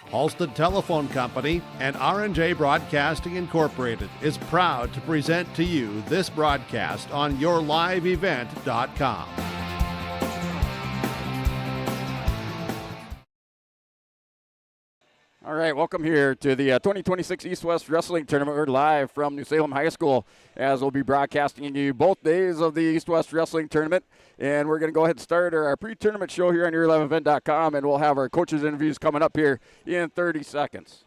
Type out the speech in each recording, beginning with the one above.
Halstead Telephone Company and R&J Broadcasting Incorporated is proud to present to you this broadcast on YourLiveEvent.com. All right, welcome here to the 2026 East-West Wrestling Tournament. We're live from New Salem High School as we'll be broadcasting to you both days of the East-West Wrestling Tournament. And we're going to go ahead and start our pre-tournament show here on YourLiveEvent.com, and we'll have our coaches' interviews coming up here in 30 seconds.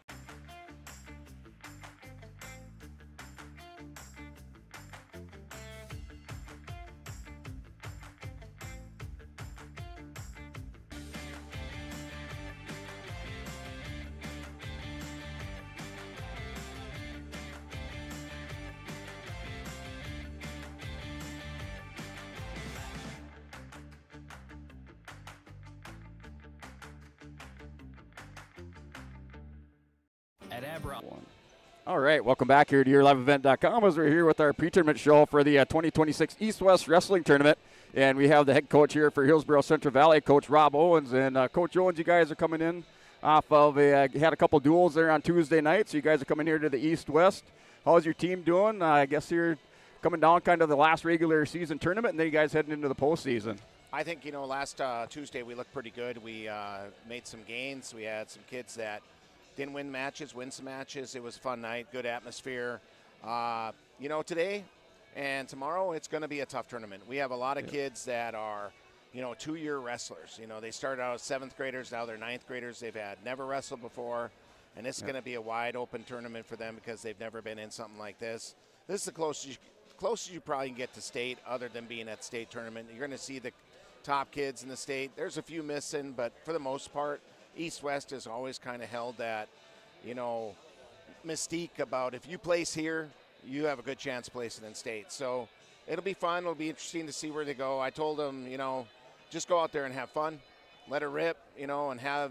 All right, welcome back here to YourLiveEvent.com as we're here with our pre-tournament show for the 2026 East-West Wrestling Tournament. And we have the head coach here for Hillsboro Central Valley, Coach Rob Owens. And Coach Owens, you guys are coming in off of had a couple duels there on Tuesday night, so you guys are coming here to the East-West. How's your team doing? I guess you're coming down kind of the last regular season tournament, and then you guys heading into the postseason. I think, last Tuesday we looked pretty good. We made some gains. We had some kids that didn't win matches, win some matches. It was a fun night, good atmosphere. Today and tomorrow it's going to be a tough tournament. We have a lot of kids that are, 2-year wrestlers. They started out as 7th graders, now they're 9th graders. They've had never wrestled before, and this is going to be a wide open tournament for them because they've never been in something like this. This is the closest you probably can get to state other than being at state tournament. You're going to see the top kids in the state. There's a few missing, but for the most part, East-West has always kind of held that, mystique about if you place here, you have a good chance of placing in state. So it'll be fun. It'll be interesting to see where they go. I told them, just go out there and have fun. Let it rip, and have,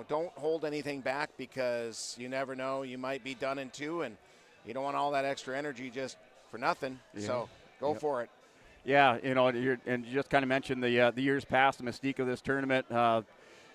don't hold anything back because you never know. You might be done in 2, and you don't want all that extra energy just for nothing. Yeah. So go for it. Yeah, and you just kind of mentioned the years past, the mystique of this tournament.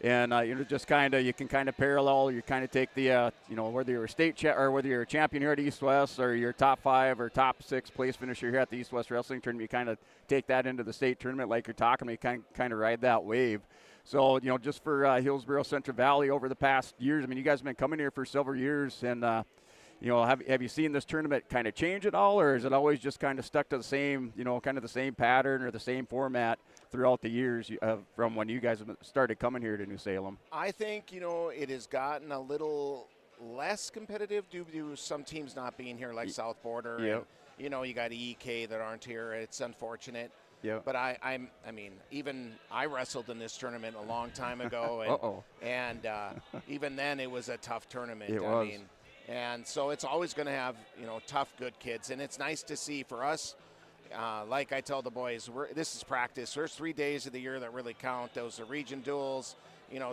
And just you can kind of parallel. You kind of take the whether you're a state or whether you're a champion here at East West or you're top 5 or top 6 place finisher here at the East West Wrestling Tournament. You kind of take that into the state tournament like you're talking. You kind of ride that wave. So just for Hillsboro Central Valley over the past years. I mean, you guys have been coming here for several years, and have you seen this tournament kind of change at all, or is it always just kind of stuck to the same kind of the same pattern or the same format throughout the years from when you guys have started coming here to New Salem? I think, it has gotten a little less competitive due to some teams not being here, like South Border. Yep. And, you got EK that aren't here. It's unfortunate. Yeah. But I mean, even I wrestled in this tournament a long time ago. And, and even then it was a tough tournament. It was. And so it's always going to have, tough, good kids. And it's nice to see for us. Like I tell the boys, this is practice. There's 3 days of the year that really count. Those are region duels,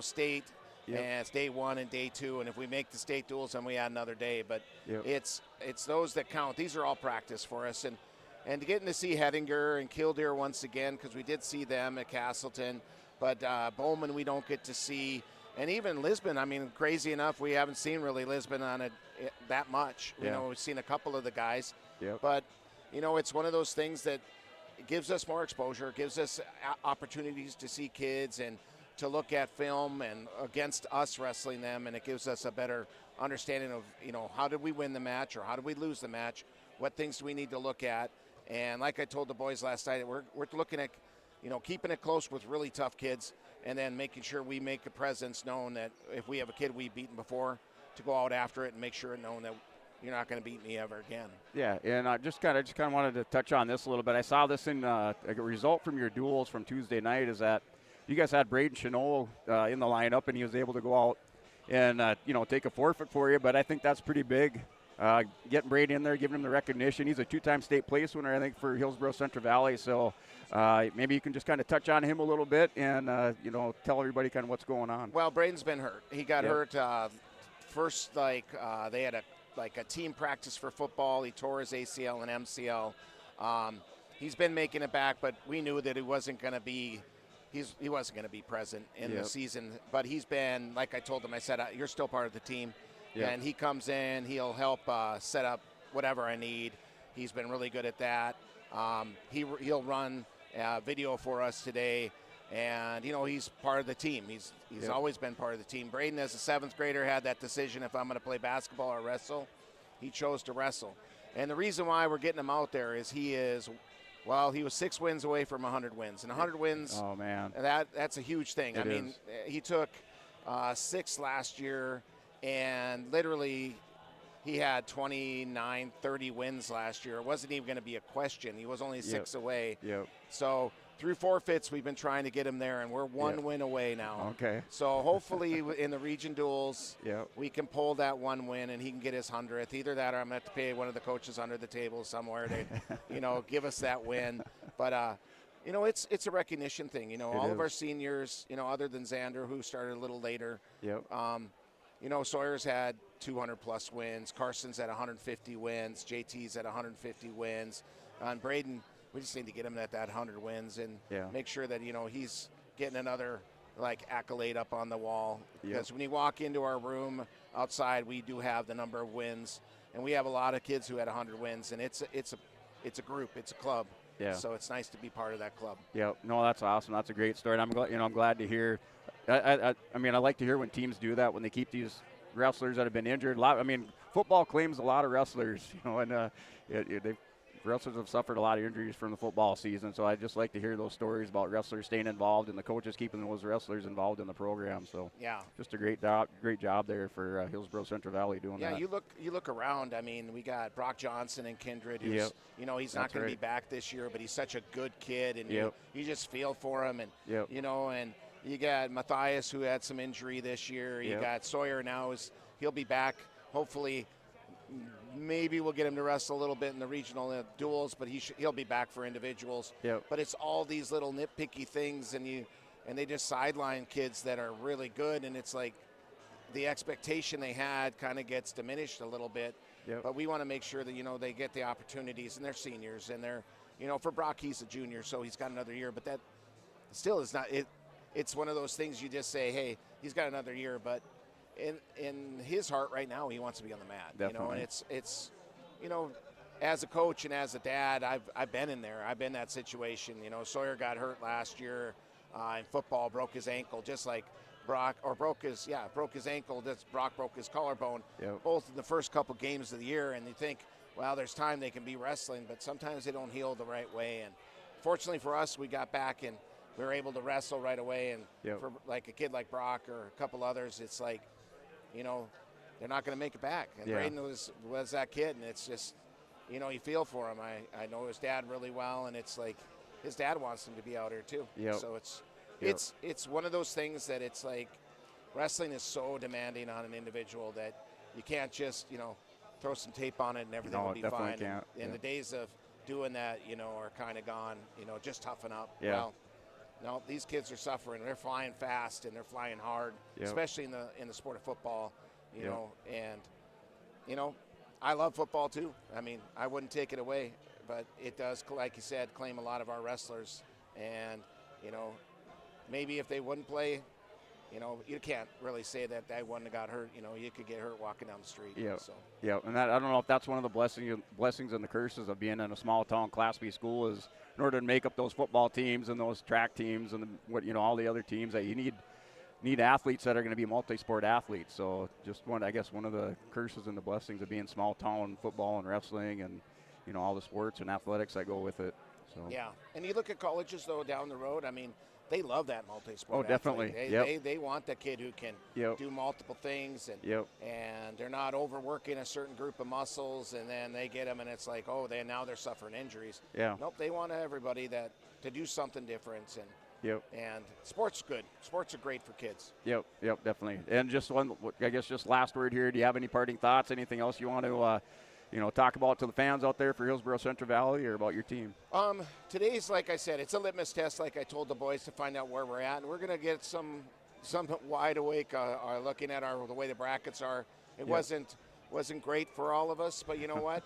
state, and it's day 1 and day 2. And if we make the state duels, then we add another day. But it's those that count. These are all practice for us. And getting to see Hettinger and Killdeer once again, because we did see them at Castleton. But Bowman we don't get to see. And even Lisbon, I mean, crazy enough, we haven't seen really Lisbon on it that much. We've seen a couple of the guys. But it's one of those things that gives us more exposure, gives us opportunities to see kids and to look at film and against us wrestling them, and it gives us a better understanding of, how did we win the match or how did we lose the match, what things do we need to look at. And like I told the boys last night, we're looking at, keeping it close with really tough kids and then making sure we make a presence known that if we have a kid we've beaten before, to go out after it and make sure it known that you're not going to beat me ever again. Yeah, and I just kind of wanted to touch on this a little bit. I saw this in a result from your duels from Tuesday night is that you guys had Braden Chenot in the lineup, and he was able to go out and take a forfeit for you. But I think that's pretty big. Getting Braden in there, giving him the recognition. He's a 2-time state place winner, I think, for Hillsboro Central Valley. So maybe you can just kind of touch on him a little bit and tell everybody kind of what's going on. Well, Braden's been hurt. He got hurt first. They had a team practice for football. He tore his ACL and MCL. he's been making it back, but we knew that he wasn't going to be. He wasn't going to be present in the season, but he's been, like I told him, I said, you're still part of the team. Yep. And he comes in, he'll help set up whatever I need. He's been really good at that. He'll run video for us today, and, he's part of the team. He's always been part of the team. Braden, as a 7th grader, had that decision if I'm going to play basketball or wrestle. He chose to wrestle. And the reason why we're getting him out there is he was 6 wins away from 100 wins. And 100 wins, oh, man, that's a huge thing. It is. He took 6 last year, and literally he had 29, 30 wins last year. It wasn't even going to be a question. He was only 6 away. Yep. So through forfeits, we've been trying to get him there, and we're 1 win away now. Okay. So hopefully in the region duels, we can pull that 1 win, and he can get his 100th. Either that or I'm going to have to pay one of the coaches under the table somewhere to, give us that win. But, it's a recognition thing. All of our seniors, other than Xander, who started a little later. Yep. Sawyer's had 200-plus wins. Carson's at 150 wins. JT's at 150 wins. And Braden, we just need to get him at that 100 wins and make sure that, he's getting another, accolade up on the wall. Because when you walk into our room outside, we do have the number of wins. And we have a lot of kids who had 100 wins. And it's a group. It's a club. Yeah. So it's nice to be part of that club. Yeah. No, that's awesome. That's a great story. And I'm glad to hear. I like to hear when teams do that, when they keep these wrestlers that have been injured. Football claims a lot of wrestlers, and wrestlers have suffered a lot of injuries from the football season. So I just like to hear those stories about wrestlers staying involved and the coaches keeping those wrestlers involved in the program. So just a great job there for Hillsborough Central Valley doing that. Yeah, you look around. We got Brock Johnson and Kindred, who's he's not going to be back this year, but he's such a good kid, and you just feel for him, and and you got Matthias, who had some injury this year. You got Sawyer now, he'll be back hopefully. Maybe we'll get him to wrestle a little bit in the regional duels, but he'll be back for individuals. Yep. But it's all these little nitpicky things, and they just sideline kids that are really good, and it's like the expectation they had kind of gets diminished a little bit. Yep. But we want to make sure that they get the opportunities, and they're seniors, and they're for Brock, he's a junior, so he's got another year. But that still is not it. It's one of those things you just say, hey, he's got another year, but in his heart right now, he wants to be on the mat. Definitely. And it's as a coach and as a dad, I've been in there. I've been in that situation. Sawyer got hurt last year in football, broke his ankle, just like Brock, or broke his ankle. Brock broke his collarbone, both in the first couple games of the year. And you think, well, there's time they can be wrestling, but sometimes they don't heal the right way. And fortunately for us, we got back and we were able to wrestle right away. And for like a kid like Brock or a couple others, it's like, they're not going to make it back. And Braden was that kid, and it's just, you feel for him. I know his dad really well, and it's like his dad wants him to be out here too. Yep. So it's one of those things that it's like wrestling is so demanding on an individual that you can't just, throw some tape on it and everything will be fine. Can't. And the days of doing that, are kind of gone. Just toughen up. Yeah. Well, no, these kids are suffering. They're flying fast and they're flying hard, especially in the sport of football. And I love football too. I wouldn't take it away, but it does, like you said, claim a lot of our wrestlers. And maybe if they wouldn't play, you can't really say that they wouldn't have got hurt. You could get hurt walking down the street. Yeah. So. Yeah, and I don't know if that's one of the blessings and the curses of being in a small town Class B school is in order to make up those football teams and those track teams and all the other teams that you need athletes that are going to be multi-sport athletes. So just one of the curses and the blessings of being small town football and wrestling and all the sports and athletics that go with it. So yeah, and you look at colleges though down the road. They love that multi-sport. Oh, definitely. They want the kid who can do multiple things, and they're not overworking a certain group of muscles, and then they get them, and it's like, now they're suffering injuries. Yeah. Nope, they want everybody to do something different, and sports good. Sports are great for kids. Yep, definitely. And just just last word here. Do you have any parting thoughts? Anything else you want to talk about to the fans out there for Hillsborough Central Valley or about your team? Today's, like I said, it's a litmus test, like I told the boys, to find out where we're at, and we're going to get some wide awake looking at the way the brackets are. It wasn't great for all of us, but you know what?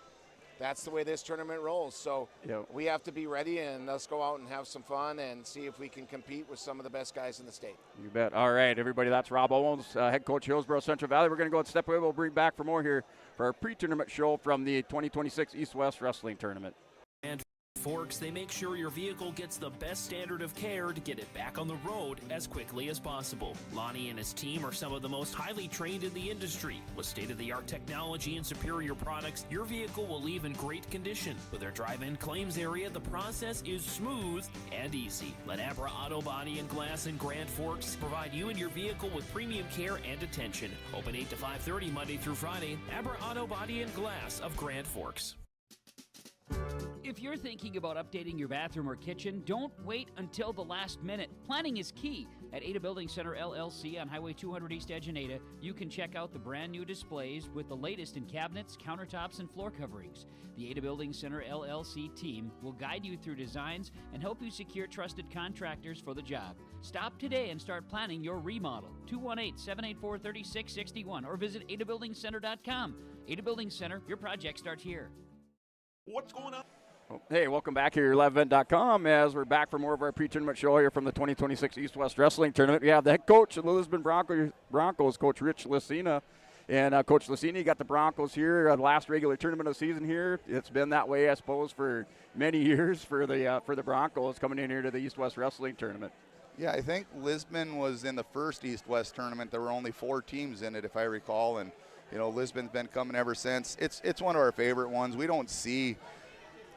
that's the way this tournament rolls. So Yep. we have to be ready, and let's go out and have some fun and see if we can compete with some of the best guys in the state. You bet. All right, everybody, that's Rob Owens, head coach Hillsboro Central Valley. We're going to go and step away. We'll bring back for more here for our pre-tournament show from the 2026 East-West Wrestling Tournament. And Forks, they make sure your vehicle gets the best standard of care to get it back on the road as quickly as possible. Lonnie and his team are some of the most highly trained in the industry. With state-of-the-art technology and superior products, your vehicle will leave in great condition. With their drive-in claims area, the process is smooth and easy. Let Abra Auto Body and Glass in Grand Forks provide you and your vehicle with premium care and attention. Open 8 to 5:30 Monday through Friday. Abra Auto Body and Glass of Grand Forks. If you're thinking about updating your bathroom or kitchen, don't wait until the last minute. Planning is key. At Ada Building Center LLC on Highway 200 East Edge in Ada, you can check out the brand new displays with the latest in cabinets, countertops, and floor coverings. The Ada Building Center LLC team will guide you through designs and help you secure trusted contractors for the job. Stop today and start planning your remodel. 218-784-3661 or visit adabuildingcenter.com. Ada Building Center, your project starts here. What's going on? Hey, welcome back here at LiveEvent.com as we're back for more of our pre-tournament show here from the 2026 East-West Wrestling Tournament. We have the head coach of the Lisbon Broncos, Coach Rich Lucina. And Coach Lucina, you got the Broncos here, last regular tournament of the season here. It's been that way, I suppose, for many years for the Broncos coming in here to the East-West Wrestling Tournament. Yeah, I think Lisbon was in the first East-West tournament. There were only 4 teams in it, if I recall, and Lisbon's been coming ever since. It's one of our favorite ones. We don't see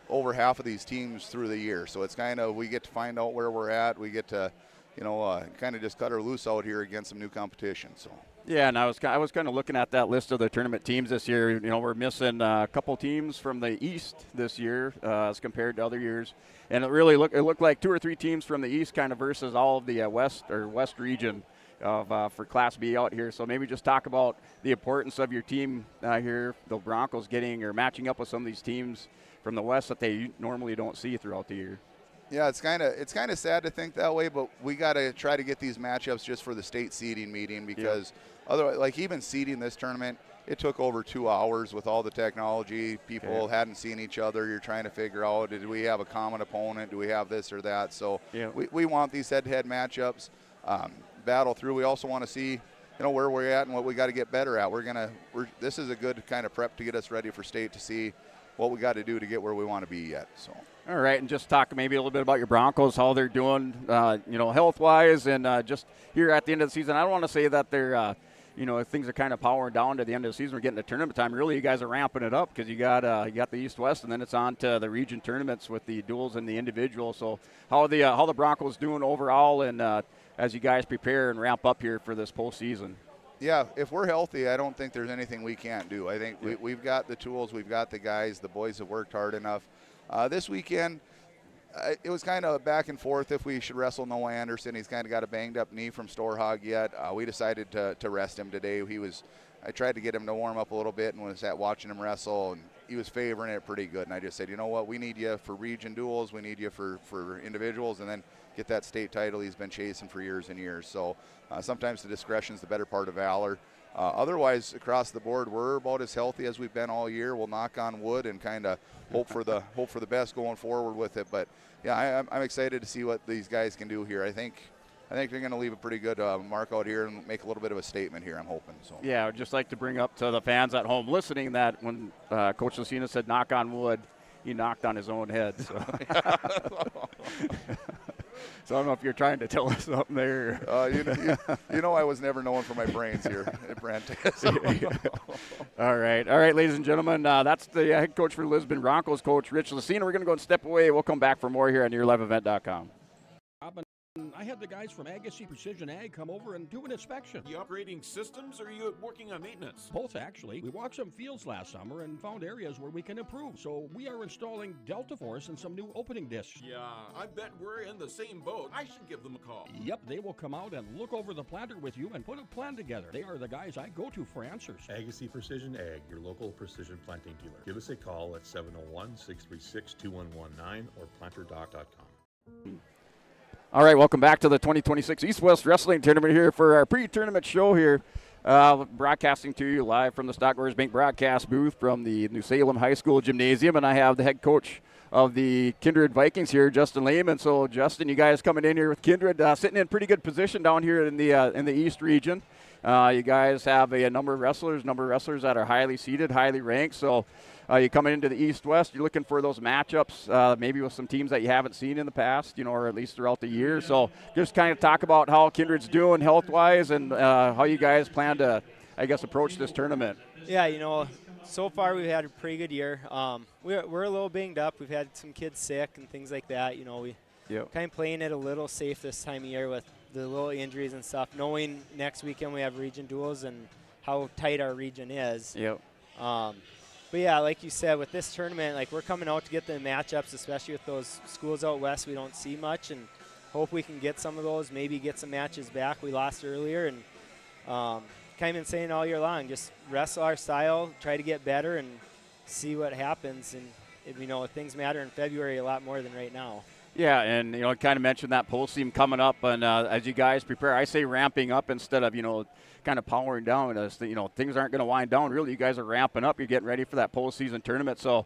over half of these teams through the year, so it's kind of, we get to find out where we're at. We get to, kind of just cut our loose out here against some new competition. So. Yeah, and I was kind of looking at that list of the tournament teams this year. We're missing a couple teams from the East this year as compared to other years, and it looked like 2 or 3 teams from the East kind of versus all of the West region for Class B out here. So maybe just talk about the importance of your team here, the Broncos getting or matching up with some of these teams from the West that they normally don't see throughout the year. Yeah, it's kind of sad to think that way, but we got to try to get these matchups just for the state seeding meeting, because otherwise, like even seeding this tournament, it took over 2 hours with all the technology. People hadn't seen each other. You're trying to figure out, do we have a common opponent? Do we have this or that? So we want these head-to-head matchups. Battle through. We also want to see, where we're at and what we got to get better at. This is a good kind of prep to get us ready for state to see what we got to do to get where we want to be yet. So. All right, and just talk maybe a little bit about your Broncos, how they're doing, health-wise, and just here at the end of the season. I don't want to say that they're, things are kind of powering down to the end of the season. We're getting to tournament time. Really, you guys are ramping it up because you got the East-West, and then it's on to the region tournaments with the duels and the individual. So how the Broncos doing overall, and as you guys prepare and ramp up here for this postseason? Yeah, if we're healthy, I don't think there's anything we can't do. I think we've got the tools, we've got the guys, the boys have worked hard enough. This weekend, it was kind of back and forth if we should wrestle Noah Anderson. He's kind of got a banged-up knee from Storehog yet. We decided to rest him today. I tried to get him to warm up a little bit and was watching him wrestle, and he was favoring it pretty good. And I just said, you know what, we need you for region duels, we need you for individuals, and then get that state title he's been chasing for years and years. So sometimes the discretion's the better part of valor. Otherwise, across the board, we're about as healthy as we've been all year. We'll knock on wood and kind of hope for the best going forward with it. But yeah, I'm excited to see what these guys can do here. I think they're going to leave a pretty good mark out here and make a little bit of a statement here, I'm hoping. So. Yeah, I'd just like to bring up to the fans at home listening that when Coach Lucina said knock on wood, he knocked on his own head. So. So I don't know if you're trying to tell us something there. I was never known for my brains here at Brent. All right, ladies and gentlemen, that's the head coach for the Lisbon Broncos, Coach Rich Lucina. We're going to go and step away. We'll come back for more here on YourLiveEvent.com. I had the guys from Agassi Precision Ag come over and do an inspection. You upgrading systems, or are you working on maintenance? Both, actually. We walked some fields last summer and found areas where we can improve. So we are installing Delta Force and some new opening discs. Yeah, I bet we're in the same boat. I should give them a call. Yep, they will come out and look over the planter with you and put a plan together. They are the guys I go to for answers. Agassi Precision Ag, your local precision planting dealer. Give us a call at 701-636-2119 or planterdoc.com. All right, welcome back to the 2026 East-West Wrestling Tournament here for our pre-tournament show here Broadcasting to you live from the Stockbrokers Bank broadcast booth from the New Salem High School Gymnasium, and I have the head coach of the Kindred Vikings here, Justin Lehman. So, Justin, you guys coming in here with Kindred, sitting in pretty good position down here in the East region. You guys have a number of wrestlers that are highly seeded, highly ranked. So, you coming into the East-West, you're looking for those matchups, maybe with some teams that you haven't seen in the past, or at least throughout the year. So, just kind of talk about how Kindred's doing health-wise and how you guys plan to, I guess, approach this tournament. Yeah, so far we've had a pretty good year. We're a little banged up. We've had some kids sick and things like that. We kind of playing it a little safe this time of year with the little injuries and stuff, knowing next weekend we have region duels and how tight our region is. But yeah, like you said, with this tournament, we're coming out to get the matchups, especially with those schools out west we don't see much, and hope we can get some of those, maybe get some matches back we lost earlier, and kind of been saying all year long, just wrestle our style, try to get better, and see what happens. And things matter in February a lot more than right now. Yeah, and I kind of mentioned that postseason coming up, and as you guys prepare, I say ramping up instead of kind of powering down. As things aren't going to wind down. Really, you guys are ramping up. You're getting ready for that postseason tournament. So,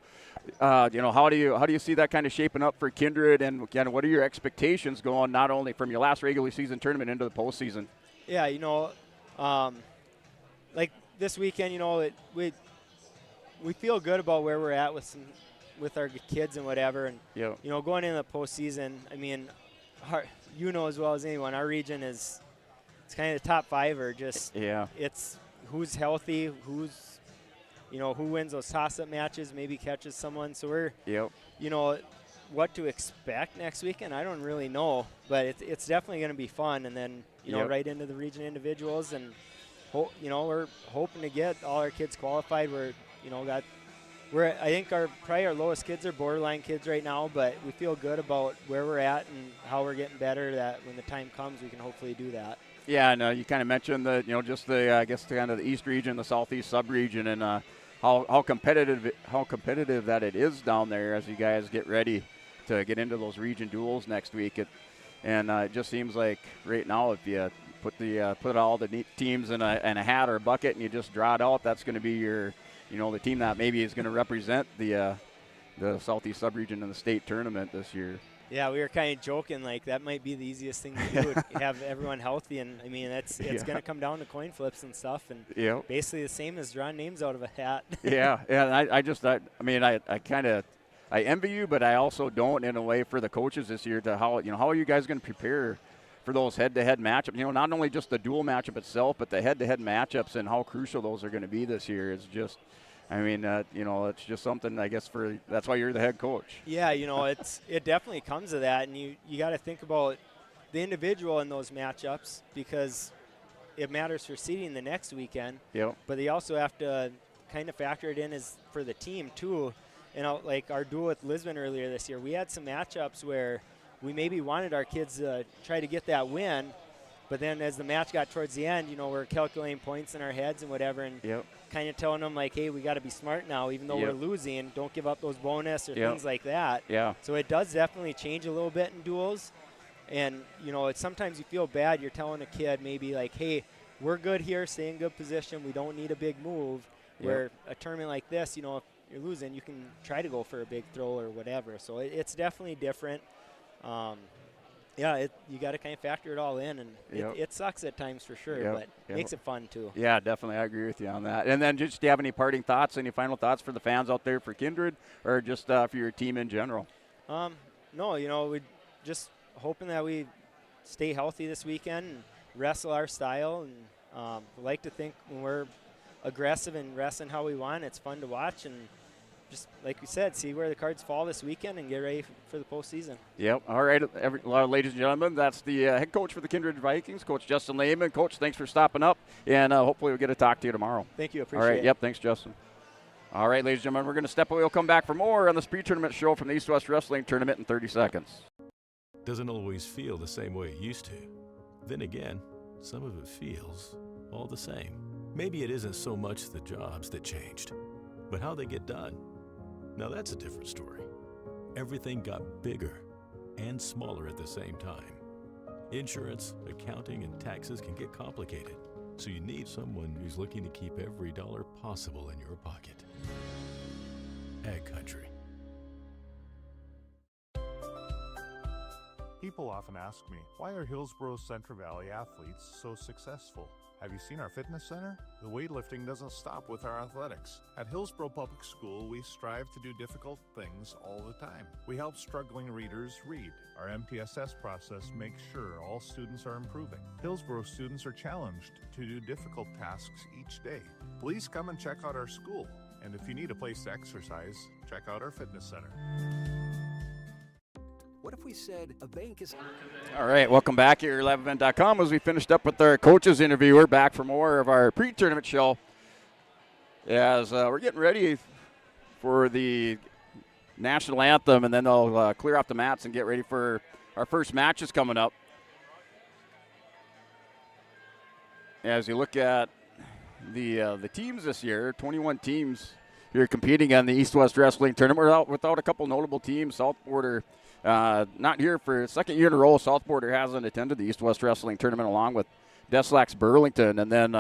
how do you see that kind of shaping up for Kindred, and what are your expectations going not only from your last regular season tournament into the postseason? Yeah, like this weekend, we feel good about where we're at with our kids and whatever, and going into the postseason, I mean, as well as anyone, our region it's kind of the top five, or just it's who's healthy, who wins those toss-up matches, maybe catches someone. So we're what to expect next weekend, I don't really know, but it's definitely going to be fun. And then right into the region individuals, and we're hoping to get all our kids qualified. I think probably our lowest kids are borderline kids right now, but we feel good about where we're at and how we're getting better, that when the time comes we can hopefully do that. Yeah, and you kind of mentioned the just the I guess kind of the East region, the Southeast sub-region, and how competitive that it is down there as you guys get ready to get into those region duels next week. It just seems like right now, if you put all the teams in a hat or a bucket and you just draw it out, that's going to be your the team that maybe is going to represent the Southeast sub-region in the state tournament this year. Yeah, we were kind of joking, that might be the easiest thing to do, have everyone healthy. And, I mean, it's going to come down to coin flips and stuff, and basically the same as drawing names out of a hat. I envy you, but I also don't, in a way, for the coaches this year, to how are you guys going to prepare for those head-to-head matchups? Not only just the dual matchup itself, but the head-to-head matchups and how crucial those are going to be this year. It's just, it's just something, I guess, that's why you're the head coach. Yeah, it definitely comes to that, and you got to think about the individual in those matchups, because it matters for seeding the next weekend. But they also have to kind of factor it in as for the team too. Like our duel with Lisbon earlier this year, we had some matchups where we maybe wanted our kids to try to get that win, but then as the match got towards the end, we're calculating points in our heads and whatever, and kind of telling them hey, we got to be smart now, even though we're losing, don't give up those bonus or things like that. So it does definitely change a little bit in duels, and it's sometimes you feel bad. You're telling a kid maybe hey, we're good here, stay in good position, we don't need a big move. Where a tournament like this, if you're losing, you can try to go for a big throw or whatever. So it's definitely different. You got to kind of factor it all in, and it sucks at times for sure, but makes it fun too. Yeah, definitely. I agree with you on that. And then just, do you have any parting thoughts, any final thoughts for the fans out there for Kindred, or just for your team in general? No, we just hoping that we stay healthy this weekend and wrestle our style, and we like to think when we're aggressive and wrestling how we want, it's fun to watch, and just like we said, see where the cards fall this weekend and get ready for the postseason. All right, ladies and gentlemen, that's the head coach for the Kindred Vikings, Coach Justin Lehman. Coach, thanks for stopping up, and hopefully we'll get to talk to you tomorrow. Thank you. Appreciate it. Thanks, Justin. All right, ladies and gentlemen, we're going to step away. We'll come back for more on the pre-tournament show from the East-West Wrestling Tournament in 30 seconds. Doesn't always feel the same way it used to. Then again, some of it feels all the same. Maybe it isn't so much the jobs that changed, but how they get done. Now that's a different story. Everything got bigger and smaller at the same time. Insurance, accounting, and taxes can get complicated. So you need someone who's looking to keep every dollar possible in your pocket. Ag Country. People often ask me, why are Hillsborough Central Valley athletes so successful? Have you seen our fitness center? The weightlifting doesn't stop with our athletics. At Hillsborough Public School, we strive to do difficult things all the time. We help struggling readers read. Our MTSS process makes sure all students are improving. Hillsborough students are challenged to do difficult tasks each day. Please come and check out our school. And if you need a place to exercise, check out our fitness center. What if we said a bank is... All right, welcome back here at liveevent.com. As we finished up with our coaches interview, we're back for more of our pre-tournament show as we're getting ready for the national anthem, and then they'll clear off the mats and get ready for our first matches coming up. As you look at the teams this year, 21 teams here competing in the East-West Wrestling Tournament without a couple notable teams. South Border not here for the second year in a row. South Border hasn't attended the East-West Wrestling Tournament along with Deslax Burlington. And then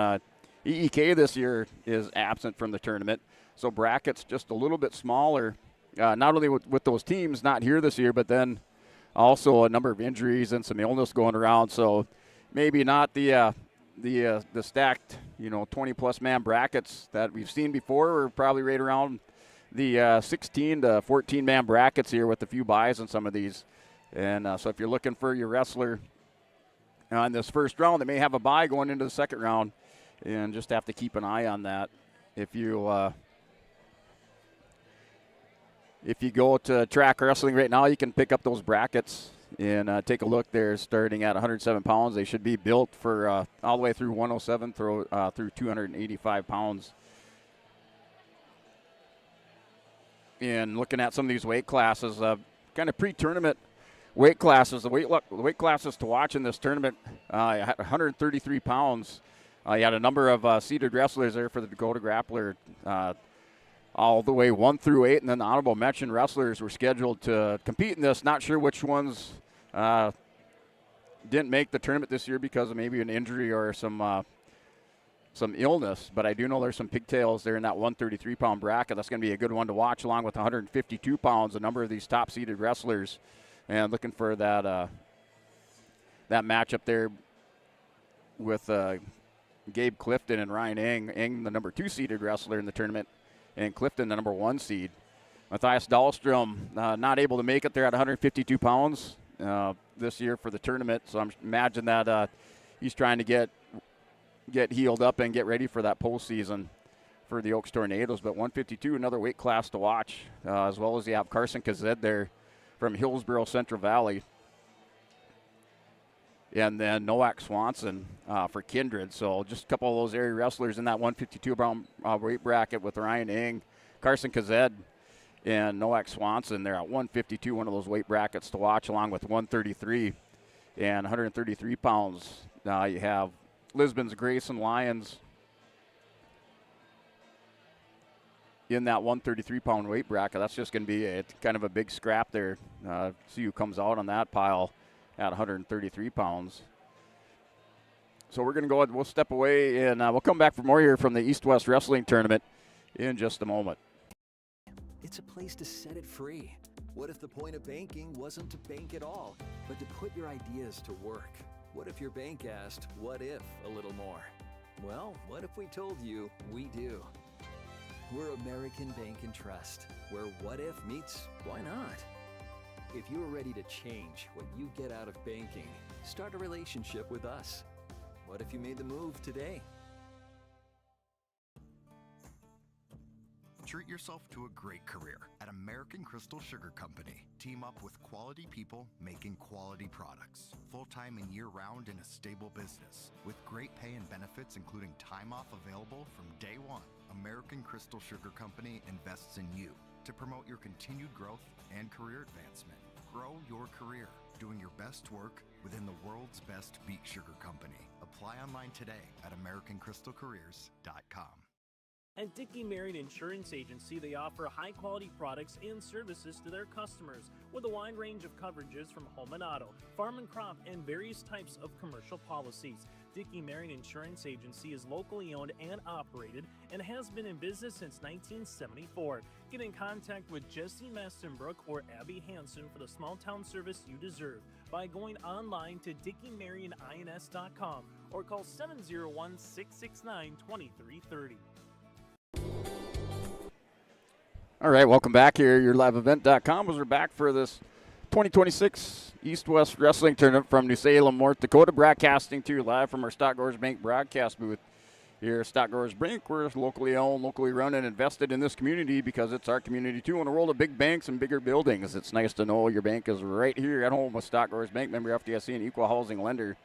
EEK this year is absent from the tournament. So brackets just a little bit smaller, not only with those teams not here this year, but then also a number of injuries and some illness going around. So maybe not the stacked, 20-plus man brackets that we've seen before. We're probably right around the 16 to 14 man brackets here with a few buys on some of these. And so if you're looking for your wrestler in this first round, they may have a bye going into the second round, and just have to keep an eye on that. If you go to Track Wrestling right now, you can pick up those brackets and take a look there. Starting at 107 pounds, they should be built for all the way through 107 through 285 pounds. And looking at some of these weight classes, kind of pre-tournament weight classes, the weight classes to watch in this tournament, 133 pounds. You had a number of seated wrestlers there for the Dakota Grappler, all the way 1 through 8, and then the honorable mention wrestlers were scheduled to compete in this. Not sure which ones didn't make the tournament this year because of maybe an injury or some illness, but I do know there's some pigtails there in that 133-pound bracket. That's going to be a good one to watch, along with 152 pounds, a number of these top-seeded wrestlers, and looking for that matchup there with Gabe Clifton and Ryan Eng. Eng, the number 2-seeded wrestler in the tournament, and Clifton, the number 1 seed. Matthias Dahlstrom not able to make it there at 152 pounds this year for the tournament, so I imagine that he's trying to get healed up and get ready for that postseason for the Oaks Tornadoes. But 152, another weight class to watch, as well as you have Carson Kazed there from Hillsborough Central Valley. And then Noak Swanson for Kindred. So just a couple of those area wrestlers in that 152-pound weight bracket with Ryan Eng, Carson Kazed, and Noak Swanson there at 152, one of those weight brackets to watch, along with 133 and 133 pounds. You have Lisbon's Grayson Lyons in that 133-pound weight bracket. That's just going to be kind of a big scrap there. See who comes out on that pile at 133 pounds. So we're going to go ahead, we'll step away, and we'll come back for more here from the East-West Wrestling Tournament in just a moment. It's a place to set it free. What if the point of banking wasn't to bank at all, but to put your ideas to work? What if your bank asked, what if, a little more? Well, what if we told you we do? We're American Bank and Trust, where what if meets why not? If you're ready to change what you get out of banking, start a relationship with us. What if you made the move today? Treat yourself to a great career at American Crystal Sugar Company. Team up with quality people making quality products. Full-time and year-round in a stable business. With great pay and benefits including time off available from day one. American Crystal Sugar Company invests in you to promote your continued growth and career advancement. Grow your career, doing your best work within the world's best beet sugar company. Apply online today at AmericanCrystalCareers.com. At Dickey Marion Insurance Agency, they offer high-quality products and services to their customers with a wide range of coverages from home and auto, farm and crop, and various types of commercial policies. Dickey Marion Insurance Agency is locally owned and operated and has been in business since 1974. Get in contact with Jesse Mastenbrook or Abby Hansen for the small-town service you deserve by going online to DickeyMarionINS.com or call 701-669-2330. All right, welcome back here. YourLiveEvent.com. We're back for this 2026 East-West Wrestling Tournament from New Salem, North Dakota, broadcasting to you live from our Stock Growers Bank broadcast booth here at Stock Growers Bank. We're locally owned, locally run, and invested in this community because it's our community too. In a world of big banks and bigger buildings, it's nice to know your bank is right here at home with Stock Growers Bank, member FDIC, and equal housing lender.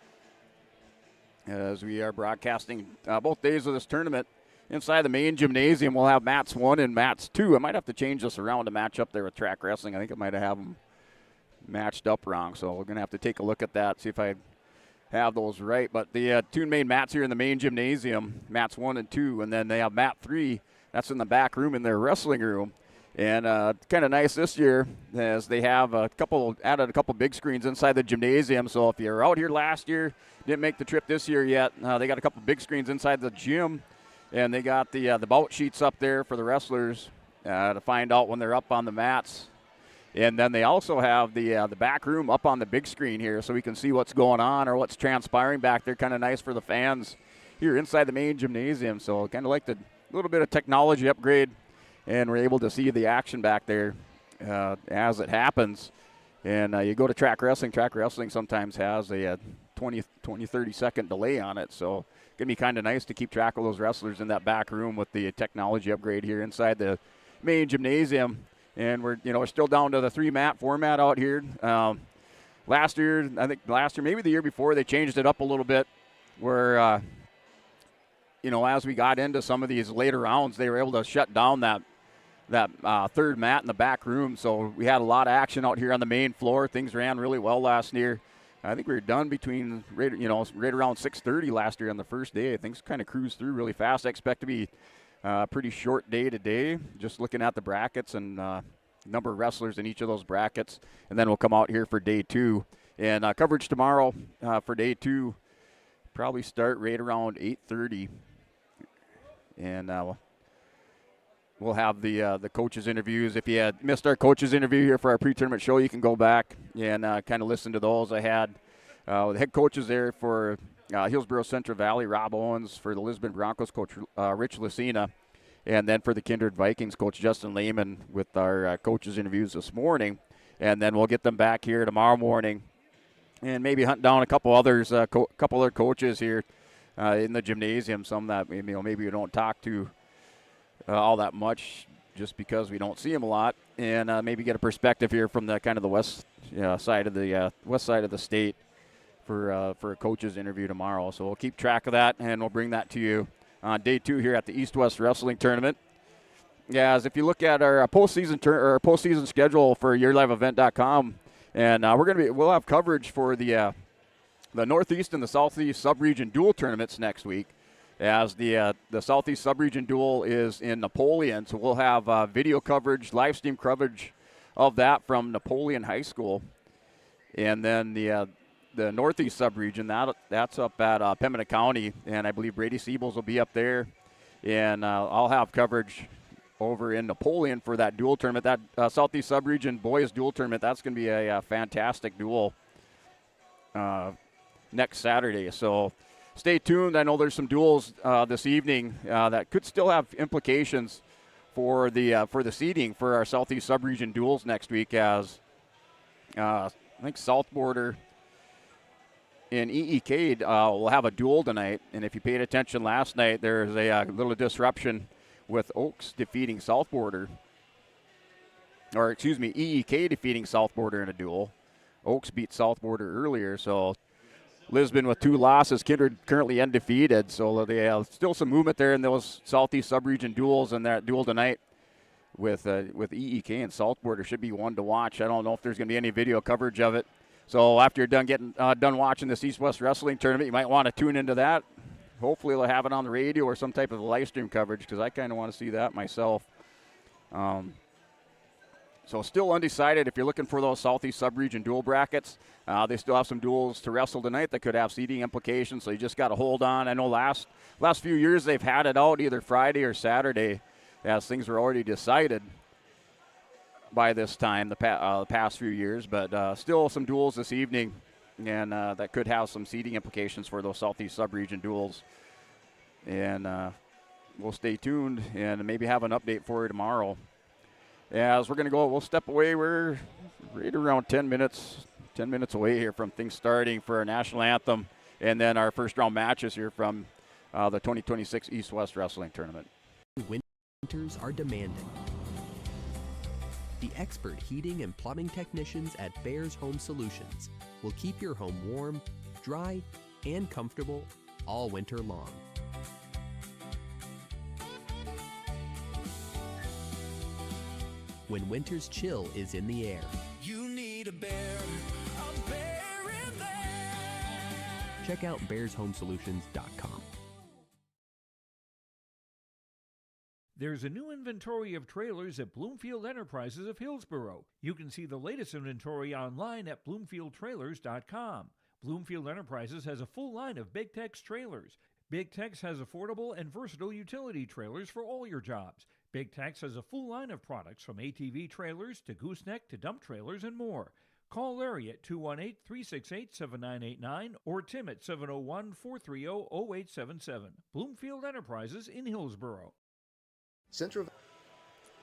As we are broadcasting both days of this tournament, inside the main gymnasium, we'll have mats 1 and mats 2. I might have to change this around to match up there with track wrestling. I think I might have them matched up wrong, so we're going to have to take a look at that, see if I have those right. But the 2 main mats here in the main gymnasium, mats 1 and 2, and then they have mat 3. That's in the back room in their wrestling room. And kind of nice this year as they have added a couple big screens inside the gymnasium. So if you're out here last year, didn't make the trip this year yet, they got a couple big screens inside the gym. And they got the bout sheets up there for the wrestlers to find out when they're up on the mats. And then they also have the back room up on the big screen here so we can see what's going on or what's transpiring back there. Kind of nice for the fans here inside the main gymnasium. So kind of like the little bit of technology upgrade, and we're able to see the action back there as it happens. And you go to track wrestling sometimes has a 20, 30 second delay on it. So going to be kind of nice to keep track of those wrestlers in that back room with the technology upgrade here inside the main gymnasium. And we're still down to the 3-mat format out here. Last year, maybe the year before, they changed it up a little bit where, as we got into some of these later rounds, they were able to shut down that 3rd mat in the back room. So we had a lot of action out here on the main floor. Things ran really well last year. I think we were done between right around 6:30 last year on the first day. Things kind of cruised through really fast. I expect to be a pretty short day today, just looking at the brackets and number of wrestlers in each of those brackets. And then we'll come out here for day 2. And coverage tomorrow for day 2 probably start right around 8:30. And we'll have the coaches' interviews. If you had missed our coaches' interview here for our pre-tournament show, you can go back and kind of listen to those. I had the head coaches there for Hillsborough Central Valley, Rob Owens, for the Lisbon Broncos coach, Rich Lucina, and then for the Kindred Vikings coach, Justin Lehman, with our coaches' interviews this morning. And then we'll get them back here tomorrow morning and maybe hunt down a couple others, couple other coaches here in the gymnasium, some that maybe we don't talk to all that much just because we don't see them a lot, and maybe get a perspective here from the kind of the west side of the state for a coach's interview tomorrow. So we'll keep track of that, and we'll bring that to you on day 2 here at the East-West Wrestling Tournament. Yeah, as if you look at our postseason schedule for YourLiveEvent.com, and we'll have coverage for the Northeast and the Southeast Sub-Region Dual tournaments next week, as the Southeast Sub-Region Dual is in Napoleon. So we'll have video coverage, live stream coverage of that from Napoleon High School. And then the Northeast Sub-Region, that's up at Pembina County, and I believe Brady Siebels will be up there. And I'll have coverage over in Napoleon for that dual tournament. That Southeast Sub-Region Boys Dual Tournament, that's going to be a fantastic duel next Saturday. So stay tuned. I know there's some duels this evening that could still have implications for the seeding for our Southeast Sub-Region duels next week, as I think South Border and EEK will have a duel tonight. And if you paid attention last night, there's a little disruption with Oaks defeating South Border. EEK defeating South Border in a duel. Oaks beat South Border earlier, so Lisbon with 2 losses. Kindred currently undefeated, so they have still some movement there in those Southeast Sub-Region duels, and that duel tonight with EEK and South Border should be one to watch. I don't know if there's going to be any video coverage of it. So after you're done watching this East-West Wrestling Tournament, you might want to tune into that hopefully they'll have it on the radio or some type of live stream coverage, because I kind of want to see that myself. So still undecided if you're looking for those Southeast Subregion dual brackets. They still have some duels to wrestle tonight that could have seeding implications, so you just got to hold on. I know last few years they've had it out either Friday or Saturday, as things were already decided by this time, the past few years. But still some duels this evening, and that could have some seeding implications for those Southeast Subregion duels. And we'll stay tuned and maybe have an update for you tomorrow. As we're going to go, we'll step away. We're right around 10 minutes away here from things starting for our national anthem, and then our first round matches here from the 2026 East-West Wrestling Tournament. Winters are demanding. The expert heating and plumbing technicians at Bears Home Solutions will keep your home warm, dry, and comfortable all winter long. When winter's chill is in the air, you need a Bear in there. Check out bearshomesolutions.com. There's a new inventory of trailers at Bloomfield Enterprises of Hillsboro. You can see the latest inventory online at bloomfieldtrailers.com. Bloomfield Enterprises has a full line of Big Tex trailers. Big Tex has affordable and versatile utility trailers for all your jobs. Big Tex has a full line of products from ATV trailers to gooseneck to dump trailers and more. Call Larry at 218-368-7989 or Tim at 701-430-0877. Bloomfield Enterprises in Hillsboro.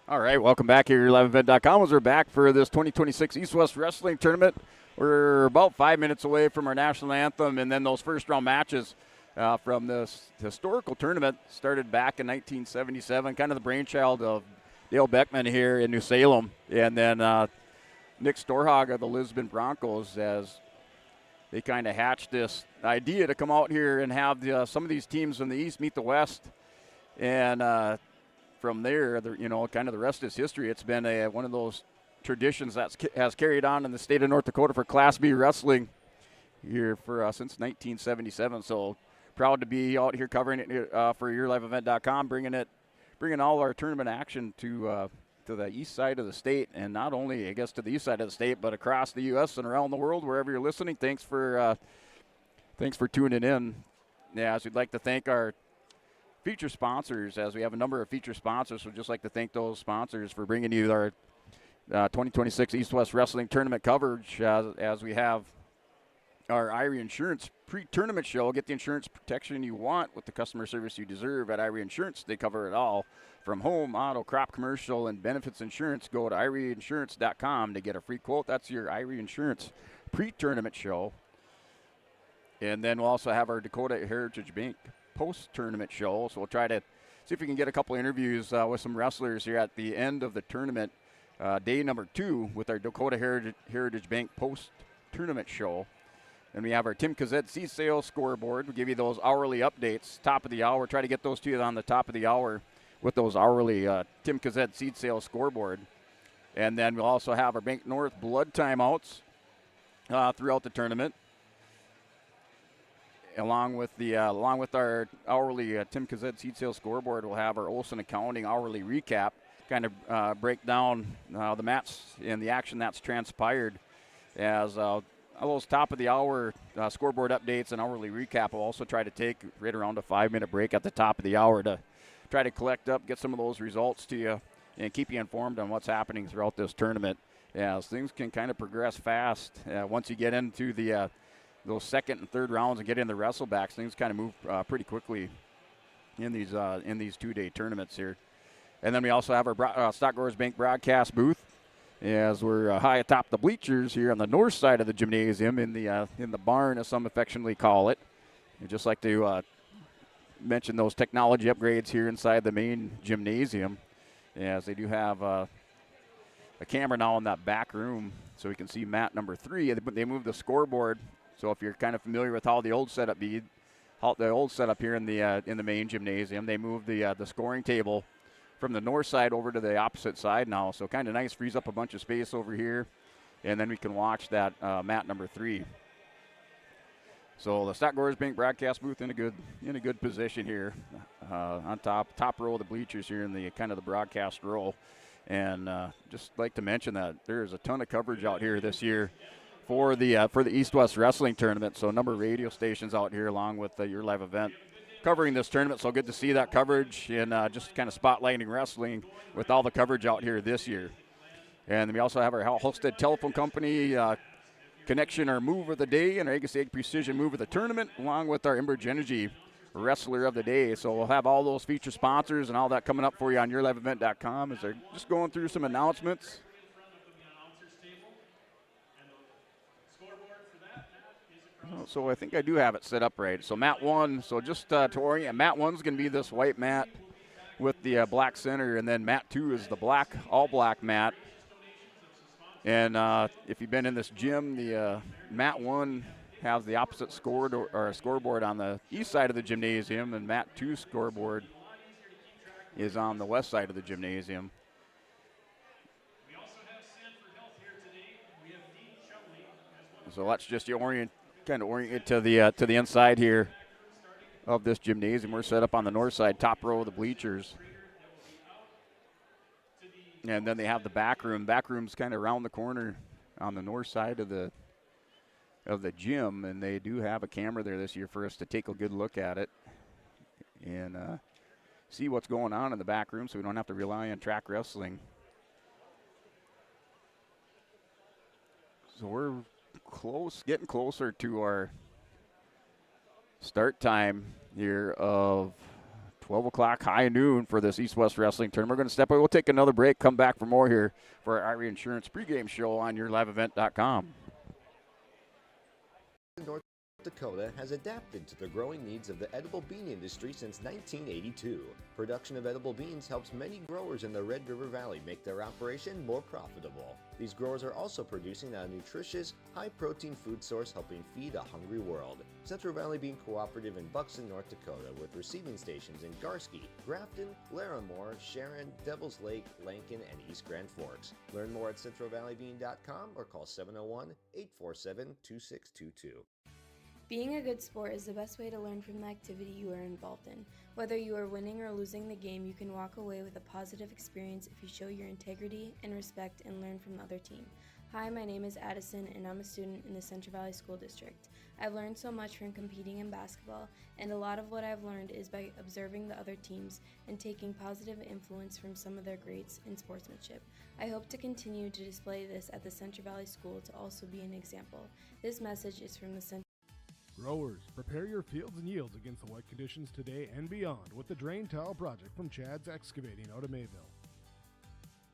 All right, welcome back here at LiveEvent.com. We're back for this 2026 East-West Wrestling Tournament. We're about 5 minutes away from our national anthem, and then those first-round matches from this historical tournament started back in 1977, kind of the brainchild of Dale Beckman here in New Salem, and then Nick Storhag of the Lisbon Broncos, as they kind of hatched this idea to come out here and have some of these teams in the East meet the West, and from there, kind of the rest is history. It's been one of those traditions that has carried on in the state of North Dakota for Class B wrestling here for since 1977. So proud to be out here covering it for YourLiveEvent.com, bringing all our tournament action to the east side of the state, and not only, I guess, to the east side of the state, but across the U.S. and around the world, wherever you're listening. Thanks for tuning in. Yeah, as we'd like to thank our feature sponsors, as we have a number of feature sponsors. So just like to thank those sponsors for bringing you our 2026 East-West Wrestling Tournament coverage, as we have our Irie Insurance pre-tournament show. Get the insurance protection you want with the customer service you deserve at Irie Insurance. They cover it all from home, auto, crop, commercial, and benefits insurance. Go to IrieInsurance.com to get a free quote. That's your Irie Insurance pre-tournament show. And then we'll also have our Dakota Heritage Bank post-tournament show. So we'll try to see if we can get a couple interviews with some wrestlers here at the end of the tournament, day number 2, with our Dakota Heritage Bank post-tournament show. And we have our Tim Kazed seed sales scoreboard. We'll give you those hourly updates, top of the hour. Try to get those to you on the top of the hour with those hourly Tim Kazed seed sales scoreboard. And then we'll also have our Bank North blood timeouts throughout the tournament, along with our hourly Tim Kazed seed sales scoreboard. We'll have our Olson Accounting hourly recap, kind of break down the match and the action that's transpired, as those top of the hour scoreboard updates and hourly recap. We'll also try to take right around a 5-minute break at the top of the hour to try to collect up, get some of those results to you, and keep you informed on what's happening throughout this tournament, as things can kind of progress fast. Once you get into those second and third rounds and get in the wrestlebacks, things kind of move pretty quickly in these 2-day tournaments here. And then we also have our Stock Growers Bank broadcast booth, as we're high atop the bleachers here on the north side of the gymnasium, in the barn, as some affectionately call it. I'd just like to mention those technology upgrades here inside the main gymnasium, as they do have a camera now in that back room, so we can see mat number 3. They moved the scoreboard, so if you're kind of familiar with how the old setup here in the main gymnasium, they moved the scoring table from the north side over to the opposite side now. So kind of nice, frees up a bunch of space over here, and then we can watch that mat number 3. So the Stock Growers Bank broadcast booth in a good position here, on top row of the bleachers here in the kind of the broadcast row, and just like to mention that there's a ton of coverage out here this year for the East-West Wrestling Tournament. So a number of radio stations out here along with your live event covering this tournament. So good to see that coverage and just kind of spotlighting wrestling with all the coverage out here this year. And we also have our Halstead Telephone Company connection or move of the day and our Agus Ag Precision move of the tournament, along with our Enbridge Energy wrestler of the day. So we'll have all those feature sponsors and all that coming up for you on yourliveevent.com as they're just going through some announcements. So I think I do have it set up right. So mat 1, so just to orient, mat 1's going to be this white mat with the black center, and then mat 2 is the all black mat. And if you've been in this gym, the mat 1 has the opposite scoreboard on the east side of the gymnasium, and mat 2 scoreboard is on the west side of the gymnasium. So let's just orient it to the inside here of this gymnasium. We're set up on the north side, top row of the bleachers. And then they have the back room. Back room's kind of around the corner on the north side of the gym, and they do have a camera there this year for us to take a good look at it and see what's going on in the back room, so we don't have to rely on track wrestling. So we're getting closer to our start time here of 12 o'clock, high noon for this East-West Wrestling Tournament. We're going to step away. We'll take another break, come back for more here for our IRA Insurance pregame show on yourliveevent.com. North Dakota has adapted to the growing needs of the edible bean industry since 1982. Production of edible beans helps many growers in the Red River Valley make their operation more profitable. These growers are also producing a nutritious, high-protein food source helping feed a hungry world. Central Valley Bean Cooperative in Buxton, North Dakota, with receiving stations in Garsky, Grafton, Larimore, Sharon, Devils Lake, Lankin, and East Grand Forks. Learn more at centralvalleybean.com or call 701-847-2622. Being a good sport is the best way to learn from the activity you are involved in. Whether you are winning or losing the game, you can walk away with a positive experience if you show your integrity and respect and learn from the other team. Hi, my name is Addison, and I'm a student in the Central Valley School District. I've learned so much from competing in basketball, and a lot of what I've learned is by observing the other teams and taking positive influence from some of their greats in sportsmanship. I hope to continue to display this at the Central Valley School to also be an example. This message is from the Central. Growers, prepare your fields and yields against the wet conditions today and beyond with the Drain Tile project from Chad's Excavating out of Mayville.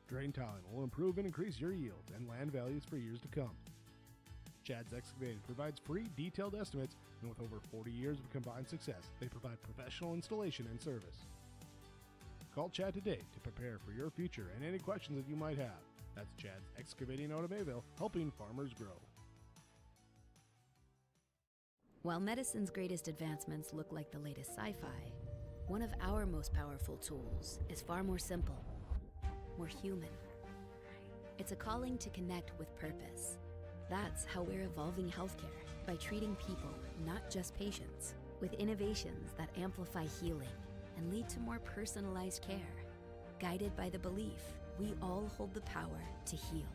Drain tiling will improve and increase your yields and land values for years to come. Chad's Excavating provides free detailed estimates, and with over 40 years of combined success, they provide professional installation and service. Call Chad today to prepare for your future and any questions that you might have. That's Chad's Excavating out of Mayville, helping farmers grow. While medicine's greatest advancements look like the latest sci-fi, one of our most powerful tools is far more simple, more human. It's a calling to connect with purpose. That's how we're evolving healthcare, by treating people, not just patients, with innovations that amplify healing and lead to more personalized care. Guided by the belief we all hold the power to heal.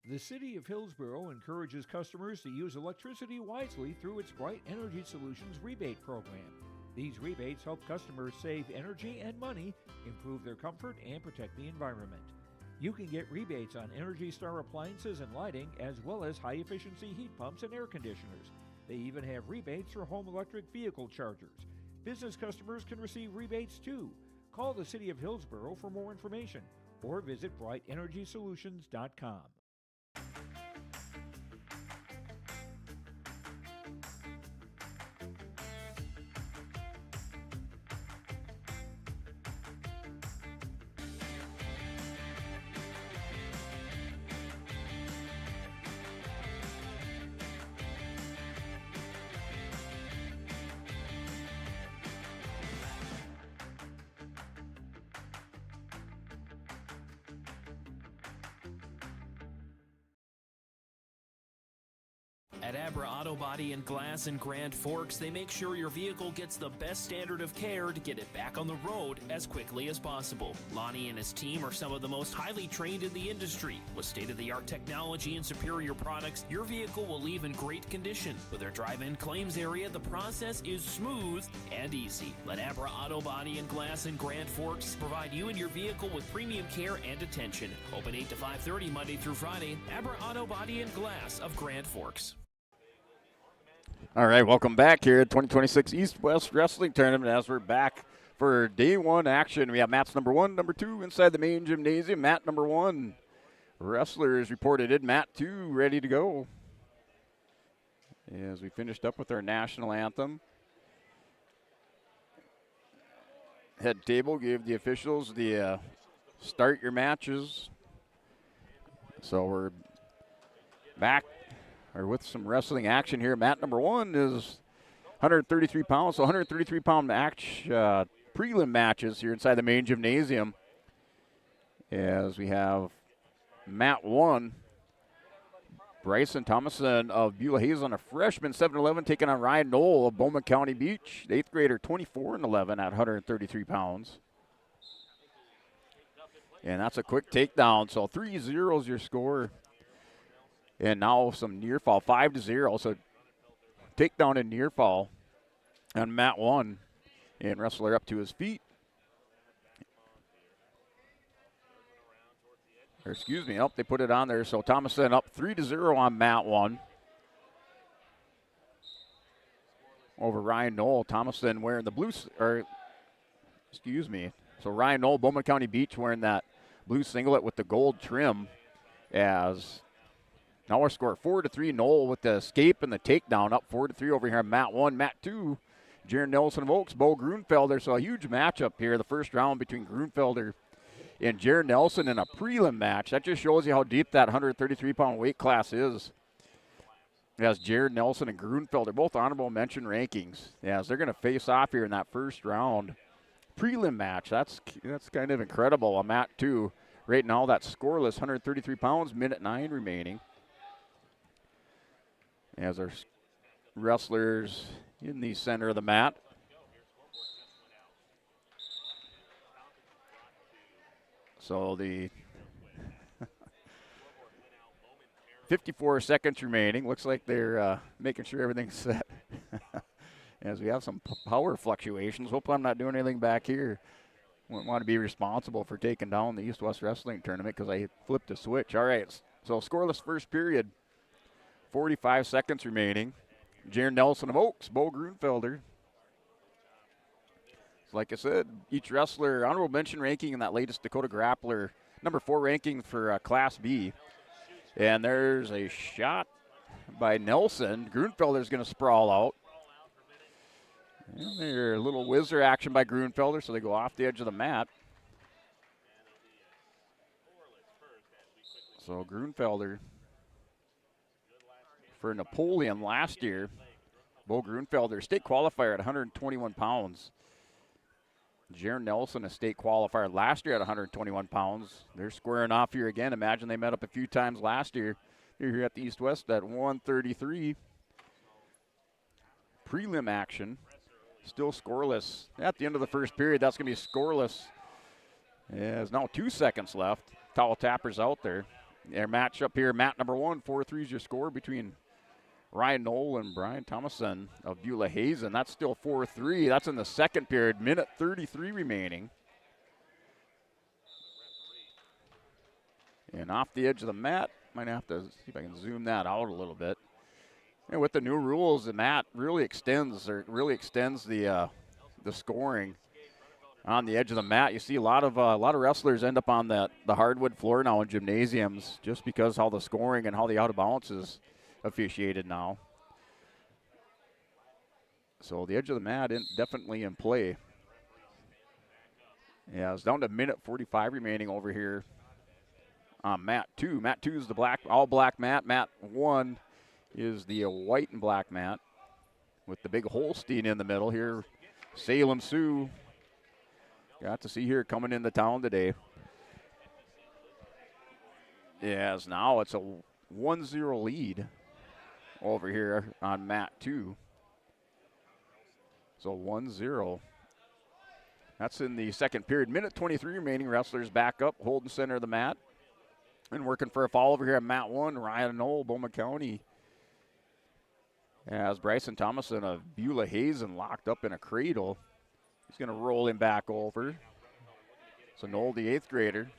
The City of Hillsborough encourages customers to use electricity wisely through its Bright Energy Solutions rebate program. These rebates help customers save energy and money, improve their comfort, and protect the environment. You can get rebates on Energy Star appliances and lighting, as well as high-efficiency heat pumps and air conditioners. They even have rebates for home electric vehicle chargers. Business customers can receive rebates too. Call the City of Hillsborough for more information or visit brightenergysolutions.com. At Abra Auto Body and Glass in Grand Forks, they make sure your vehicle gets the best standard of care to get it back on the road as quickly as possible. Lonnie and his team are some of the most highly trained in the industry. With state-of-the-art technology and superior products, your vehicle will leave in great condition. With their drive-in claims area, the process is smooth and easy. Let Abra Auto Body and Glass in Grand Forks provide you and your vehicle with premium care and attention. Open 8 to 5:30 Monday through Friday. Abra Auto Body and Glass of Grand Forks. All right, welcome back here at 2026 East-West Wrestling Tournament. As we're back for day one action, we have mats number 1, number 2 inside the main gymnasium. Mat number 1, wrestlers reported in. Mat 2 ready to go. As we finished up with our national anthem. Head table gave the officials the start your matches. So we're back with some wrestling action here. Mat number 1 is 133 pounds, so 133-pound match, prelim matches here inside the main gymnasium. As we have mat 1, Bryson Thomason of Beulah Hazen, a freshman, 7'11", taking on Ryan Knoll of Bowman County Beach, the 8th grader, 24'11" at 133 pounds. And that's a quick takedown, so 3-0 is your score. And now some near fall, 5-0. So takedown and near fall on mat 1. And wrestler up to his feet. Or excuse me, they put it on there. So Thomason up 3-0 on mat 1. Over Ryan Knoll. Thomason wearing the blue, So Ryan Knoll, Bowman County Beach, wearing that blue singlet with the gold trim. As now our score 4-3. Knoll with the escape and the takedown, up 4-3 over here on mat 1. Mat 2, Jaron Nelson of Oaks, Bo Grunfelder. So a huge matchup here, the first round between Grunfelder and Jaron Nelson in a prelim match. That just shows you how deep that 133-pound weight class is. As Jaron Nelson and Grunfelder, both honorable mention rankings. As they're going to face off here in that first round. Prelim match, that's kind of incredible on mat 2. Right now that's scoreless, 133 pounds, minute 9 remaining. As our wrestlers in the center of the mat. So the 54 seconds remaining. Looks like they're making sure everything's set. As we have some power fluctuations. Hope I'm not doing anything back here. Wouldn't want to be responsible for taking down the East-West Wrestling Tournament because I flipped a switch. All right, so scoreless first period. 45 seconds remaining. Jaron Nelson of Oaks, Bo Grunfelder. So like I said, each wrestler, honorable mention ranking in that latest Dakota Grappler, number 4 ranking for Class B. And there's a shot by Nelson. Grunfelder's going to sprawl out. And there's a little whizzer action by Grunfelder, so they go off the edge of the mat. So Grunfelder for Napoleon last year. Bo Grunfelder, state qualifier at 121 pounds. Jaron Nelson, a state qualifier last year at 121 pounds. They're squaring off here again. Imagine they met up a few times last year. They're here at the East-West at 133. Prelim action. Still scoreless. At the end of the first period, that's going to be scoreless. There's now 2 seconds left. Towel tappers out there. Their match up here, mat number 1, 4-3 is your score between Ryan Knoll and Brian Thomason of Beulah Hazen. That's still 4-3. That's in the second period. Minute 33 remaining. And off the edge of the mat. Might have to see if I can zoom that out a little bit. And with the new rules, the mat really extends the scoring on the edge of the mat. You see a lot of wrestlers end up on the hardwood floor now in gymnasiums just because how the scoring and how the out of bounds is officiated now. So the edge of the mat definitely in play. Yeah, it's down to minute 45 remaining over here on mat 2. Mat 2 is the all black mat. Mat 1 is the white and black mat with the big Holstein in the middle here. Salem Sioux. Got to see here coming into town today. Yes, now it's a 1-0 lead over here on mat 2. So 1-0. That's in the second period. Minute 23 remaining. Wrestlers back up, holding center of the mat. And working for a foul over here at mat 1, Ryan Knoll, Bowman County. As Bryson Thomason of Beulah Hazen locked up in a cradle. He's going to roll him back over. So Knoll, the 8th grader,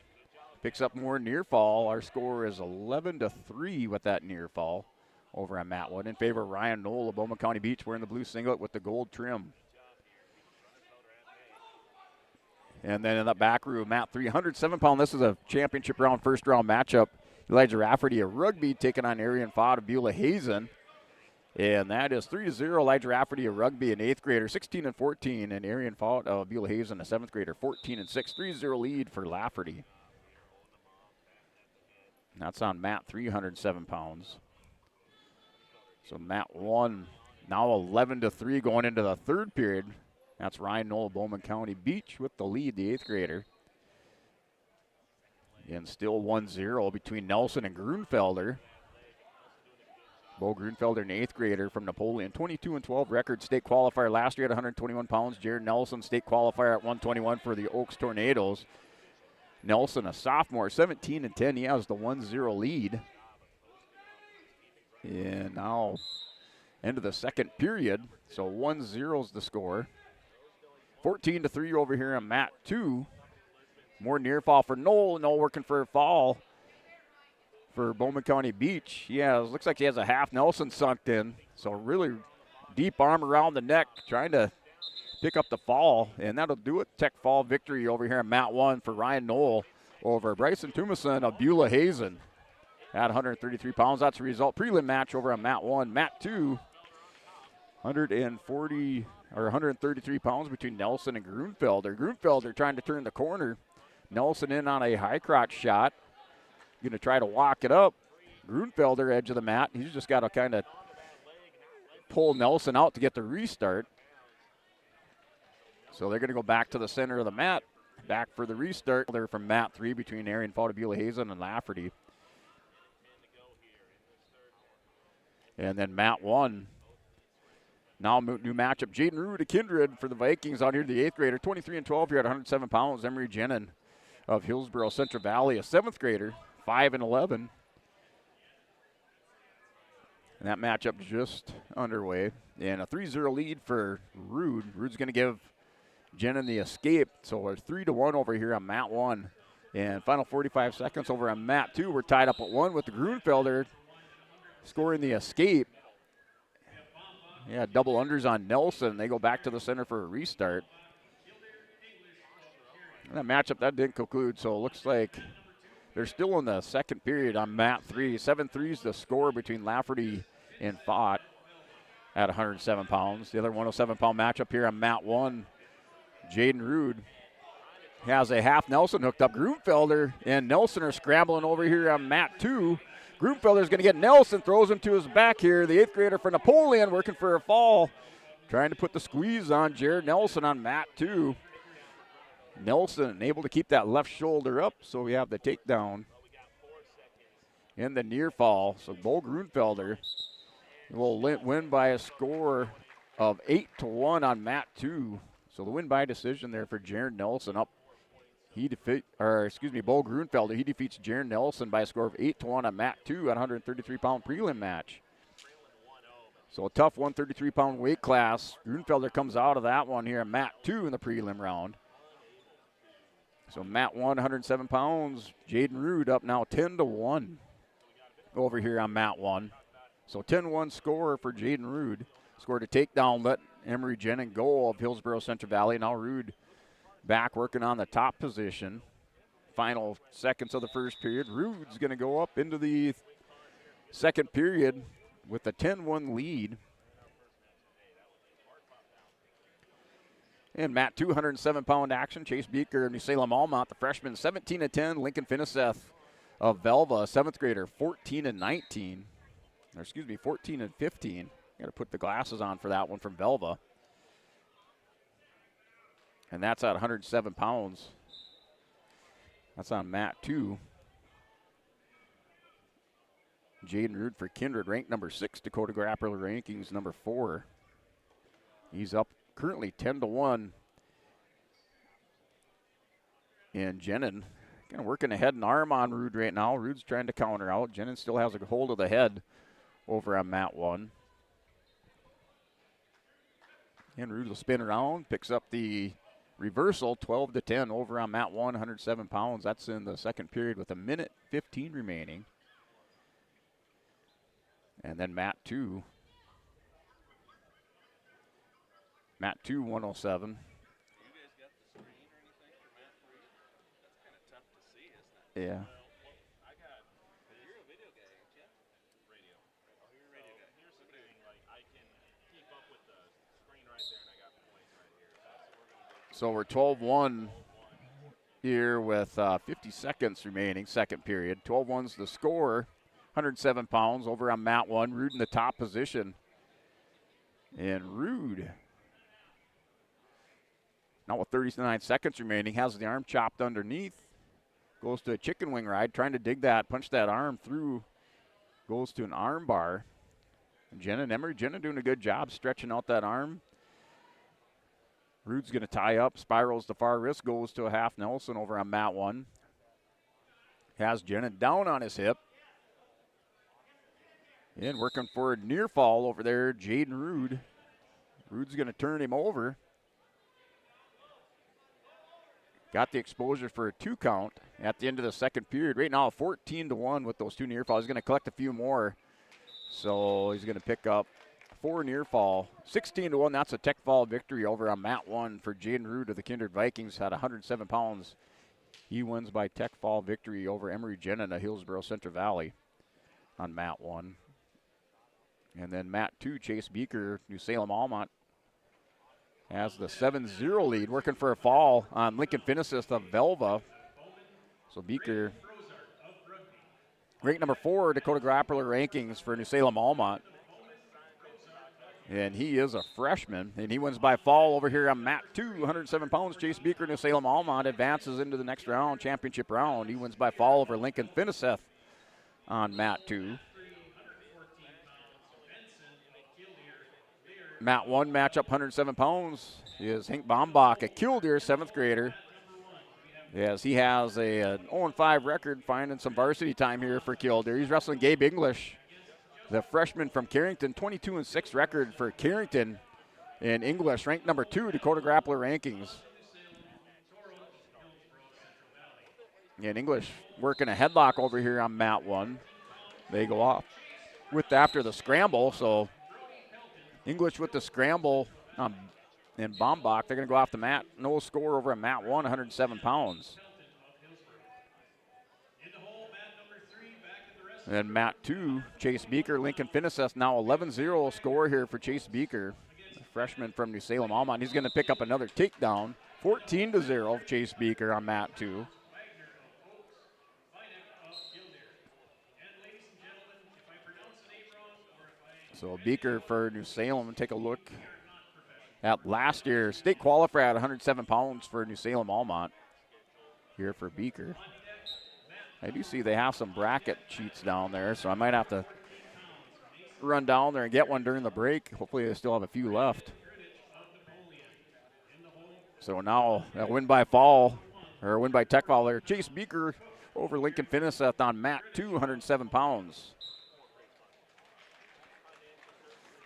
picks up more near fall. Our score is 11-3 with that near fall over on mat 1 in favor of Ryan Knoll of Bowman County Beach, wearing the blue singlet with the gold trim. And then in the back room, mat 3, 107-pound. This is a championship round, first round matchup. Elijah Rafferty of Rugby taking on Arian Fott of Beulah Hazen. And that is 3-0. Elijah Rafferty of Rugby, an 8th grader, 16-14. And Arian Fott of Beulah Hazen, a 7th grader, 14-6. 3-0 lead for Lafferty. That's on mat 3, 107 pounds. So mat 1, now 11-3 going into the third period. That's Ryan Knoll, Bowman County Beach with the lead, the 8th grader. And still 1-0 between Nelson and Grunfelder. Bo Grunfelder, an 8th grader from Napoleon, 22-12 record, state qualifier last year at 121 pounds. Jared Nelson, state qualifier at 121 for the Oaks Tornadoes. Nelson, a sophomore, 17-10. He has the 1-0 lead. And now into the second period. So 1-0 is the score. 14-3 over here on mat 2. More near fall for Knoll. Knoll working for a fall for Bowman County Beach. Yeah, it looks like he has a half Nelson sunk in. So really deep arm around the neck, trying to pick up the fall. And that'll do it. Tech fall victory over here on mat 1 for Ryan Knoll over Bryson Tumason of Beulah Hazen at 133 pounds. That's a result. Prelim match over on mat 1. Mat 2, 133 pounds between Nelson and Grunfelder. Grunfelder trying to turn the corner. Nelson in on a high crotch shot. Going to try to walk it up. Grunfelder, edge of the mat. He's just got to kind of pull Nelson out to get the restart. So they're going to go back to the center of the mat. Back for the restart. They're from mat 3 between Arian Fott of Beulah Hazen and Lafferty. And then mat 1. Now new matchup. Jaden Rude of Kindred for the Vikings out here, the 8th grader. 23-12 here at 107 pounds. Emery Jenin of Hillsboro Central Valley, a 7th grader, 5-11. And that matchup just underway. And a 3-0 lead for Rude. Rude's going to give Jenin the escape. So we're 3-1 over here on mat 1. And final 45 seconds over on mat 2. We're tied up at 1 with the Grunfelder scoring the escape. Yeah, double unders on Nelson. They go back to the center for a restart. And that matchup, that didn't conclude, so it looks like they're still in the second period on mat 3. 7-3 is the score between Lafferty and Fott at 107 pounds. The other 107-pound matchup here on mat 1. Jaden Rude has a half Nelson hooked up. Grunfelder and Nelson are scrambling over here on mat 2. Grunfelder's going to get Nelson, throws him to his back here. The 8th grader for Napoleon working for a fall. Trying to put the squeeze on Jared Nelson on mat 2. Nelson able to keep that left shoulder up, so we have the takedown in the near fall. So Bo Grunfelder will win by a score of 8-1 on mat 2. So the win by decision there for Jared Nelson up. Bo Grunfelder, he defeats Jaron Nelson by a score of 8-1 on mat 2 at 133-pound prelim match. So a tough 133-pound weight class. Grunfelder comes out of that one here at mat 2 in the prelim round. So mat 1, 107 pounds. Jaden Rude up now 10-1 over here on mat 1. So 10-1 score for Jaden Rude. Scored a takedown, let Emery Jenin go of Hillsboro Central Valley. Now Rude back working on the top position. Final seconds of the first period. Rude's going to go up into the second period with a 10-1 lead. And mat 207-pound action. Chase Beaker of New Salem Almont, the freshman, 17-10. Lincoln Finiseth of Velva, 7th grader, 14-19. Or excuse me, 14-15. Got to put the glasses on for that one from Velva. And that's at 107 pounds. That's on mat 2. Jaden Rude for Kindred, ranked number 6. Dakota Grappler rankings number 4. He's up currently 10-1. And Jenin kind of working a head and arm on Rude right now. Rude's trying to counter out. Jenin still has a hold of the head over on mat 1. And Rude will spin around, picks up the reversal, 12-10 over on mat 1, 107 pounds. That's in the second period with 1:15 remaining. And then mat 2. Mat 2, 107. Yeah. So we're 12-1 here with 50 seconds remaining, second period. 12-1's the score. 107 pounds over on mat 1. Rude in the top position. And Rude, now with 39 seconds remaining, has the arm chopped underneath. Goes to a chicken wing ride, trying to dig that, punch that arm through. Goes to an arm bar. And Emery doing a good job stretching out that arm. Rude's going to tie up, spirals the far wrist, goes to a half Nelson over on mat 1. Has Jenin down on his hip. And working for a near fall over there, Jaden Rude. Rude's going to turn him over. Got the exposure for a 2 count at the end of the second period. Right now, 14-1 with those 2 near falls. He's going to collect a few more. So he's going to pick up 4 near fall. 16-1, that's a tech fall victory over on mat 1 for Jaden Rude of the Kindred Vikings. Had 107 pounds. He wins by tech fall victory over Emery Jenin of Hillsboro Central Valley on mat 1. And then mat 2, Chase Beaker, New Salem Almont, has the 7-0 lead, working for a fall on Lincoln Finisist of Velva. So Beaker, ranked number 4, Dakota Grappler rankings for New Salem Almont. And he is a freshman, and he wins by fall over here on mat 2, 107 pounds. Chase Beaker, New Salem Almont, advances into the next round, championship round. He wins by fall over Lincoln Finisist on mat 2. Mat 1 matchup, 107 pounds, is Hank Bombach, a Killdeer 7th grader. Yes, he has a 0-5 record, finding some varsity time here for Killdeer. He's wrestling Gabe English, the freshman from Carrington, 22-6 record for Carrington in English, ranked number 2, Dakota Grappler rankings. And English working a headlock over here on mat 1. They go off with after the scramble, so English with the scramble and Bombach, they're going to go off the mat. No score over at mat 1, 107 pounds. And then mat 2, Chase Beaker, Lincoln Finisist, now 11-0 score here for Chase Beaker, a freshman from New Salem Almont. He's going to pick up another takedown, 14-0 Chase Beaker on mat 2. So Beaker for New Salem, take a look at last year. State qualifier at 107 pounds for New Salem Almont here for Beaker. I do see they have some bracket sheets down there, so I might have to run down there and get one during the break. Hopefully they still have a few left. So now a win by fall, or a win by tech fall there. Chase Beaker over Lincoln Finisist on mat 2, 107 pounds.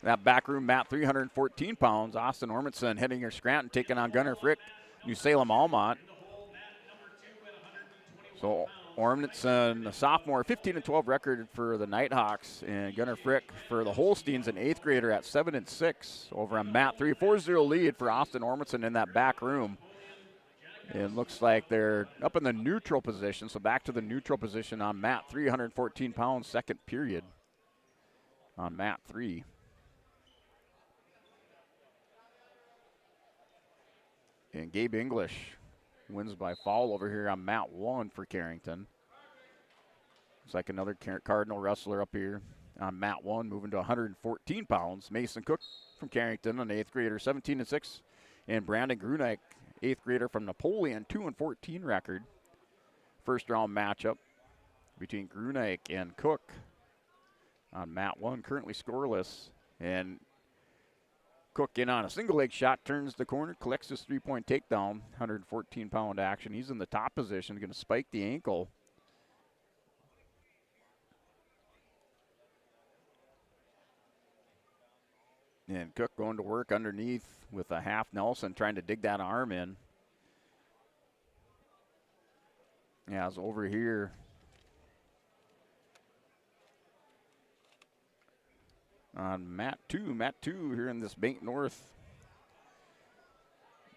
That back room mat, 314 pounds. Austin Ormondson heading here Scranton, taking on Gunnar Frick, New Salem Almont. So Ormondson, a sophomore, 15-12 record for the Nighthawks, and Gunnar Frick for the Holsteins, an 8th grader at 7-6 over on mat 3. 4-0 lead for Austin Ormondson in that back room. It looks like they're up in the neutral position, so back to the neutral position on mat 3, 114 pounds, second period on mat 3. And Gabe English wins by fall over here on mat 1 for Carrington. Looks like another Cardinal wrestler up here on mat 1, moving to 114 pounds. Mason Cook from Carrington, an 8th grader, 17-6. And Brandon Grunek, 8th grader from Napoleon, 2-14 record. First round matchup between Grunek and Cook. on mat 1, currently scoreless. And Cook in on a single leg shot, turns the corner, collects his 3-point takedown, 114-pound action. He's in the top position, going to spike the ankle. And Cook going to work underneath with a half Nelson, trying to dig that arm in. Yeah, it's over here. On mat 2 here in this Bank North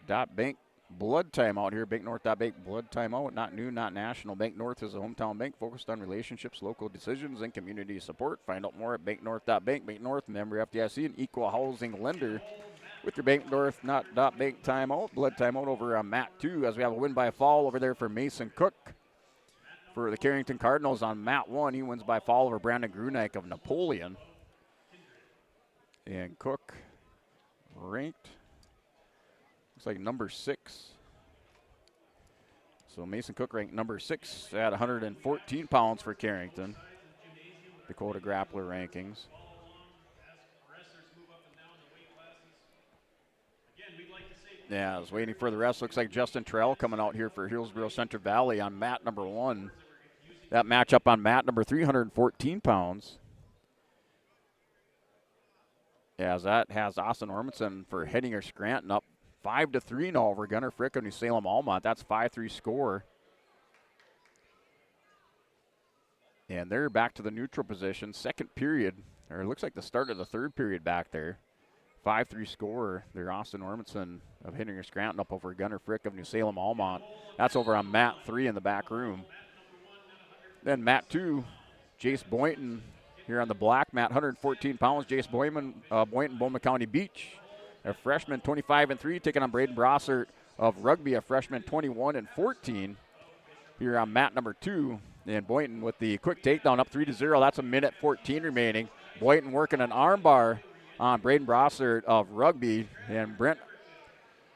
.bank blood timeout here. Bank North .bank blood timeout. Not new, not national. Bank North is a hometown bank focused on relationships, local decisions, and community support. Find out more at banknorth.bank. Bank North, member FDIC, and equal housing lender. With your Bank North .bank timeout, blood timeout over on mat 2 as we have a win by fall over there for Mason Cook. For the Carrington Cardinals on mat 1, he wins by fall over Brandon Grunick of Napoleon. And Cook ranked, looks like number 6. So Mason Cook ranked number 6 at 114 pounds for Carrington. Dakota Grappler rankings. Yeah, I was waiting for the rest. Looks like Justin Terrell coming out here for Hillsborough Central Valley on mat number 1. That matchup on mat number 314 pounds. As that has Austin Ormanson for Hettinger Scranton up 5-3 now over Gunnar Frick of New Salem Almont. That's 5-3 score. And they're back to the neutral position. Second period, or it looks like the start of the third period back there. 5-3 score. They're Austin Ormanson of Hettinger Scranton up over Gunnar Frick of New Salem Almont. That's over on mat 3 in the back room. Then mat 2, Jace Boynton here on the black mat, 114 pounds. Jace Boynton, Bowman County Beach, a freshman, 25-3, taking on Braden Brossert of Rugby, a freshman, 21-14. Here on mat number 2, and Boynton with the quick takedown up 3-0. That's 1:14 remaining. Boynton working an armbar on Braden Brossert of Rugby, and Brent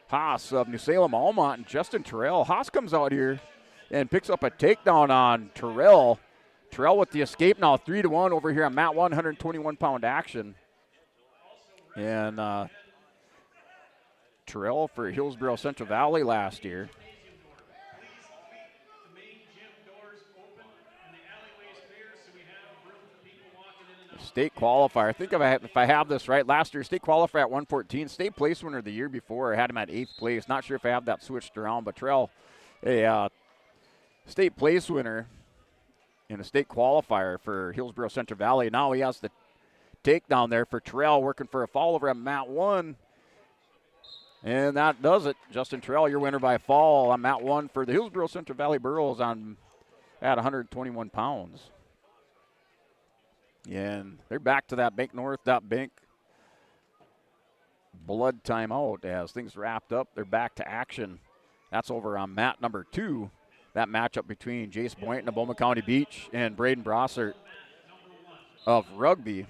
Haas of New Salem Almont, and Justin Terrell. Haas comes out here and picks up a takedown on Terrell. Terrell with the escape now, 3-1 over here on mat 1, 121-pound action. And Terrell for Hillsborough Central Valley last year. State qualifier. I think if I have this right, last year state qualifier at 114. State place winner the year before. I had him at 8th place. Not sure if I have that switched around, but Terrell, a state place winner in a state qualifier for Hillsborough Central Valley. Now he has the takedown there for Terrell, working for a fall over at mat 1. And that does it. Justin Terrell, your winner by fall on mat 1 for the Hillsborough Central Valley Burros at 121 pounds. And they're back to that Bank North .bank blood timeout as things wrapped up. They're back to action. That's over on mat number 2. That matchup between Jace Boynton of Bowman County Beach and Braden Brossert of Rugby.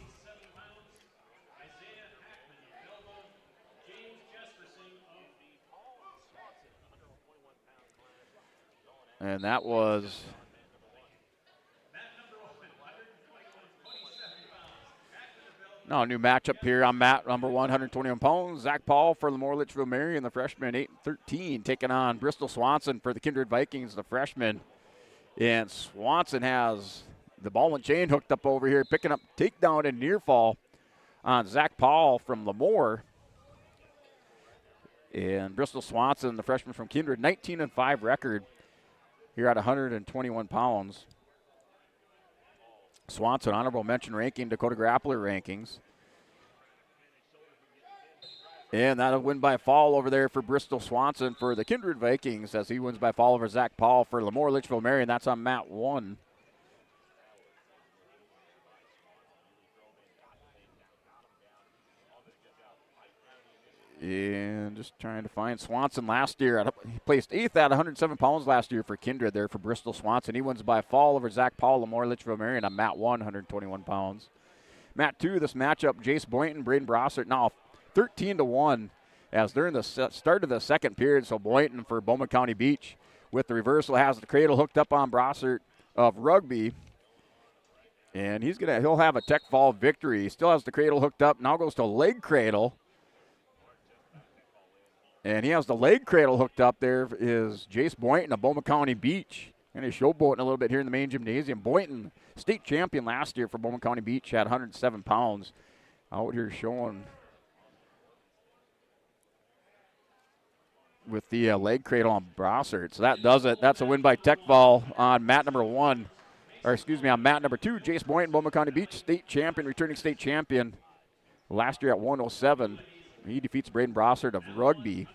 And that was now a new matchup here on mat number 121 pounds. Zach Paul for Lemoore Litchfield Marion, the freshman, 8-13, taking on Bristol Swanson for the Kindred Vikings, the freshman. And Swanson has the ball and chain hooked up over here, picking up takedown and near fall on Zach Paul from Lemoore. And Bristol Swanson, the freshman from Kindred, 19-5 record here at 121 pounds. Swanson, honorable mention ranking, Dakota Grappler rankings. And that'll win by fall over there for Bristol Swanson for the Kindred Vikings as he wins by fall over Zach Paul for Lemoore Litchfield Marion. That's on mat 1. And just trying to find Swanson last year. He placed 8th at 107 pounds last year for Kindred there for Bristol Swanson. He wins by fall over Zach Paul, Lemoore Litchfield Marion on mat 1, 121 pounds. Mat 2, this matchup, Jace Boynton, Braden Brossert, now 13-1 as they're in the start of the second period. So Boynton for Bowman County Beach with the reversal has the cradle hooked up on Brossert of Rugby. And he'll have a tech fall victory. He still has the cradle hooked up. Now goes to leg cradle. And he has the leg cradle hooked up. There is Jace Boynton of Bowman County Beach. And he's showboating a little bit here in the main gymnasium. Boynton, state champion last year for Bowman County Beach, had 107 pounds. Out here showing with the leg cradle on Brossard. So that does it. That's a win by tech fall on mat number 1. Or excuse me, on mat number 2, Jace Boynton, Bowman County Beach, state champion, returning state champion last year at 107. He defeats Braden Brossard of Rugby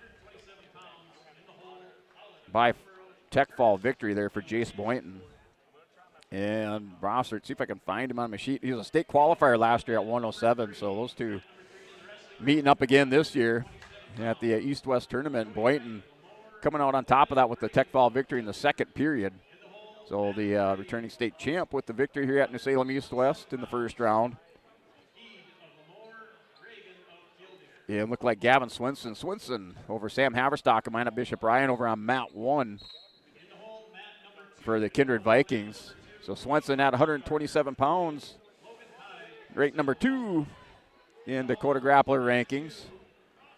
by tech fall victory there for Jace Boynton. And Brossard, see if I can find him on my sheet. He was a state qualifier last year at 107, so those two meeting up again this year at the East-West tournament. Boynton coming out on top of that with the tech fall victory in the second period. So the returning state champ with the victory here at New Salem East-West in the first round. Yeah, it looked like Gavin Swinson. Swinson over Sam Haverstock and Minot Bishop Ryan over on mat 1 for the Kindred Vikings. So Swinson at 127 pounds, ranked number 2 in Dakota Grappler rankings.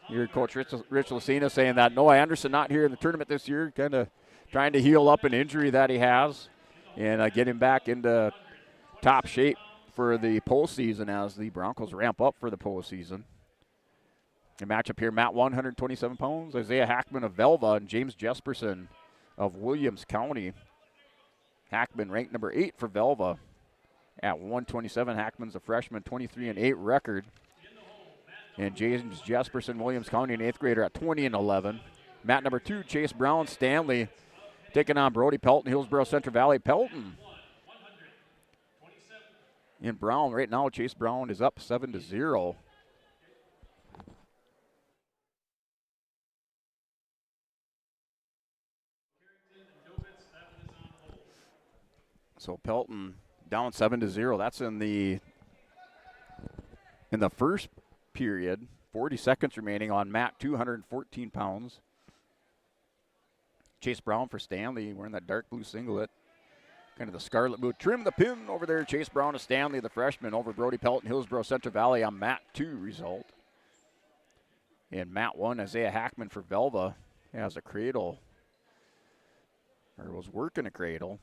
You heard Coach Rich Lucina saying that Noah Anderson not here in the tournament this year, kind of trying to heal up an injury that he has and get him back into top shape for the postseason as the Broncos ramp up for the postseason. The matchup here, mat 1, 127 pounds, Isaiah Hackman of Velva and James Jesperson of Williams County. Hackman ranked number 8 for Velva at 127. Hackman's a freshman, 23-8 record. And James Jesperson, Williams County, an 8th grader at 20-11. Mat number 2, Chase Brown Stanley taking on Brody Pelton, Hillsborough Central Valley. Pelton in Brown right now. Chase Brown is up 7-0. So Pelton down 7-0. That's in the first period. 40 seconds remaining on mat 214 pounds. Chase Brown for Stanley wearing that dark blue singlet. Kind of the scarlet blue. Trim the pin over there. Chase Brown to Stanley, the freshman, over Brody Pelton, Hillsborough Central Valley on mat 2 result. And mat 1, Isaiah Hackman for Velva has a cradle, or was working a cradle.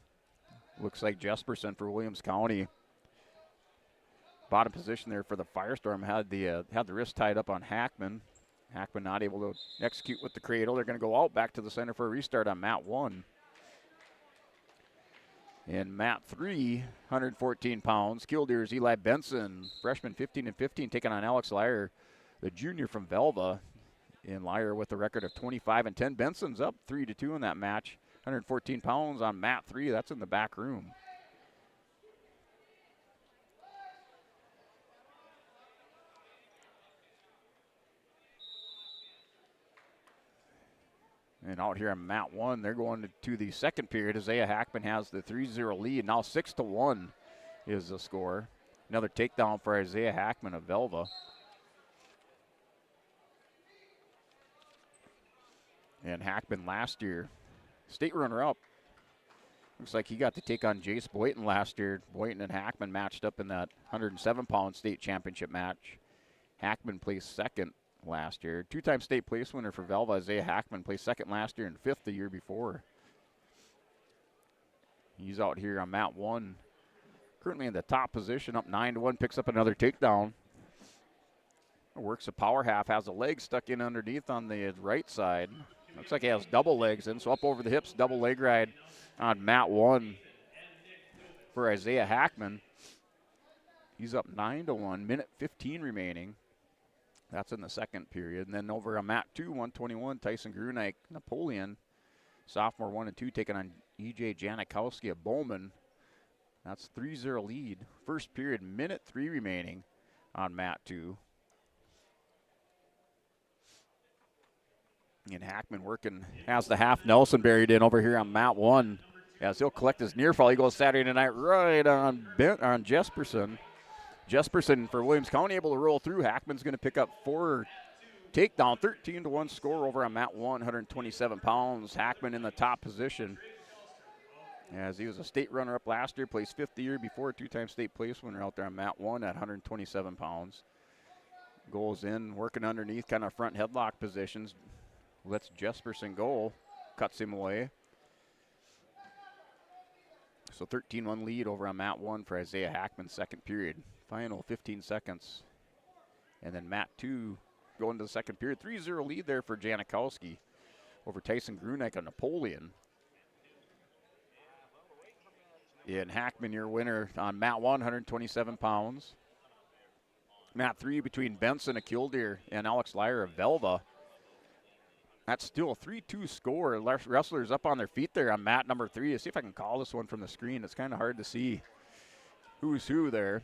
Looks like Jesperson for Williams County. Bottom position there for the Firestorm had the wrist tied up on Hackman. Hackman not able to execute with the cradle. They're going to go out back to the center for a restart on mat 1. And mat 3, 114 pounds. Killdeer's Eli Benson, freshman, 15-15, taking on Alex Lyer, the junior from Velva. And Lyer with a record of 25-10. Benson's up 3-2 in that match. 114 pounds on mat 3. That's in the back room. And out here on mat 1, they're going to the second period. Isaiah Hackman has the 3-0 lead. Now 6-1 is the score. Another takedown for Isaiah Hackman of Velva. And Hackman last year, state runner-up. Looks like he got to take on Jace Boynton last year. Boynton and Hackman matched up in that 107-pound state championship match. Hackman placed second last year. Two-time state place winner for Velva, Isaiah Hackman, placed second last year and 5th the year before. He's out here on mat 1. Currently in the top position, up 9-1, picks up another takedown. Works a power half, has a leg stuck in underneath on the right side. Looks like he has double legs in, so up over the hips, double leg ride on mat 1 for Isaiah Hackman. He's up 9-1, minute 15 remaining. That's in the second period. And then over on mat 2, 121, Tyson Grunike, Napoleon, sophomore 1 and 2, taking on EJ Janikowski of Bowman. That's 3-0 lead. First period, minute 3 remaining on mat 2. And Hackman working, has the half Nelson buried in over here on mat 1. As he'll collect his near fall, he goes Saturday night right on Jesperson. Jesperson for Williams County able to roll through. Hackman's going to pick up 4 takedown, 13-1 score over on mat 1, 127 pounds. Hackman in the top position. as he was a state runner-up last year, placed 5th the year before, 2-time state place winner out there on mat 1 at 127 pounds. Goes in, working underneath, kind of front headlock positions. Lets Jesperson go, cuts him away. So 13-1 lead over on mat 1 for Isaiah Hackman, second period. Final 15 seconds. And then mat 2 going to the second period. 3-0 lead there for Janikowski over Tyson Grunek on Napoleon. And Hackman, your winner on mat 1, 127 pounds. Mat 3 between Benson of Killdeer and Alex Lyer of Velva. That's still a 3-2 score. Wrestlers up on their feet there on mat number 3. Let's see if I can call this one from the screen. It's kind of hard to see who's who there.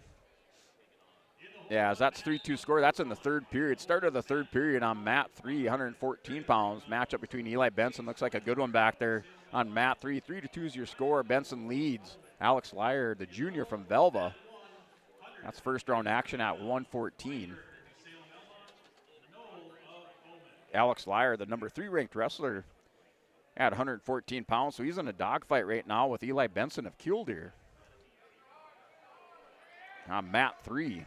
Yeah, as that's 3-2 score. That's in the third period. Start of the third period on mat 3, 114 pounds. Matchup between Eli Benson. Looks like a good one back there on mat 3. 3-2 is your score. Benson leads. Alex Lyer, the junior from Velva. That's first round action at 114. Alex Lyer, the number 3 ranked wrestler at 114 pounds. So he's in a dogfight right now with Eli Benson of Killdeer on mat 3.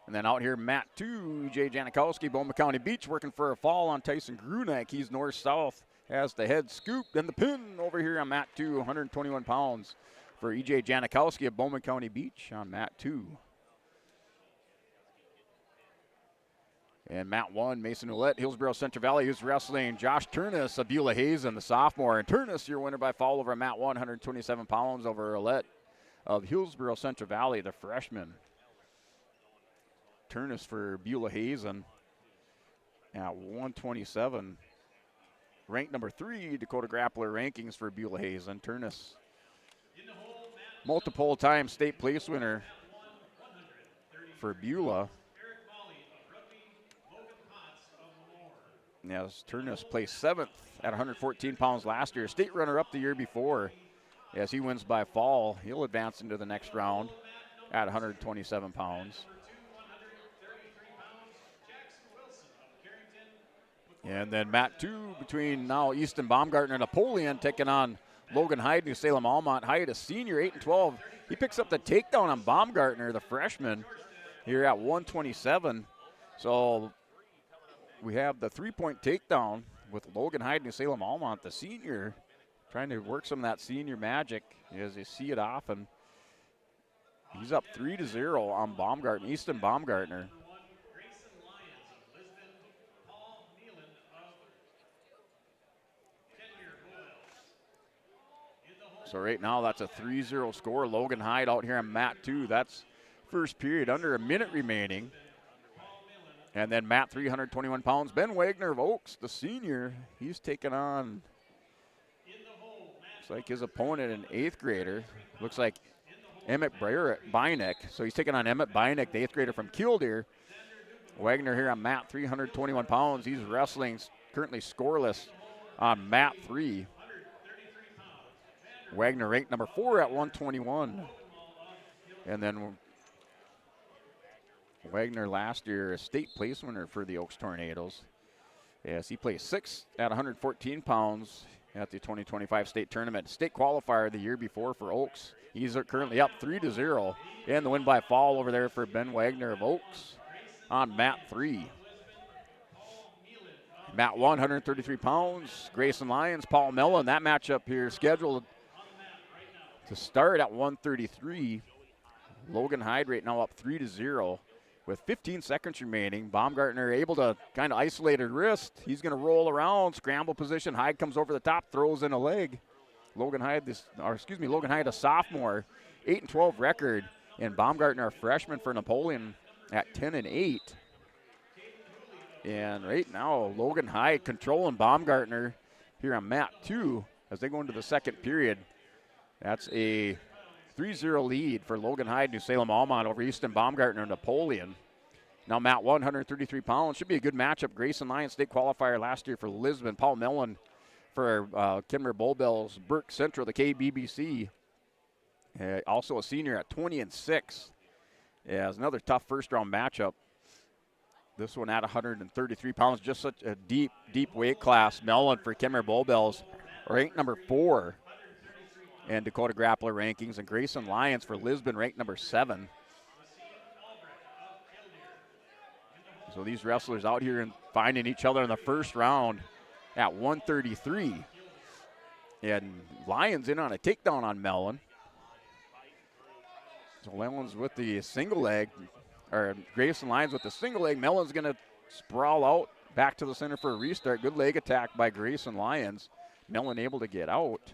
And then out here, mat 2, Jay Janikowski, Bowman County Beach, working for a fall on Tyson Grunek. He's north-south, has the head scoop and the pin over here on mat 2, 121 pounds for E.J. Janikowski of Bowman County Beach on mat 2. And mat 1, Mason Ouellette, Hillsboro Central Valley, who's wrestling Josh Turnus of Beulah Hazen, the sophomore. And Turnus, your winner by fall over mat 1, 127 pounds over Ouellette of Hillsboro Central Valley, the freshman. Turnus for Beulah Hazen at 127. Ranked number 3, Dakota Grappler rankings for Beulah Hazen. Turnus, multiple time state place winner for Beulah. Yes, Turnus placed 7th at 114 pounds last year. State runner-up the year before. As he wins by fall, he'll advance into the next round at 127 pounds. And then mat 2 between now Easton Baumgartner and Napoleon taking on Logan Hyde, New Salem Almont. Hyde, a senior, 8-12. He picks up the takedown on Baumgartner, the freshman, here at 127. So we have the 3-point takedown with Logan Hyde, New Salem Almont, the senior, trying to work some of that senior magic as they see it off. And he's up 3-0 on Baumgartner, Easton Baumgartner. So right now that's a 3-0 score. Logan Hyde out here on mat 2. That's first period, under a minute remaining. And then mat 3, 121 pounds. Ben Wagner of Oaks, the senior, he's taking on, looks like his opponent, an 8th grader. Looks like Emmett Beineck. So he's taking on Emmett Beineck, the 8th grader from Killdeer. Wagner here on mat 3, 121 pounds. He's wrestling currently scoreless on mat 3. Wagner ranked number 4 at 121. And then Wagner last year a state place winner for the Oaks Tornadoes. Yes, he placed 6th at 114 pounds at the 2025 state tournament. State qualifier the year before for Oaks. He's currently up 3-0. And the win by fall over there for Ben Wagner of Oaks on mat 3. Mat 1, 133 pounds. Grayson Lyons, Paul Mellon. That matchup here scheduled to start at 133. Logan Hyde right now up 3-0 with 15 seconds remaining. Baumgartner able to kind of isolate her wrist. He's going to roll around, scramble position. Hyde comes over the top, throws in a leg. Logan Hyde, a sophomore, 8-12 record, and Baumgartner a freshman for Napoleon at 10-8. And right now, Logan Hyde controlling Baumgartner here on mat 2 as they go into the second period. That's a 3-0 lead for Logan Hyde, New Salem Almont over Easton Baumgartner and Napoleon. Now mat 133 pounds. Should be a good matchup. Grayson Lyons, state qualifier last year for Lisbon. Paul Mellon for Kenmare Bullbells. Burke Central, the KBBC. Also a senior at 20-6. Yeah, it's another tough first-round matchup. This one at 133 pounds. Just such a deep weight class. Mellon for Kenmare Bullbells, ranked number 4. and Dakota Grappler rankings, and Grayson Lyons for Lisbon ranked number 7. So these wrestlers out here and finding each other in the first round at 133. And Lyons in on a takedown on Mellon. So Mellon's with the single leg, or Grayson Lyons with the single leg. Mellon's going to sprawl out back to the center for a restart. Good leg attack by Grayson Lyons. Mellon able to get out.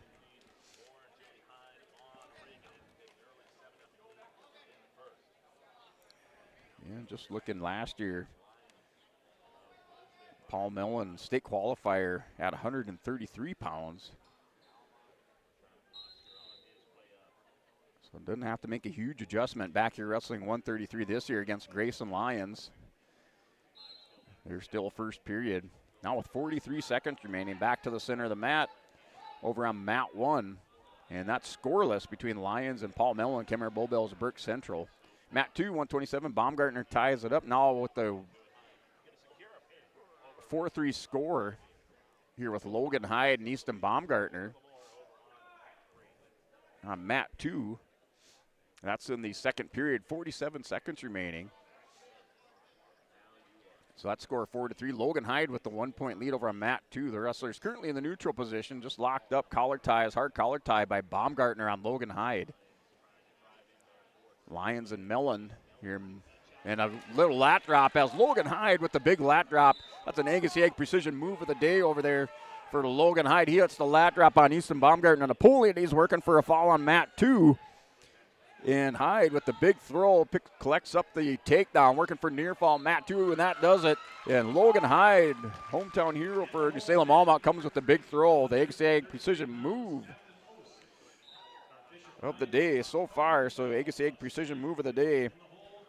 And just looking last year, Paul Mellon, state qualifier at 133 pounds. So doesn't have to make a huge adjustment. Back here wrestling 133 this year against Grayson Lyons. There's still first period. Now with 43 seconds remaining, back to the center of the mat over on mat 1. And that's scoreless between Lyons and Paul Mellon, Kemmerer Bowbells, Burke Central. Mat 2, 127. Baumgartner ties it up now with the 4-3 score here with Logan Hyde and Easton Baumgartner on mat 2. That's in the second period, 47 seconds remaining. So that score 4-3. Logan Hyde with the 1-point lead over on mat 2. The wrestler's currently in the neutral position, just locked up. Collar ties, hard collar tie by Baumgartner on Logan Hyde. Lyons and Mellon here, and a little lat drop as Logan Hyde with the big lat drop. That's an Agassi Egg precision move of the day over there for Logan Hyde. He hits the lat drop on Easton Baumgartner. Napoleon, he's working for a fall on mat 2. And Hyde with the big throw, collects up the takedown, working for near fall mat 2, and that does it. And Logan Hyde, hometown hero for Salem Almont, comes with the big throw. The Agassi Egg precision move of the day so far. So Agassi Egg precision move of the day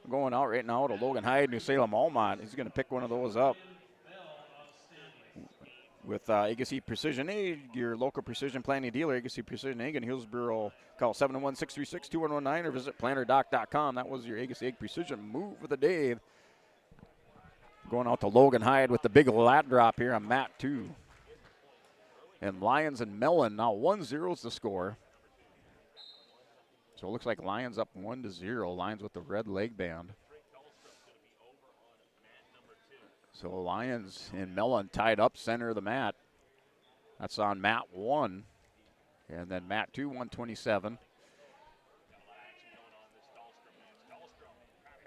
going out right now to Logan Hyde, New Salem Almont. He's going to pick one of those up with Agassi Precision Egg, your local precision planning dealer. Agassi Precision Egg in Hillsboro. Call 701-636-2119 or visit plannerdoc.com. That was your Agassi Egg precision move of the day. Going out to Logan Hyde with the big lat drop here on mat 2. And Lyons and Mellon now 1-0 is the score. So it looks like Lyons up 1-0. Lyons with the red leg band. So Lyons and Mellon tied up center of the mat. That's on mat 1. And then mat 2, 127.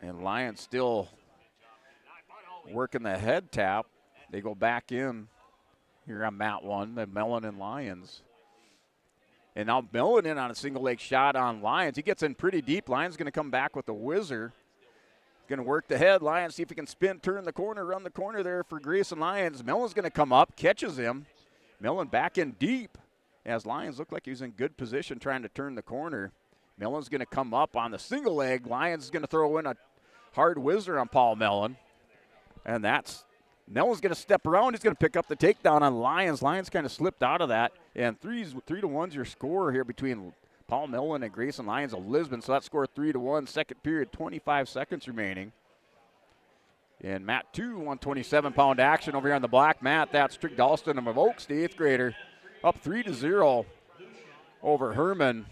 And Lyons still working the head tap. They go back in here on mat 1, then Mellon and Lyons. And now Mellon in on a single leg shot on Lyons. He gets in pretty deep. Lyons going to come back with a whizzer. Going to work the head. Lyons see if he can spin, turn the corner, run the corner there for Grayson Lyons. Mellon's going to come up, catches him. Mellon back in deep as Lyons looked like he was in good position trying to turn the corner. Mellon's going to come up on the single leg. Lyons is going to throw in a hard whizzer on Paul Mellon. And Mellon's going to step around. He's going to pick up the takedown on Lyons. Lyons kind of slipped out of that. And 3-1's your score here between Paul Mellon and Grayson Lyons of Lisbon. So that score 3-1. Second period, 25 seconds remaining. And mat 2, 127-pound action over here on the black mat. That's Trig Dahlstrom of Oaks, the 8th grader, up 3-0 over Herman.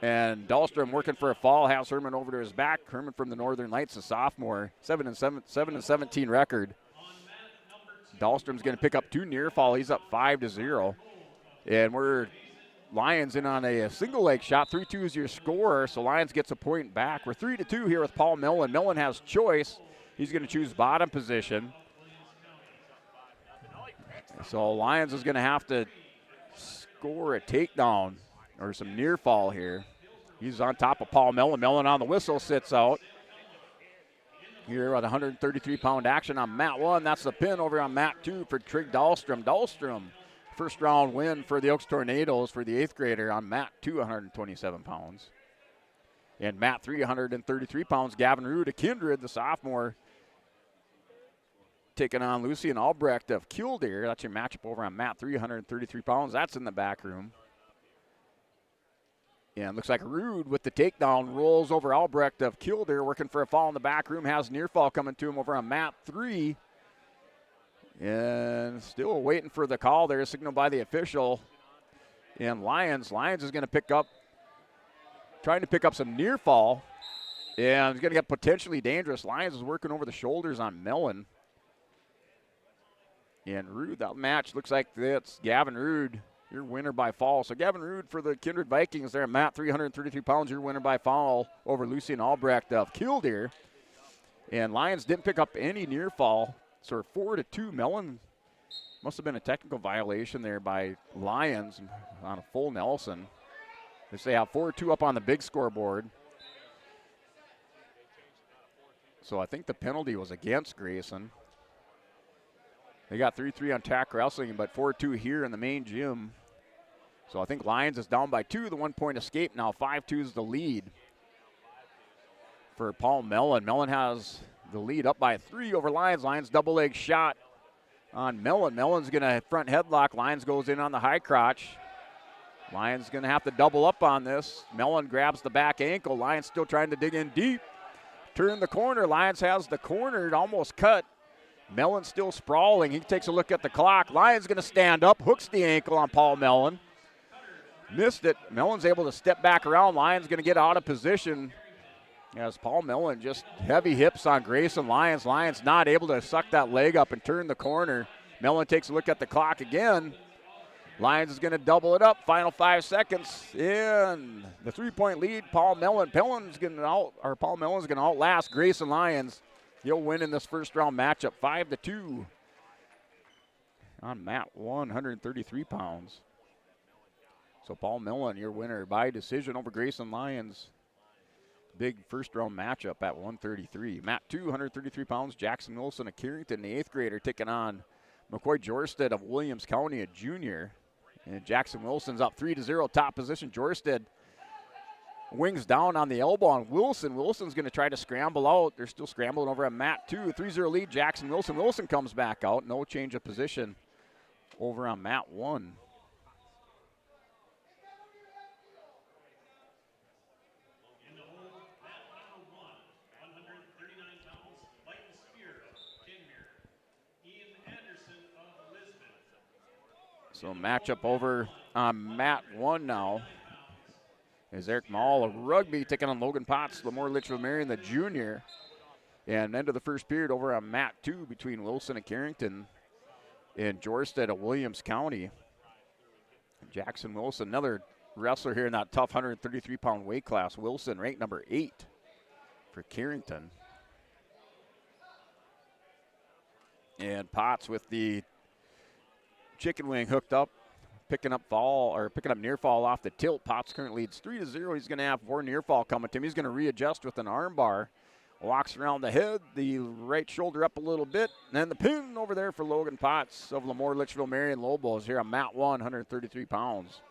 And Dahlstrom working for a fall, has Herman over to his back. Herman from the Northern Lights, a sophomore, 7-17 record. Dahlstrom's going to pick up 2 near fall. He's up 5-0. And Lyons in on a single leg shot. 3-2 is your score, so Lyons gets a point back. We're 3-2 here with Paul Mellon. Mellon has choice. He's going to choose bottom position. So Lyons is going to have to score a takedown or some near fall here. He's on top of Paul Mellon. Mellon on the whistle, sits out. Here at 133-pound action on mat 1. That's the pin over on mat 2 for Trig Dahlstrom. Dahlstrom, first round win for the Oaks Tornadoes for the 8th grader on mat 2, 127 pounds. And mat 3, 133 pounds. Gavin Rude of Kindred, the sophomore, taking on Lucian Albrecht of Killdeer. That's your matchup over on mat 3, 133 pounds. That's in the back room. And looks like Rude with the takedown rolls over Albrecht of Killdeer, working for a fall in the back room. Has near fall coming to him over on mat 3. And still waiting for the call there, signaled by the official. And Lyons is going to trying to pick up some near fall. And it's going to get potentially dangerous. Lyons is working over the shoulders on Mellon. And Rude, that match looks like it's Gavin Rude, your winner by fall. So Gavin Rude for the Kindred Vikings there. Matt, 333 pounds, your winner by fall over Lucien Albrecht of Killdeer. And Lyons didn't pick up any near fall. So 4-2, Mellon must have been a technical violation there by Lyons on a full Nelson. They say 4-2 up on the big scoreboard. So I think the penalty was against Grayson. They got 3-3 on tack wrestling, but 4-2 here in the main gym. So I think Lyons is down by 2, the 1-point escape now. 5-2 is the lead for Paul Mellon. Mellon has the lead up by 3 over Lyons. Lyons double leg shot on Mellon. Mellon's going to front headlock. Lyons goes in on the high crotch. Lyons going to have to double up on this. Mellon grabs the back ankle. Lyons still trying to dig in deep. Turn the corner. Lyons has the corner almost cut. Mellon still sprawling. He takes a look at the clock. Lyons going to stand up, hooks the ankle on Paul Mellon. Missed it. Mellon's able to step back around. Lyons going to get out of position as Paul Mellon just heavy hips on Grayson Lyons. Lyons not able to suck that leg up and turn the corner. Mellon takes a look at the clock again. Lyons is going to double it up. Final 5 seconds in the 3-point lead. Paul Mellon's going to outlast Grayson Lyons. He'll win in this first round matchup 5-2 on Matt 133 pounds. So Paul Mellon, your winner by decision over Grayson Lyons. Big first round matchup at 133. Matt 133 pounds. Jackson Wilson of Carrington, the 8th grader, taking on McCoy Jorsted of Williams County, a junior. And Jackson Wilson's up 3-0, top position. Jorsted wings down on the elbow on Wilson. Wilson's going to try to scramble out. They're still scrambling over at Matt 2. 3-0 lead, Jackson Wilson. Wilson comes back out. No change of position over on Matt 1. So matchup over on Mat 1 now is Eric Mall of Rugby taking on Logan Potts, Lemoore Litchfield Marion, the junior. And end of the first period over on Mat 2 between Wilson and Carrington and Jorsted of Williams County. Jackson Wilson, another wrestler here in that tough 133-pound weight class. Wilson ranked number 8 for Carrington. And Potts with the chicken wing hooked up, picking up near fall off the tilt. Potts currently leads 3-0. He's going to have more near fall coming to him. He's going to readjust with an arm bar. Walks around the head, the right shoulder up a little bit, and then the pin over there for Logan Potts of Lemoore Litchfield Marion Lobos here on Mat 1, 133 pounds.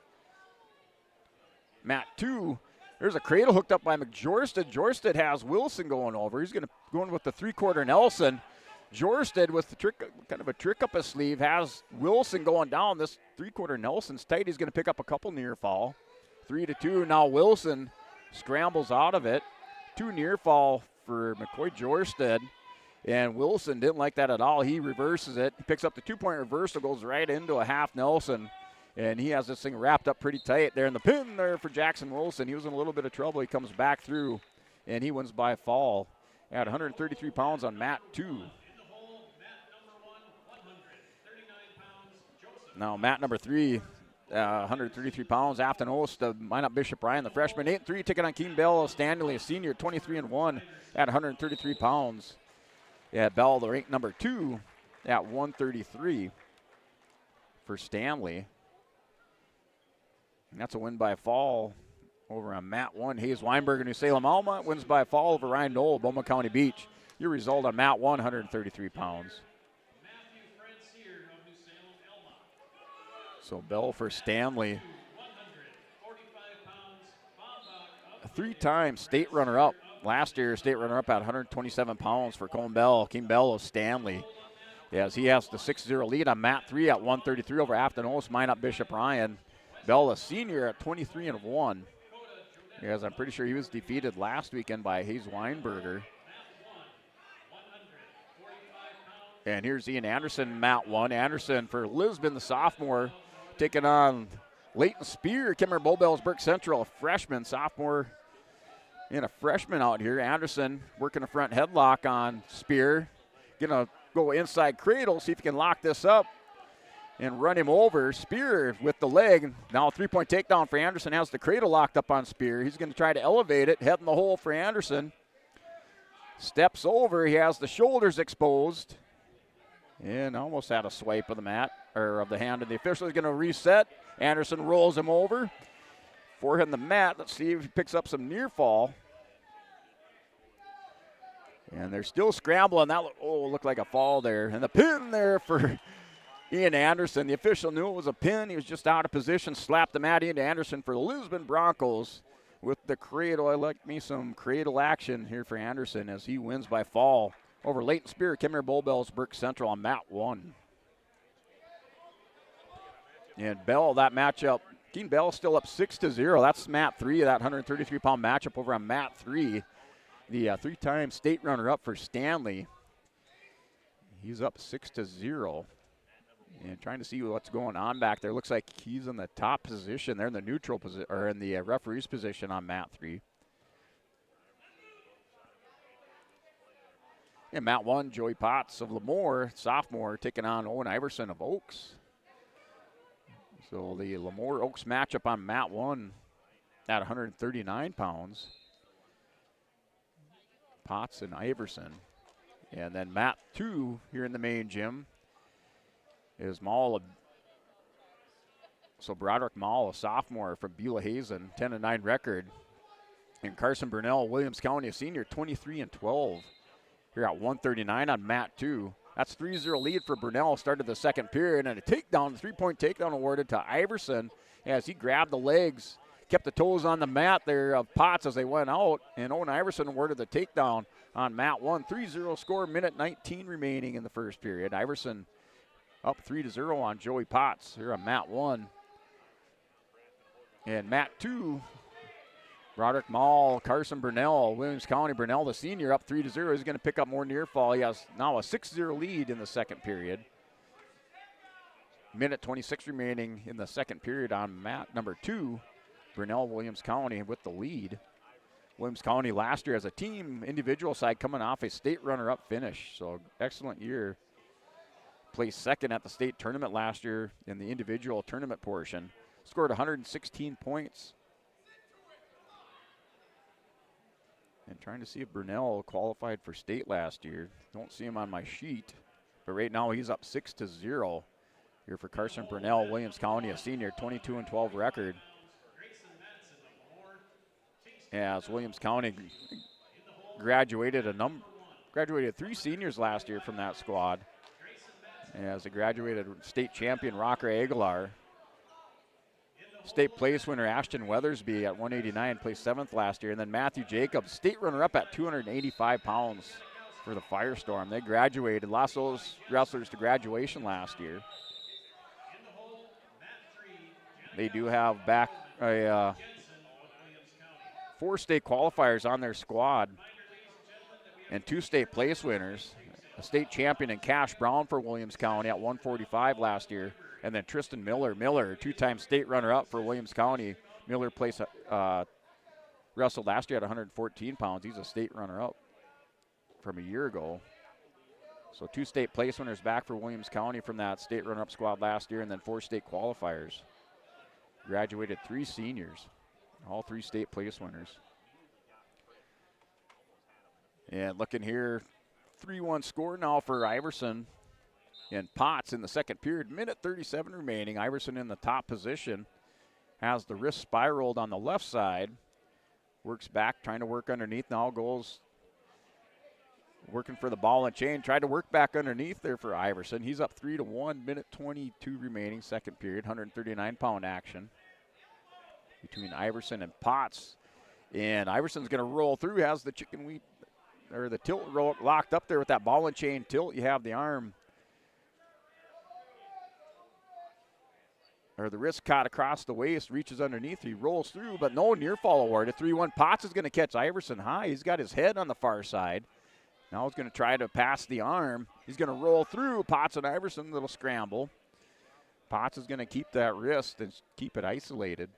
Mat 2, there's a cradle hooked up by McJorsted. Jorsted has Wilson going over. He's going to go in with the 3/4 Nelson. Jorsted with the trick, kind of a trick up his sleeve, has Wilson going down. This 3/4 Nelson's tight. He's going to pick up a couple near fall. 3-2. Now Wilson scrambles out of it. 2 near fall for McCoy Jorsted. And Wilson didn't like that at all. He reverses it. He picks up the 2-point reversal, goes right into a half Nelson. And he has this thing wrapped up pretty tight there. And the pin there for Jackson Wilson. He was in a little bit of trouble. He comes back through, and he wins by fall at 133 pounds on Mat 2. Now, Mat number 3, 133 pounds. Afton Ost of Minot Bishop Ryan, the freshman. 8-3, taking on Keen Bell of Stanley, a senior, 23-1 at 133 pounds. Yeah, Bell, the rank number 2 at 133 for Stanley. And that's a win by fall over on Mat 1. Hayes Weinberger, New Salem Alma, wins by fall over Ryan Knoll, Bowman County Beach. Your result on Mat 1, 133 pounds. So Bell for Stanley. A 3-time state runner-up. Last year, state runner-up at 127 pounds for Colin Bell. King Bell of Stanley. As he has the 6-0 lead on Mat 3 at 133 over Afton Ost, Minot Bishop Ryan. Bell, a senior, at 23-1. As I'm pretty sure he was defeated last weekend by Hayes Weinberger. And here's Ian Anderson, Mat 1. Anderson for Lisbon, the sophomore, taking on Leighton Spear, Kimmer Bobelsburg Central, a freshman, sophomore, and a freshman out here. Anderson working a front headlock on Spear. Gonna go inside cradle, see if he can lock this up and run him over. Spear with the leg. Now a 3-point takedown for Anderson. Has the cradle locked up on Spear. He's going to try to elevate it. Head in the hole for Anderson. Steps over. He has the shoulders exposed. And almost had a swipe of the mat, or of the hand. And the official is going to reset. Anderson rolls him over. Forehead on the mat. Let's see if he picks up some near fall. And they're still scrambling. That looked like a fall there. And the pin there for Ian Anderson. The official knew it was a pin. He was just out of position. Slapped the mat into Anderson for the Lisbon Broncos with the cradle. I like me some cradle action here for Anderson as he wins by fall over Leighton Spear, Kimmer Bobelsburg Central on mat 1. And Bell, that matchup, Keene Bell still up 6-0. That's mat 3 of that 133-pound matchup over on mat 3. The 3-time state runner-up for Stanley. He's up 6-0. And trying to see what's going on back there. Looks like he's in the top position. They're in the neutral position, or in the referee's position on mat 3. And mat 1, Joey Potts of Lemoore, sophomore, taking on Owen Iverson of Oaks. So the Lemoore Oaks matchup on mat 1 at 139 pounds. Potts and Iverson. And then mat 2 here in the main gym is Mall. So Broderick Mall, a sophomore from Beulah Hazen, 10-9 record. And Carson Burnell, Williams County, a senior, 23-12. Here at 139 on mat 2. That's 3-0 lead for Burnell. Started the second period, and a takedown, 3-point takedown awarded to Iverson as he grabbed the legs, kept the toes on the mat there of Potts as they went out, and Owen Iverson awarded the takedown on mat 1. 3-0 score, minute 19 remaining in the first period. Iverson up 3-0 on Joey Potts here on mat 1. And mat 2, Broderick Mall, Carson Burnell, Williams County. Burnell, the senior, up 3-0. He's going to pick up more near fall. He has now a 6-0 lead in the second period. Minute 26 remaining in the second period on mat number 2. Burnell, Williams County with the lead. Williams County last year as a team, individual side, coming off a state runner-up finish. So excellent year. Placed second at the state tournament last year in the individual tournament portion. Scored 116 points. And trying to see if Burnell qualified for state last year. Don't see him on my sheet. But right now he's up 6-0 here for Carson Burnell, Williams County, a senior, 22-12 record. As Williams County graduated 3 seniors last year from that squad. As a graduated state champion, Rocker Aguilar. State place winner Ashton Weathersby at 189, placed 7th last year. And then Matthew Jacobs, state runner-up at 285 pounds for the Firestorm. They graduated, lost those wrestlers to graduation last year. They do have back 4 state qualifiers on their squad and 2 state place winners. A state champion in Cash Brown for Williams County at 145 last year. And then Tristan Miller, 2-time state runner-up for Williams County. Miller placed, wrestled last year at 114 pounds. He's a state runner-up from a year ago. So 2 state place winners back for Williams County from that state runner-up squad last year, and then 4 state qualifiers. Graduated 3 seniors, all 3 state place winners. And looking here, 3-1 score now for Iverson and Potts in the second period. Minute 37 remaining. Iverson in the top position. Has the wrist spiraled on the left side. Works back, trying to work underneath. Now goes working for the ball and chain. Tried to work back underneath there for Iverson. He's up 3-1. Minute 22 remaining, second period. 139-pound action between Iverson and Potts. And Iverson's going to roll through. Has the chicken wheat, or the tilt roll locked up there with that ball and chain tilt. You have the arm, or the wrist caught across the waist, reaches underneath. He rolls through, but no near fall award. At 3-1, Potts is going to catch Iverson high. He's got his head on the far side. Now he's going to try to pass the arm. He's going to roll through. Potts and Iverson, little scramble. Potts is going to keep that wrist and keep it isolated.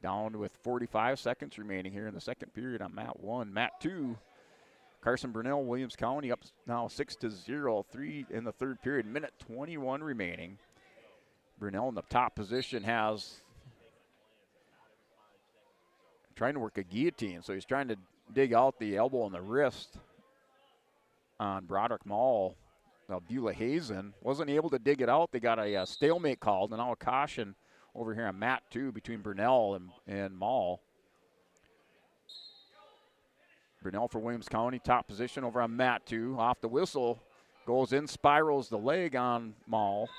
Down with 45 seconds remaining here in the second period on mat 1. Mat 2, Carson Brunell, Williams County up now 6-0, 3 in the third period, minute 21 remaining. Brunell in the top position has trying to work a guillotine, so he's trying to dig out the elbow and the wrist on Broderick Mall. Now Beulah Hazen wasn't able to dig it out. They got a stalemate called, and now a caution over here on mat 2 between Brunell and Mall. Brunell for Williams County, top position over on mat 2. Off the whistle, goes in, spirals the leg on Mall.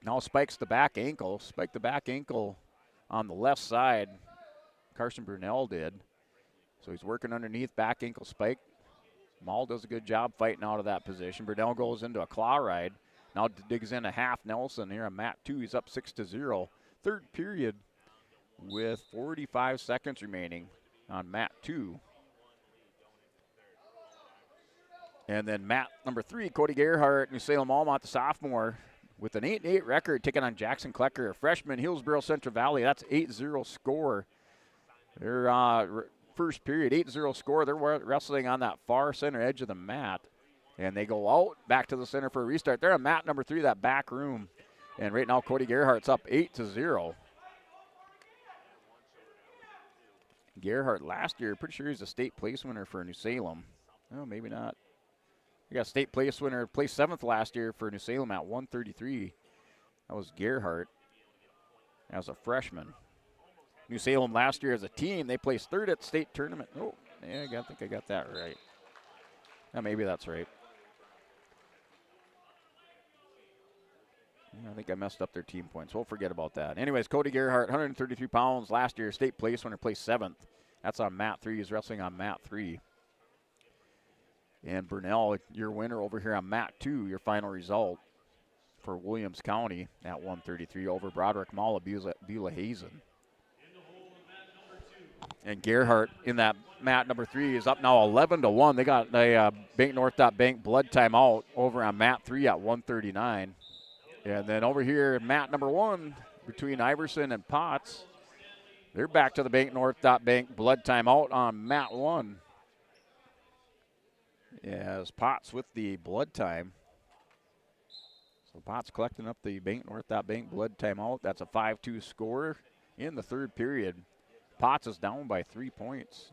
Now spikes the back ankle. Spiked the back ankle on the left side. Carson Brunell did. So he's working underneath, back ankle spike. Mall does a good job fighting out of that position. Brunell goes into a claw ride. Now digs in a half Nelson here on mat 2. He's up 6-0. Third period with 45 seconds remaining on mat 2. And then mat number 3, Cody Gerhardt, New Salem Almont, the sophomore, with an 8-8 record, taking on Jackson Klecker, a freshman, Hillsboro Central Valley. That's 8-0 score. Their first period, 8-0 score. They're wrestling on that far center edge of the mat. And they go out, back to the center for a restart. They're on mat number 3, that back room. And right now, Cody Gerhardt's up 8-0. Gerhardt last year, pretty sure he's a state place winner for New Salem. Oh, maybe not. We got state place winner, placed 7th last year for New Salem at 133. That was Gerhardt as a freshman. New Salem last year as a team, they placed 3rd at the state tournament. Oh, yeah, I think I got that right. Yeah, maybe that's right. I think I messed up their team points. We'll forget about that. Anyways, Cody Gerhardt, 133 pounds last year, state place winner, placed 7th. That's on mat 3. He's wrestling on mat 3. And Brunell, your winner over here on mat 2, your final result for Williams County at 133 over Broderick Mall of Beulah Hazen. And Gerhardt in that mat number 3 is up now 11-1. They got a Bank North Bank blood timeout over on mat 3 at 139. And then over here, mat number 1 between Iverson and Potts. They're back to the Bank North Bank blood timeout on mat 1. As Potts with the blood time. So Potts collecting up the Bank North Bank blood timeout. That's a 5-2 score in the third period. Potts is down by 3 points.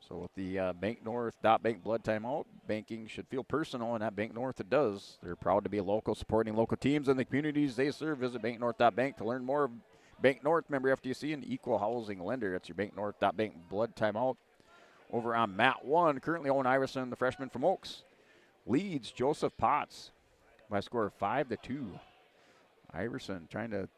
So with the Bank North Bank blood timeout, banking should feel personal, and at Bank North it does. They're proud to be a local, supporting local teams and the communities they serve. Visit Bank North Bank to learn more. Bank North, member FDIC, and equal housing lender. It's your Bank North Bank blood timeout. Over on mat 1, currently Owen Iverson, the freshman from Oaks, leads Joseph Potts by a score of 5-2. Iverson trying to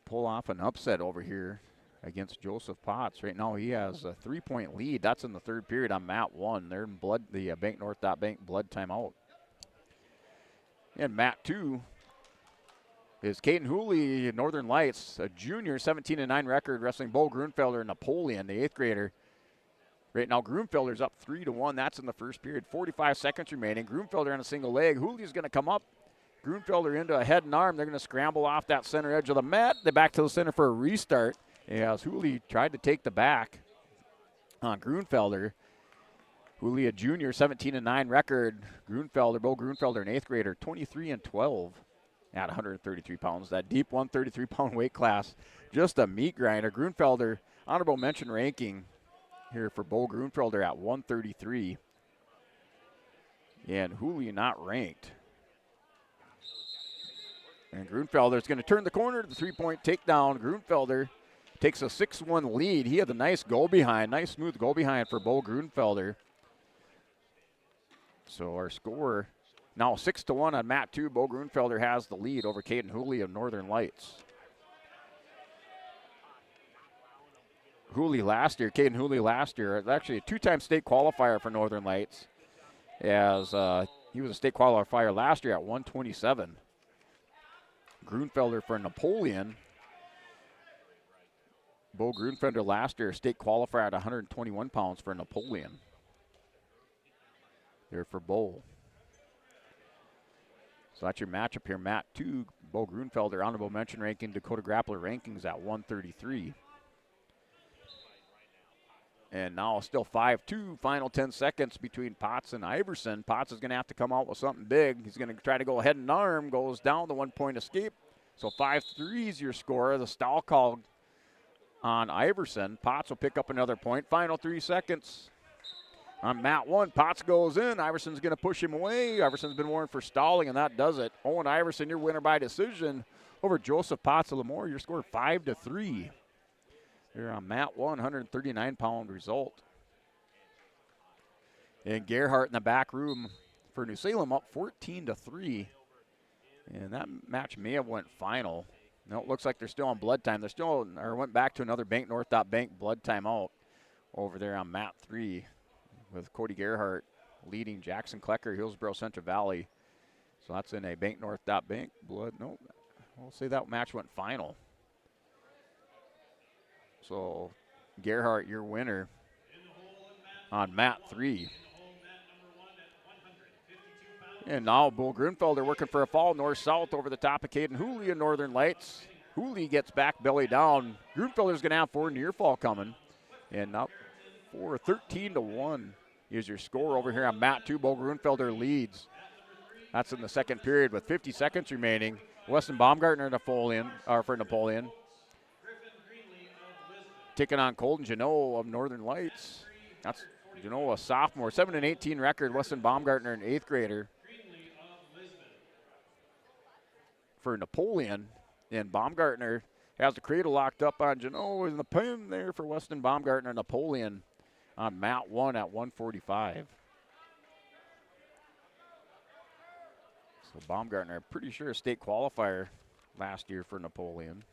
pull off an upset over here against Joseph Potts. Right now he has a 3-point lead. That's in the third period on mat 1. They're in the Bank North Bank blood timeout. And mat 2 is Caden Hooley, Northern Lights, a junior, 17-9 record, wrestling Bo Grunfelder, Napoleon, the 8th grader. Right now, Grunfelder's up 3-1. That's in the first period. 45 seconds remaining. Grunfelder on a single leg. Hooley's going to come up. Grunfelder into a head and arm. They're going to scramble off that center edge of the mat. They're back to the center for a restart. As Hooley tried to take the back on Grunfelder. Hooley, a junior, 17-9 record. Grunfelder, Bo Grunfelder, an 8th grader, 23-12. At 133 pounds, that deep 133-pound weight class, just a meat grinder. Grunfelder, honorable mention ranking here for Bo Grunfelder at 133. And Hooley not ranked. And Grunfelder's going to turn the corner to the 3-point takedown. Grunfelder takes a 6-1 lead. He had a nice go behind, nice smooth go behind for Bo Grunfelder. So our score now 6-1 on mat 2. Bo Grunfelder has the lead over Caden Hooley of Northern Lights. Caden Hooley last year, actually a 2-time state qualifier for Northern Lights, as he was a state qualifier last year at 127. Grunfelder for Napoleon. Bo Grunfelder last year, state qualifier at 121 pounds for Napoleon. there for Bo. So that's your matchup here. Mat 2, Bo Grunfelder, honorable mention ranking, Dakota Grappler rankings at 133. And now still 5-2, final 10 seconds between Potts and Iverson. Potts is going to have to come out with something big. He's going to try to go head and arm, goes down the 1-point escape. So 5-3 is your score. The stall call on Iverson. Potts will pick up another point. Final 3 seconds. On mat 1, Potts goes in. Iverson's going to push him away. Iverson's been warned for stalling, and that does it. Owen Iverson, your winner by decision over Joseph Potts of Lemoore. Your score 5-3. You're on mat 1, 139-pound result. And Gerhart in the back room for New Salem up 14-3. And that match may have went final. No, it looks like they're still on blood time. They're still, or went back to another Bank North Bank blood timeout over there on mat 3 with Cody Gerhart leading Jackson Klecker, Hillsborough Central Valley. So that's in a Bank North Bank blood. No, we'll say that match went final. So Gerhart, your winner on mat 3. And now Bo Grunfelder working for a fall north-south over the top of Caden Hooley in Northern Lights. Hooley gets back belly down. Grunfelder's going to have 4 near fall coming. And up for 13-1 is your score over here on mat 2. Bo Grunfelder leads. That's in the second period with 50 seconds remaining. Weston Baumgartner for Napoleon. Taking on Colton Janot of Northern Lights. That's Janot, a sophomore. 7-18 record. Weston Baumgartner, an 8th grader. For Napoleon, and Baumgartner has the cradle locked up on Janot in the pin there for Weston Baumgartner. Napoleon on mat 1 at 145. So Baumgartner, pretty sure a state qualifier last year for Napoleon.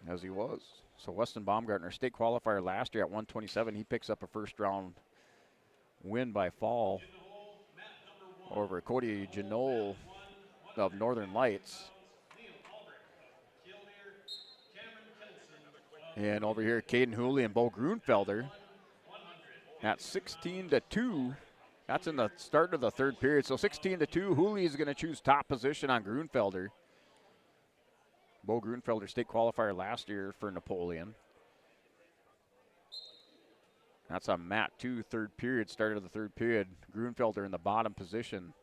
As he was. So Weston Baumgartner, state qualifier last year at 127. He picks up a first round win by fall over Cody Janot of Northern Lights. And over here, Caden Hooley and Bo Grunfelder at 16-2. That's in the start of the third period. So 16-2, Hooley is going to choose top position on Grunfelder. Bo Grunfelder, state qualifier last year for Napoleon. That's on mat 2, third period, start of the third period. Grunfelder in the bottom position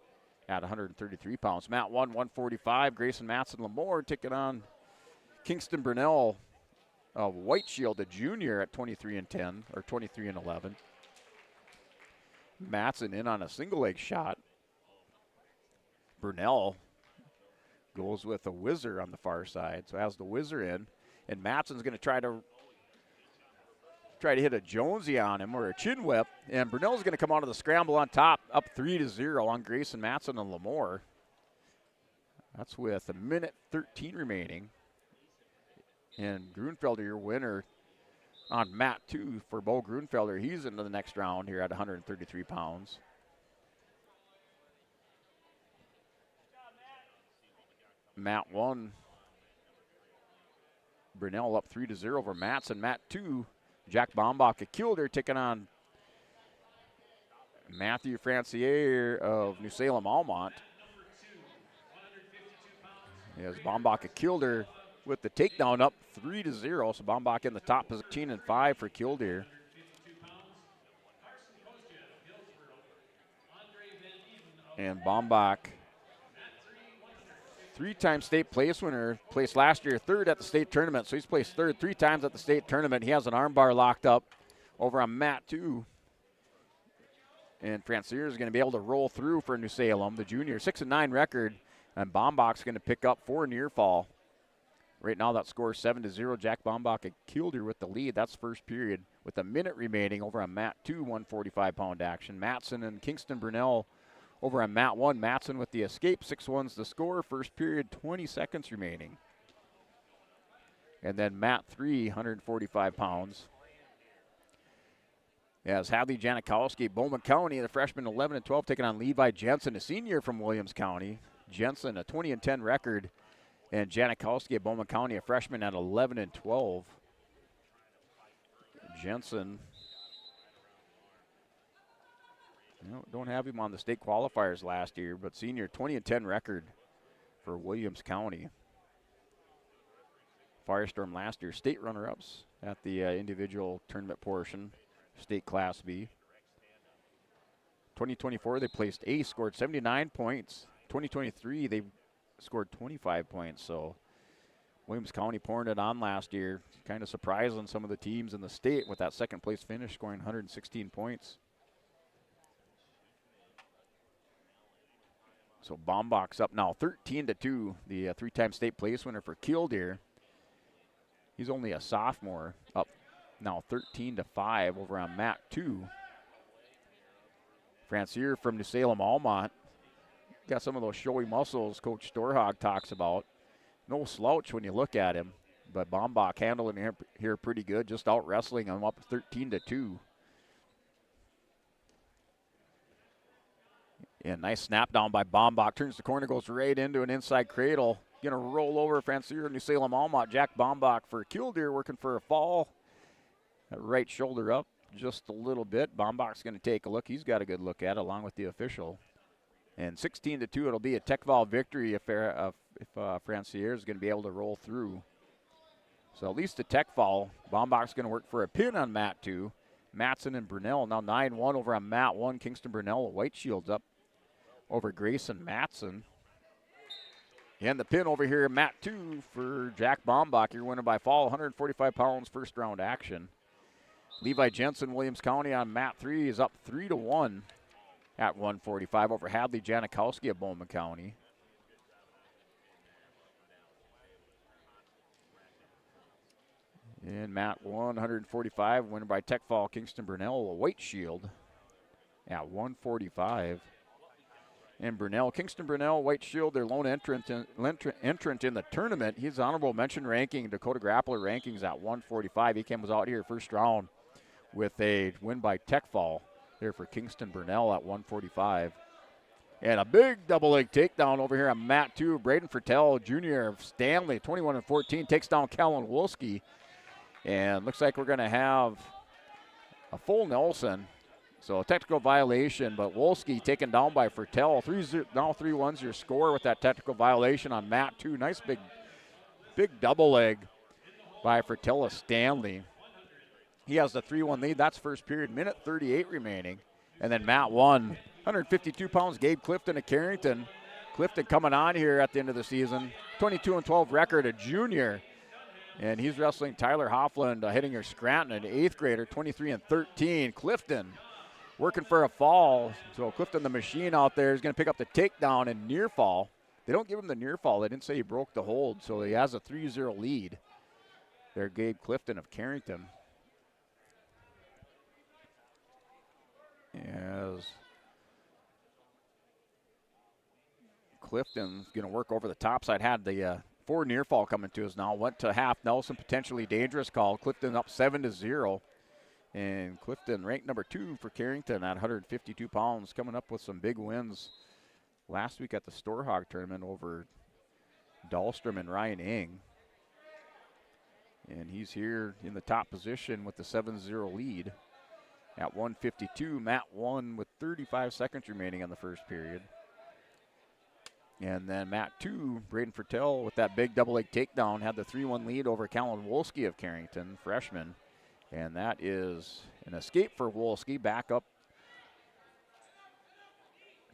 at 133 pounds. Mat 1, 145. Grayson Matson Lemoore taking on Kingston Brunell of White Shield, a junior at 23-10, or 23-11. Matson in on a single leg shot. Brunell goes with a whizzer on the far side, so has the whizzer in, and Matson's going to try to hit a Jonesy on him or a chin whip, and Brunell's going to come out of the scramble on top, up 3-0 on Grayson Matson and Lemoore. That's with 1:13 remaining, and Grunfelder, your winner on mat 2 for Bo Grunfelder. He's into the next round here at 133 pounds. Mat 1, Brunell up 3-0 over Matson. Mat 2, Jack Bombach of Kilder taking on Matthew Francier of New Salem Almont. As Bombach of Kilder with the takedown up 3-0. So Bombach in the top position and 5 for Kildare. And Bombach, 3-time state place winner, placed last year third at the state tournament. So he's placed third 3 times at the state tournament. He has an arm bar locked up over on mat 2. And Francier is going to be able to roll through for New Salem, the junior. 6-9 record. And Bombach's going to pick up 4 near fall. Right now that score is 7-0. Jack Bombach at Kildare with the lead. That's first period with a minute remaining over on mat 2, 145-pound action. Matson and Kingston Brunell over on mat 1. Matson with the escape. 6-1's the score. First period, 20 seconds remaining. And then mat 3, 145 pounds. As Hadley Janikowski, Bowman County, the freshman 11-12, taking on Levi Jensen, a senior from Williams County. Jensen, a 20-10 record. And Janikowski at Bowman County, a freshman at 11-12. Jensen don't have him on the state qualifiers last year, but senior 20-10 record for Williams County. Firestorm last year, state runner-ups at the individual tournament portion, state Class B. 2024, they placed ace, scored 79 points. 2023, they scored 25 points. So Williams County pouring it on last year. Kind of surprising some of the teams in the state with that second place finish, scoring 116 points. So Bombach's up now 13-2, the three-time state place winner for Killdeer. He's only a sophomore, up now 13-5 over on Mat 2. Francier from New Salem Almont got some of those showy muscles Coach Storhog talks about. No slouch when you look at him, but Bombach handling him here pretty good, just out wrestling him up 13-2. And nice snap down by Bombach. Turns the corner, goes right into an inside cradle. Gonna roll over Francier, New Salem Almont. Jack Bombach for Killdeer working for a fall. That right shoulder up just a little bit. Bombach's gonna take a look. He's got a good look at it along with the official. And 16-2, it'll be a Techval victory if Francier is gonna be able to roll through. So at least a Techval. Bombach's gonna work for a pin on Mat 2. Matson and Brunel now 9-1 over on Mat 1. Kingston Brunel, White Shields up over Grayson Matson. And the pin over here, Mat 2 for Jack Bombach. You're winning by fall, 145 pounds, first round action. Levi Jensen, Williams County on Mat 3 is up 3-1 at 145 over Hadley Janikowski of Bowman County. And Mat 1, 145, winner by Techval, Kingston Brunel, a White Shield at 145. And Brunel, Kingston Brunel, White Shield, their lone entrant in the tournament. He's honorable mention ranking, Dakota Grappler rankings at 145. He comes out here first round with a win by Techval there for Kingston Brunel at 145. And a big double leg takedown over here on Mat 2. Braden Fertel, Jr. of Stanley, 21-14, takes down Callan Wolski. And looks like we're going to have a full Nelson. So a technical violation, but Wolski taken down by Fertel. 3-0, now 3-1's your score with that technical violation on Mat 2. Nice big double leg by Fertel of Stanley. He has the 3-1 lead. That's first period, minute 38 remaining. And then Mat 1, 152 pounds, Gabe Clifton of Carrington. Clifton coming on here at the end of the season. 22-12 record, a junior. And he's wrestling Tyler Hoffland, hitting your Scranton, an 8th grader, 23-13. Clifton working for a fall. So Clifton, the machine out there, is going to pick up the takedown and near fall. They don't give him the near fall. They didn't say he broke the hold, so he has a 3-0 lead. There, Gabe Clifton of Carrington. As Clifton's going to work over the top side, had the 4 near fall coming to us now. Went to half Nelson, potentially dangerous call. Clifton up 7-0. And Clifton ranked number 2 for Carrington at 152 pounds, coming up with some big wins last week at the Storhog tournament over Dahlstrom and Ryan Ing. And he's here in the top position with the 7-0 lead at 152. Mat 1 with 35 seconds remaining on the first period. And then Mat 2, Braden Fertel with that big double leg takedown, had the 3-1 lead over Callan Wolski of Carrington, freshman. And that is an escape for Wolski, back up.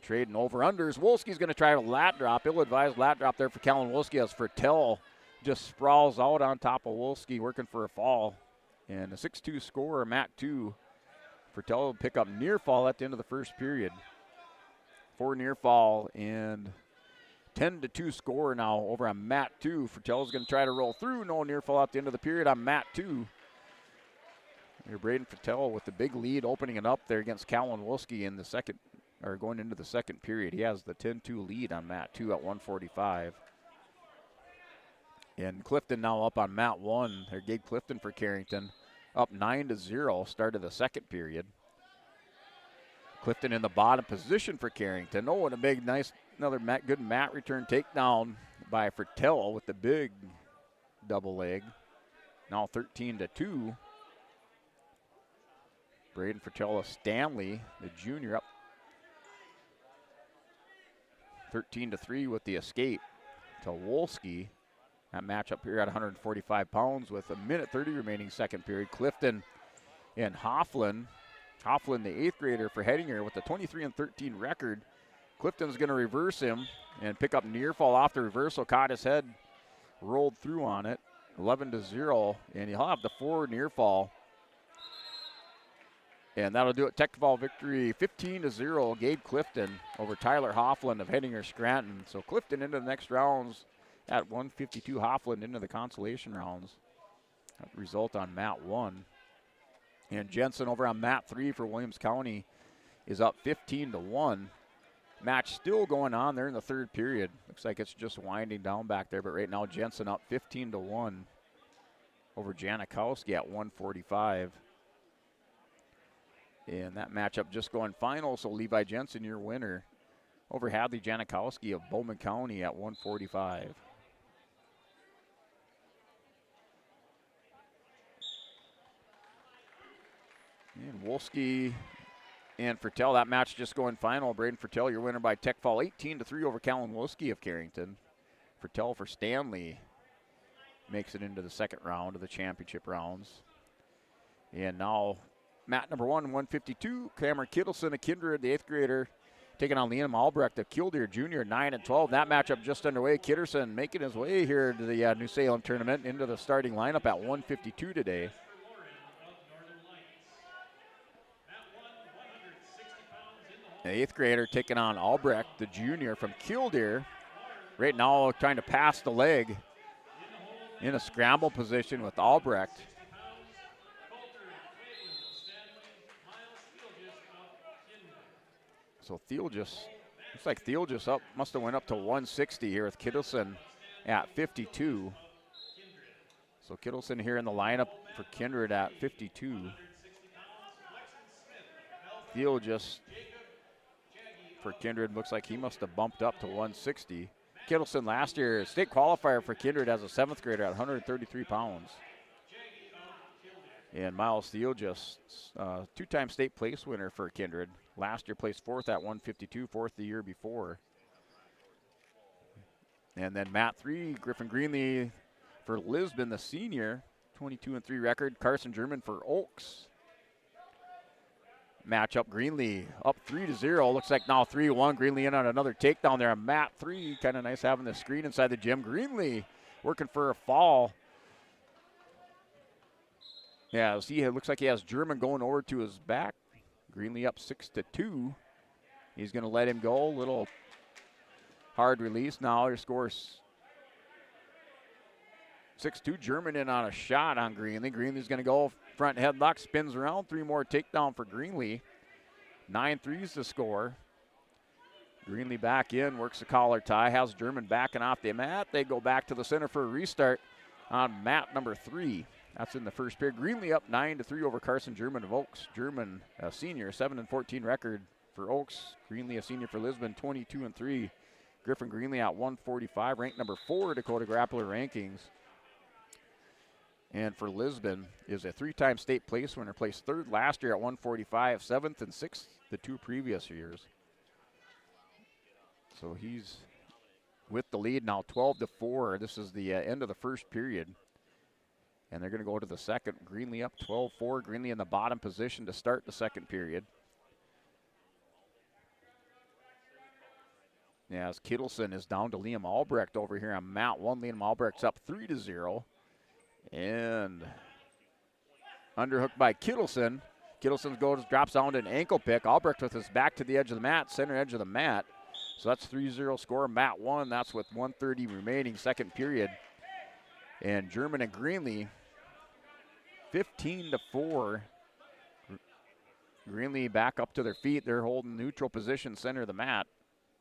Trading over-unders. Wolski's going to try a lat drop. Ill-advised lat drop there for Callan Wolski as Fertel just sprawls out on top of Wolski, working for a fall. And a 6-2 score, Mat 2. Fertel will pick up near fall at the end of the first period. 4 near fall and 10-2 score now over on Mat 2. Fertel's going to try to roll through. No near fall at the end of the period on Mat 2. Here, Braden Fertel with the big lead, opening it up there against Callan Wolski in the second, or going into the second period. He has the 10-2 lead on Mat 2 at 145. And Clifton now up on Mat 1. There, Gabe Clifton for Carrington, up 9-0, start of the second period. Clifton in the bottom position for Carrington. Oh, and a big, nice, another good mat return takedown by Fertel with the big double leg. Now 13-2. Braden Fertel of Stanley, the junior, up 13-3 with the escape to Wolski. That matchup here at 145 pounds with 1:30 remaining second period. Clifton and Hofflin. Hofflin, the 8th grader for Hettinger with a 23-13 record. Clifton's going to reverse him and pick up near fall off the reversal. Caught his head, rolled through on it. 11-0, and he'll have the forward near fall. And that'll do it. Tech fall victory 15-0. Gabe Clifton over Tyler Hofflin of Hettinger Scranton. So Clifton into the next rounds at 152. Hofflin into the consolation rounds. That result on mat 1. And Jensen over on mat 3 for Williams County is up 15-1. Match still going on there in the third period. Looks like it's just winding down back there, but right now Jensen up 15-1 over Janikowski at 145. And that matchup just going final, so Levi Jensen, your winner, over Hadley Janikowski of Bowman County at 145. And Wolski and Fertel, that match just going final. Braden Fertel, your winner by tech fall 18-3 over Callan Wolski of Carrington. Fertel for Stanley makes it into the second round of the championship rounds. And now mat number 1, 152, Cameron Kittleson of Kindred, the 8th grader, taking on Liam Albrecht of Killdeer Jr., 9-12. That matchup just underway. Kitterson making his way here to the New Salem tournament into the starting lineup at 152 today. The 8th grader taking on Albrecht, the junior from Killdeer. Right now trying to pass the leg in a scramble position with Albrecht. So Theelgis, looks like Theelgis up, must have went up to 160 here with Kittleson at 52. So Kittleson here in the lineup for Kindred at 52. Theelgis for Kindred looks like he must have bumped up to 160. Kittleson last year, state qualifier for Kindred as a 7th grader at 133 pounds. And Miles Theelgis, two-time state place winner for Kindred. Last year placed 4th at 152, 4th the year before. And then mat 3, Griffin Greenlee for Lisbon, the senior, 22-3 record. Carson German for Oaks. Matchup, Greenlee up 3-0. Looks like now 3-1. Greenlee in on another takedown there on mat 3. Kind of nice having the screen inside the gym. Greenlee working for a fall. Yeah, see, it looks like he has German going over to his back. Greenlee up 6-2. He's going to let him go. Little hard release now. Your score's 6-2. German in on a shot on Greenlee. Greenlee's going to go front headlock, spins around. 3 more takedown for Greenlee. 9-3's the score. Greenlee back in, works the collar tie, has German backing off the mat. They go back to the center for a restart on mat number 3. That's in the first period. Greenlee up 9-3 over Carson German of Oaks. German, a senior, 7-14 record for Oaks. Greenlee, a senior for Lisbon, 22-3. Griffin Greenlee at 145, ranked number 4 Dakota Grappler rankings. And for Lisbon is a 3-time state place winner, placed 3rd last year at 145, 7th and 6th the 2 previous years. So he's with the lead now, 12-4. This is the end of the first period. And they're going to go to the second. Greenlee up 12-4. Greenlee in the bottom position to start the second period. Yeah, as Kittleson is down to Liam Albrecht over here on mat 1. Liam Albrecht's up 3-0. And underhooked by Kittleson. Kittleson drops down to an ankle pick. Albrecht with his back to the edge of the mat, center edge of the mat. So that's 3-0 score. Mat 1, that's with 1:30 remaining second period. And German and Greenlee 15-4. Greenlee back up to their feet. They're holding neutral position center of the mat.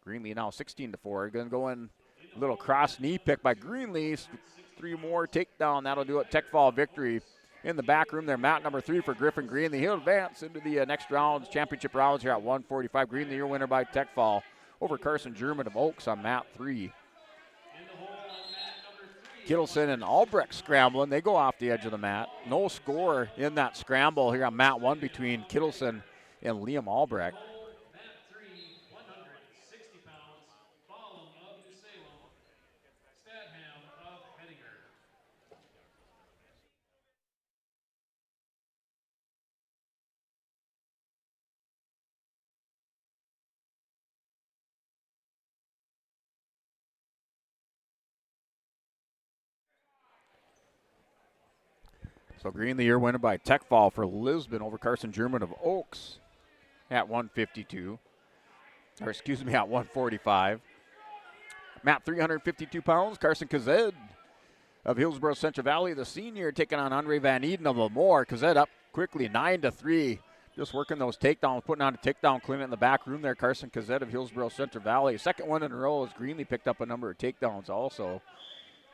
Greenlee now 16-4. Going to go in a little cross knee pick by Greenlee. 3 more takedown. That'll do it. Tech fall victory in the back room there. Mat number 3 for Griffin Greenlee. He'll advance into the next rounds, championship rounds here at 145. Greenlee, your winner by tech fall over Carson German of Oaks on mat 3. Kittleson and Albrecht scrambling. They go off the edge of the mat. No score in that scramble here on mat 1 between Kittleson and Liam Albrecht. So Greenlee here winning by tech fall for Lisbon over Carson German of Oaks at 152. Or excuse me, at 145. Matt, 352 pounds. Carson Kazed of Hillsborough Central Valley, the senior, taking on Andre Van Eden of Lemoore. Kazed up quickly, 9-3. Just working those takedowns, putting on a takedown clinic in the back room there. Carson Kazed of Hillsborough Central Valley. Second one in a row as Greenlee picked up a number of takedowns also.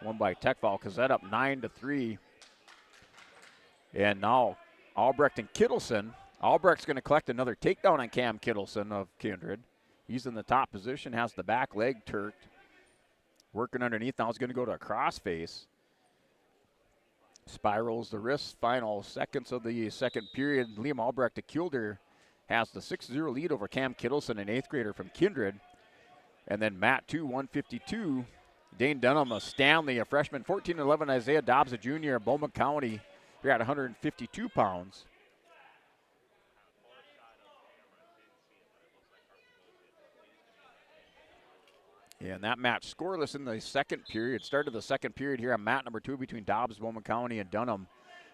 Won by tech fall. Kazed up 9-3. And now Albrecht and Kittleson. Albrecht's going to collect another takedown on Cam Kittleson of Kindred. He's in the top position, has the back leg turked. Working underneath. Now he's going to go to a crossface. Spirals the wrist. Final seconds of the second period. Liam Albrecht of Kilder has the 6-0 lead over Cam Kittleson, an 8th grader from Kindred. And then Matt 2, 152. Dane Dunham of Stanley, a freshman. 14-11, Isaiah Dobbs, a junior of Bowman County. Here at 152 pounds. And that match scoreless in the second period. Started the second period here on mat number 2 between Dobbs, Bowman County, and Dunham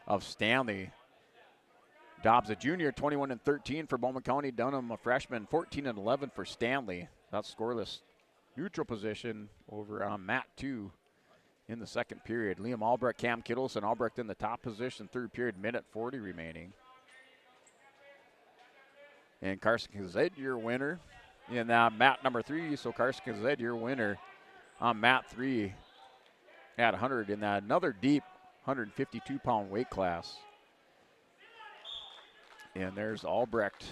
of Stanley. Dobbs, a junior, 21-13 for Bowman County. Dunham, a freshman, 14-11 for Stanley. That's scoreless. Neutral position over on mat 2 in the second period. Liam Albrecht, Cam Kittleson. Albrecht in the top position. Third period, minute 40 remaining. And Carson Kazed, your winner. In mat number 3, so Carson Kazed, your winner on mat 3 at 100 in that another deep 152-pound weight class. And there's Albrecht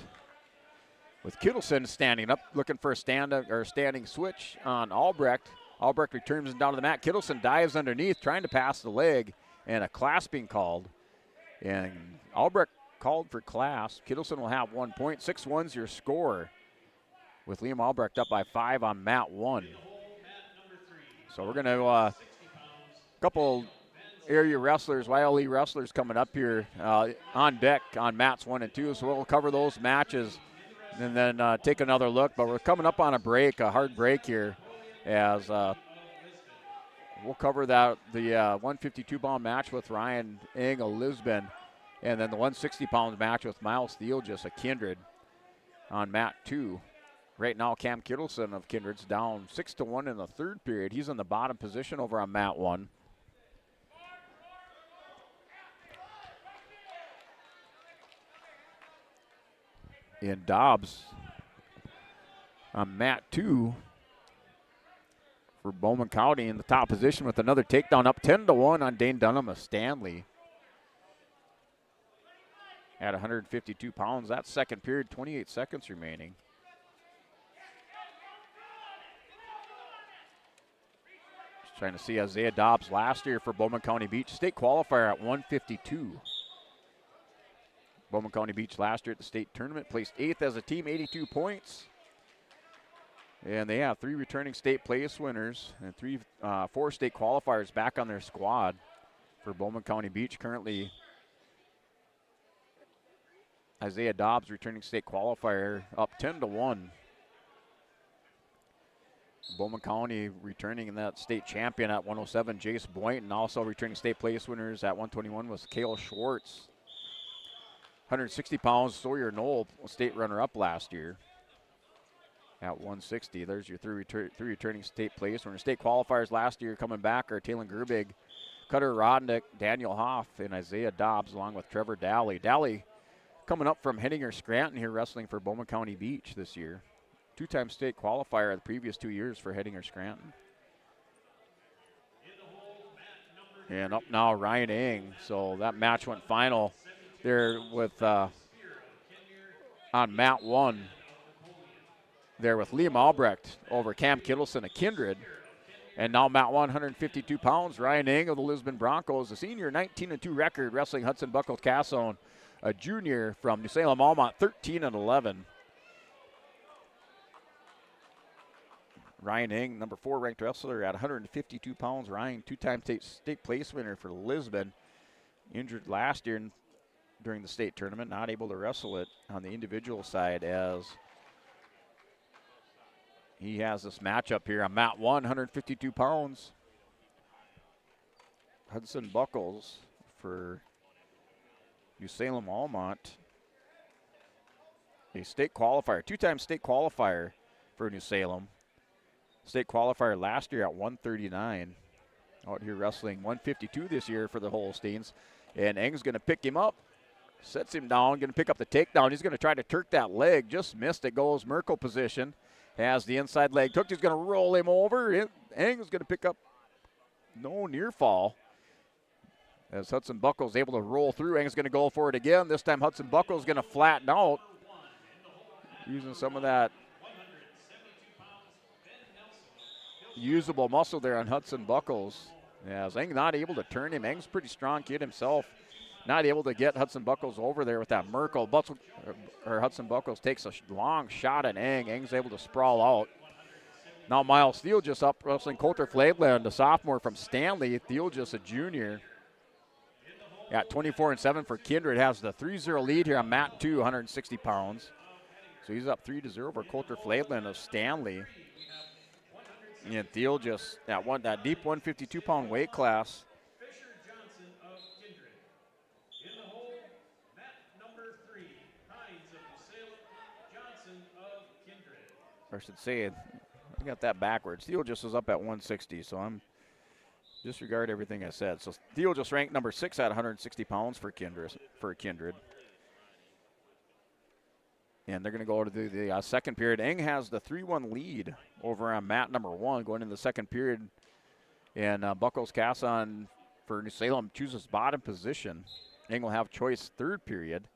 with Kittleson standing up, looking for a standing switch on Albrecht. Albrecht returns him down to the mat. Kittleson dives underneath, trying to pass the leg, and a clasping called. And Albrecht called for clasp. Kittleson will have 1 point. 6-1's your score, with Liam Albrecht up by 5 on mat 1. So we're going to couple area wrestlers, YLE wrestlers coming up here on deck on mats 1 and 2. So we'll cover those matches and then take another look. But we're coming up on a hard break here, as we'll cover the 152-pound match with Ryan Ing of Lisbon, and then the 160-pound match with Miles Theolgis of Kindred on mat 2. Right now, Cam Kittleson of Kindred's down 6-1 in the third period. He's in the bottom position over on mat 1. And Dobbs on mat 2 for Bowman County in the top position with another takedown, up 10-1 on Dane Dunham of Stanley at 152 pounds. That second period, 28 seconds remaining. Just trying to see Isaiah Dobbs last year for Bowman County Beach. State qualifier at 152. Bowman County Beach last year at the state tournament, placed 8th as a team, 82 points. And they have 3 returning state place winners and 4 state qualifiers back on their squad for Bowman County Beach. Currently, Isaiah Dobbs, returning state qualifier, up 10-1. Bowman County returning in that state champion at 107, Jace Boynton. Also returning state place winners at 121 was Kale Schwartz. 160 pounds, Sawyer Knoll, state runner-up last year at 160. There's your three returning state place winners. State qualifiers last year coming back are Taylor Gerbig, Cutter Rodnick, Daniel Hoff, and Isaiah Dobbs, along with Trevor Daly. Daly coming up from Henninger Scranton here, wrestling for Bowman County Beach this year. 2-time state qualifier the previous 2 years for Henninger Scranton. And up now, Ryan Ing. So that match went final there with on mat 1 there with Liam Albrecht over Cam Kittleson of Kindred. And now mat 152 pounds, Ryan Ing of the Lisbon Broncos, a senior, 19-2 record, wrestling Hudson Buckles Casson, a junior from New Salem Almont, 13-11. Ryan Ing, number 4 ranked wrestler at 152 pounds. Ryan, 2-time state place winner for Lisbon. Injured last year during the state tournament, not able to wrestle it on the individual side, as he has this matchup here on mat 1, 152 pounds. Hudson Buckles for New Salem Almont. A state qualifier, two-time state qualifier for New Salem. State qualifier last year at 139. Out here wrestling 152 this year for the Holsteins. And Eng's going to pick him up. Sets him down, going to pick up the takedown. He's going to try to turk that leg. Just missed it. Goes Merkel position. Has the inside leg took. He's going to roll him over. Eng's going to pick up no near fall. As Hudson Buckles able to roll through. Eng's going to go for it again. This time Hudson Buckles going to flatten out. Using some of that usable muscle there on Hudson Buckles. As Eng not able to turn him. Eng's a pretty strong kid himself. Not able to get Hudson Buckles over there with that Merkel. Hudson Buckles takes a long shot at Eng. Eng's able to sprawl out. Now Miles Theelgis up wrestling Coulter Flaidland, the sophomore from Stanley. Theelgis, a junior. At 24-7 for Kindred. Has the 3-0 lead here on mat 2, 160 pounds. So he's up 3-0 over Coulter Flaidland of Stanley. And Theelgis at that deep 152-pound weight class. I should say, I got that backwards. Theelgis is up at 160, so I'm disregard everything I said. So Theelgis ranked number 6 at 160 pounds for Kindred. And they're going to go to the second period. Eng has the 3-1 lead over on mat number 1 going into the second period. And Buckles Casson for New Salem chooses bottom position. Eng will have choice third period.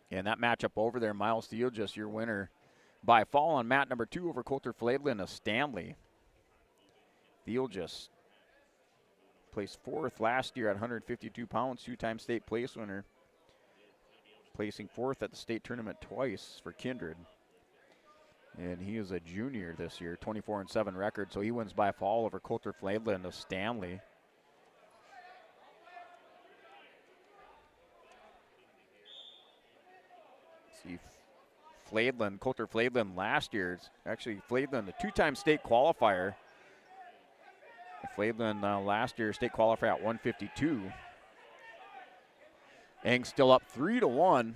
And that matchup over there, Miles Theelgis, your winner by fall on mat number 2 over Coulter Flaidland of Stanley. Theelgis placed 4th last year at 152 pounds, 2-time state place winner. Placing 4th at the state tournament twice for Kindred. And he is a junior this year, 24-7 record, so he wins by fall over Coulter Flaidland of Stanley. See, Coulter Flaidland last year, actually Flaidland, a 2-time state qualifier. Flaidland last year, state qualifier at 152. Eng still up 3-1.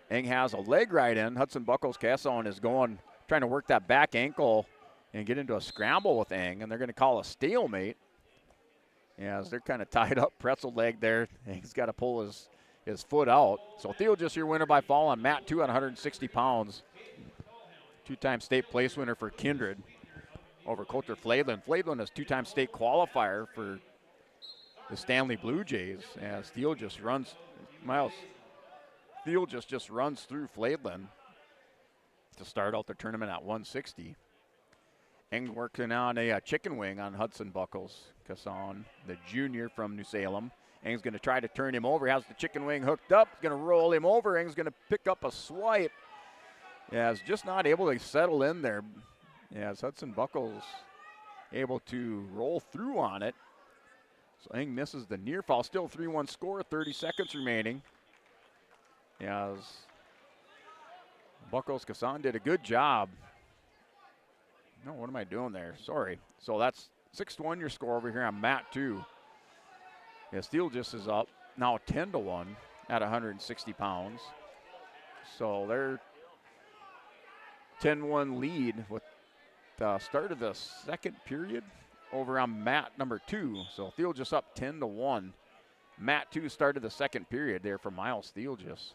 Eng has a leg right in. Hudson Buckles Casson is trying to work that back ankle and get into a scramble with Eng, and they're going to call a stalemate. As they're kind of tied up, pretzel leg there. Eng's got to pull his foot out. So Theelgis, your winner by fall on mat 2 at 160 pounds. 2-time state place winner for Kindred over Coulter Flaidland. Flaidland is 2-time state qualifier for the Stanley Blue Jays. As Theelgis just runs through Flaidland to start out the tournament at 160. Eng working on a chicken wing on Hudson Buckles Casson, the junior from New Salem. Eng's going to try to turn him over. He has the chicken wing hooked up. Going to roll him over. Eng's going to pick up a swipe. Is just not able to settle in there. As Hudson Buckles able to roll through on it. So Eng misses the near fall. Still 3-1 score, 30 seconds remaining. As Buckles Casson did a good job. No, what am I doing there? Sorry. So that's 6-1 your score over here on mat 2. Yeah, Theelgis is up now 10-1 at 160 pounds. So they're 10-1 lead with the start of the second period over on mat number 2. So Theelgis up 10-1. Mat 2 started the second period there for Miles Theelgis.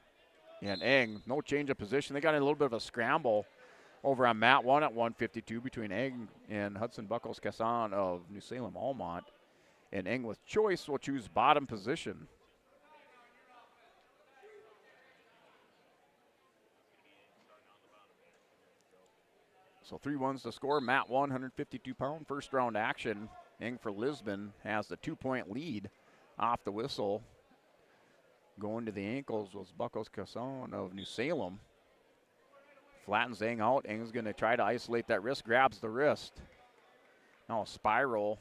And Eng, no change of position. They got in a little bit of a scramble over on mat 1 at 152 between Eng and Hudson Buckles Casson of New Salem Almont. And Eng with choice will choose bottom position. So 3-1's the score. Mat 1, 152-pound first round action. Eng for Lisbon has the 2-point lead off the whistle. Going to the ankles was Buckles Casson of New Salem. Flattens Eng out. Eng's going to try to isolate that wrist, grabs the wrist. Now a spiral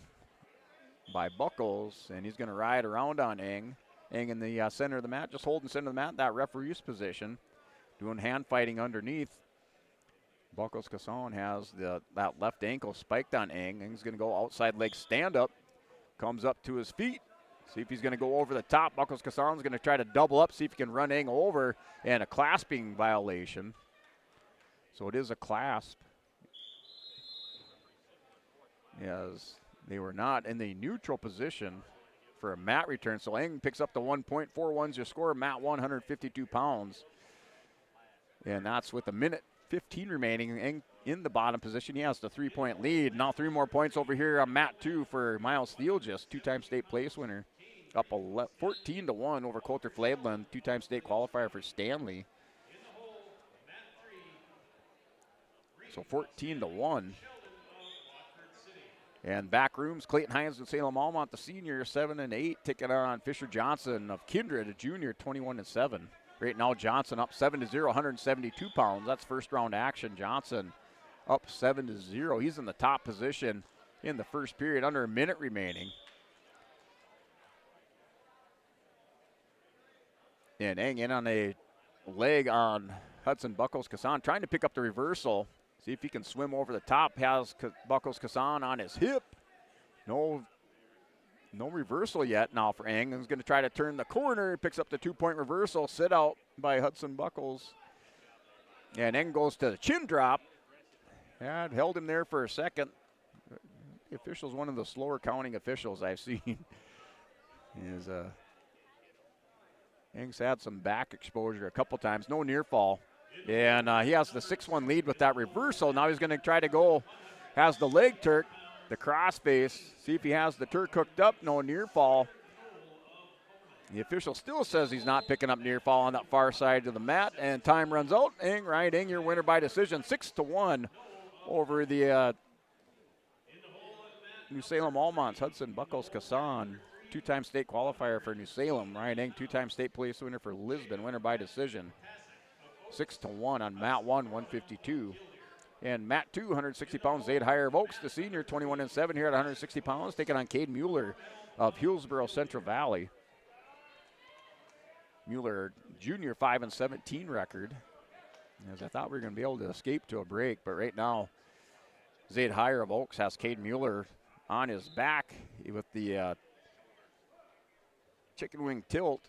by Buckles, and he's going to ride around on Eng. Eng in the center of the mat, just holding center of the mat, that referee's position. Doing hand fighting underneath. Buckles Casson has that left ankle spiked on Eng. Eng's going to go outside leg stand up. Comes up to his feet. See if he's going to go over the top. Buckles Kassan's going to try to double up, see if he can run Eng over, and a clasping violation. So it is a clasp. As they were not in the neutral position for a mat return. So Eng picks up the 1 point. 4-1's your score. Mat 152 pounds. And that's with a minute 15 remaining. Eng in the bottom position. He has the 3-point lead. Now 3 more points over here on mat 2 for Miles Theelgis, 2-time state place winner. Up 14-1 over Coulter Fladland, 2-time state qualifier for Stanley. So 14-1. And back rooms, Clayton Hines and Salem Almont, the senior, 7 and 8, taking on Fisher Johnson of Kindred, a junior, 21 and 7. Right now, Johnson up 7-0, 172 pounds. That's first round action. Johnson up 7-0. He's in the top position in the first period, under a minute remaining. And Eng in on a leg on Hudson Buckles Kassan, trying to pick up the reversal. See if he can swim over the top. Has Buckles Kassan on his hip. No reversal yet now for Eng. He's going to try to turn the corner. Picks up the 2-point reversal. Sit out by Hudson Buckles. And Eng goes to the chin drop. And held him there for a second. The official's one of the slower counting officials I've seen. Eng's had some back exposure a couple times. No near fall. And he has the 6-1 lead with that reversal. Now he's going to try to go, has the leg Turk, the cross face. See if he has the Turk hooked up. No near fall. The official still says he's not picking up near fall on that far side of the mat. And time runs out. Ryan Eng, your winner by decision, 6-1 over the New Salem Almonts. Hudson Buckles Kassan, 2-time state qualifier for New Salem. Ryan Eng, 2-time state place winner for Lisbon, winner by decision. 6-1 on mat 1, 152. And mat 2, 160 pounds, Zade Heyer of Oaks, the senior, 21 and 7 here at 160 pounds, taking on Cade Mueller of Hillsboro Central Valley. Mueller, junior, 5 and 17 record. As I thought we were going to be able to escape to a break, but right now, Zade Heyer of Oaks has Cade Mueller on his back with the chicken wing tilt.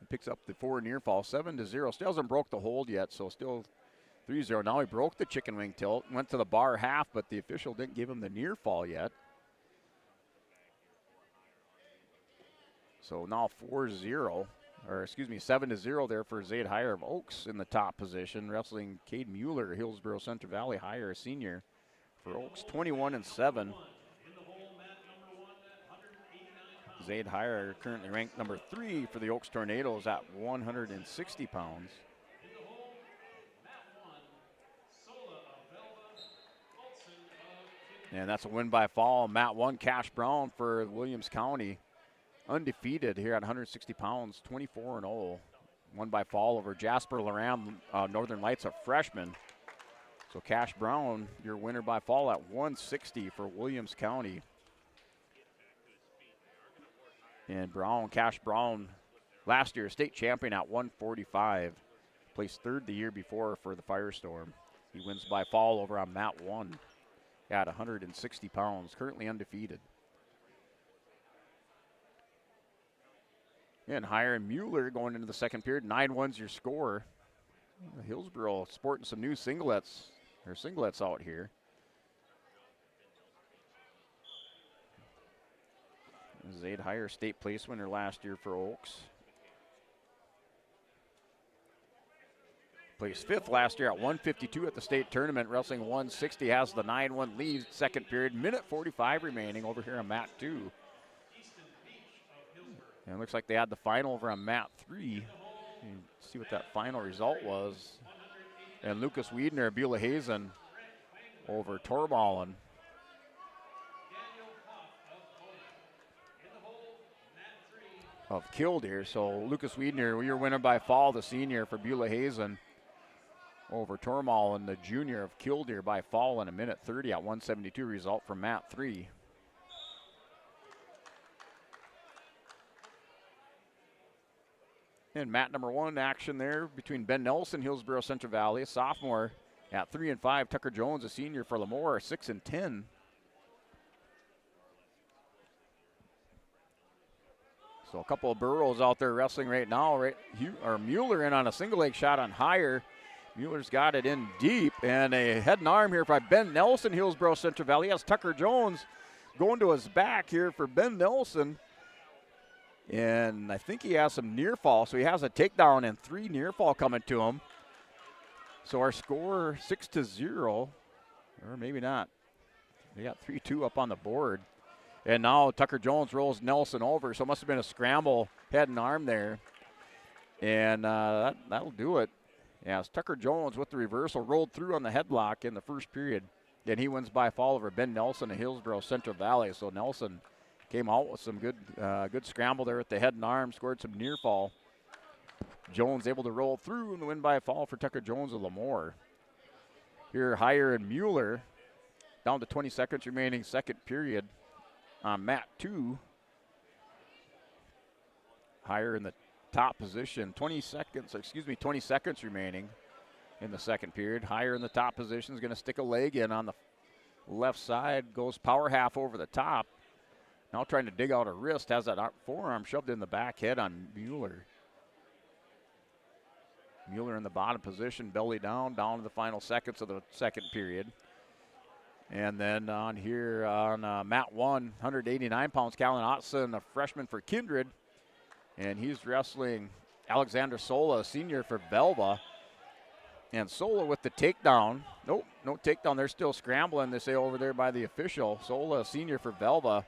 Picks up the 4 near fall, 7-0. Still hasn't broke the hold yet, so still 3-0. Now he broke the chicken wing tilt, went to the bar half, but the official didn't give him the near fall yet. So now 4-0, or excuse me, 7-0 there for Zade Heyer of Oaks in the top position, wrestling Cade Mueller, Hillsboro Central Valley Heyer, senior for Oaks, 21 and 7. Zade Heyer currently ranked number 3 for the Oaks Tornadoes at 160 pounds. And that's a win by fall. Mat 1, Cash Brown for Williams County. Undefeated here at 160 pounds, 24-0. Won by fall over Jasper Laram, Northern Lights, a freshman. So Cash Brown, your winner by fall at 160 for Williams County. And Cash Brown, last year state champion at 145. Placed 3rd the year before for the Firestorm. He wins by fall over on mat 1 at 160 pounds, currently undefeated. And Heyer and Mueller going into the second period. 9-1's your score. Hillsboro sporting some new singlets out here. Zade Heyer, state place winner last year for Oaks. Placed 5th last year at 152 at the state tournament, wrestling 160, has the 9-1 lead, second period, minute 45 remaining over here on mat 2. And it looks like they had the final over on mat 3. See what that final result was. And Lucas Wiedner, Beulah Hazen over Torballen. Of Killdeer. So Lucas Wiedner, your winner by fall, the senior for Beulah Hazen over Torballen, the junior of Killdeer by fall in a minute 30 at 172 result from mat 3. And mat number 1 action there between Ben Nelson, Hillsboro Central Valley, a sophomore at 3 and 5. Tucker Jones, a senior for Lemoore, 6 and 10. So a couple of burros out there wrestling right now. Mueller in on a single leg shot on higher. Mueller's got it in deep, and a head and arm here by Ben Nelson, Hillsboro Central Valley. Has Tucker Jones going to his back here for Ben Nelson. And I think he has some near fall, so he has a takedown and 3 near fall coming to him. So our score 6-0, or maybe not. They got 3-2 up on the board. And now Tucker Jones rolls Nelson over, so it must have been a scramble head and arm there. And that'll do it. Yes, Tucker Jones with the reversal rolled through on the headlock in the first period. And he wins by fall over Ben Nelson of Hillsboro Central Valley. So Nelson came out with some good scramble there at the head and arm, scored some near fall. Jones able to roll through and the win by fall for Tucker Jones of Lemoore. Here, Higher and Mueller down to 20 seconds remaining, second period on mat 2. Higher in the top position, 20 seconds remaining in the second period. Higher in the top position is going to stick a leg in on the left side, goes power half over the top. Now trying to dig out a wrist, has that forearm shoved in the back head on Mueller. Mueller in the bottom position, belly down to the final seconds of the second period. And then on here on mat 1, 189 pounds, Callan Otson, a freshman for Kindred. And he's wrestling Alexander Sola, a senior for Velva. And Sola with the takedown. Nope, no takedown. They're still scrambling, they say over there by the official. Sola, a senior for Velva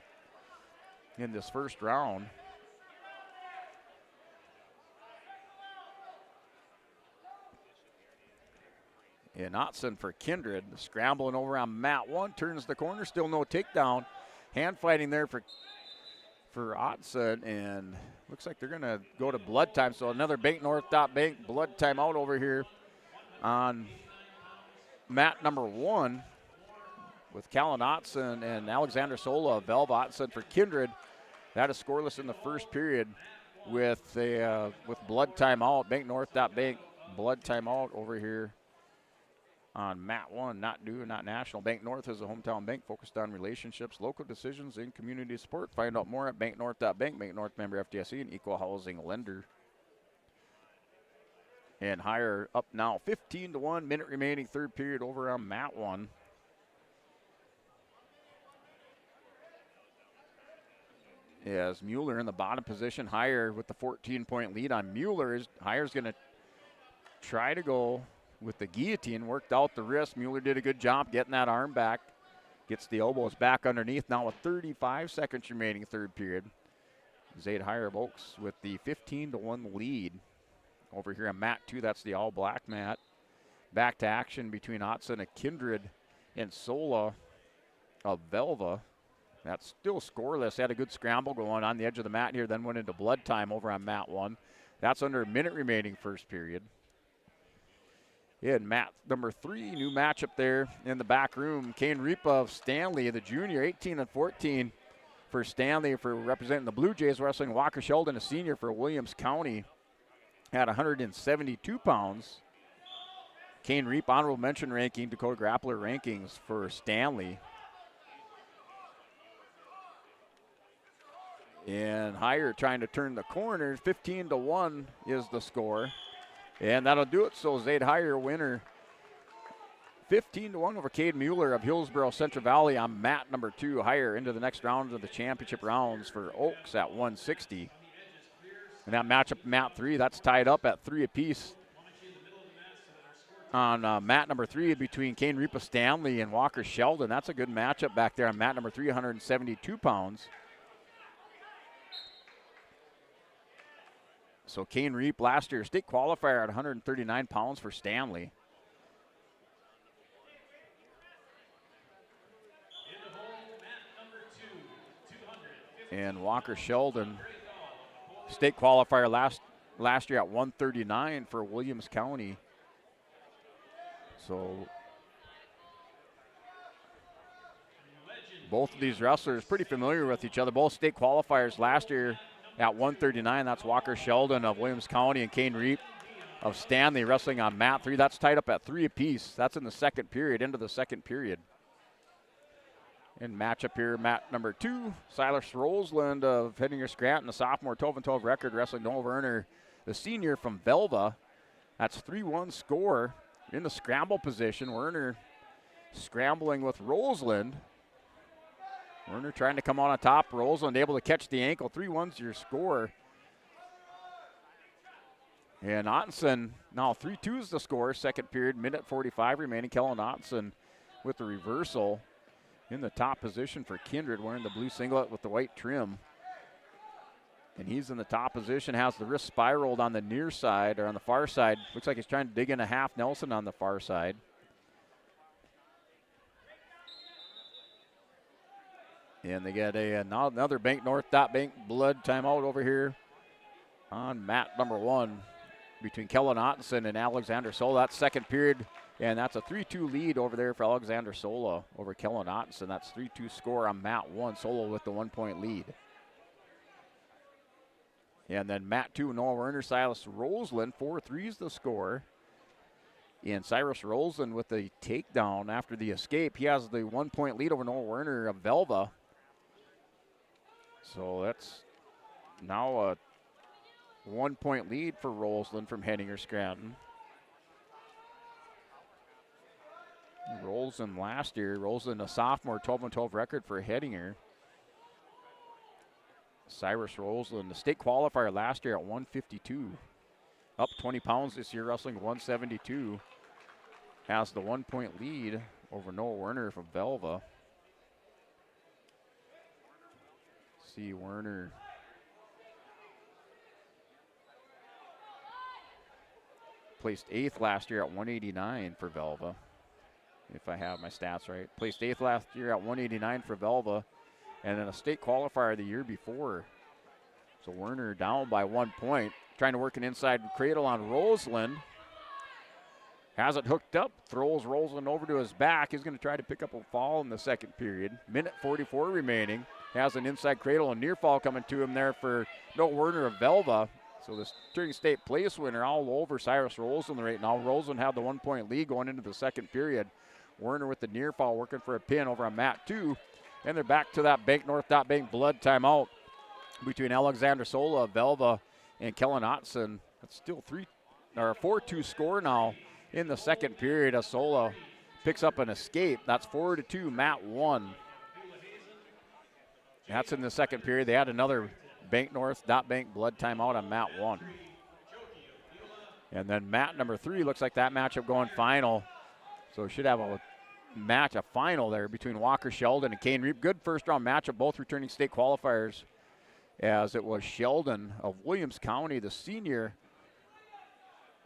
in this first round. And Otson for Kindred, scrambling over on mat 1, turns the corner, still no takedown. Hand fighting there for Otson, and looks like they're going to go to blood time. So another Bank North Bank blood timeout over here on mat number 1 with Callan Otson and Alexander Sola, Velva. Otson for Kindred. That is scoreless in the first period with blood timeout. Bank North Bank blood timeout over here on mat 1, not due, not national. Bank North is a hometown bank focused on relationships, local decisions, and community support. Find out more at banknorth.bank. Bank North member FDIC and equal housing lender. And Higher up now 15-1, minute remaining, third period over on mat 1. As Mueller in the bottom position, Higher with the 14-point lead on Mueller. Higher's going to try to go with the guillotine, worked out the wrist. Mueller did a good job getting that arm back. Gets the elbows back underneath. Now with 35 seconds remaining, third period. Zaid Higher of Oaks with the 15-1 lead. Over here on mat 2, that's the all-black mat. Back to action between Otson of Kindred and Sola of Velva. That's still scoreless. Had a good scramble going on the edge of the mat here, then went into blood time over on mat 1. That's under a minute remaining first period. In mat number 3, new matchup there in the back room. Kane Repa of Stanley, the junior, 18-14 for Stanley for representing the Blue Jays, wrestling Walker Sheldon, a senior for Williams County, at 172 pounds. Kane Repa, honorable mention ranking, Dakota Grappler rankings for Stanley. And Higher trying to turn the corner. 15-1 is the score. And that'll do it. So Zaid Higher winner 15-1 over Cade Mueller of Hillsboro Central Valley on mat number 2. Higher into the next rounds of the championship rounds for Oaks at 160. And that matchup, mat 3, that's tied up at 3 apiece on mat number 3 between Kane Repa Stanley and Walker Sheldon. That's a good matchup back there on mat number 3, 172 pounds. So Kane Reap last year, state qualifier at 139 pounds for Stanley. And Walker Sheldon, state qualifier last year at 139 for Williams County. So both of these wrestlers pretty familiar with each other. Both state qualifiers last year at 139, that's Walker Sheldon of Williams County and Kane Reap of Stanley wrestling on mat 3. That's tied up at 3 apiece. That's in the second period, into the second period. In matchup here, mat number 2, Silas Roseland of Hettinger Scranton, the sophomore, 12-12 record, wrestling Noah Werner, the senior from Velva. That's 3-1 score in the scramble position. Werner scrambling with Roseland. Werner trying to come on top. Roseland able to catch the ankle. 3-1's your score. And Ottenson, now 3-2's the score. Second period, minute 45 remaining. Kellen Ottenson with the reversal in the top position for Kindred, wearing the blue singlet with the white trim. And he's in the top position, has the wrist spiraled on the near side, or on the far side. Looks like he's trying to dig in a half Nelson on the far side. And they get another Bank North Bank blood timeout over here on mat number 1 between Kellen Ottenson and Alexander Sola. That's second period, and that's a 3-2 lead over there for Alexander Sola over Kellen Ottenson. That's 3-2 score on mat 1. Sola with the 1-point lead. And then mat 2, Noah Werner, Silas Roseland, 4-3's the score. And Cyrus Roseland with the takedown after the escape. He has the 1-point lead over Noah Werner of Velva. So that's now a 1-point lead for Roseland from Hettinger Scranton. Roseland last year, Roseland a sophomore, 12-12 record for Hettinger. Cyrus Roseland, the state qualifier last year at 152. Up 20 pounds this year, wrestling 172. Has the 1-point lead over Noah Werner from Velva. See Werner placed 8th last year at 189 for Velva, if I have my stats right. Placed 8th last year at 189 for Velva, and then a state qualifier the year before. So Werner down by 1 point, trying to work an inside cradle on Roseland. Has it hooked up, throws Roseland over to his back. He's going to try to pick up a fall in the second period. Minute 44 remaining. Has an inside cradle and near fall coming to him there for Noah Werner of Velva. So the Sterling State place winner all over Cyrus Roseland right now. Roseland had the 1-point lead going into the second period. Werner with the near fall working for a pin over on mat 2. And they're back to that Bank North Bank blood timeout between Alexander Sola of Velva and Kellen Ottenson. That's still 4-2 score now in the second period as Sola picks up an escape. That's 4-2, mat 1. That's in the second period. They had another Bank North Bank blood timeout on mat 1. And then mat number 3 looks like that matchup going final. So we should have a final there between Walker Sheldon and Kane Reap. Good first round matchup, both returning state qualifiers, as it was Sheldon of Williams County, the senior,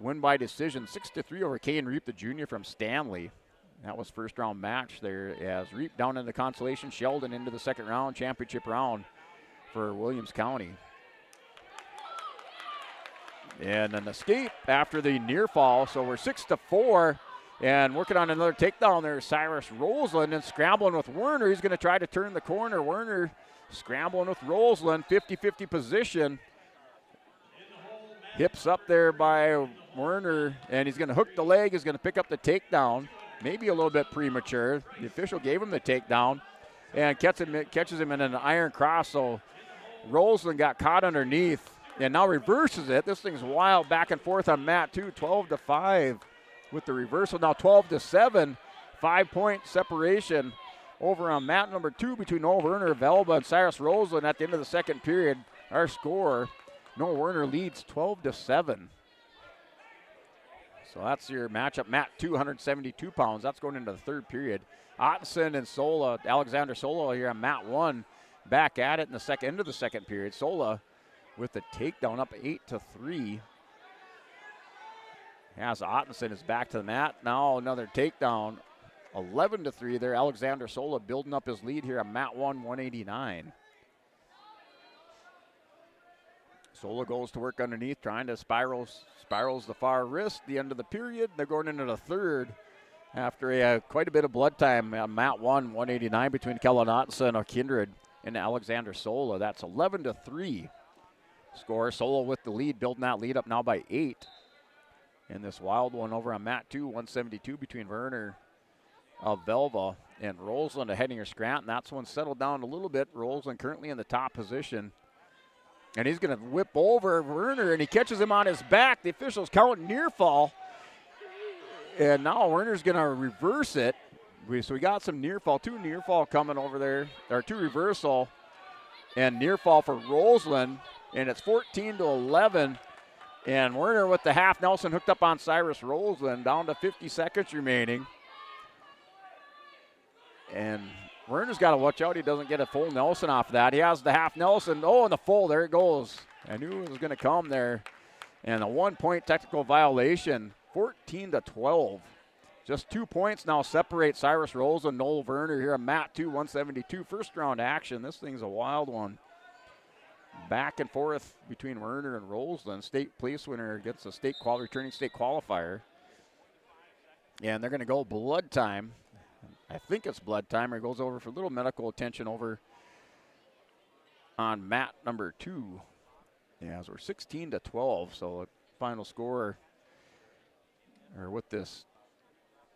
win by decision 6-3 over Kane Reap, the junior from Stanley. That was first round match there as Reap down in the consolation, Sheldon into the second round, championship round for Williams County. And an escape after the near fall, so we're 6-4 and working on another takedown there. Cyrus Roseland and scrambling with Werner. He's going to try to turn the corner. Werner scrambling with Roseland, 50-50 position. Hips up there by Werner, and he's going to hook the leg. He's going to pick up the takedown. Maybe a little bit premature. The official gave him the takedown and catches him in an iron cross. So Roseland got caught underneath and now reverses it. This thing's wild back and forth on mat 2, 12-5 with the reversal. Now 12-7, 5-point separation over on mat number 2 between Noah Werner of Velva and Cyrus Roseland at the end of the second period. Our score, Noah Werner leads 12-7. So that's your matchup. Mat 2, 172 pounds. That's going into the third period. Ottenson and Sola, Alexander Sola here on mat 1, back at it in the end of the second period. Sola with the takedown up 8-3. As Ottenson is back to the mat. Now another takedown, 11-3 there. Alexander Sola building up his lead here on mat 1, 189. Sola goes to work underneath, trying to spirals the far wrist. The end of the period, they're going into the third after quite a bit of blood time on mat 1, 189 between Kellen Ottenson of Kindred and Alexander Sola. That's 11-3 score. Sola with the lead, building that lead up now by 8. And this wild one over on mat 2, 172 between Werner of Velva and Roseland ahead of Scranton. That's one settled down a little bit. Roseland currently in the top position. And he's going to whip over Werner, and he catches him on his back. The officials count near fall. And now Werner's going to reverse it. So we got some near fall, 2 near fall coming over there, or 2 reversal, and near fall for Roseland, and it's 14-11. And Werner with the half Nelson hooked up on Cyrus Roseland, down to 50 seconds remaining. And Werner's got to watch out he doesn't get a full Nelson off of that. He has the half Nelson. Oh, and the full, there it goes. I knew it was going to come there. And a 1-point technical violation, 14-12. Just 2 points now separate Cyrus Rose and Noel Werner here. Mat 2, 172. First round action. This thing's a wild one. Back and forth between Werner and Roseland. State police winner gets a returning state qualifier. And they're going to go blood time. I think it's blood time. It goes over for a little medical attention over on mat number 2. Yeah, so we're 16-12. So final score, or with this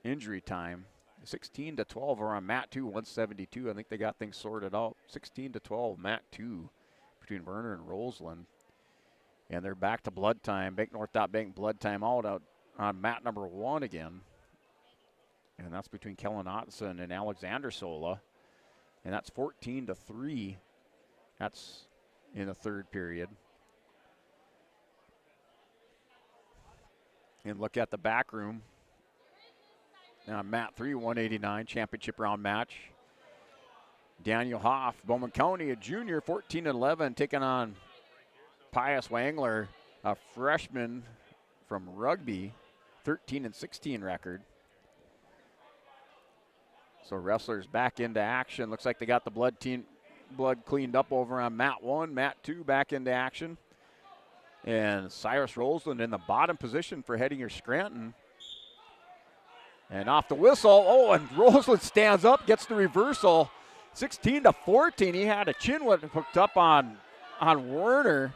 injury time, 16-12 are on mat 2, 172. I think they got things sorted out. 16-12, mat 2 between Werner and Roseland. And they're back to blood time. Bank North Bank blood time out on mat number 1 again. And that's between Kellen Otson and Alexander Sola. And that's 14-3. That's in the third period. And look at the back room. Now, mat 3, 189, championship round match. Daniel Hoff, Bowman County, a junior, 14-11, taking on Pius Wangler, a freshman from Rugby, 13-16 record. So wrestlers back into action. Looks like they got the blood cleaned up over on mat 1, mat 2 back into action. And Cyrus Roseland in the bottom position for Hettinger Scranton. And off the whistle, and Roseland stands up, gets the reversal. 16-14, he had a chin hooked up on Werner.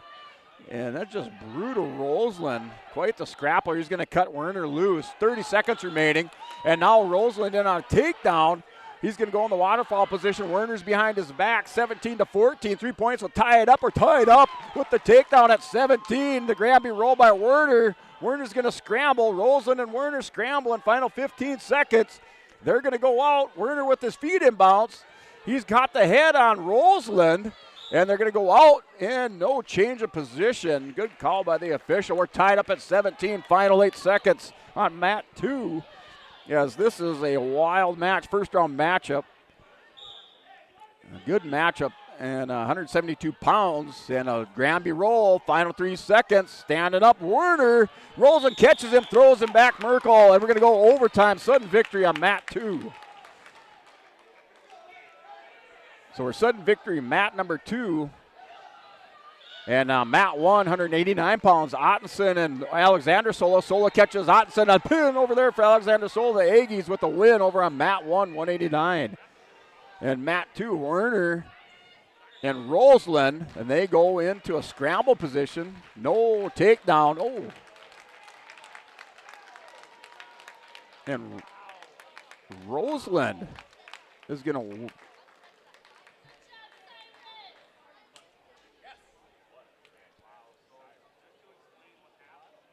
And that's just brutal Roseland. Quite the scrapper. He's going to cut Werner loose. 30 seconds remaining. And now Roseland in on a takedown. He's going to go in the waterfall position. Werner's behind his back. 17-14. 3 points will tie it up with the takedown at 17. The grabby roll by Werner. Werner's going to scramble. Roseland and Werner scramble in final 15 seconds. They're going to go out. Werner with his feet in bounce. He's got the head on Roseland. And they're going to go out, and no change of position. Good call by the official. We're tied up at 17, final 8 seconds on mat 2. Yes, this is a wild match, first-round matchup. A good matchup, and 172 pounds, and a Granby roll, final 3 seconds. Standing up, Werner rolls and catches him, throws him back, Merkel, and we're going to go overtime. Sudden victory on mat 2. So we're sudden victory, mat number 2. And mat 1, 189 pounds, Ottenson and Alexander Sola. Sola catches Ottenson, a pin over there for Alexander Sola. The Aggies with the win over on mat 1, 189. And mat 2, Werner and Roseland, and they go into a scramble position. No takedown. Oh. And Roseland is going to...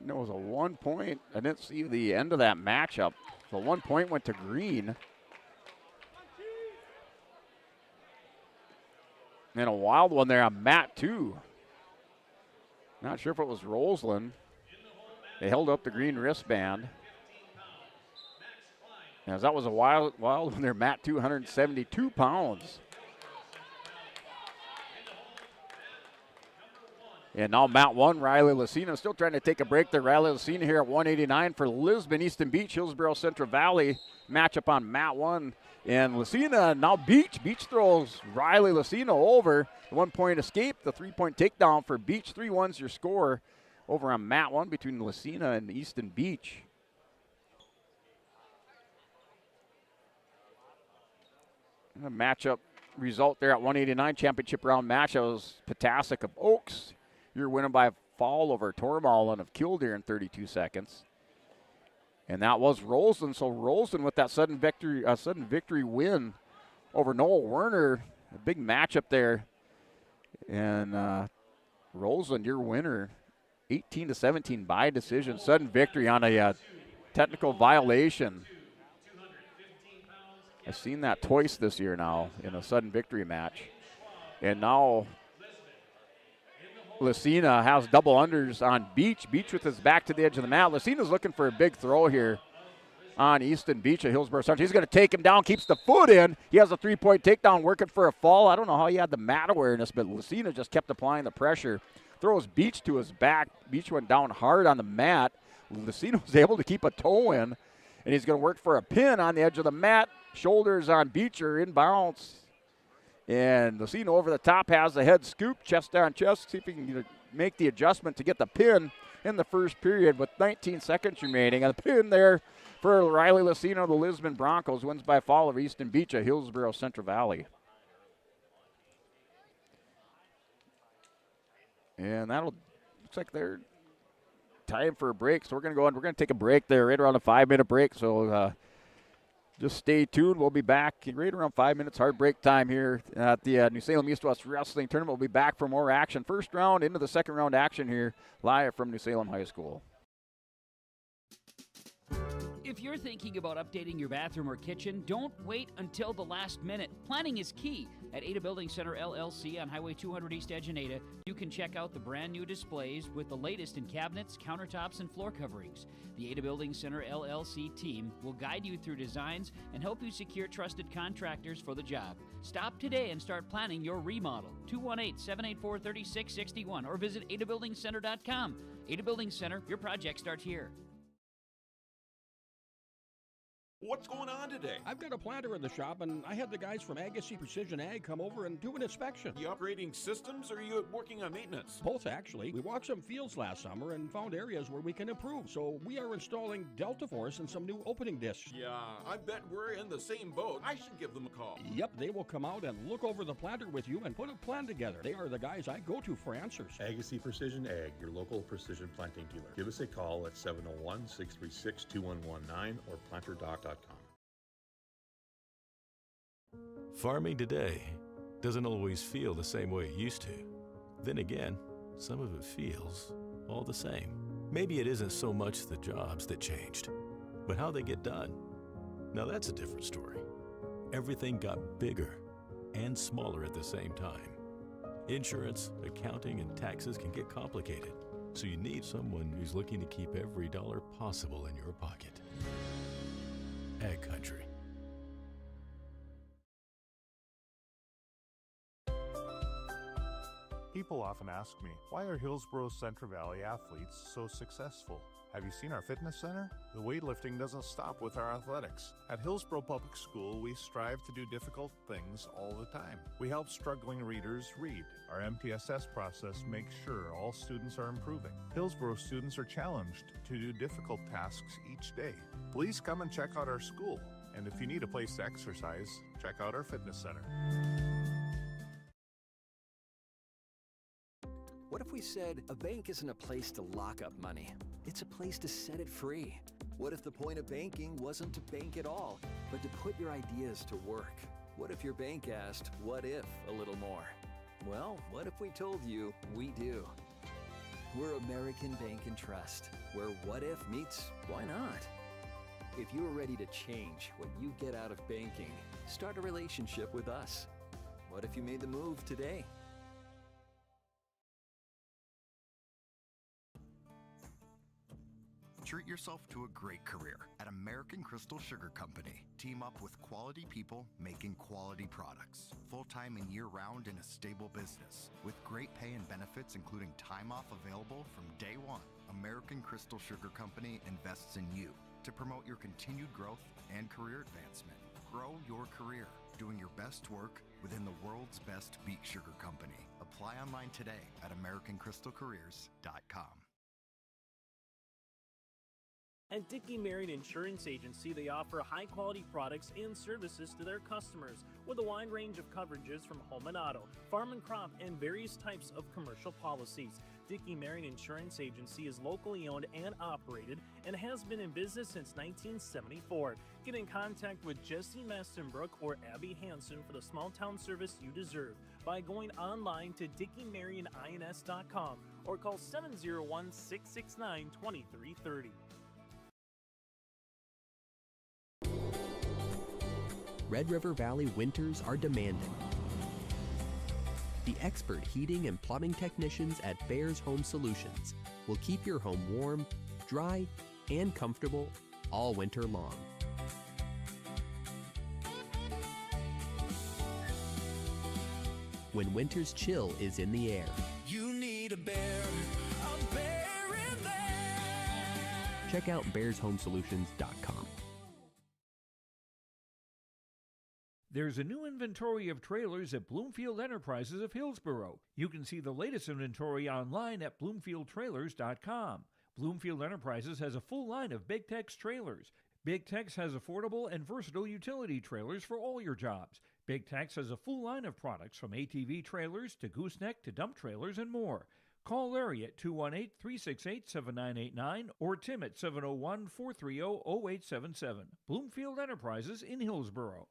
It was a 1 point. I didn't see the end of that matchup. The 1 point went to Green. And a wild one there on mat 2. Not sure if it was Roseland. They held up the green wristband. As that was a wild one there, mat 2, 172 pounds. And now mat 1, Riley Lucina still trying to take a break there. Riley Lucina here at 189 for Lisbon, Easton Beach, Hillsborough Central Valley. Matchup on mat 1. And Lucina now Beach. Beach throws Riley Lucina over. The 1 point escape, the 3 point takedown for Beach. 3-1's your score over on mat 1 between Lucina and Easton Beach. And a matchup result there at 189, championship round match. That was Patassic of Oaks. You're winning by a fall over Tormalen of Killdeer in 32 seconds. And that was Rosen. So Rosen with that sudden victory win over Noel Werner. A big matchup there. And Rosen, your winner, 18-17 by decision. Sudden victory on a technical violation. I've seen that twice this year now in a sudden victory match. And now Lucina has double unders on Beach. Beach with his back to the edge of the mat. Lucina's looking for a big throw here on Easton Beach at Hillsborough Central. He's going to take him down, keeps the foot in. He has a three-point takedown working for a fall. I don't know how he had the mat awareness, but Lucina just kept applying the pressure. Throws Beach to his back. Beach went down hard on the mat. Lucina was able to keep a toe in, and he's going to work for a pin on the edge of the mat. Shoulders on Beecher, in bounce. And Lucina over the top has the head scoop, chest on chest, see if he can make the adjustment to get the pin in the first period with 19 seconds remaining. And the pin there for Riley Lucina. The Lisbon Broncos wins by a fall of Easton Beach at Hillsborough Central Valley. And looks like they're time for a break. So we're going to go on. We're going to take a break there, right around a 5-minute break. So just stay tuned. We'll be back right around 5 minutes. Hard break time here at the New Salem East-West Wrestling Tournament. We'll be back for more action. First round into the second round action here, live from New Salem High School. If you're thinking about updating your bathroom or kitchen, don't wait until the last minute. Planning is key. At Ada Building Center LLC on Highway 200 East Edge in Ada, you can check out the brand new displays with the latest in cabinets, countertops, and floor coverings. The Ada Building Center LLC team will guide you through designs and help you secure trusted contractors for the job. Stop today and start planning your remodel. 218-784-3661 or visit adabuildingcenter.com. Ada Building Center, your project starts here. What's going on today? I've got a planter in the shop, and I had the guys from Agassiz Precision Ag come over and do an inspection. You upgrading systems, or are you working on maintenance? Both, actually. We walked some fields last summer and found areas where we can improve. So we are installing Delta Force and some new opening discs. Yeah, I bet we're in the same boat. I should give them a call. Yep, they will come out and look over the planter with you and put a plan together. They are the guys I go to for answers. Agassiz Precision Ag, your local precision planting dealer. Give us a call at 701-636-2119 or planterdoc.com. Farming today doesn't always feel the same way it used to. Then again, some of it feels all the same. Maybe it isn't so much the jobs that changed, but how they get done. Now that's a different story. Everything got bigger and smaller at the same time. Insurance, accounting, and taxes can get complicated, so you need someone who's looking to keep every dollar possible in your pocket. Ag Country. People often ask me, why are Hillsborough Central Valley athletes so successful? Have you seen our fitness center? The weightlifting doesn't stop with our athletics. At Hillsborough Public School, we strive to do difficult things all the time. We help struggling readers read. Our MTSS process makes sure all students are improving. Hillsborough students are challenged to do difficult tasks each day. Please come and check out our school. And if you need a place to exercise, check out our fitness center. What if we said a bank isn't a place to lock up money? It's a place to set it free. What if the point of banking wasn't to bank at all, but to put your ideas to work? What if your bank asked, what if, a little more? Well, what if we told you we do? We're American Bank and Trust, where what if meets why not? If you're ready to change what you get out of banking, start a relationship with us. What if you made the move today? Treat yourself to a great career at American Crystal Sugar Company. Team up with quality people making quality products. Full-time and year-round in a stable business. With great pay and benefits including time off available from day one. American Crystal Sugar Company invests in you to promote your continued growth and career advancement. Grow your career, doing your best work within the world's best beet sugar company. Apply online today at AmericanCrystalCareers.com. At Dickey Marion Insurance Agency, they offer high-quality products and services to their customers with a wide range of coverages from home and auto, farm and crop, and various types of commercial policies. Dickey Marion Insurance Agency is locally owned and operated and has been in business since 1974. Get in contact with Jesse Mastenbrook or Abby Hansen for the small town service you deserve by going online to DickieMarionINS.com or call 701-669-2330. Red River Valley winters are demanding. The expert heating and plumbing technicians at Bears Home Solutions will keep your home warm, dry, and comfortable all winter long. When winter's chill is in the air, You need a bear in there. check out BearsHomeSolutions.com. There's a new inventory of trailers at Bloomfield Enterprises of Hillsborough. You can see the latest inventory online at BloomfieldTrailers.com. Bloomfield Enterprises has a full line of Big Tex trailers. Big Tex has affordable and versatile utility trailers for all your jobs. Big Tex has a full line of products from ATV trailers to gooseneck to dump trailers and more. Call Larry at 218-368-7989 or Tim at 701-430-0877. Bloomfield Enterprises in Hillsborough.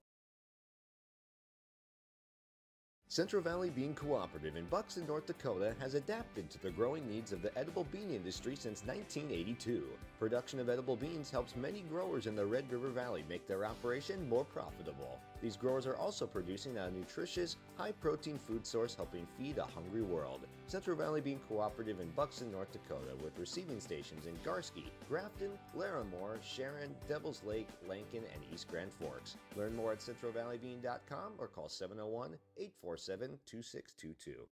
Central Valley Bean Cooperative in Buxton, North Dakota has adapted to the growing needs of the edible bean industry since 1982. Production of edible beans helps many growers in the Red River Valley make their operation more profitable. These growers are also producing a nutritious, high-protein food source helping feed a hungry world. Central Valley Bean Cooperative in Buxton, North Dakota with receiving stations in Garsky, Grafton, Larimore, Sharon, Devils Lake, Lankin, and East Grand Forks. Learn more at centralvalleybean.com or call 701-847-2622.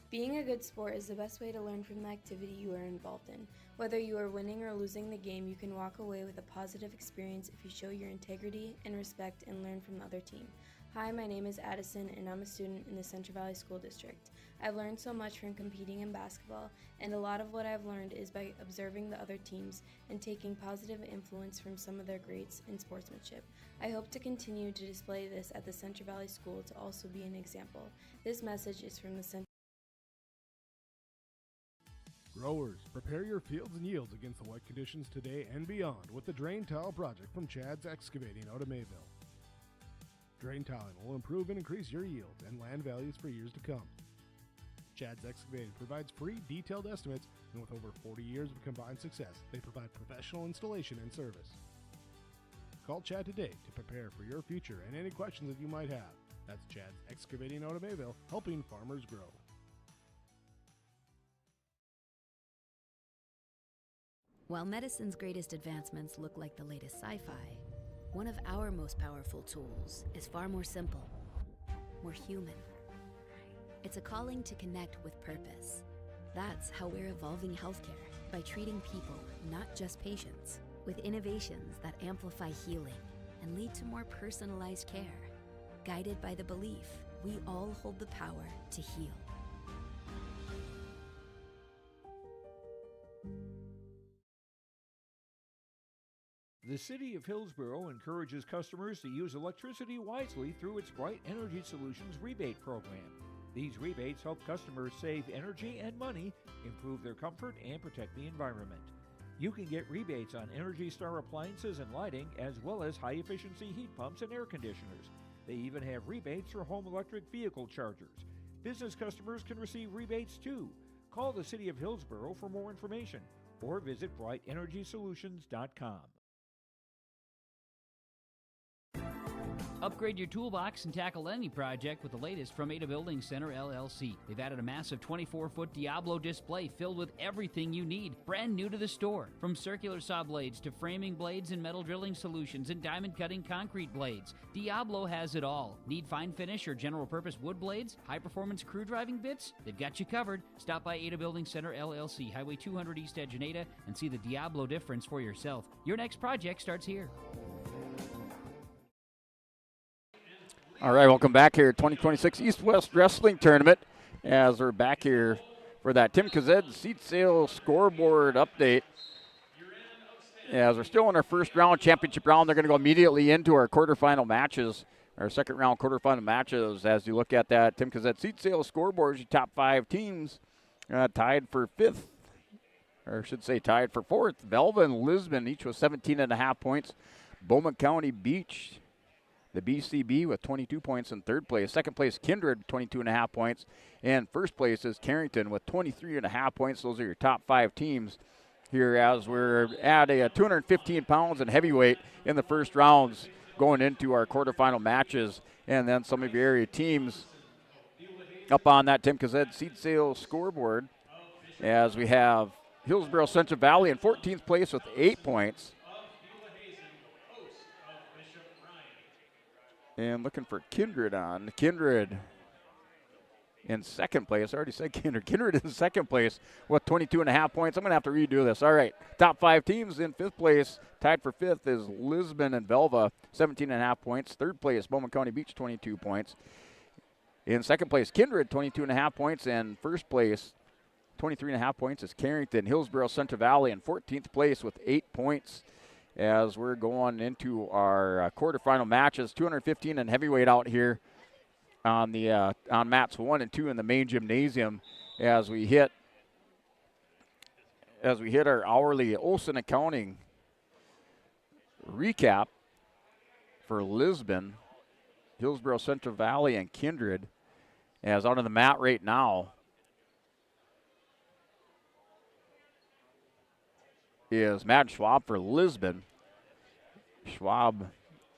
Being a good sport is the best way to learn from the activity you are involved in. Whether you are winning or losing the game, you can walk away with a positive experience if you show your integrity and respect and learn from the other team. Hi, my name is Addison and I'm a student in the Central Valley School District. I've learned so much from competing in basketball, and a lot of what I've learned is by observing the other teams and taking positive influence from some of their greats in sportsmanship. I hope to continue to display this at the Central Valley School to also be an example. This message is from the Central Growers, prepare your fields and yields against the wet conditions today and beyond with the Drain Tile Project from Chad's Excavating out of Mayville. Drain tiling will improve and increase your yields and land values for years to come. Chad's Excavating provides free detailed estimates, and with over 40 years of combined success, they provide professional installation and service. Call Chad today to prepare for your future and any questions that you might have. That's Chad's Excavating out of Mayville, helping farmers grow. While medicine's greatest advancements look like the latest sci-fi, one of our most powerful tools is far more simple, more human. It's a calling to connect with purpose. That's how we're evolving healthcare, by treating people, not just patients, with innovations that amplify healing and lead to more personalized care, guided by the belief we all hold the power to heal. The City of Hillsborough encourages customers to use electricity wisely through its Bright Energy Solutions rebate program. These rebates help customers save energy and money, improve their comfort, and protect the environment. You can get rebates on Energy Star appliances and lighting, as well as high-efficiency heat pumps and air conditioners. They even have rebates for home electric vehicle chargers. Business customers can receive rebates too. Call the City of Hillsborough for more information or visit BrightEnergySolutions.com. Upgrade your toolbox and tackle any project with the latest from Ada Building Center, LLC. They've added a massive 24-foot Diablo display filled with everything you need, brand new to the store. From circular saw blades to framing blades and metal drilling solutions and diamond cutting concrete blades, Diablo has it all. Need fine finish or general purpose wood blades? High-performance crew driving bits? They've got you covered. Stop by Ada Building Center, LLC, Highway 200 East Edge in Ada, and see the Diablo difference for yourself. Your next project starts here. All right, welcome back here at 2026 East-West Wrestling Tournament as we're back here for that Tim Kazed seat sale scoreboard update. As we're still in our first round, championship round, they're going to go immediately into our quarterfinal matches, our second round quarterfinal matches. As you look at that Tim Kazed seat sale scoreboard, your top 5 teams tied for 5th or I should say tied for fourth. Velva and Lisbon each with 17.5 points. Bowman County Beach, the BCB, with 22 points in third place. Second place, Kindred, 22.5 points. And first place is Carrington with 23.5 points. Those are your top 5 teams here as we're at a 215 pounds in heavyweight in the first rounds going into our quarterfinal matches. And then some of your area teams up on that Tim Kazed seed sales scoreboard as we have Hillsborough Central Valley in 14th place with 8 points. And looking for Kindred on. Kindred in second place. I already said Kindred. Kindred in second place with 22.5 points. I'm going to have to redo this. All right. Top 5 teams in fifth place. Tied for fifth is Lisbon and Velva, 17.5 points. Third place, Bowman County Beach, 22 points. In second place, Kindred, 22.5 points. And first place, 23.5 points is Carrington. Hillsborough Central Valley in 14th place with 8 points. As we're going into our quarterfinal matches, 215 in heavyweight out here on the on mats 1 and 2 in the main gymnasium. As we hit our hourly Olson Accounting recap for Lisbon, Hillsborough Central Valley, and Kindred. As out on the mat right now is Matt Schwab for Lisbon. Schwab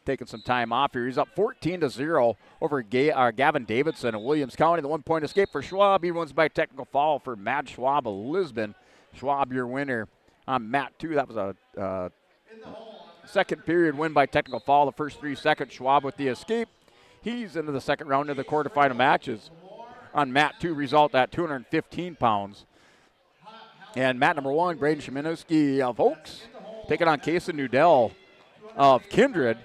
taking some time off here. He's up 14-0 over Gavin Davidson of Williams County. The 1-point escape for Schwab. He wins by technical foul for Matt Schwab of Lisbon. Schwab, your winner on mat 2. That was a second period win by technical foul. The first 3 seconds, Schwab with the escape. He's into the second round of the quarterfinal matches on mat 2, result at 215 pounds. And mat number 1, Braden Shimanowski of Oaks taking on Kason Nudell of Kindred,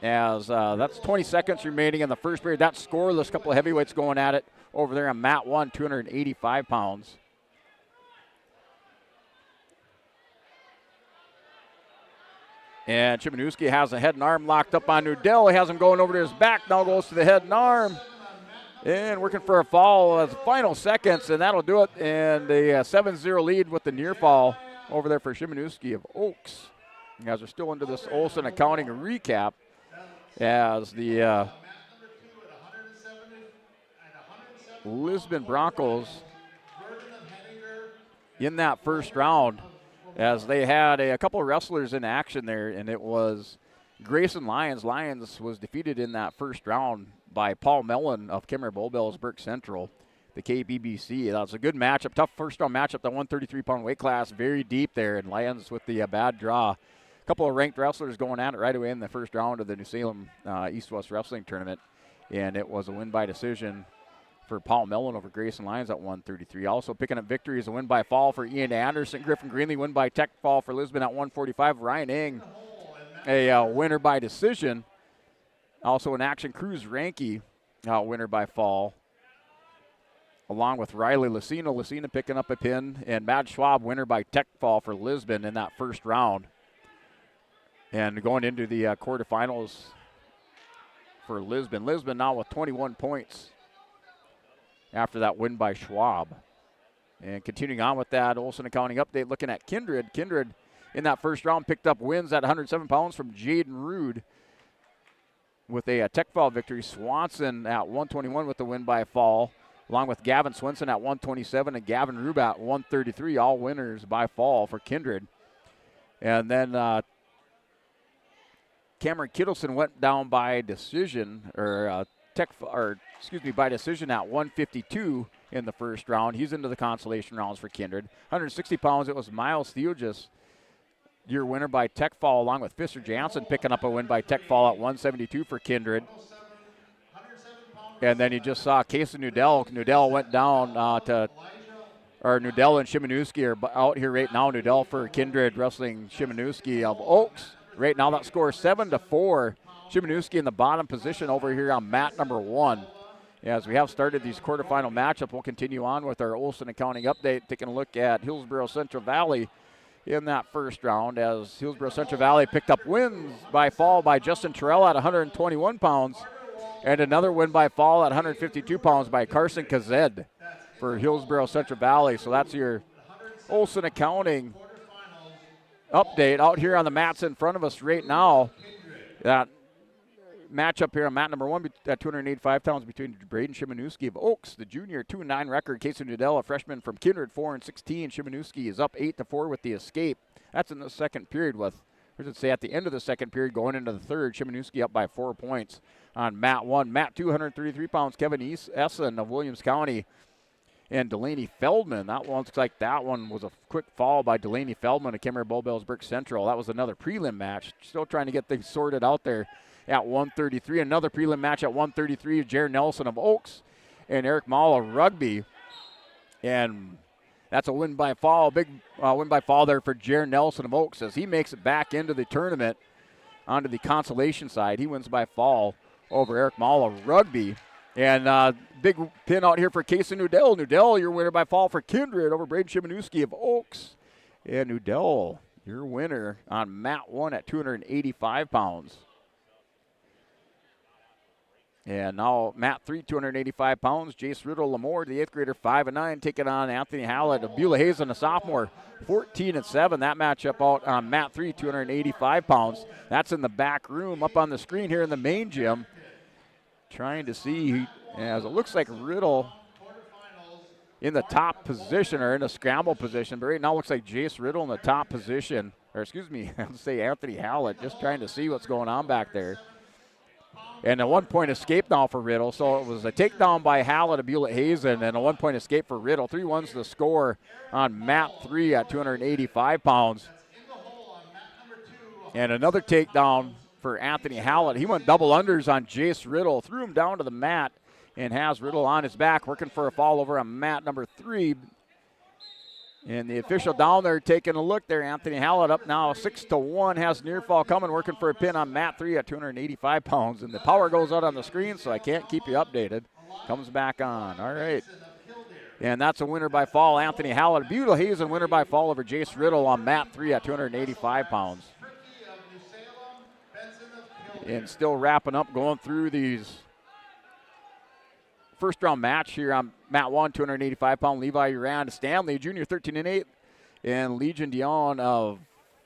as that's 20 seconds remaining in the first period. That's scoreless. Couple of heavyweights going at it over there on mat 1, 285 pounds. And Shimanowski has a head and arm locked up on Nudell. He has him going over to his back. Now goes to the head and arm. And working for a fall as the final seconds, and that'll do it. And a 7-0 lead with the near fall over there for Shimanowski of Oaks. You guys are still into this Olson Accounting recap as the Lisbon Broncos in that first round, as they had a couple of wrestlers in action there, and it was Grayson Lyons. Lyons was defeated in that first round by Paul Mellon of Kimmer Bowbells Burke Central, the KBBC. That was a good matchup, tough first round matchup, the 133-pound weight class, very deep there, and Lyons with the bad draw. A couple of ranked wrestlers going at it right away in the first round of the New Salem East-West Wrestling Tournament, and it was a win by decision for Paul Mellon over Grayson Lyons at 133. Also picking up victories, a win by fall for Ian Anderson. Griffin Greenlee win by tech fall for Lisbon at 145. Ryan Ing, a winner by decision. Also in action, Cruz Ranke, winner by fall, along with Riley Lucino. Lucino picking up a pin, and Matt Schwab, winner by tech fall for Lisbon in that first round. And going into the quarterfinals for Lisbon. Lisbon now with 21 points after that win by Schwab. And continuing on with that Olson Accounting update, looking at Kindred. Kindred in that first round picked up wins at 107 pounds from Jaden Rude with a tech fall victory. Swanson at 121 with the win by fall, along with Gavin Swenson at 127 and Gavin Rube at 133, all winners by fall for Kindred. And then Cameron Kittleson went down by decision, by decision at 152 in the first round. He's into the consolation rounds for Kindred. 160 pounds, it was Miles Theogis, your winner by tech fall, along with Fisher Jansen picking up a win by tech fall at 172 for Kindred. And then you just saw Kason Nudell. Nudell went down Nudell and Shimanowski are out here right now. Nudell for Kindred wrestling Shimanowski of Oaks. Right now that score 7-4. Shimanowski in the bottom position over here on mat number 1. As we have started these quarterfinal matchup, we'll continue on with our Olson Accounting update, taking a look at Hillsborough Central Valley in that first round, as Hillsborough Central Valley picked up wins by fall by Justin Terrell at 121 pounds, and another win by fall at 152 pounds by Carson Kazed for Hillsborough Central Valley. So that's your Olson Accounting update out here on the mats in front of us right now. That matchup here on mat number 1 at 285 pounds between Braden Shimanewski of Oaks, the junior, 2-9 record. Casey Nudell, a freshman from Kindred, 4-16. Shimanewski is up 8-4 with the escape. That's in the second period with, or should say at the end of the second period going into the third. Shimanewski up by 4 points on mat 1. Mat 2, 133 pounds, Kevin Essen of Williams County and Delaney Feldman. That one looks like that one was a quick fall by Delaney Feldman of Kimmerer Bowbells-Brick Central. That was another prelim match. Still trying to get things sorted out there at 133. Another prelim match at 133, Jared Nelson of Oaks and Eric Mall of Rugby. And that's a win by fall. Big win by fall there for Jared Nelson of Oaks as he makes it back into the tournament onto the consolation side. He wins by fall over Eric Mall of Rugby. And big pin out here for Casey Nudell. Nudell, your winner by fall for Kindred over Braden Shimanewski of Oaks. And Nudell, your winner on mat 1 at 285 pounds. And now mat 3, 285 pounds. Jace Riddle Lamore, the 8th grader, 5-9, taking on Anthony Hallett of Beulah Hazen, a sophomore, 14-7. That matchup out on mat 3, 285 pounds. That's in the back room up on the screen here in the main gym. Trying to see, as it looks like Riddle in the top position or in a scramble position, but right now it looks like Jace Riddle in the top position, or excuse me, I'll say Anthony Hallett, just trying to see what's going on back there. And a 1-point escape now for Riddle, so it was a takedown by Hallett of Beulah Hazen and a 1-point escape for Riddle. 3-1's the score on mat 3 at 285 pounds. And another takedown for Anthony Hallett. He went double unders on Jace Riddle, threw him down to the mat, and has Riddle on his back, working for a fall over on mat number 3. And the official down there taking a look there. Anthony Hallett up now 6-1, has near fall coming, working for a pin on mat 3 at 285 pounds. And the power goes out on the screen, so I can't keep you updated. Comes back on. All right. And that's a winner by fall. Anthony Hallett, Beulah Hazen, winner by fall over Jace Riddle on mat 3 at 285 pounds. And still wrapping up, going through these first round match here on mat 1, 285-pound Levi Urand Stanley, junior, 13-8, and Legion Dion of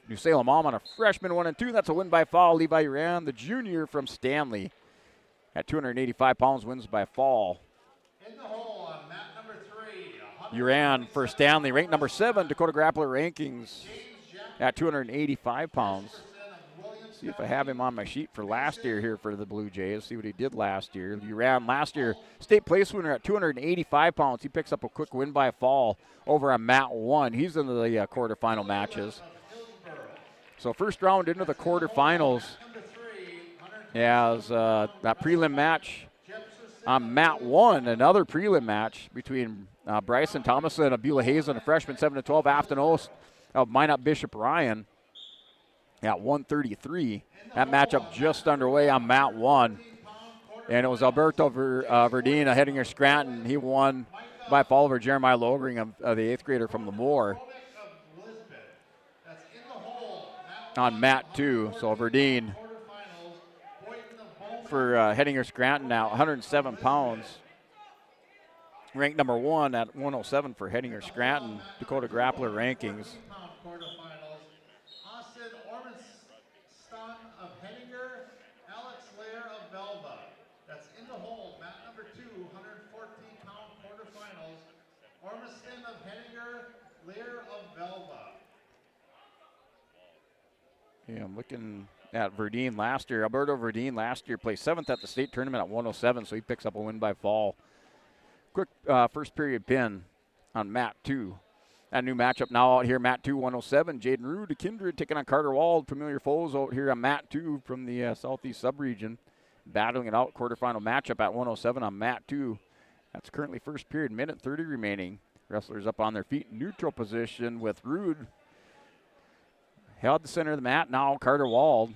New Salem Alma, a freshman, 1-2. That's a win by fall. Levi Urand, the junior from Stanley, at 285 pounds, wins by fall. In the hole on mat number 3, Urand for Stanley, ranked number 7, Dakota Grappler rankings at 285 pounds. See if I have him on my sheet for last year here for the Blue Jays. See what he did last year. He ran last year, state place winner at 285 pounds. He picks up a quick win by fall over on mat 1. He's in the quarterfinal matches. So first round into the quarterfinals as that prelim match on mat 1. Another prelim match between Bryson Thomason of Beulah Hazen, a freshman, 7-12, Afton Oast of Minot Bishop Ryan. At 133. That matchup just underway on mat 1. And it was Alberto Verdeen of Hettinger Scranton. He won by fall over Jeremiah Logring of the 8th grader from Lemoore on mat 2. So Verdeen for Hettinger Scranton now, 107 pounds. Ranked number 1 at 107 for Hettinger Scranton, Dakota Grappler rankings. Yeah, I'm looking at Verdeen last year. Alberto Verdeen last year placed 7th at the state tournament at 107, so he picks up a win by fall. Quick first period pin on mat 2. That new matchup now out here, mat 2, 107. Jaden Rude to Kindred taking on Carter Wald. Familiar foes out here on mat 2 from the Southeast subregion. Battling it out, quarterfinal matchup at 107 on mat 2. That's currently first period, minute 30 remaining. Wrestlers up on their feet, neutral position with Rude. Held the center of the mat. Now Carter Wald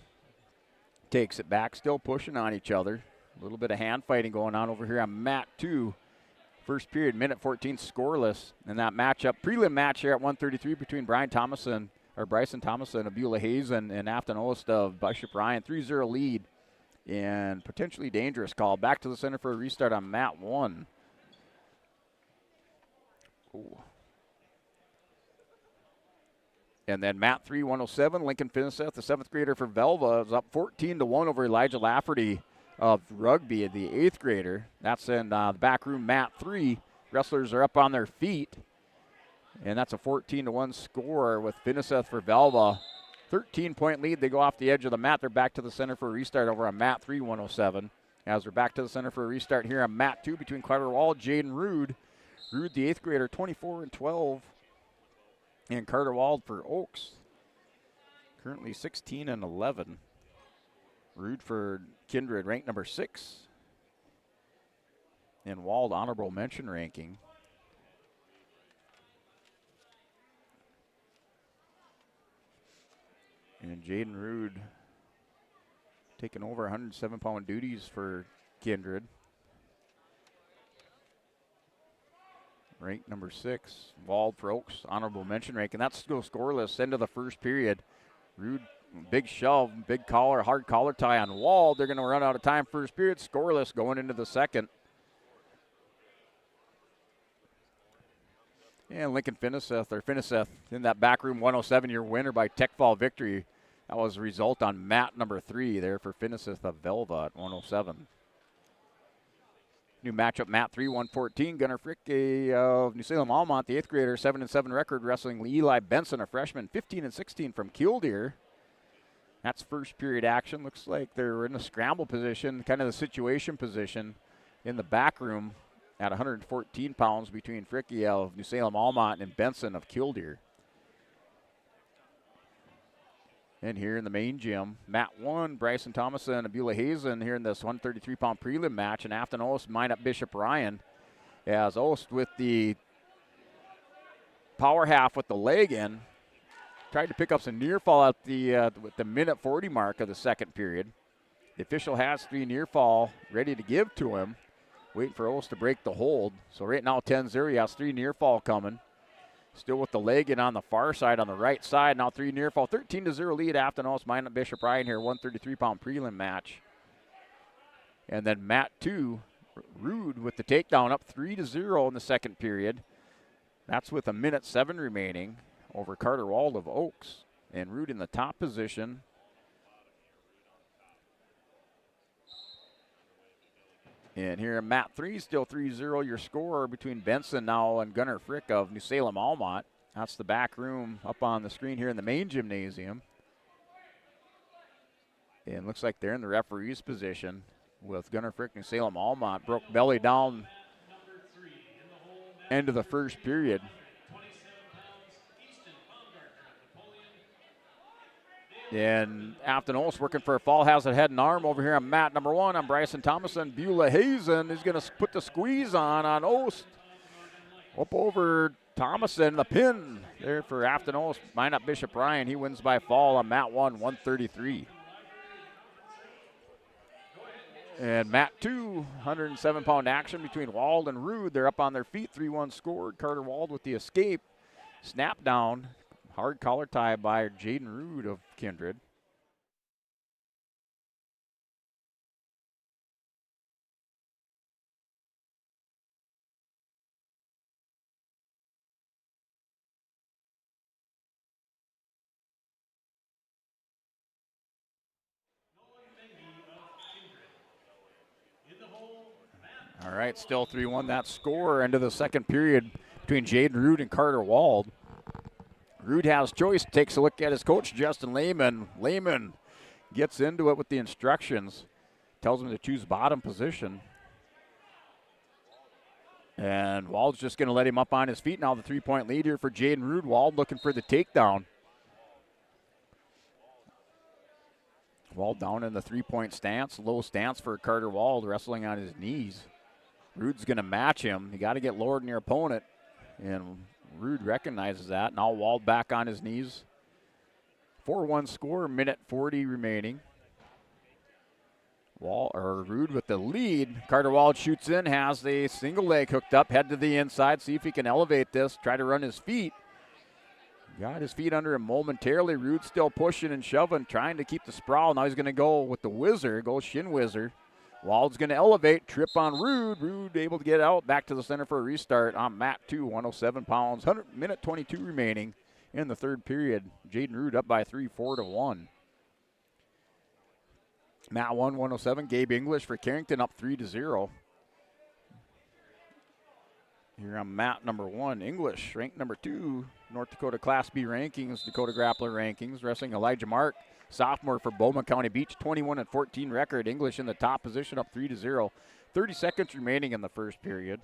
takes it back, still pushing on each other. A little bit of hand fighting going on over here on mat 2. First period, minute 14, scoreless. And that matchup, prelim match here at 133 between Bryson Thomason of Beulah Hazen and Afton Oast of Bishop Ryan. 3-0 lead and potentially dangerous call. Back to the center for a restart on mat 1. Ooh. And then Matt 3, 107. Lincoln Finiseth, the 7th grader for Velva, is up 14-1 over Elijah Lafferty of Rugby, the 8th grader. That's in the back room, Matt 3. Wrestlers are up on their feet. And that's a 14-1 score with Finiseth for Velva. 13-point lead. They go off the edge of the mat. They're back to the center for a restart over on Matt 3, 107. As we're back to the center for a restart here on Mat 2 between Carter Wald, Jaden Rude. Rude, the 8th grader, 24-12. And Carter Wald for Oaks, currently 16-11. Rude for Kindred, ranked number 6. And Wald, honorable mention ranking. And Jaden Rude taking over 107-pound duties for Kindred. Ranked number 6. Wald for Oaks, honorable mention rank. And that's still scoreless. End of the first period. Rude, big shove, big collar, hard collar tie on Wald. They're going to run out of time first period. Scoreless going into the second. And Lincoln Finiseth in that back room, 107, your winner by tech fall victory. That was a result on mat number 3 there for Finiseth of Velva at 107. New matchup, Mat 3, 114. Gunnar Fricke of New Salem Almont, the 8th grader, 7-7 record, wrestling Eli Benson, a freshman, 15-16 from Killdeer. That's first period action. Looks like they're in a scramble position, kind of the situation position in the back room at 114 pounds between Fricke of New Salem Almont and Benson of Killdeer. And here in the main gym, Mat 1, Bryson Thomason and Beulah Hazen here in this 133-pound prelim match. And Afton Ost, mine up Bishop Ryan, as Ost with the power half with the leg in. Tried to pick up some near fall at the with the minute 40 mark of the second period. The official has 3 near fall ready to give to him. Waiting for Ost to break the hold. So right now 10-0, he has 3 near fall coming. Still with the leg in on the far side, on the right side. Now 3 near fall. 13-0 lead. Afton Ost, mine up Bishop Ryan here, 133-pound prelim match. And then Mat 2, Rude with the takedown, up 3-0 in the second period. That's with a minute 7 remaining over Carter Wald of Oaks. And Rude in the top position. And here in Mat 3, still 3-0, your score between Benson now and Gunnar Frick of New Salem Almont. That's the back room up on the screen here in the main gymnasium. And looks like they're in the referee's position with Gunnar Frick, New Salem Almont. Broke belly down end of the first period. And Afton Ost working for a fall, has a head and arm over here on mat number 1 on Bryson Thomason. Beulah Hazen is going to put the squeeze on Ost. Up over Thomason, the pin there for Afton Ost. Mine up Bishop Ryan. He wins by fall on mat 1, 133. And mat 2, 107-pound action between Wald and Rude. They're up on their feet, 3-1 scored. Carter Wald with the escape. Snap down. Hard collar tie by Jaden Rude of Kindred. All right, still 3-1 that score. End of the second period between Jaden Rude and Carter Wald. Rude has choice, takes a look at his coach, Justin Lehman. Lehman gets into it with the instructions, tells him to choose bottom position. And Wald's just going to let him up on his feet now. The 3-point lead here for Jaden Rude. Wald looking for the takedown. Wald down in the 3-point stance, low stance for Carter Wald, wrestling on his knees. Rude's going to match him. You got to get lower than your opponent. And Rude recognizes that. Now Wald back on his knees. 4-1 score, minute 40 remaining. Rude with the lead. Carter Wald shoots in, has the single leg hooked up, head to the inside, see if he can elevate this, try to run his feet. Got his feet under him momentarily. Rude still pushing and shoving, trying to keep the sprawl. Now he's going to go with the whizzer, go shin whizzer. Wald's going to elevate, trip on Rude. Rude able to get out, back to the center for a restart on mat 2, 107 pounds, minute 22 remaining in the third period. Jaden Rood up by 3, 4-1. Matt 1, 107. Gabe English for Carrington up 3-0. Here on Matt number 1. English ranked number 2. North Dakota Class B rankings, Dakota Grappler rankings. Wrestling Elijah Mark, sophomore for Bowman County Beach, 21-14 record. English in the top position up 3-0. 30 seconds remaining in the first period.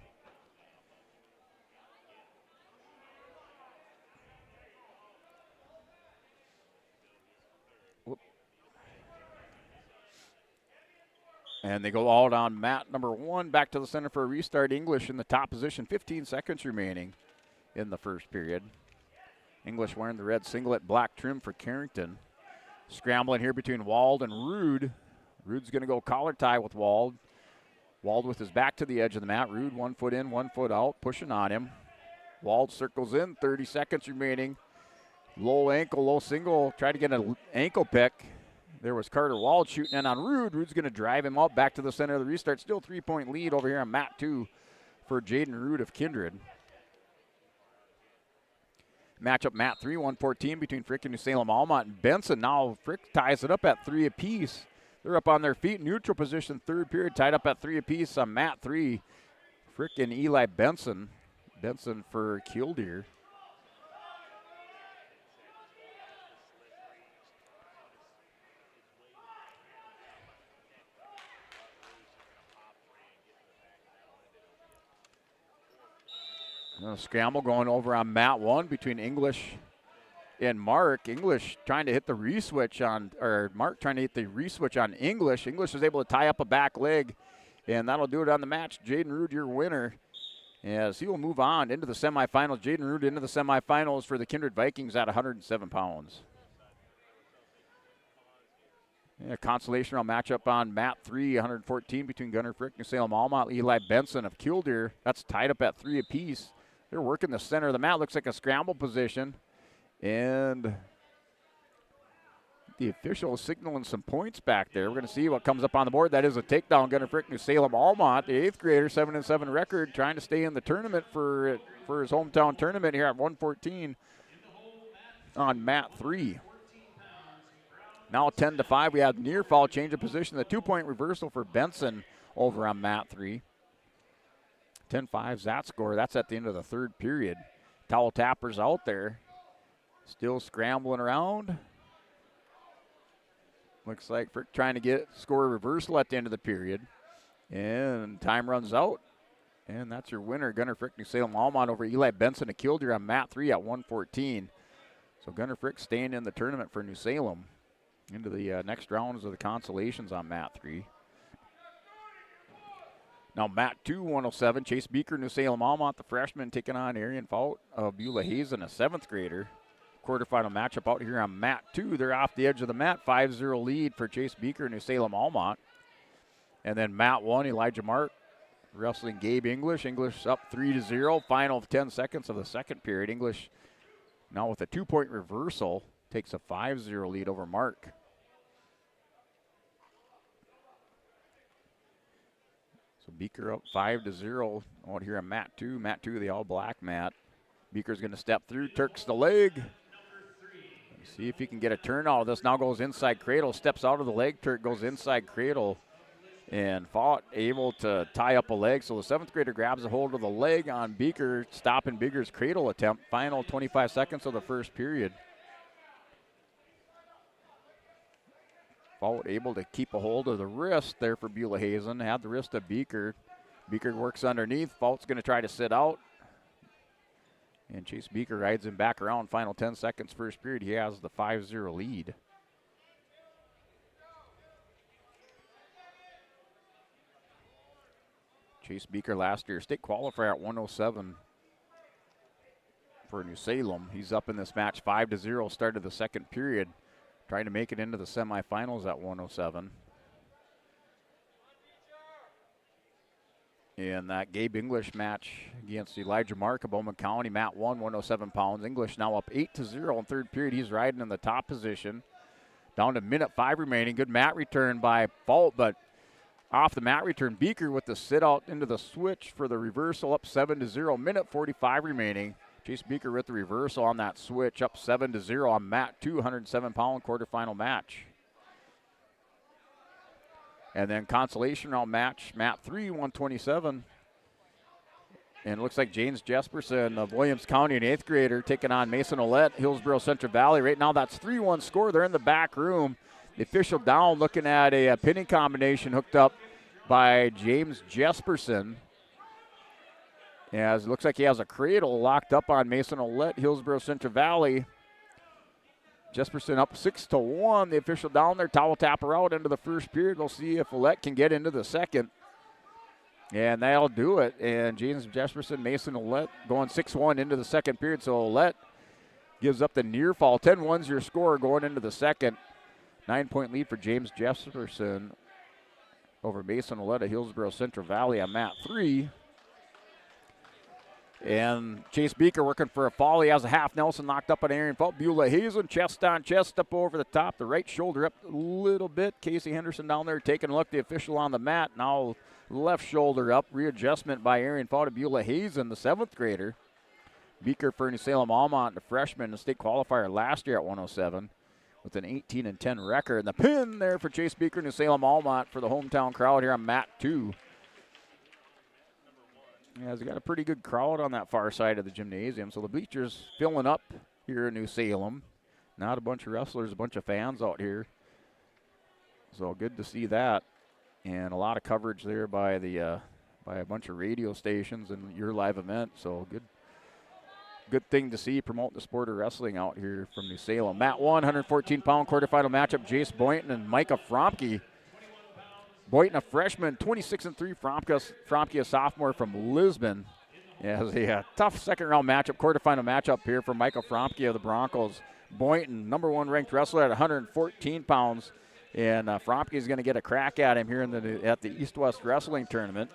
And they go all down Matt number 1 back to the center for a restart. English in the top position, 15 seconds remaining in the first period. English wearing the red singlet, black trim for Carrington. Scrambling here between Wald and Rood. Rood's going to go collar tie with Wald. Wald with his back to the edge of the mat. Rood 1 foot in, 1 foot out, pushing on him. Wald circles in, 30 seconds remaining. Low ankle, low single, try to get an ankle pick. There was Carter Wald shooting in on Rood. Rood's going to drive him out back to the center of the restart. Still 3-point lead over here on Mat 2 for Jaden Rood of Kindred. Matchup Mat 3, 114 between Frick and New Salem Almont and Benson. Now Frick ties it up at 3 apiece. They're up on their feet, neutral position, third period, tied up at 3 apiece on Mat 3. Frick and Eli Benson. Benson for Killdeer. Scramble going over on Mat 1 between English and Mark. English trying to hit the re-switch on, or Mark trying to hit the re-switch on English. English is able to tie up a back leg, and that'll do it on the match. Jaden Rood, your winner, as he will move on into the semifinals. Jaden Rood into the semifinals for the Kindred Vikings at 107 pounds. Yeah, consolation round matchup on Mat 3, 114 between Gunnar Frick, New Salem Almont, Eli Benson of Killdeer. That's tied up at 3 apiece. They're working the center of the mat. Looks like a scramble position. And the official is signaling some points back there. We're going to see what comes up on the board. That is a takedown. Gunnar Frick, New Salem Almont, the 8th grader, 7-7 record, trying to stay in the tournament for his hometown tournament here at 114 on Mat 3. Now 10-5. We have near foul change of position. The 2-point reversal for Benson over on Mat 3. 10-5's that score. That's at the end of the third period. Towel Tappers out there. Still scrambling around. Looks like Frick trying to score a reversal at the end of the period. And time runs out. And that's your winner, Gunnar Frick, New Salem Almont over Eli Benson of Killdeer on Mat 3 at 114. So Gunnar Frick staying in the tournament for New Salem into the next rounds of the consolations on Mat 3. Now Mat 2, 107. Chase Beaker, New Salem Almont, the freshman, taking on Arian Faut of Beulah Hazen, a 7th grader. Quarterfinal matchup out here on Mat 2. They're off the edge of the mat. 5-0 lead for Chase Beaker, New Salem Almont. And then Mat 1, Elijah Mark wrestling Gabe English. English up 3-0. Final 10 seconds of the second period. English now with a 2-point reversal takes a 5-0 lead over Mark. So Beaker up 5-0 out here on Mat 2. Mat 2, the all-black mat. Beaker's going to step through, Turks the leg. See if he can get a turn out of this. Now goes inside cradle, steps out of the leg. Turk goes inside cradle. And Faut able to tie up a leg. So the 7th grader grabs a hold of the leg on Beaker, stopping Beaker's cradle attempt. Final 25 seconds of the first period. Faut able to keep a hold of the wrist there for Beulah Hazen. Had the wrist of Beaker. Beaker works underneath. Fout's going to try to sit out. And Chase Beaker rides him back around. Final 10 seconds first period. He has the 5-0 lead. Chase Beaker last year state qualifier at 107 for New Salem. He's up in this match 5-0, started the second period. Trying to make it into the semifinals at 107. In that Gabe English match against Elijah Mark of Bowman County, Mat 1, 107 pounds. English now up 8-0 in third period. He's riding in the top position. Down to minute 5 remaining. Good mat return by Faut, but off the mat return, Beaker with the sit out into the switch for the reversal, up 7-0. Minute 45 remaining. Chase Beaker with the reversal on that switch, up 7-0 on mat 2, 107-pound quarterfinal match. And then consolation round match, mat 3, 127. And it looks like James Jesperson of Williams County, an 8th grader, taking on Mason Ouellette, Hillsboro Central Valley. Right now that's 3-1 score. They're in the back room. The official down looking at a pinning combination hooked up by James Jesperson. As it looks like he has a cradle locked up on Mason Ouellette, Hillsboro Central Valley. Jesperson up 6-1. The official down there, towel tapper out into the first period. We'll see if Ouellette can get into the second. And that'll do it. And James Jesperson, Mason Ouellette going 6-1 into the second period. So Ouellette gives up the near fall. 10-1's your score going into the second. 9-point lead for James Jesperson over Mason Ouellette at Hillsboro Central Valley on mat 3. And Chase Beaker working for a fall. He has a half Nelson knocked up on Aaron Fault. Beulah Hazen chest on chest up over the top. The right shoulder up a little bit. Casey Henderson down there taking a look. The official on the mat. Now left shoulder up. Readjustment by Aaron Fault to Beulah Hazen, the 7th grader. Beaker for New Salem Almont, the freshman, the state qualifier last year at 107 with an 18-10 record. And the pin there for Chase Beaker, New Salem Almont for the hometown crowd here on mat 2. Yeah, he's got a pretty good crowd on that far side of the gymnasium. So the bleachers filling up here in New Salem. Not a bunch of wrestlers, a bunch of fans out here. So good to see that. And a lot of coverage there by the by a bunch of radio stations and your live event. So good thing to see promoting the sport of wrestling out here from New Salem. Mat 1, 114-pound quarterfinal matchup, Jace Boynton and Micah Fromke. Boynton, a freshman, 26-3. Fromke, a sophomore from Lisbon. Yeah, it was a tough second-round matchup, quarterfinal matchup here for Micah Fromke of the Broncos. Boynton, number 1 ranked wrestler at 114 pounds. And Fromke is going to get a crack at him here at the East-West Wrestling Tournament.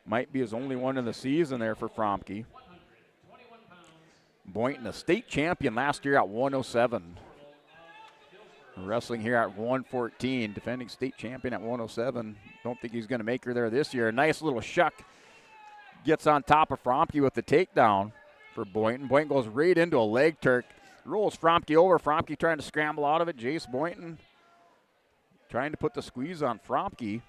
Might be his only one in the season there for Fromke. Boynton, a state champion last year at 107. Wrestling here at 114, defending state champion at 107. Don't think he's going to make her there this year. A nice little shuck. Gets on top of Fromke with the takedown for Boynton. Boynton goes right into a leg turk. Rolls Fromke over. Fromke trying to scramble out of it. Jace Boynton trying to put the squeeze on Fromke.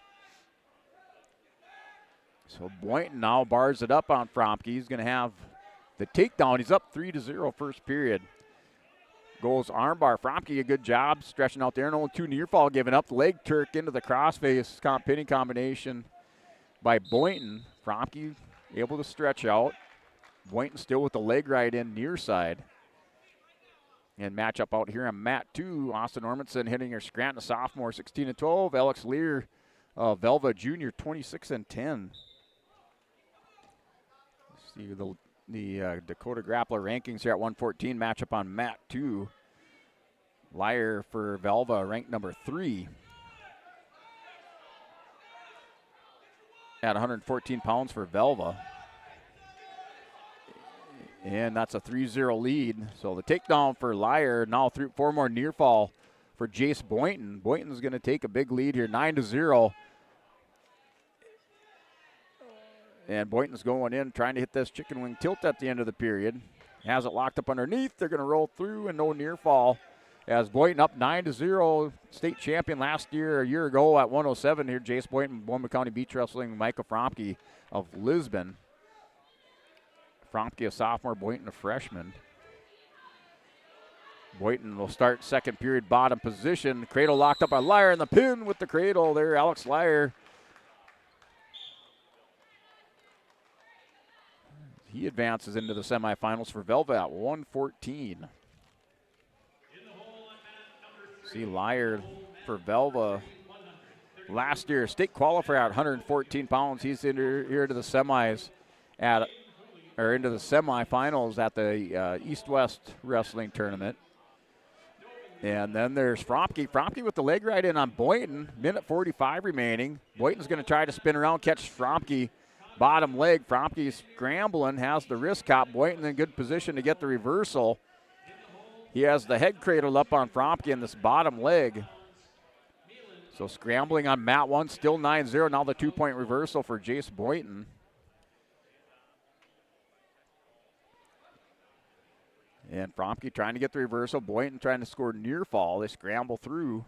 So Boynton now bars it up on Fromke. He's going to have the takedown. He's up 3-0 first period. Goes armbar. Fromke, a good job stretching out there. And only 2 near fall giving up. Leg turk into the crossface pinning combination by Boynton. Fromke able to stretch out. Boynton still with the leg right in near side. And matchup out here on mat 2. Austin Ormanson hitting her Scranton sophomore, 16-12. Alex Lear, Velva junior, 26-10. See the Dakota Grappler rankings here at 114. Matchup on mat 2. Liar for Velva, ranked number 3. At 114 pounds for Velva. And that's a 3-0 lead. So the takedown for Liar, now 4 more near fall for Jace Boynton. Boynton's going to take a big lead here, 9-0. And Boynton's going in, trying to hit this chicken wing tilt at the end of the period. Has it locked up underneath. They're going to roll through and no near fall. As Boynton up 9-0, state champion last year, a year ago at 107 here. Jace Boynton, Wommack County Beach Wrestling, Micah Fromke of Lisbon. Fromke, a sophomore, Boynton, a freshman. Boynton will start second period bottom position. Cradle locked up by Liar in the pin with the cradle there. Alex Liar. He advances into the semifinals for Velva at 114. See Liar for Velva. Last year, state qualifier at 114 pounds. He's here to the semis into the semifinals at the East-West Wrestling Tournament. And then there's Fromke. Fromke with the leg right in on Boynton. Minute 45 remaining. Boynton's going to try to spin around, catch Fromke. Bottom leg. Fromke scrambling, has the wrist caught. Boynton in good position to get the reversal. He has the head cradled up on Fromke in this bottom leg. So scrambling on mat 1, still 9-0. Now the 2-point reversal for Jace Boynton. And Fromke trying to get the reversal. Boynton trying to score near fall. They scramble through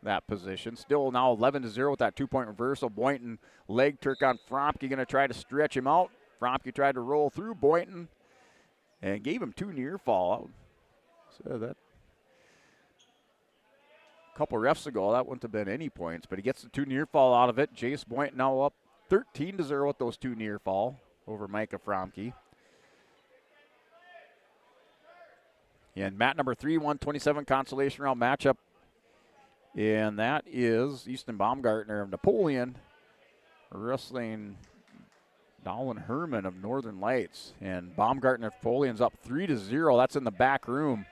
that position. Still now 11-0 with that 2-point reversal. Boynton leg Turk on Fromke, going to try to stretch him out. Fromke tried to roll through Boynton and gave him 2 near fall. So that a couple refs ago, that wouldn't have been any points, but he gets the 2 near fall out of it. Jace Boynton now up 13-0 with those 2 near fall over Micah Fromke. And mat number 3, 127 consolation round matchup. And that is Easton Baumgartner of Napoleon wrestling Dolan Herman of Northern Lights. And Baumgartner of Napoleon's up 3-0. That's in the back room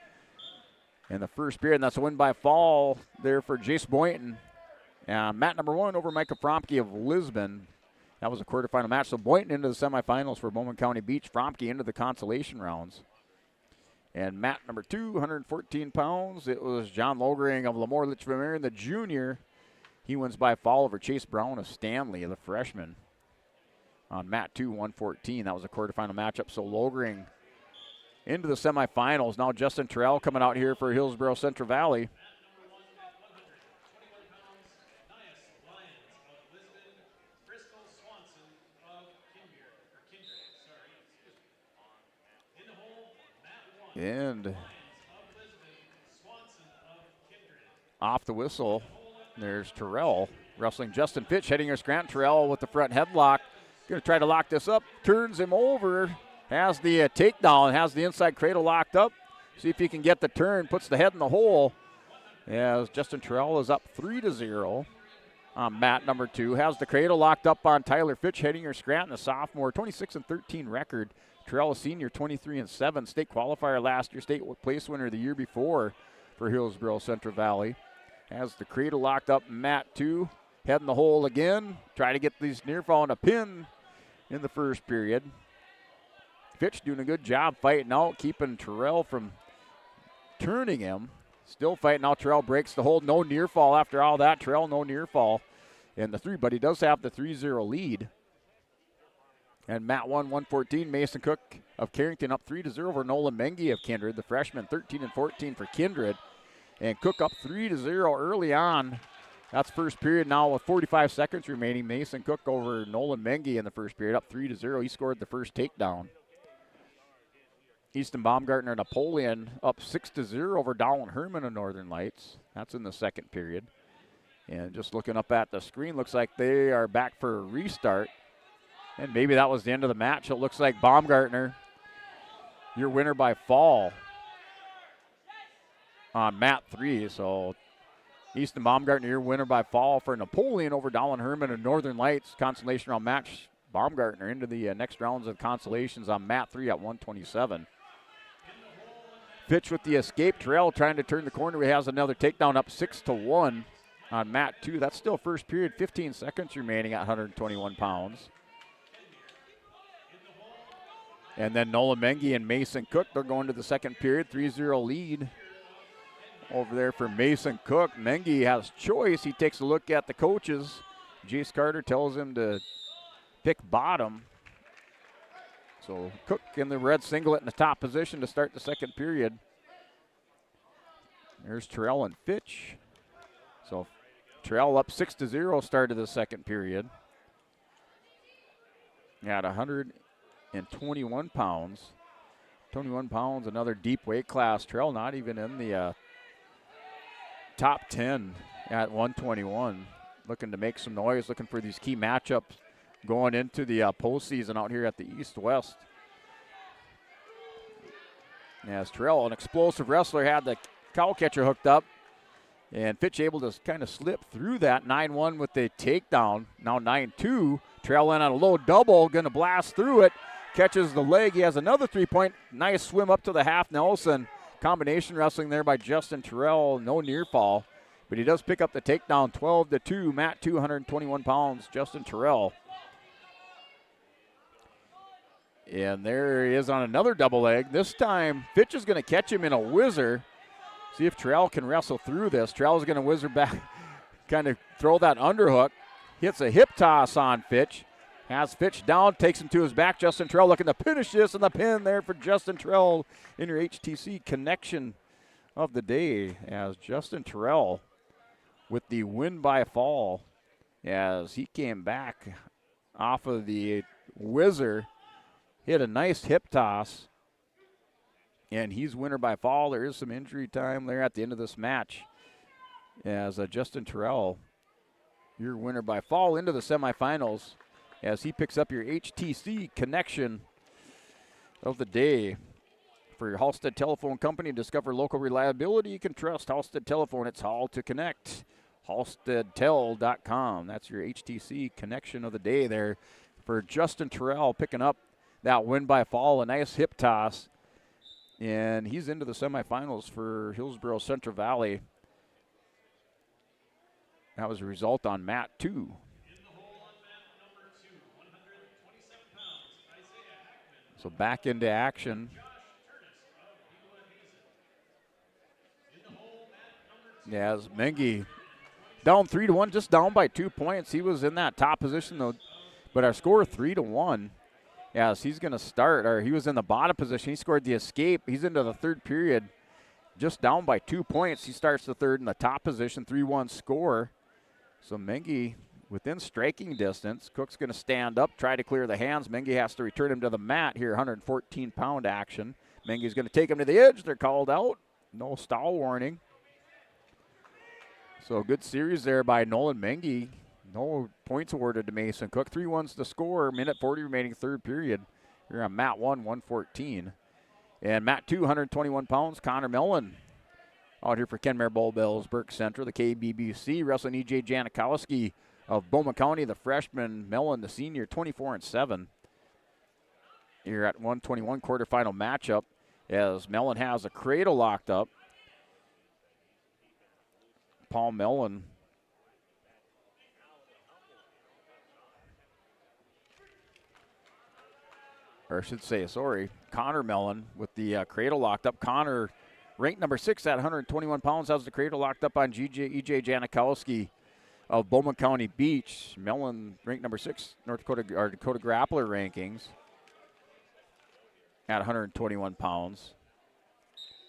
in the first period. And that's a win by fall there for Jace Boynton. And mat number 1 over Micah Fromke of Lisbon. That was a quarterfinal match. So Boynton into the semifinals for Bowman County Beach. Fromke into the consolation rounds. And mat number 2, 114 pounds. It was John Logering of Lemoore Litchfield, the junior. He wins by fall over Chase Brown of Stanley, the freshman. On mat 2, 114. That was a quarterfinal matchup. So Logering into the semifinals. Now Justin Terrell coming out here for Hillsboro Central Valley. And off the whistle, there's Terrell wrestling Justin Fitch, heading her Scranton. Terrell with the front headlock. Going to try to lock this up. Turns him over. Has the takedown. Has the inside cradle locked up. See if he can get the turn. Puts the head in the hole. As Justin Terrell is up 3-0 on mat number 2. Has the cradle locked up on Tyler Fitch, heading her Scranton, a sophomore. 26-13 record. Terrell, a senior, 23-7. State qualifier last year, state place winner the year before for Hillsboro Central Valley. Has the cradle locked up, mat 2. Head in the hole again. Try to get these near fall and a pin in the first period. Fitch doing a good job fighting out, keeping Terrell from turning him. Still fighting out. Terrell breaks the hold. No near fall after all that. Terrell, no near fall in the 3, but he does have the 3-0 lead. And mat 1, 114, Mason Cook of Carrington up 3-0 over Nolan Mengi of Kindred, the freshman, 13-14 for Kindred. And Cook up 3-0 early on. That's first period now with 45 seconds remaining. Mason Cook over Nolan Mengi in the first period, up 3-0. He scored the first takedown. Easton Baumgartner Napoleon up 6-0 over Dolan Herman of Northern Lights. That's in the second period. And just looking up at the screen, looks like they are back for a restart. And maybe that was the end of the match. It looks like Baumgartner, your winner by fall on mat 3. So Easton Baumgartner, your winner by fall for Napoleon over Dolan Herman and Northern Lights. Consolation round match. Baumgartner into the next rounds of consolations on mat 3 at 127. Fitch with the escape. Terrell trying to turn the corner. He has another takedown up 6-1 on mat 2. That's still first period. 15 seconds remaining at 121 pounds. And then Nolan Mengi and Mason Cook, they're going to the second period. 3-0 lead over there for Mason Cook. Mengi has choice. He takes a look at the coaches. Jace Carter tells him to pick bottom. So Cook in the red singlet in the top position to start the second period. There's Terrell and Fitch. So Terrell up 6-0 started the second period. At 121 pounds. 21 pounds, another deep weight class. Terrell not even in the top 10 at 121. Looking to make some noise, looking for these key matchups going into the postseason out here at the East-West. As Terrell, an explosive wrestler, had the cow catcher hooked up. And Fitch able to kind of slip through that. 9-1 with the takedown. Now 9-2. Terrell in on a low double, going to blast through it. Catches the leg. He has another 3-point. Nice swim up to the half Nelson. Combination wrestling there by Justin Terrell. No near fall. But he does pick up the takedown. 12-2. mat 2, 121 pounds. Justin Terrell. And there he is on another double leg. This time, Fitch is going to catch him in a whizzer. See if Terrell can wrestle through this. Terrell is going to whizzer back, kind of throw that underhook. Hits a hip toss on Fitch. Has Fitch down, takes him to his back. Justin Terrell looking to finish this, and the pin there for Justin Terrell in your HTC connection of the day, as Justin Terrell with the win by fall as he came back off of the whizzer, hit a nice hip toss, and he's winner by fall. There is some injury time there at the end of this match as Justin Terrell, your winner by fall into the semifinals, as he picks up your HTC connection of the day. For your Halstead Telephone Company, discover local reliability you can trust. Halstead Telephone, it's Hall to connect. HalsteadTel.com. That's your HTC connection of the day there for Justin Terrell, picking up that win by fall. A nice hip toss. And he's into the semifinals for Hillsboro Central Valley. That was a result on mat 2. So back into action. As Mengi down 3-1, just down by 2 points. He was in that top position though, but our score 3-1. As he's going to start, or he was in the bottom position. He scored the escape. He's into the third period, just down by 2 points. He starts the third in the top position, 3-1 score. So Mengi within striking distance. Cook's going to stand up, try to clear the hands. Mengi has to return him to the mat here, 114-pound action. Mengi's going to take him to the edge. They're called out. No stall warning. So a good series there by Nolan Mengi. No points awarded to Mason Cook. 3-1's the score. Minute 40 remaining third period. Here on mat 1, 114. And mat 2, 121 pounds. Connor Mellon out here for Kenmare Bull Bills, Burke Center, the KBBC. Wrestling EJ Janikowski of Bowman County, the freshman. Mellon, the senior, 24-7. Here at 121 quarterfinal matchup as Mellon has a cradle locked up. Paul Mellon or I should say, sorry, Connor Mellon with the cradle locked up. Connor ranked number 6 at 121 pounds, has the cradle locked up on EJ Janikowski of Bowman County Beach. Mellon ranked number 6, Dakota Grappler rankings at 121 pounds.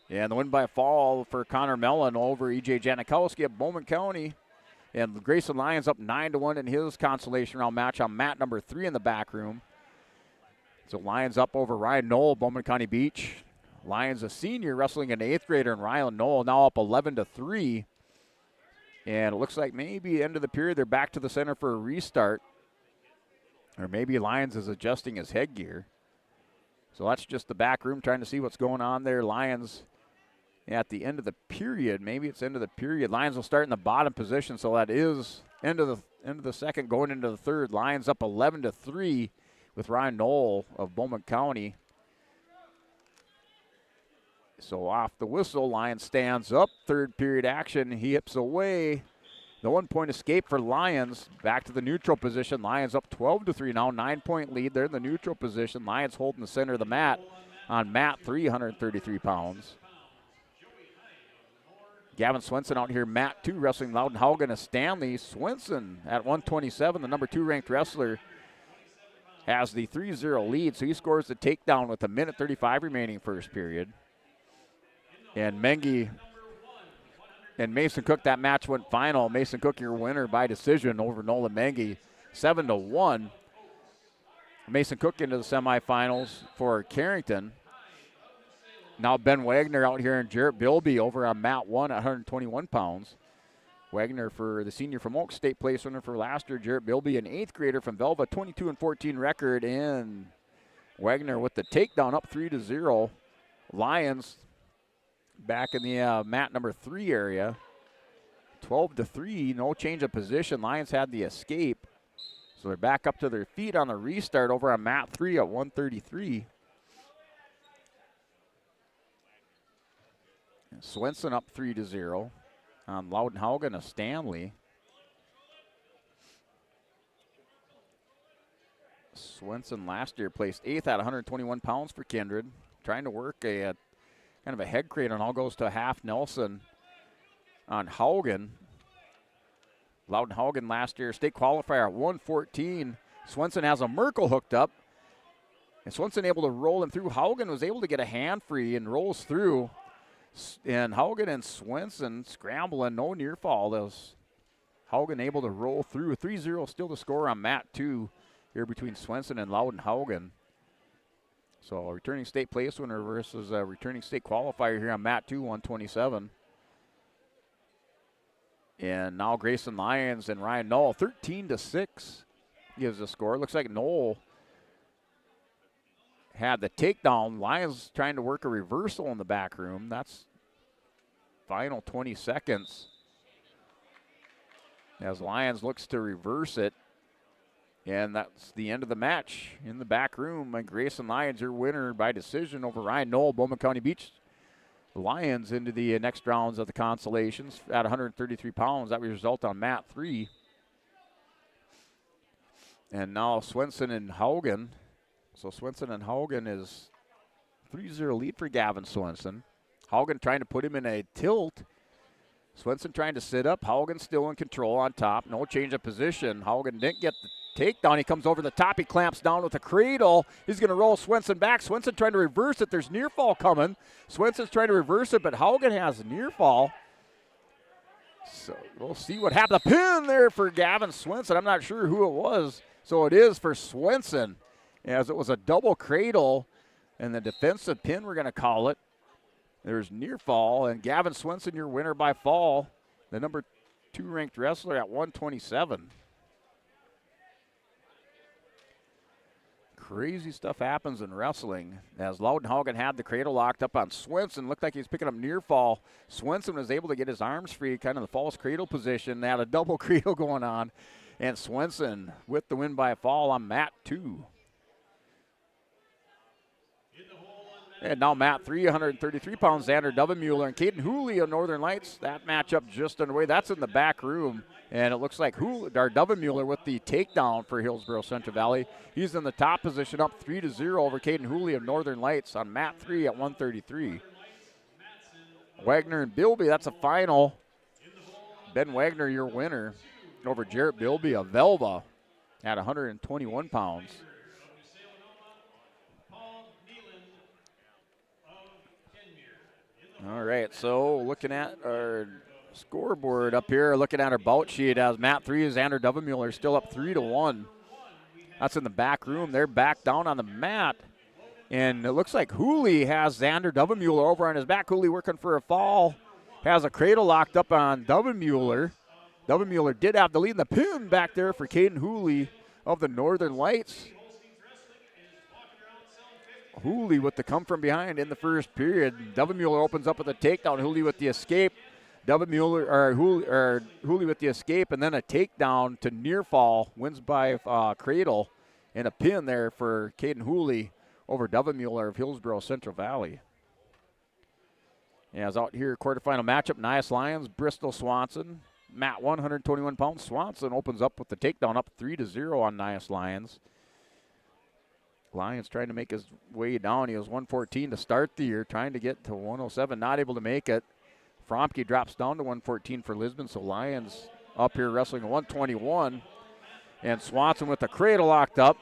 And the win by fall for Connor Mellon over EJ Janikowski of Bowman County. And Grayson Lyons up 9-1 in his consolation round match on mat number 3 in the back room. So Lyons up over Ryan Knoll, Bowman County Beach. Lyons, a senior, wrestling an 8th grader, and Ryan Knoll now up 11-3. And it looks like maybe end of the period they're back to the center for a restart. Or maybe Lyons is adjusting his headgear. So that's just the back room trying to see what's going on there. Lyons at the end of the period. Maybe it's end of the period. Lyons will start in the bottom position, so that is end of the second going into the third. Lyons up 11-3 with Ryan Knoll of Bowman County. So off the whistle, Lyons stands up. Third period action. He hips away. The 1-point escape for Lyons. Back to the neutral position. Lyons up 12-3 now. 9-point lead. They're in the neutral position. Lyons holding the center of the mat on mat 3, 133 pounds. Gavin Swenson out here, mat 2, wrestling Loudenhaugen of Stanley. Swenson at 127, the number 2 ranked wrestler, has the 3-0 lead. So he scores the takedown with a minute 35 remaining first period. And Mengi and Mason Cook, that match went final. Mason Cook, your winner by decision over Nolan Mengi, 7-1. Mason Cook into the semifinals for Carrington. Now Ben Wagner out here and Jarrett Bilby over on mat 1 at 121 pounds. Wagner for the senior from Oak State place winner for last year. Jarrett Bilby, an 8th grader from Velva, 22-14 record. And Wagner with the takedown up 3-0. Lions back in the mat number 3 area. 12-3, no change of position. Lions had the escape. So they're back up to their feet on the restart over on mat 3 at 133. Swenson up 3-0 on Loudenhaugen of Stanley. Swenson last year placed 8th at 121 pounds for Kindred. Trying to work a kind of a head crate, and all goes to half Nelson on Haugen. Loudenhaugen last year, state qualifier at 114. Swenson has a Merkel hooked up. And Swenson able to roll him through. Haugen was able to get a hand free and rolls through. And Haugen and Swenson scrambling, no near fall. Those Haugen able to roll through. 3-0 still to score on mat 2 here between Swenson and Loudon Haugen. So a returning state place winner versus a returning state qualifier here on mat 2, 127. And now Grayson Lyons and Ryan Knoll, 13-6 gives the score. Looks like Knoll had the takedown. Lyons trying to work a reversal in the back room. That's final 20 seconds. As Lyons looks to reverse it. And that's the end of the match in the back room. And Grayson Lyons, your winner by decision over Ryan Knoll. Bowman County Beach Lions into the next rounds of the consolations at 133 pounds. That would result on mat 3. And now Swenson and Haugen. So Swenson and Haugen is 3-0 lead for Gavin Swenson. Haugen trying to put him in a tilt. Swenson trying to sit up. Haugen still in control on top. No change of position. Haugen didn't get the takedown. He comes over the top. He clamps down with a cradle. He's going to roll Swenson back. Swenson trying to reverse it. There's near fall coming. Swenson's trying to reverse it, but Haugen has near fall. So we'll see what happens. A pin there for Gavin Swenson. I'm not sure who it was. So it is for Swenson, as it was a double cradle and the defensive pin, we're going to call it. There's near fall, and Gavin Swenson, your winner by fall, the number 2 ranked wrestler at 127. Crazy stuff happens in wrestling. As Loudon Haugen had the cradle locked up on Swenson, looked like he was picking up near fall. Swenson was able to get his arms free, kind of the false cradle position. They had a double cradle going on, and Swenson with the win by fall on mat 2. And now mat 3, 133 pounds, Xander Dovenmuller and Caden Hooley of Northern Lights. That matchup just underway. That's in the back room. And it looks like Dovenmuller with the takedown for Hillsborough Central Valley. He's in the top position, up 3-0 over Caden Hooley of Northern Lights on mat 3 at 133. Wagner and Bilby, that's a final. Ben Wagner, your winner, over Jarrett Bilby of Velva at 121 pounds. All right, so looking at our scoreboard up here, looking at our bout sheet, as mat 3 is Xander Dovenmuller still up 3-1. That's in the back room. They're back down on the mat. And it looks like Hooley has Xander Dovenmuller over on his back. Hooley working for a fall. Has a cradle locked up on Dovenmuller. Dovenmuller did have the lead in the pin back there for Caden Hooley of the Northern Lights. Hooley with the come from behind in the first period. Dovenmuller opens up with a takedown. Hooley with the escape. Hooley with the escape, and then a takedown to near fall. Wins by cradle, and a pin there for Caden Hooley over Dovenmuller of Hillsborough Central Valley. As out here, quarterfinal matchup, Nias Lions, Bristol Swanson. Mat 121 pounds. Swanson opens up with the takedown, up 3-0 on Nias Lions. Lions trying to make his way down. He was 114 to start the year, trying to get to 107, not able to make it. Fromke drops down to 114 for Lisbon, so Lions up here wrestling 121. And Swanson with the cradle locked up.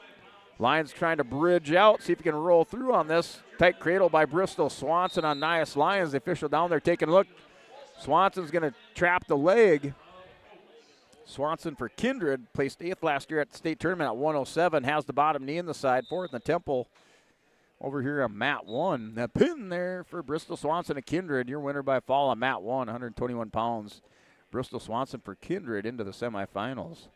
Lions trying to bridge out, see if he can roll through on this. Tight cradle by Bristol Swanson on Nias Lions. The official down there taking a look. Swanson's going to trap the leg. Swanson for Kindred, placed 8th last year at the state tournament at 107, has the bottom knee in the side, 4th in the temple. Over here on mat 1. The pin there for Bristol Swanson and Kindred. Your winner by fall on mat 1, 121 pounds. Bristol Swanson for Kindred into the semifinals.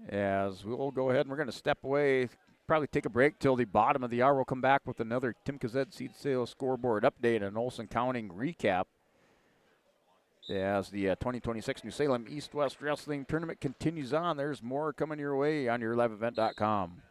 As we'll go ahead and we're going to step away, probably take a break till the bottom of the hour. We'll come back with another Tim Kazed seed sales scoreboard update and Olson County recap as the 2026 New Salem East-West Wrestling Tournament continues on. There's more coming your way on yourliveevent.com.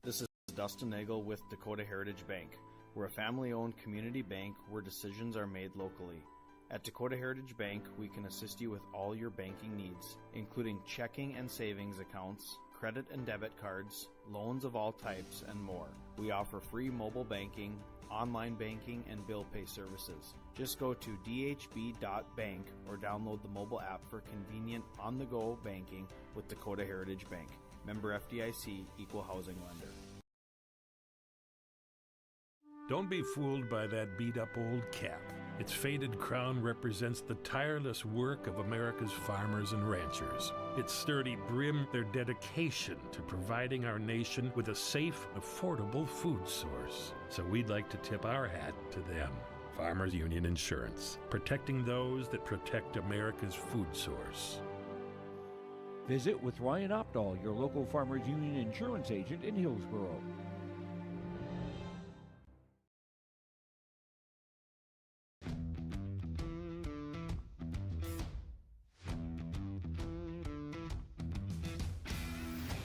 This is Dustin Nagel with Dakota Heritage Bank. We're a family-owned community bank where decisions are made locally. At Dakota Heritage Bank, we can assist you with all your banking needs, including checking and savings accounts, credit and debit cards, loans of all types, and more. We offer free mobile banking, online banking, and bill pay services. Just go to dhb.bank or download the mobile app for convenient on-the-go banking with Dakota Heritage Bank. Member FDIC, Equal Housing Lender. Don't be fooled by that beat-up old cap. Its faded crown represents the tireless work of America's farmers and ranchers. Its sturdy brim, their dedication to providing our nation with a safe, affordable food source. So we'd like to tip our hat to them. Farmers Union Insurance, protecting those that protect America's food source. Visit with Ryan Opdahl, your local Farmers Union insurance agent in Hillsboro.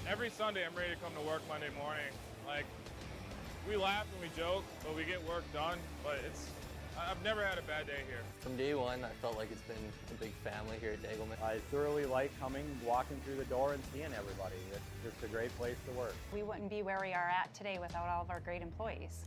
Every Sunday I'm ready to come to work Monday morning. Like, we laugh and we joke, but we get work done. But I've never had a bad day here. From day one, I felt like it's been a big family here at Degelman. I thoroughly like coming, walking through the door and seeing everybody. It's just a great place to work. We wouldn't be where we are at today without all of our great employees.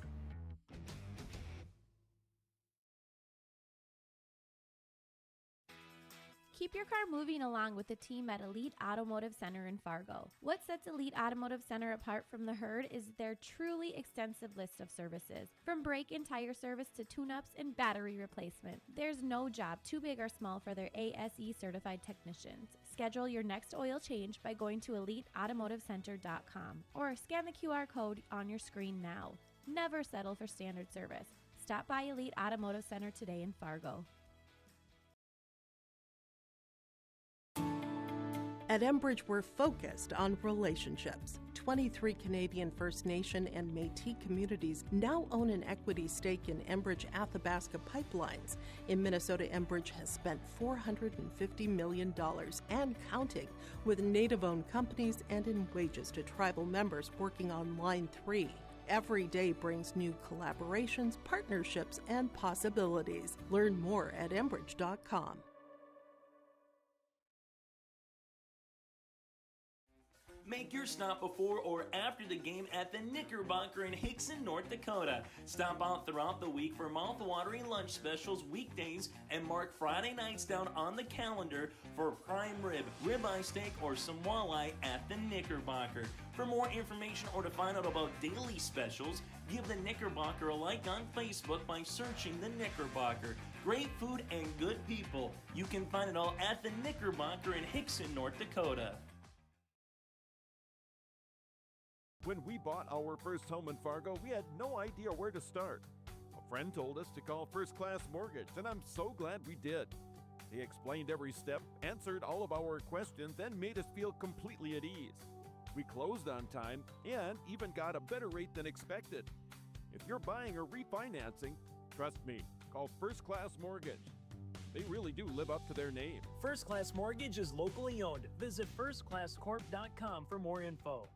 Keep your car moving along with the team at Elite Automotive Center in Fargo. What sets Elite Automotive Center apart from the herd is their truly extensive list of services. From brake and tire service to tune-ups and battery replacement, there's no job too big or small for their ASE certified technicians. Schedule your next oil change by going to EliteAutomotiveCenter.com or scan the QR code on your screen now. Never settle for standard service. Stop by Elite Automotive Center today in Fargo. At Enbridge, we're focused on relationships. 23 Canadian First Nation and Métis communities now own an equity stake in Enbridge Athabasca Pipelines. In Minnesota, Enbridge has spent $450 million and counting with Native-owned companies and in wages to tribal members working on Line 3. Every day brings new collaborations, partnerships, and possibilities. Learn more at Enbridge.com. Make your stop before or after the game at the Knickerbocker in Hickson, North Dakota. Stop out throughout the week for mouth-watering lunch specials weekdays and mark Friday nights down on the calendar for prime rib, ribeye steak, or some walleye at the Knickerbocker. For more information or to find out about daily specials, give the Knickerbocker a like on Facebook by searching the Knickerbocker. Great food and good people. You can find it all at the Knickerbocker in Hickson, North Dakota. When we bought our first home in Fargo, we had no idea where to start. A friend told us to call First Class Mortgage, and I'm so glad we did. They explained every step, answered all of our questions, and made us feel completely at ease. We closed on time and even got a better rate than expected. If you're buying or refinancing, trust me, call First Class Mortgage. They really do live up to their name. First Class Mortgage is locally owned. Visit firstclasscorp.com for more info.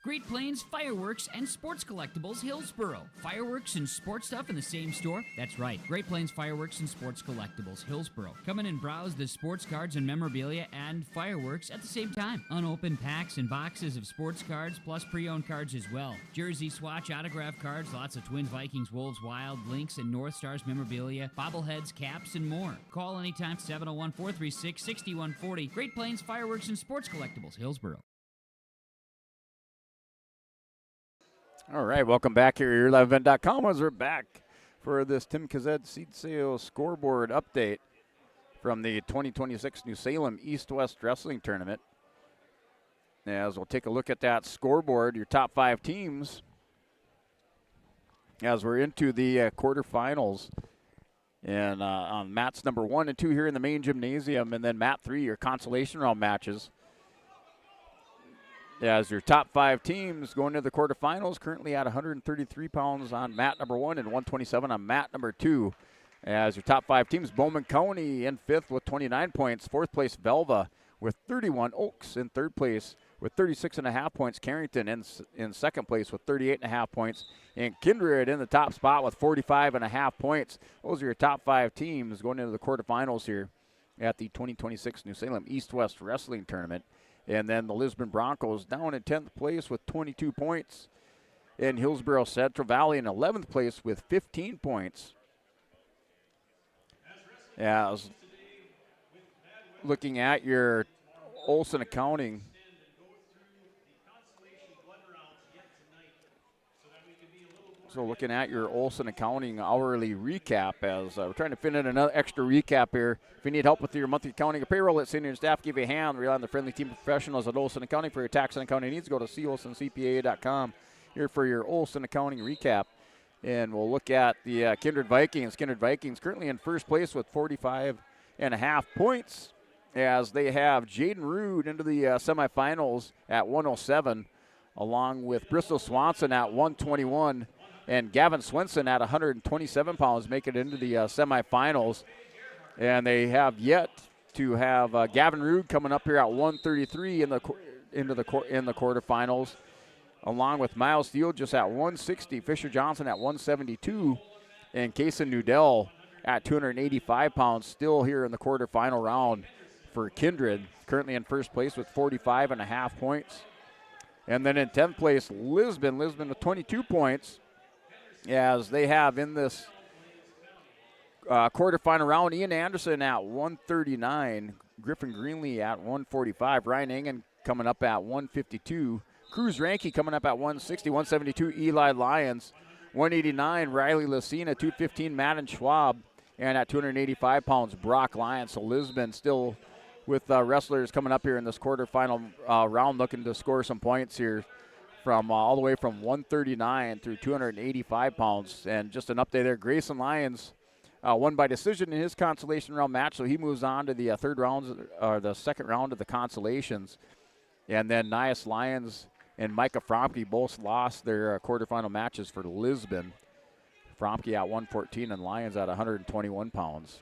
Great Plains Fireworks and Sports Collectibles, Hillsboro. Fireworks and sports stuff in the same store? That's right. Great Plains Fireworks and Sports Collectibles, Hillsboro. Come in and browse the sports cards and memorabilia and fireworks at the same time. Unopened packs and boxes of sports cards, plus pre-owned cards as well. Jersey swatch autograph cards, lots of Twins, Vikings, Wolves, Wild, Lynx, and North Stars memorabilia, bobbleheads, caps, and more. Call anytime, 701-436-6140. Great Plains Fireworks and Sports Collectibles, Hillsboro. All right, welcome back here at YourLiveEvent.com as we're back for this Tim Kazed Seed Sale scoreboard update from the 2026 New Salem East-West Wrestling Tournament. As we'll take a look at that scoreboard, your top 5 teams as we're into the quarterfinals. And on mats number 1 and 2 here in the main gymnasium, and then mat 3, your consolation round matches. As your top 5 teams going to the quarterfinals, currently at 133 pounds on mat number 1 and 127 on mat number 2. As your top 5 teams, Bowman County in 5th with 29 points. 4th place, Velva with 31. Oaks in 3rd place with 36.5 points. Carrington in 2nd place with 38.5 points. And Kindred in the top spot with 45.5 points. Those are your top 5 teams going into the quarterfinals here. at the 2026 New Salem East-West Wrestling Tournament. And then the Lisbon Broncos down in 10th place with 22 points. And Hillsborough Central Valley in 11th place with 15 points. As looking at your Olson Accounting, so looking at your Olson Accounting hourly recap, as we're trying to fit in another extra recap here. If you need help with your monthly accounting or payroll, let senior staff give you a hand. Rely on the friendly team of professionals at Olson Accounting for your tax and accounting needs. Go to colsoncpa.com here for your Olson Accounting recap. And we'll look at the Kindred Vikings. Kindred Vikings currently in first place with 45.5 points, as they have Jaden Rude into the semifinals at 107, along with Bristol Swanson at 121, and Gavin Swenson at 127 pounds make it into the semifinals. And they have yet to have Gavin Rude coming up here at 133 in the quarterfinals, along with Miles Steele just at 160, Fisher Johnson at 172, and Kason Nudell at 285 pounds, still here in the quarterfinal round for Kindred, currently in first place with 45.5 points. And then in 10th place, Lisbon with 22 points, as they have in this quarterfinal round Ian Anderson at 139, Griffin Greenlee at 145, Ryan Engen coming up at 152, Cruz Ranke coming up at 160, 172, Eli Lyons, 189, Riley Lucina, 215, Madden Schwab, and at 285 pounds, Brock Lyons. So Lisbon still with wrestlers coming up here in this quarterfinal round looking to score some points here from all the way from 139 through 285 pounds. And just an update there, Grayson Lyons won by decision in his consolation round match, so he moves on to the the second round of the consolations. And then Nias Lyons and Micah Fromke both lost their quarterfinal matches for Lisbon. Fromke at 114 and Lyons at 121 pounds.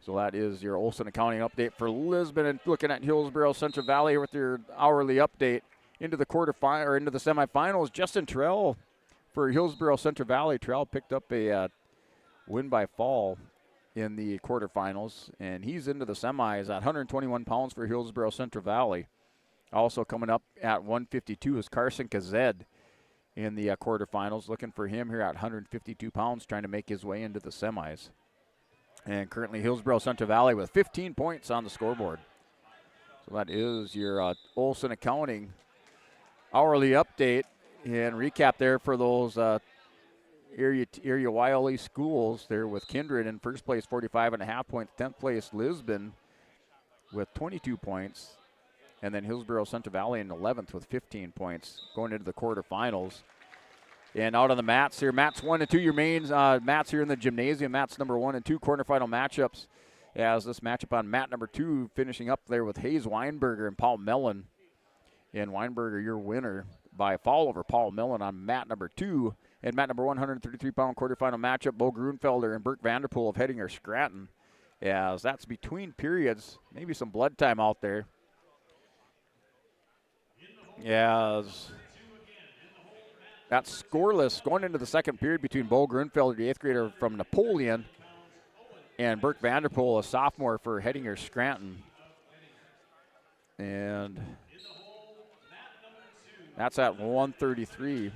So that is your Olson Accounting update for Lisbon. And looking at Hillsborough Central Valley with your hourly update into the into the semifinals. Justin Terrell for Hillsborough Central Valley. Terrell picked up a win by fall in the quarterfinals, and he's into the semis at 121 pounds for Hillsborough Central Valley. Also coming up at 152 is Carson Kazed in the quarterfinals. Looking for him here at 152 pounds, trying to make his way into the semis. And currently Hillsborough Central Valley with 15 points on the scoreboard. So that is your Olson Accounting hourly update and recap there for those area YLE schools there, with Kindred in first place, 45.5 points. 10th place, Lisbon with 22 points. And then Hillsborough Central Valley in 11th with 15 points going into the quarterfinals. And out on the mats here, mats 1 and 2, your mains mats here in the gymnasium, mats number 1 and 2 quarterfinal matchups. As this matchup on mat number 2 finishing up there with Hayes Weinberger and Paul Mellon. And Weinberger, your winner by a fall over Paul Mellon on mat number 2. And mat number 133-pound quarterfinal matchup, Bo Grunfelder and Burke Vanderpool of Hettinger Scranton. As that's between periods, maybe some blood time out there. As that's scoreless going into the second period between Bo Grunfelder, the 8th grader from Napoleon, and Burke Vanderpool, a sophomore for Hettinger Scranton. And that's at 133.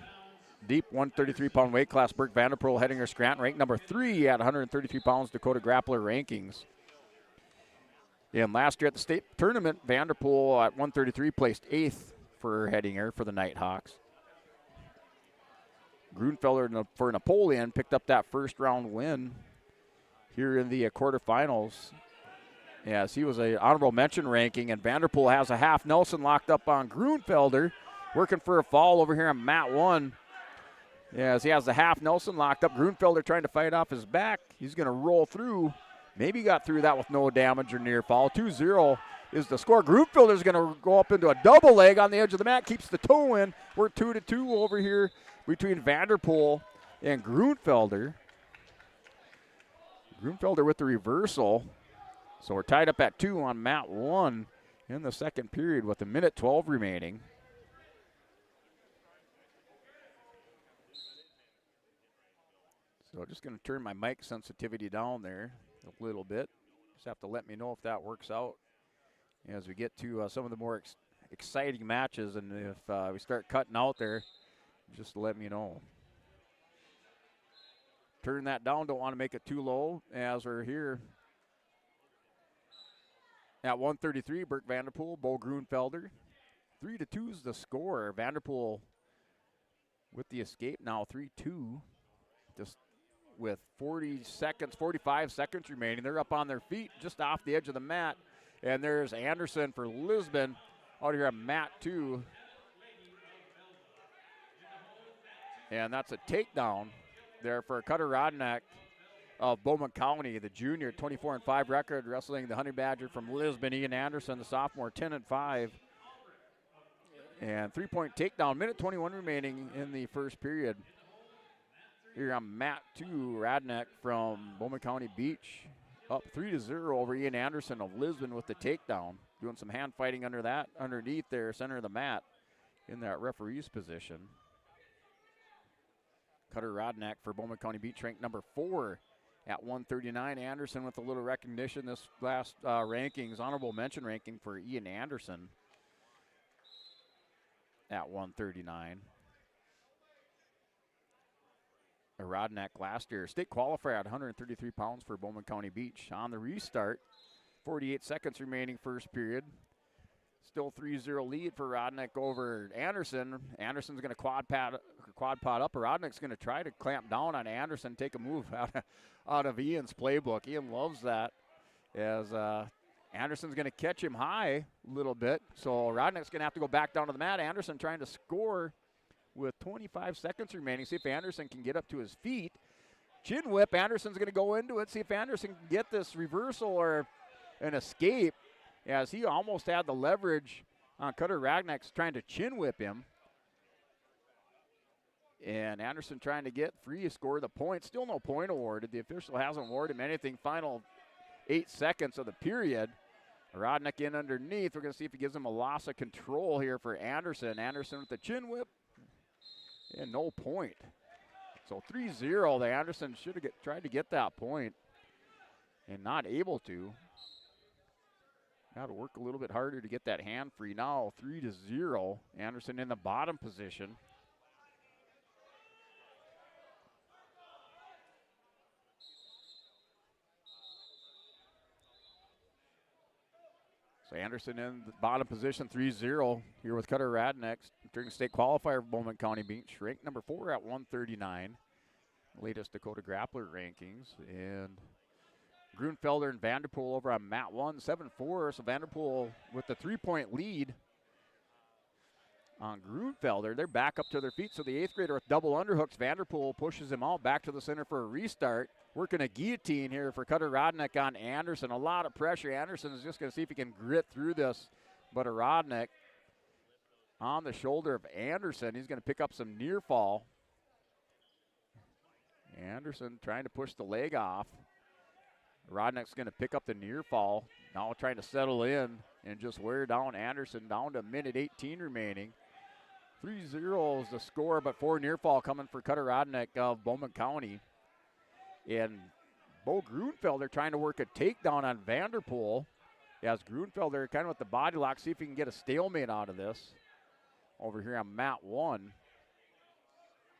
Deep 133-pound weight class, Burke Vanderpool, Hettinger Scranton, ranked number 3 at 133 pounds, Dakota Grappler rankings. And last year at the state tournament, Vanderpool at 133 placed 8th for Hettinger for the Nighthawks. Grunfelder for Napoleon picked up that first round win here in the quarterfinals. Yes, he was an honorable mention ranking, and Vanderpool has a half Nelson locked up on Grunfelder, working for a fall over here on mat 1. Yes, he has the half Nelson locked up. Grunfelder trying to fight off his back. He's going to roll through. Maybe got through that with no damage or near fall. 2-0 is the score. Grunfelder's going to go up into a double leg on the edge of the mat, keeps the toe in. We're 2-2 over here between Vanderpool and Grunfelder. Grunfelder with the reversal. So we're tied up at 2 on mat 1 in the second period with 1:12 remaining. So just going to turn my mic sensitivity down there a little bit Just have to let me know if that works out as we get to some of the more exciting matches. And if we start cutting out there, just let me know. Turn that down. Don't want to make it too low as we're here. At 1:33, Burke Vanderpool, Bo Grunfelder. 3-2 is the score. Vanderpool with the escape now, 3-2. Just with 45 seconds remaining. They're up on their feet just off the edge of the mat. And there's Anderson for Lisbon out here on mat 2. And that's a takedown there for Cutter Rodnack of Bowman County, the junior, 24-5 record, wrestling the Honey Badger from Lisbon. Ian Anderson, the sophomore, 10-5. And 3-point takedown, minute 21 remaining in the first period. Here on mat 2, Radnack from Bowman County Beach, up 3-0 over Ian Anderson of Lisbon with the takedown. Doing some hand fighting underneath there, center of the mat in that referee's position. Cutter Rodnack for Bowman County Beach, ranked number 4 at 139. Anderson with a little recognition this last rankings, honorable mention ranking for Ian Anderson at 139. Rodnack last year, state qualifier at 133 pounds for Bowman County Beach. On the restart, 48 seconds remaining first period. Still 3-0 lead for Rodnack over Anderson. Anderson's going to quad pot up. Rodnack's going to try to clamp down on Anderson, take a move out of Ian's playbook. Ian loves that, as Anderson's going to catch him high a little bit. So Rodnack's going to have to go back down to the mat. Anderson trying to score with 25 seconds remaining. See if Anderson can get up to his feet. Chin whip. Anderson's going to go into it. See if Anderson can get this reversal or an escape, as he almost had the leverage on Cutter Rodnack's trying to chin whip him. And Anderson trying to get free to score the point. Still no point awarded. The official hasn't awarded him anything. Final 8 seconds of the period. Rodnack in underneath. We're going to see if he gives him a loss of control here for Anderson. Anderson with the chin whip. And no point. So 3-0. The Anderson should have tried to get that point and not able to. Got to work a little bit harder to get that hand free. Now 3-0. Anderson in the bottom position. So Anderson in the bottom position, 3-0 here with Cutter Radnack during the state qualifier of Bowman County Beach, ranked number 4 at 139. Latest Dakota Grappler rankings. And Grunfelder and Vanderpool over on mat 1, 7-4. So Vanderpool with the 3-point lead on Grunfelder. They're back up to their feet. So the 8th grader with double underhooks. Vanderpool pushes him out back to the center for a restart. Working a guillotine here for Cutter Rodnack on Anderson. A lot of pressure. Anderson is just going to see if he can grit through this. But a Rodnack on the shoulder of Anderson. He's going to pick up some near fall. Anderson trying to push the leg off. Rodnack's going to pick up the near fall. Now trying to settle in and just wear down Anderson down to a minute 18 remaining. 3-0 is the score, but 4 near fall coming for Cutter Rodnack of Bowman County. And Bo Grunfelder trying to work a takedown on Vanderpool. As Grunfelder kind of with the body lock, see if he can get a stalemate out of this. Over here on mat 1.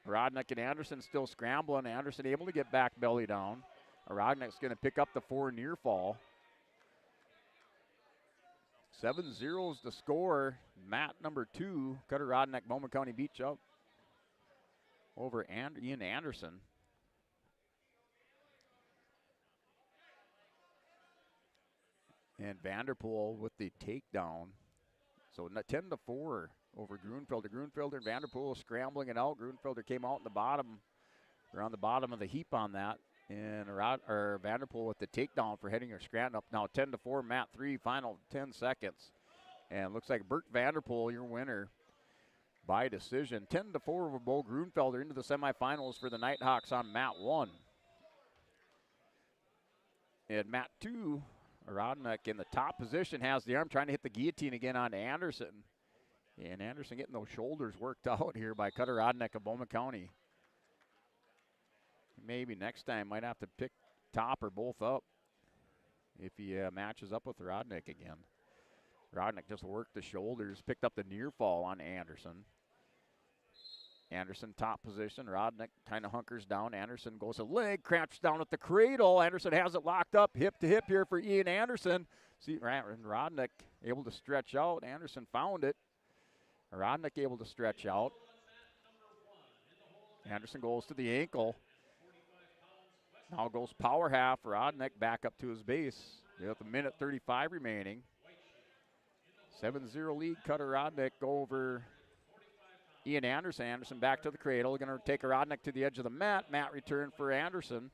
Rodnack and Anderson still scrambling. Anderson able to get back belly down. Rodnack's going to pick up the 4 near fall. 7-0 is the score. Mat number 2. Cutter Rodnack, Bowman County Beach up over Ian Anderson. And Vanderpool with the takedown. So 10-4 over Grunfelder. Grunfelder and Vanderpool scrambling it out. Grunfelder came out in the bottom, or on the bottom of the heap on that. And Vanderpool with the takedown for heading or Scranton up now 10-4, mat 3, final 10 seconds. And looks like Burt Vanderpool, your winner by decision. 10-4 over Bo Grunfelder into the semifinals for the Nighthawks on mat 1. And mat 2, Rodnack in the top position has the arm trying to hit the guillotine again on Anderson. And Anderson getting those shoulders worked out here by Cutter Rodnack of Bowman County. Maybe next time might have to pick top or both up. if he matches up with Rodnick again. Rodnick just worked the shoulders, picked up the near fall on Anderson. Anderson top position. Rodnick kind of hunkers down. Anderson goes a leg, crouches down at the cradle. Anderson has it locked up, hip to hip here for Ian Anderson. See, Rodnick able to stretch out. Anderson found it. Rodnick able to stretch out. Anderson goes to the ankle. Now goes power half. Rodnick back up to his base. With a minute 35 remaining. 7-0 lead. Cutter Rodnick over Ian Anderson. Anderson back to the cradle. Going to take Rodnick to the edge of the mat. Mat return for Anderson.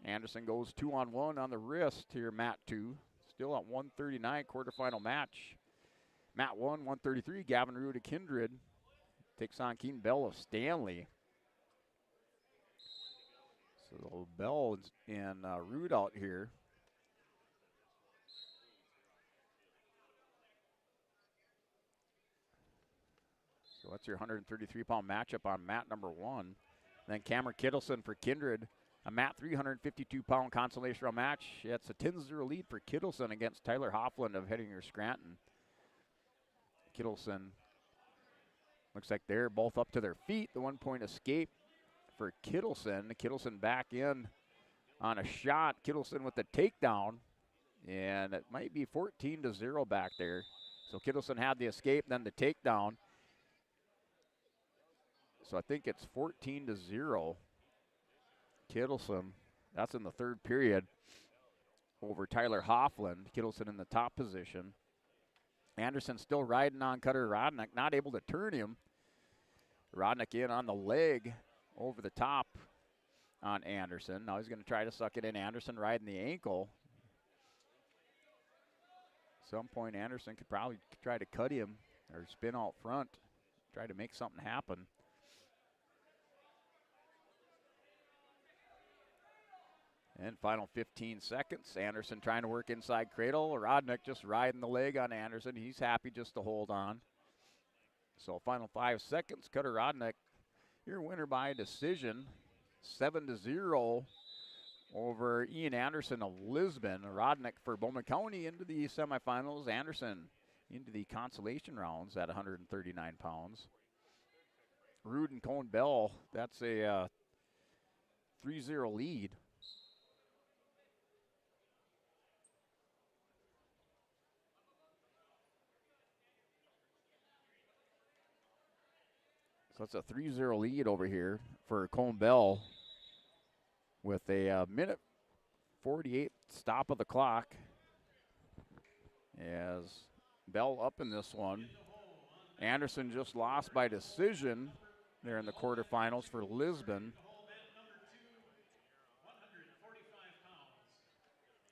Anderson goes 2-on-1 on the wrist here. Mat 2. Still at 139 quarterfinal match. Mat 1, 133. Gavin Rood of Kindred takes on Keaton Bell of Stanley. So Bell and Rood out here. So that's your 133-pound matchup on mat number 1. Then Cameron Kittleson for Kindred. A mat 352-pound consolation round match. It's a 10-0 lead for Kittleson against Tyler Hoffland of Hettinger Scranton. Kittleson looks like they're both up to their feet. The 1-point escape for Kittleson. Kittleson back in on a shot. Kittleson with the takedown. And it might be 14-0 back there. So Kittleson had the escape, then the takedown. So I think it's 14-0. Kittleson, that's in the third period, over Tyler Hoffland. Kittleson in the top position. Anderson still riding on Cutter Rodnick, not able to turn him. Rodnick in on the leg over the top on Anderson. Now he's going to try to suck it in. Anderson riding the ankle. At some point, Anderson could probably try to cut him or spin out front, try to make something happen. And final 15 seconds. Anderson trying to work inside cradle. Rodnick just riding the leg on Anderson. He's happy just to hold on. So final 5 seconds. Cutter Rodnick, your winner by decision. 7-0 over Ian Anderson of Lisbon. Rodnick for Bowman County into the semifinals. Anderson into the consolation rounds at 139 pounds. Rood and Cone Bell, that's a 3-0 lead. So it's a 3-0 lead over here for Cone Bell with a minute 48 stop of the clock as Bell up in this one. Anderson just lost by decision there in the quarterfinals for Lisbon.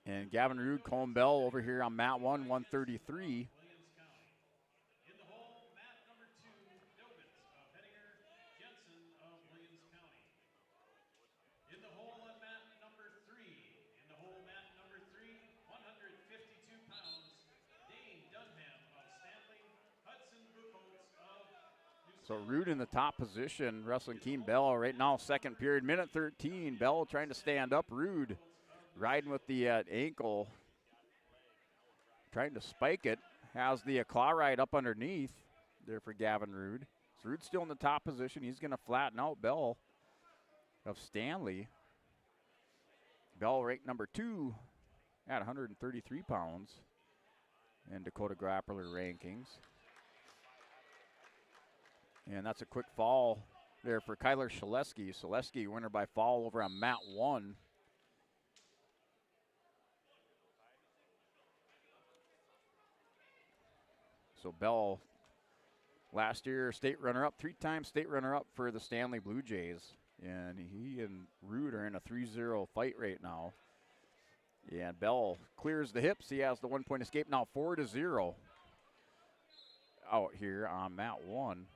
And Gavin Rood, Cone Bell over here on mat 1, 133. So Rood in the top position, wrestling Keaton Bell right now, second period, minute 13. Bell trying to stand up. Rood riding with the ankle, trying to spike it. Has the claw ride up underneath there for Gavin Rood. So Rood's still in the top position. He's going to flatten out Bell of Stanley. Bell ranked number 2 at 133 pounds in Dakota Grappler rankings. And that's a quick fall there for Kyler Shaleski. Shaleski winner by fall over on mat 1. So Bell, last year state runner-up, 3-time state runner-up for the Stanley Blue Jays. And he and Rood are in a 3-0 fight right now. And Bell clears the hips. He has the 1-point escape. Now 4-0 out here on mat 1.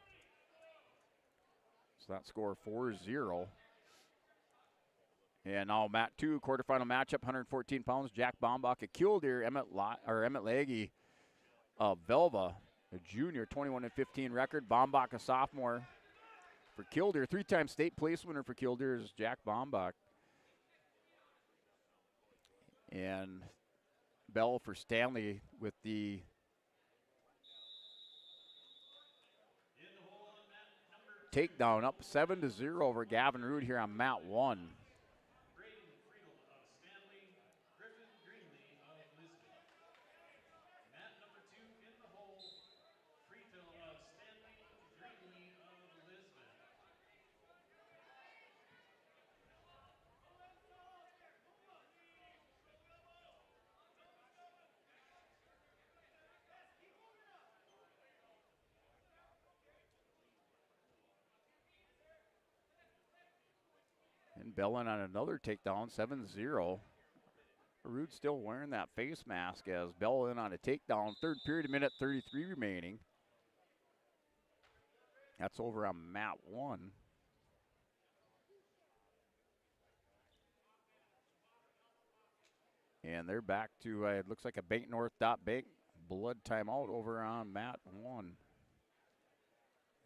So that score 4-0. And now mat 2, quarterfinal matchup, 114 pounds. Jack Bombach of Killdeer, Emmett Legge of Velva, a junior, 21-15 record. Bombach, a sophomore for Killdeer. 3-time state place winner for Killdeer is Jack Bombach. And Bell for Stanley with the takedown, up 7-0 over Gavin Rood here on mat 1. And Bell in on another takedown, 7-0. Rood still wearing that face mask as Bell in on a takedown. Third period, a minute 33 remaining. That's over on mat 1. And they're back to, it looks like a Bank North Bank blood timeout over on mat 1.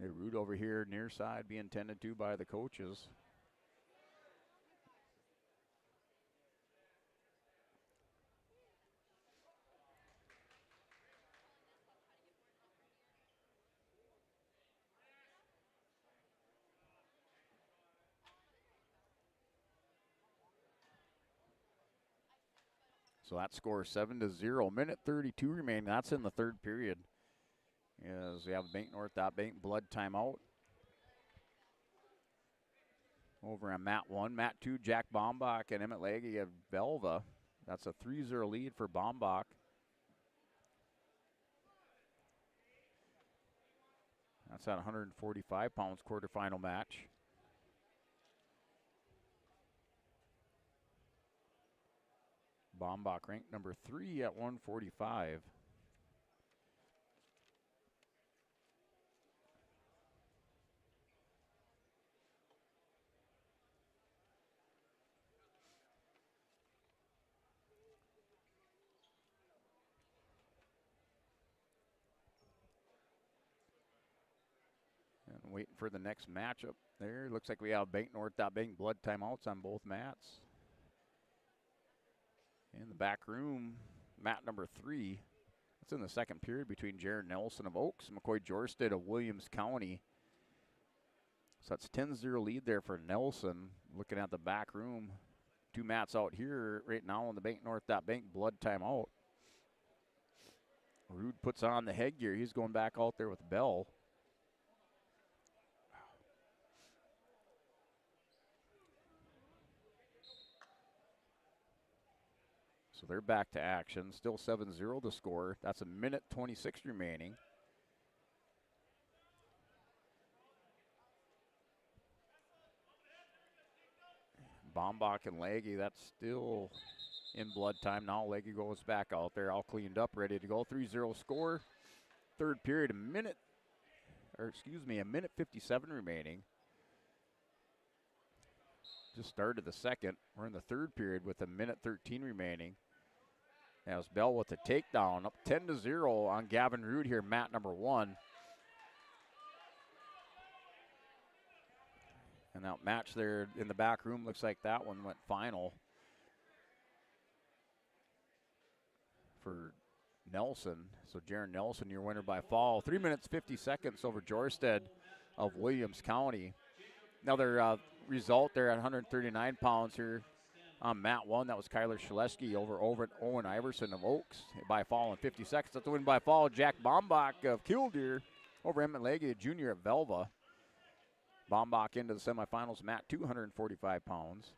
Rood over here near side being tended to by the coaches. So that score 7-0. Minute 32 remaining. That's in the third period. As we have Bank North Bank blood timeout. Over on mat 1. Mat 2, Jack Bombach and Emmett Legge of Velva. That's a 3-0 lead for Bombach. That's at 145 pounds quarterfinal match. Bombach ranked number 3 at 145. And waiting for the next matchup there. Looks like we have Bank North Bank blood timeouts on both mats. In the back room, mat number 3. That's in the second period between Jared Nelson of Oaks and McCoy Jorsted of Williams County. So that's 10-0 lead there for Nelson. Looking at the back room, 2 mats out here right now in the Bank North Bank blood timeout. Rood puts on the headgear. He's going back out there with Bell. So they're back to action. Still 7-0 to score. That's a minute 26 remaining. Bombach and Legge, that's still in blood time now. Legge goes back out there, all cleaned up, ready to go. 3-0 score. Third period, a minute 57 remaining. Just started the second. We're in the third period with a minute 13 remaining. As Bell with the takedown, up 10-0 on Gavin Rood here, mat number 1. And that match there in the back room looks like that one went final for Nelson. So Jaron Nelson, your winner by fall. 3 minutes 50 seconds over Jorsted of Williams County. Another result there at 139 pounds here on mat 1. That was Kyler Shaleski over Owen Iverson of Oaks by fall in 50 seconds. That's the win by fall. Jack Bombach of Killdeer over Emmett Legge, junior at Velva. Bombach into the semifinals, mat 245 pounds.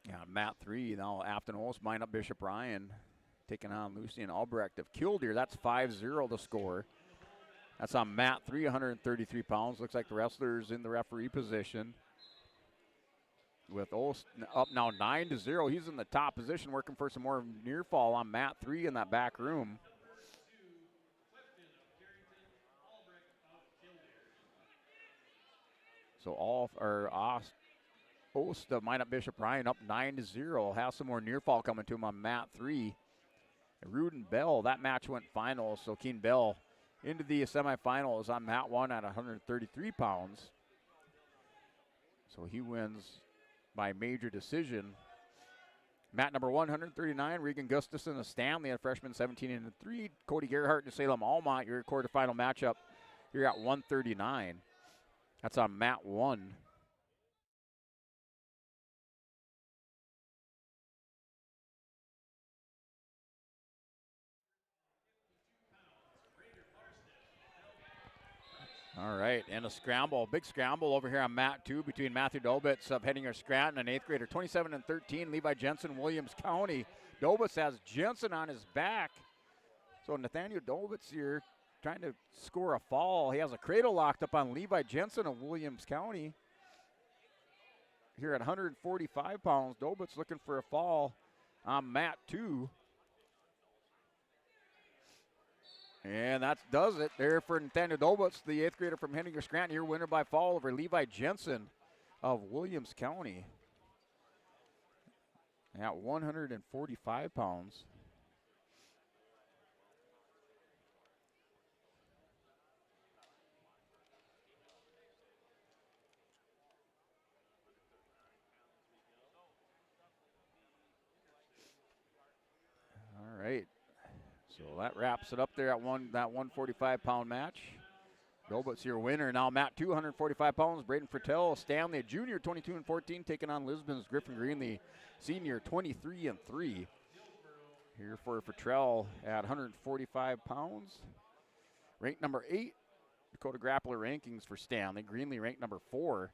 Yeah, mat 3 now, Afton Olds, mine up Bishop Ryan, taking on Lucian Albrecht of Killdeer. That's 5-0 to score. That's on mat 3, 133 pounds. Looks like the wrestler's in the referee position. With Olst up now 9-0. He's in the top position, working for some more near fall on mat 3 in that back room. So Ost of Minot Bishop Ryan up 9-0. Has some more near fall coming to him on mat 3. Rudin Bell, that match went final, so Keene Bell into the semifinals on mat 1 at 133 pounds. So he wins by major decision. Mat number 139, Regan Gustafson of Stanley, a freshman, 17-3. Cody Gerhardt and Salem Almont, your quarterfinal matchup. You're at 139. That's on mat 1. All right, and a scramble, big scramble over here on mat 2 between Matthew Dobitz of Hettinger Scranton and 8th grader, 27-13, Levi Jensen, Williams County. Dobitz has Jensen on his back. So Nathaniel Dobitz here trying to score a fall. He has a cradle locked up on Levi Jensen of Williams County. Here at 145 pounds, Dobitz looking for a fall on mat 2. And that does it there for Nathaniel Dobitz, the 8th grader from Hettinger Scranton, your winner by fall over Levi Jensen of Williams County at 145 pounds. All right. So that wraps it up there at that 145-pound match. Dobitz your winner. Now mat 2, 145 pounds. Braden Fertel, Stanley, a junior, 22-14, taking on Lisbon's Griffin Green, the senior, 23-3. Here for Fertel at 145 pounds. Ranked number 8, Dakota Grappler rankings for Stanley. Greenlee ranked number 4.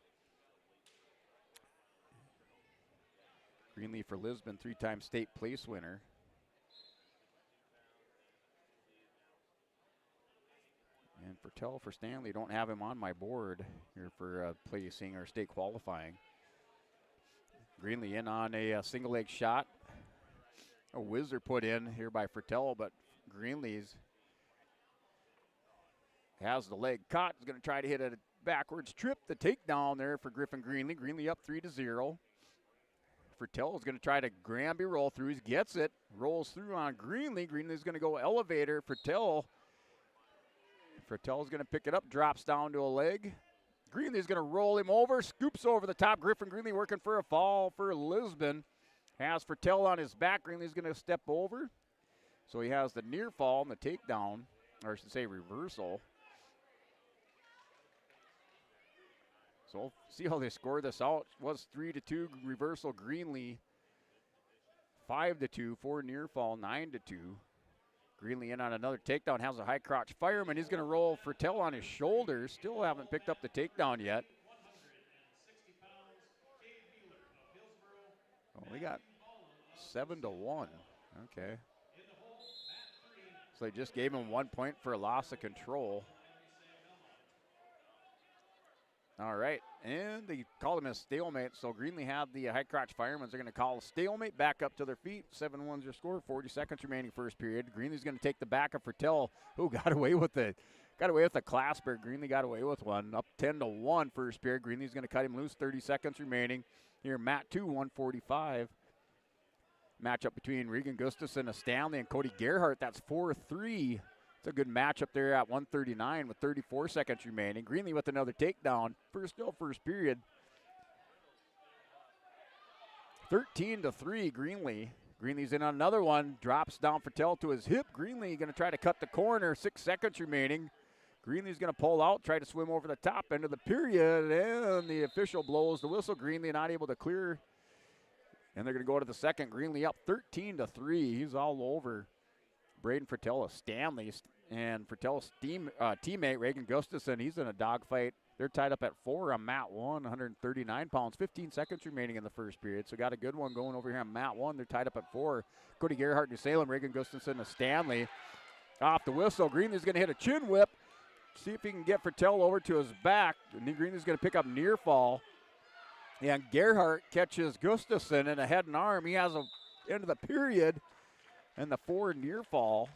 Greenlee for Lisbon, 3-time state place winner. And Fertel for Stanley, don't have him on my board here for placing or state qualifying. Greenlee in on a single leg shot. A whizzer put in here by Fertel, but Greenlee's has the leg caught. Is going to try to hit a backwards trip. The takedown there for Griffin Greenlee. Greenlee up 3-0. Fertel is going to try to Granby roll through. He gets it. Rolls through on Greenlee. Greenlee's going to go elevator. Fertel's going to pick it up, drops down to a leg. Greenlee's going to roll him over, scoops over the top. Griffin Greenlee working for a fall for Lisbon. Has Fertel on his back. Greenlee's going to step over. So he has the near fall and the takedown, or I should say reversal. So we'll see how they score this out. It was 3-2 reversal Greenlee. 5-2 for near fall, 9-2. Greenlee in on another takedown, has a high crotch fireman. He's going to roll Fertel on his shoulders. Still haven't picked up the takedown yet. Oh, we got 7-1. Okay. So they just gave him 1 point for a loss of control. All right, and they called him a stalemate, so Greenlee had the high crotch firemen. They're going to call a stalemate, back up to their feet. 7-1's your score, 40 seconds remaining first period. Greenlee's going to take the back of Fertel, who got away with a clasper. Greenlee got away with one, up 10-1 first period. Greenlee's going to cut him loose, 30 seconds remaining. Here, mat 2, 145. Matchup between Regan Gustafson of Stanley and Cody Gerhardt. That's 4-3. It's a good matchup there at 139 with 34 seconds remaining. Greenlee with another takedown. First period. 13-3 Greenlee. Greenlee's in on another one. Drops down Fertel to his hip. Greenlee going to try to cut the corner. 6 seconds remaining. Greenlee's going to pull out, try to swim over the top end of the period, and the official blows the whistle. Greenlee not able to clear. And they're going to go to the second. Greenlee up 13-3. He's all over Braden Fertel of Stanley, and Fertel's teammate Regan Gustafson, he's in a dogfight. They're tied up at 4 on mat 1, 139 pounds, 15 seconds remaining in the first period. So got a good one going over here on mat 1. They're tied up at 4. Cody Gerhardt, New Salem, Regan Gustafson of Stanley. Off the whistle, Greenlee's going to hit a chin whip. See if he can get Fertel over to his back. And Greenlee's going to pick up near fall. And Gerhardt catches Gustafson in a head and arm. He has a end of the period. And the 4 near fall.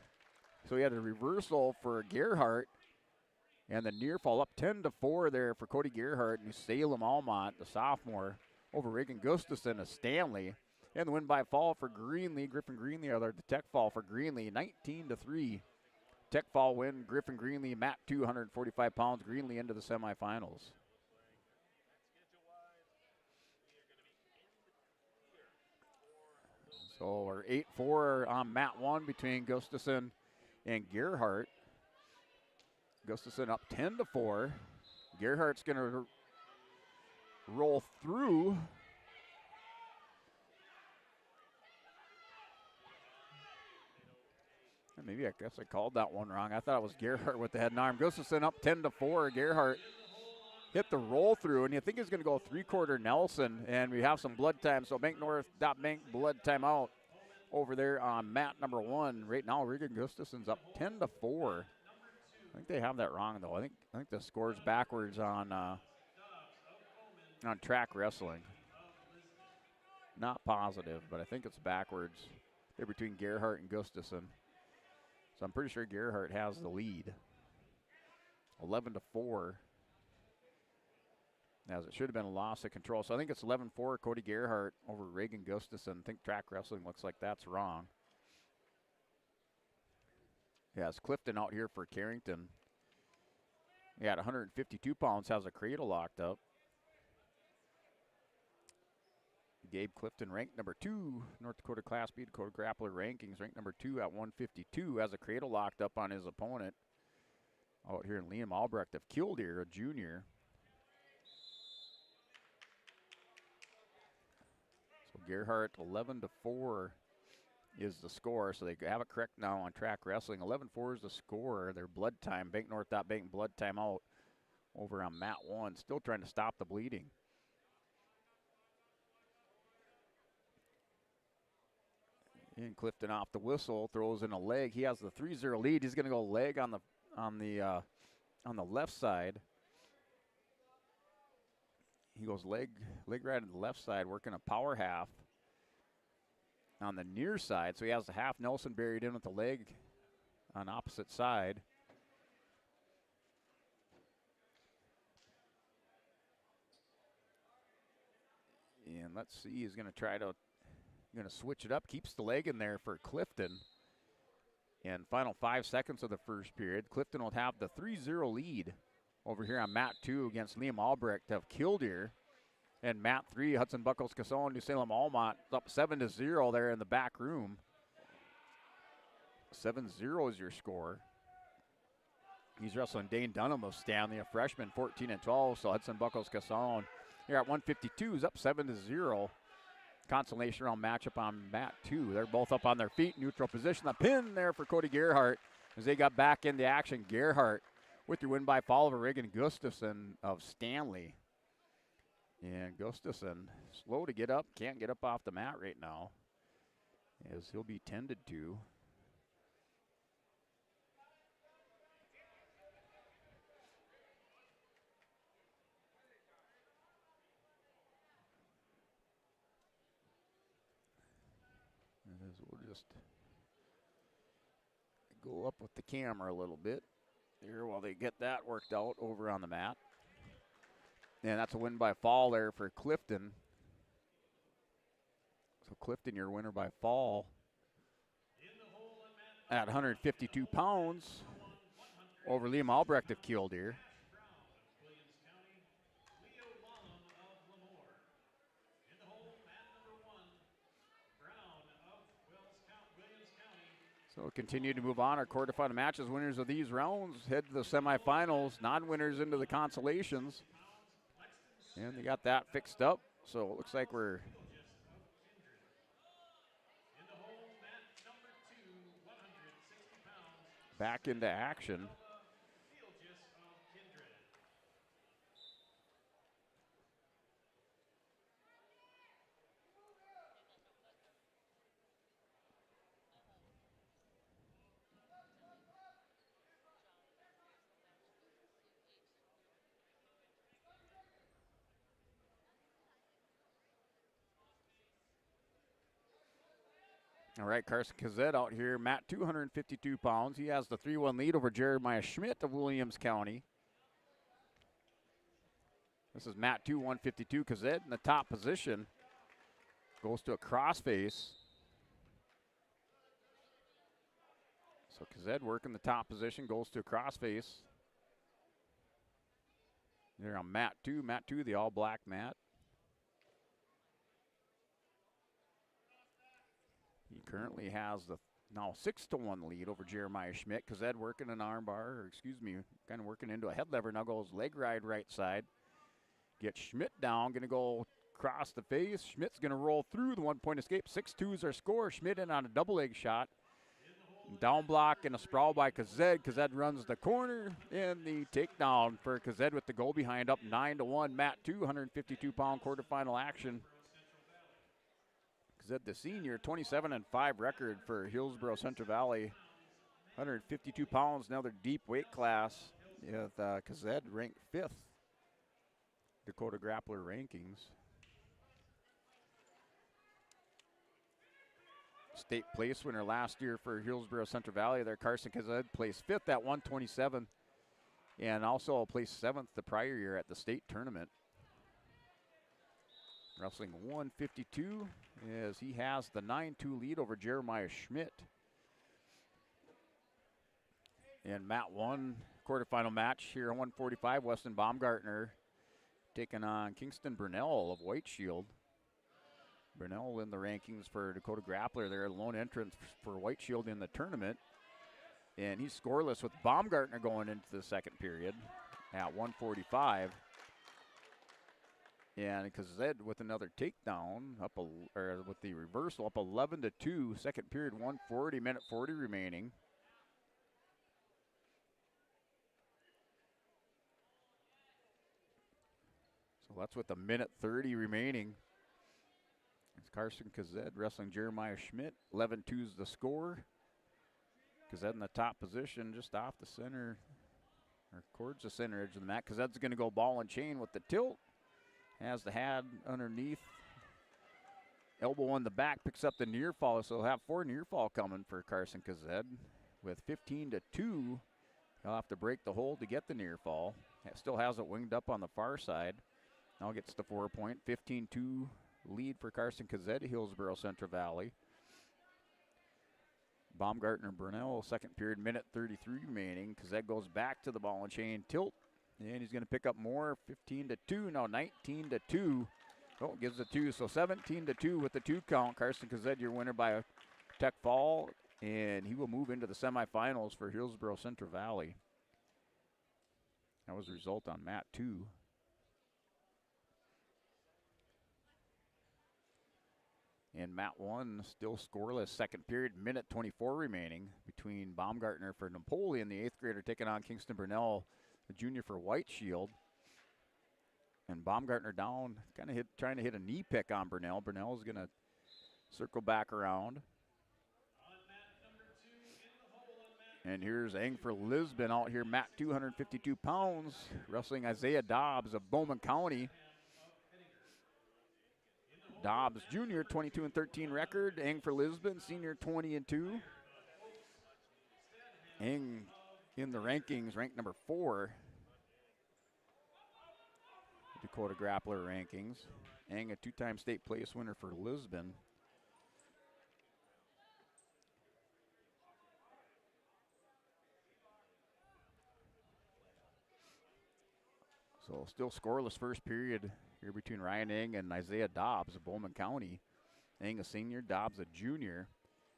So he had a reversal for Gerhardt. And the near fall up 10-4 there for Cody Gerhardt and Salem Almont, the sophomore, over Regan Gustafson of Stanley. And the win by fall for Greenlee. Griffin Greenlee, or the Tech fall for Greenlee, 19-3. Tech fall win. Griffin Greenlee, Matt 2, 145 pounds. Greenlee into the semifinals. So we're 8-4 on mat 1 between Gustafson and Gerhardt. Gustafson up 10-4. Gerhardt's going to roll through. Maybe I guess I called that one wrong. I thought it was Gerhardt with the head and arm. Gustafson up 10-4. Gerhardt hit the roll through, and you think he's going to go three-quarter Nelson, and we have some blood time. So Bank North, Bank blood timeout over there on mat number 1. Right now, Regan Gustafson's up 10-4. I think they have that wrong though. I think the score's backwards on track wrestling. Not positive, but I think it's backwards. They're between Gerhardt and Gustafson. So I'm pretty sure Gerhardt has the lead. 11-4. As it should have been a loss of control. So I think it's 11-4 Cody Gerhardt over Reagan Gustafson. I think track wrestling looks like that's wrong. Yeah, it's Clifton out here for Carrington. Yeah, at 152 pounds, has a cradle locked up. Gabe Clifton ranked number 2, North Dakota Class B Dakota Grappler rankings, ranked number 2 at 152, has a cradle locked up on his opponent. Out here in Liam Albrecht of Killdeer, a junior. So Gerhardt 11-4 is the score, so they have it correct now on track wrestling. 11-4 is the score. Their blood time, Bank North Bank blood timeout over on mat 1. Still trying to stop the bleeding. And Clifton off the whistle, throws in a leg. He has the 3-0 lead. He's going to go leg on the left side. He goes leg right on the left side, working a power half on the near side. So he has the half Nelson buried in with the leg on opposite side. And let's see, he's going to try to switch it up, keeps the leg in there for Clifton. And final 5 seconds of the first period. Clifton will have the 3-0 lead over here on mat 2 against Liam Albrecht of Killdeer. And mat 3, Hudson Buckles Casson, New Salem Almont, up 7-0 there in the back room. 7-0 is your score. He's wrestling Dane Dunham of Stanley, a freshman, 14-12. So Hudson Buckles Casson here at 152 is up 7-0. Consolation round matchup on mat 2. They're both up on their feet, neutral position. The pin there for Cody Gerhardt as they got back into action. Gerhardt with your win by fall over Reagan Gustafson of Stanley. And Gustafson slow to get up, can't get up off the mat right now as he'll be tended to. We'll just go up with the camera a little bit here while they get that worked out over on the mat. And that's a win by fall there for Clifton. So Clifton, your winner by fall at 152 pounds over Liam Albrecht of Killdeer. So we'll continue to move on. Our quarterfinal matches, winners of these rounds head to the semifinals, non-winners into the consolations. And they got that fixed up. So it looks like we're back into action. All right, Carson Kazet out here. Matt, 252 pounds. He has the 3-1 lead over Jeremiah Schmidt of Williams County. This is Matt 2, 152. Kazet in the top position. goes to a crossface. So Kazed working the top position, goes to a crossface. They're on mat 2. Mat 2, the all-black mat. He currently has the now 6-1 lead over Jeremiah Schmidt. Kazed working an arm bar, or excuse me, kind of working into a head lever. Now goes leg ride right side. Gets Schmidt down, going to go across the face. Schmidt's going to roll through the 1-point escape. 6-2 is our score. Schmidt in on a double leg shot. Down block and a sprawl by Kazed. Kazed runs the corner and the takedown for Kazed with the goal behind, up 9-1. Mat 2, 152-pound quarterfinal action. Kazed, the senior, 27-5 record for Hillsboro Central Valley. 152 pounds, now their deep weight class. With Kazed ranked 5th Dakota Grappler rankings. State place winner last year for Hillsboro Central Valley there. Carson Kazed placed 5th at 127, and also placed 7th the prior year at the state tournament. Wrestling 152 as he has the 9-2 lead over Jeremiah Schmidt. And mat 1 quarterfinal match here on 145, Weston Baumgartner taking on Kingston Burnell of White Shield. Burnell in the rankings for Dakota Grappler. They're a lone entrant for White Shield in the tournament. And he's scoreless with Baumgartner going into the second period at 145. And Kazed with another takedown, with the reversal, up 11-2. Second period, 140, minute 40 remaining. So that's with a minute 30 remaining. It's Carson Kazed wrestling Jeremiah Schmidt. 11-2 is the score. Kazed in the top position, just off the center, or towards the center edge of the mat. Kazed's going to go ball and chain with the tilt. Has the hand underneath. Elbow on the back, picks up the near fall. So he'll have 4 near fall coming for Carson Kazed. With 15-2, he'll have to break the hold to get the near fall. Still has it winged up on the far side. Now gets the 4-point, 15-2 lead for Carson Kazed, Hillsboro Central Valley. Baumgartner Burnell, second period, minute 33 remaining. Kazed goes back to the ball and chain tilt. And he's going to pick up more, 15-2, now 19-2. Oh, gives a 2, so 17-2 with the 2 count. Carson Kazed, your winner by a tech fall, and he will move into the semifinals for Hillsboro Central Valley. That was the result on mat 2. And mat 1 still scoreless, second period, minute 24 remaining between Baumgartner for Napoleon, the 8th grader, taking on Kingston Burnell, the junior for White Shield. And Baumgartner down, kind of trying to hit a knee pick on Burnell. Burnell is going to circle back around. And here's Angfer Lisbon out here, mat 252 pounds, wrestling Isaiah Dobbs of Bowman County. Dobbs junior, 22-13 record. Angfer Lisbon, senior, 20-2. Ang in the rankings, ranked number 4. Dakota Grappler rankings. Ang, a 2-time state place winner for Lisbon. So still scoreless first period here between Ryan Ang and Isaiah Dobbs of Bowman County. Ang a senior, Dobbs a junior.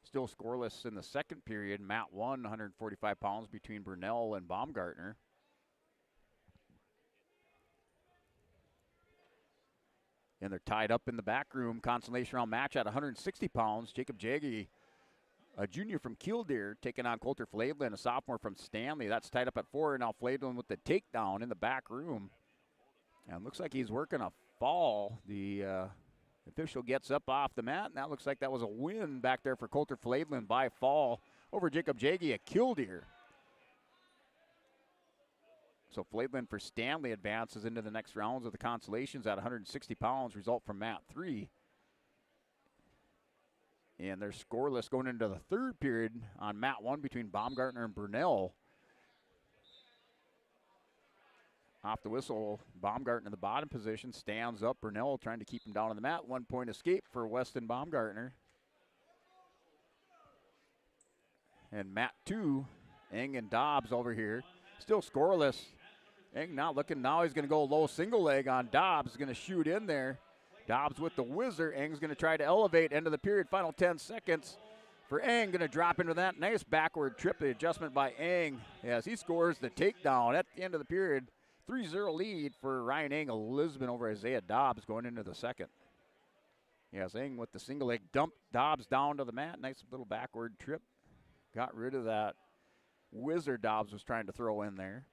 Still scoreless in the second period. mat 1, 145 pounds between Burnell and Baumgartner. And they're tied up in the back room. Consolation round match at 160 pounds. Jacob Jaggy, a junior from Killdeer, taking on Coulter Flavelin, a sophomore from Stanley. That's tied up at 4. Now Flavelin with the takedown in the back room. And looks like he's working a fall. The official gets up off the mat, and that looks like that was a win back there for Coulter Flavelin by fall over Jacob Jaggy at Killdeer. So Flavelin for Stanley advances into the next rounds of the consolations at 160 pounds, result from mat 3. And they're scoreless going into the third period on mat 1 between Baumgartner and Burnell. Off the whistle, Baumgartner in the bottom position, stands up. Burnell trying to keep him down on the mat. 1 point escape for Weston Baumgartner. And mat 2, Eng and Dobbs over here. Still scoreless. Eng not looking. Now he's going to go low single leg on Dobbs. Going to shoot in there. Dobbs with the whizzer. Eng's going to try to elevate. End of the period. Final 10 seconds for Eng. Going to drop into that nice backward trip. The adjustment by Eng as he scores the takedown at the end of the period. 3-0 lead for Ryan Eng of Lisbon over Isaiah Dobbs going into the second. Yes, Eng with the single leg dumped Dobbs down to the mat. Nice little backward trip. Got rid of that whizzer Dobbs was trying to throw in there.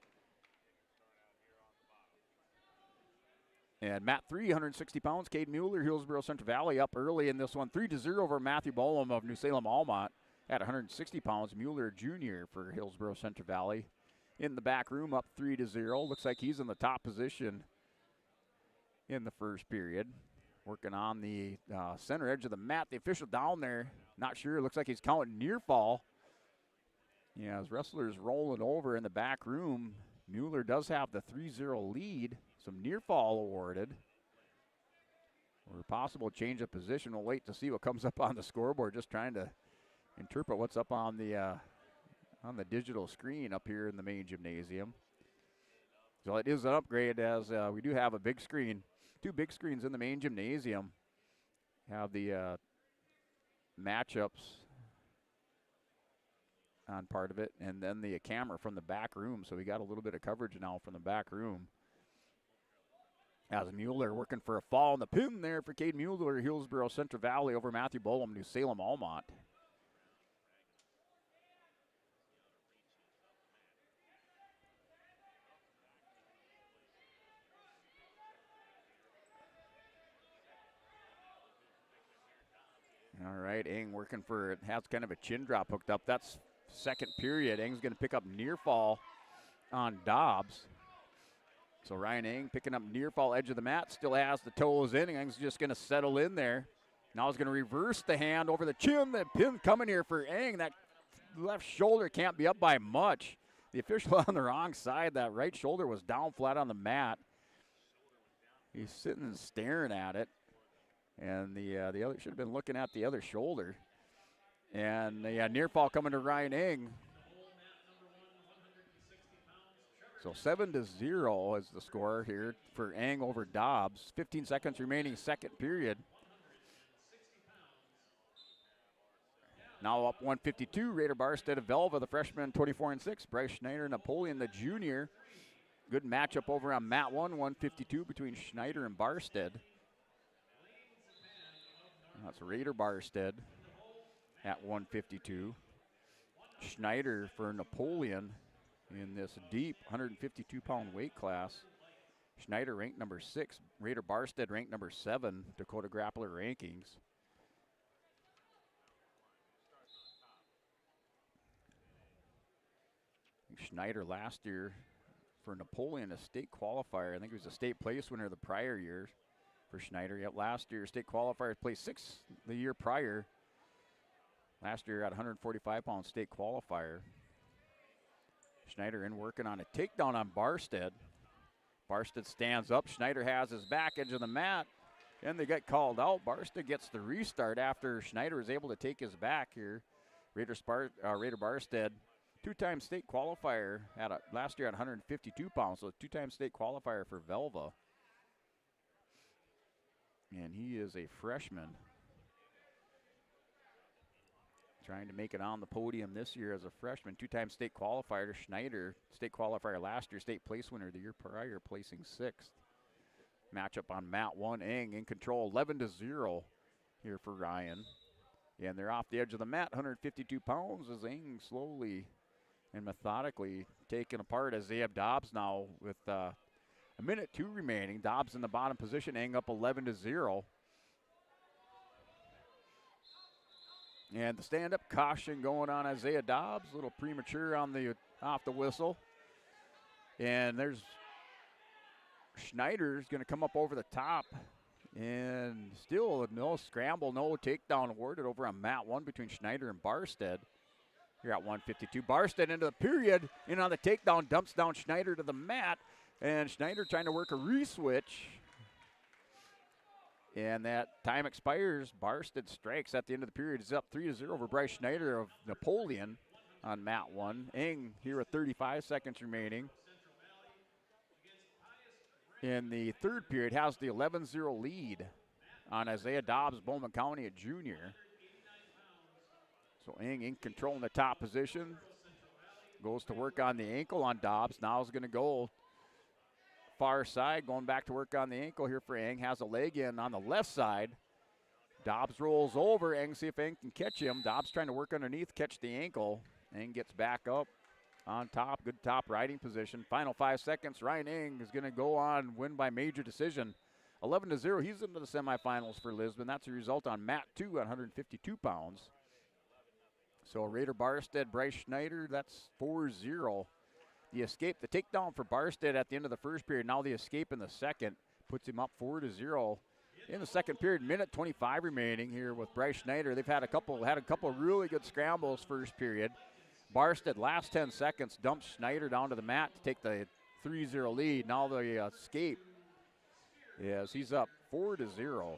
And mat 3, 160 pounds, Cade Mueller, Hillsborough Central Valley up early in this one. 3-0 over Matthew Bolam of New Salem Almont at 160 pounds. Mueller Jr. for Hillsborough Central Valley. In the back room up 3-0. Looks like he's in the top position in the first period. Working on the center edge of the mat. The official down there, not sure. Looks like he's counting near fall. Yeah, as wrestlers rolling over in the back room, Mueller does have the 3-0 lead. Some near fall awarded. Or a possible change of position. We'll wait to see what comes up on the scoreboard. Just trying to interpret what's up on the digital screen up here in the main gymnasium. So it is an upgrade as we do have a big screen. 2 big screens in the main gymnasium. Have the matchups on part of it, and then the camera from the back room. So we got a little bit of coverage now from the back room. As Mueller working for a fall in the pin there for Cade Mueller, Hillsborough Central Valley over Matthew Bolam, New Salem Almont. All right, Eng working for it. Has kind of a chin drop hooked up. That's second period. Eng's going to pick up near fall on Dobbs. So Ryan Eng picking up near fall edge of the mat. Still has the toes in. Eng's just going to settle in there. Now he's going to reverse the hand over the chin. The pin coming here for Eng. That left shoulder can't be up by much. The official on the wrong side. That right shoulder was down flat on the mat. He's sitting and staring at it. And the other should have been looking at the other shoulder. And near fall coming to Ryan Eng. So 7-0 is the score here for Eng over Dobbs. 15 seconds remaining, second period. Now up 152, Raider Barstead of Velva, the freshman, 24-6. Bryce Schneider, Napoleon, the junior. Good matchup over on mat 1, 152 between Schneider and Barstead. That's Raider Barstead at 152. Schneider for Napoleon in this deep 152-pound weight class. Schneider ranked number 6. Raider Barstead ranked number 7, Dakota Grappler rankings. Schneider last year for Napoleon, a state qualifier. I think he was a state place winner the prior year. For Schneider, yet last year state qualifier placed 6th the year prior. Last year at 145-pound state qualifier. Schneider in working on a takedown on Barstead. Barstead stands up. Schneider has his back edge of the mat, and they get called out. Barstead gets the restart after Schneider is able to take his back here. Raider Barstead, 2-time state qualifier last year at 152 pounds, so 2-time state qualifier for Velva. And he is a freshman. Trying to make it on the podium this year as a freshman. 2-time state qualifier. Schneider, state qualifier last year, state place winner the year prior, placing 6th. Matchup on mat 1. Eng in control, 11-0 here for Ryan. And they're off the edge of the mat, 152 pounds as Eng slowly and methodically taken apart as they have Dobbs now with a minute 2 remaining. Dobbs in the bottom position, Eng up 11-0. And the stand-up caution going on Isaiah Dobbs, a little premature on the off the whistle. And there's Schneider's going to come up over the top. And still no scramble, no takedown awarded over on mat 1 between Schneider and Barstead. Here at 152. Barstead into the period, in on the takedown, dumps down Schneider to the mat. And Schneider trying to work a re-switch. And that time expires. Barstead strikes at the end of the period. He's up 3-0 over Bryce Schneider of Napoleon on mat 1. Eng here with 35 seconds remaining. In the third period has the 11-0 lead on Isaiah Dobbs, Bowman County, a junior. So Eng in control in the top position. Goes to work on the ankle on Dobbs. Now is going to go far side, going back to work on the ankle here for Eng. Has a leg in on the left side. Dobbs rolls over. Eng see if Eng can catch him. Dobbs trying to work underneath, catch the ankle. Eng gets back up on top. Good top riding position. Final 5 seconds. Ryan Eng is going to go on, win by major decision. 11-0. He's into the semifinals for Lisbon. That's a result on mat 2 at 152 pounds. So Raider Barstead, Bryce Schneider, that's 4-0. The escape, the takedown for Barstead at the end of the first period. Now the escape in the second puts him up 4-0 in the second period. Minute 25 remaining here with Bryce Schneider. They've had a couple really good scrambles first period. Barstead last 10 seconds dumps Schneider down to the mat to take the 3-0 lead. Now the escape is he's up 4-0.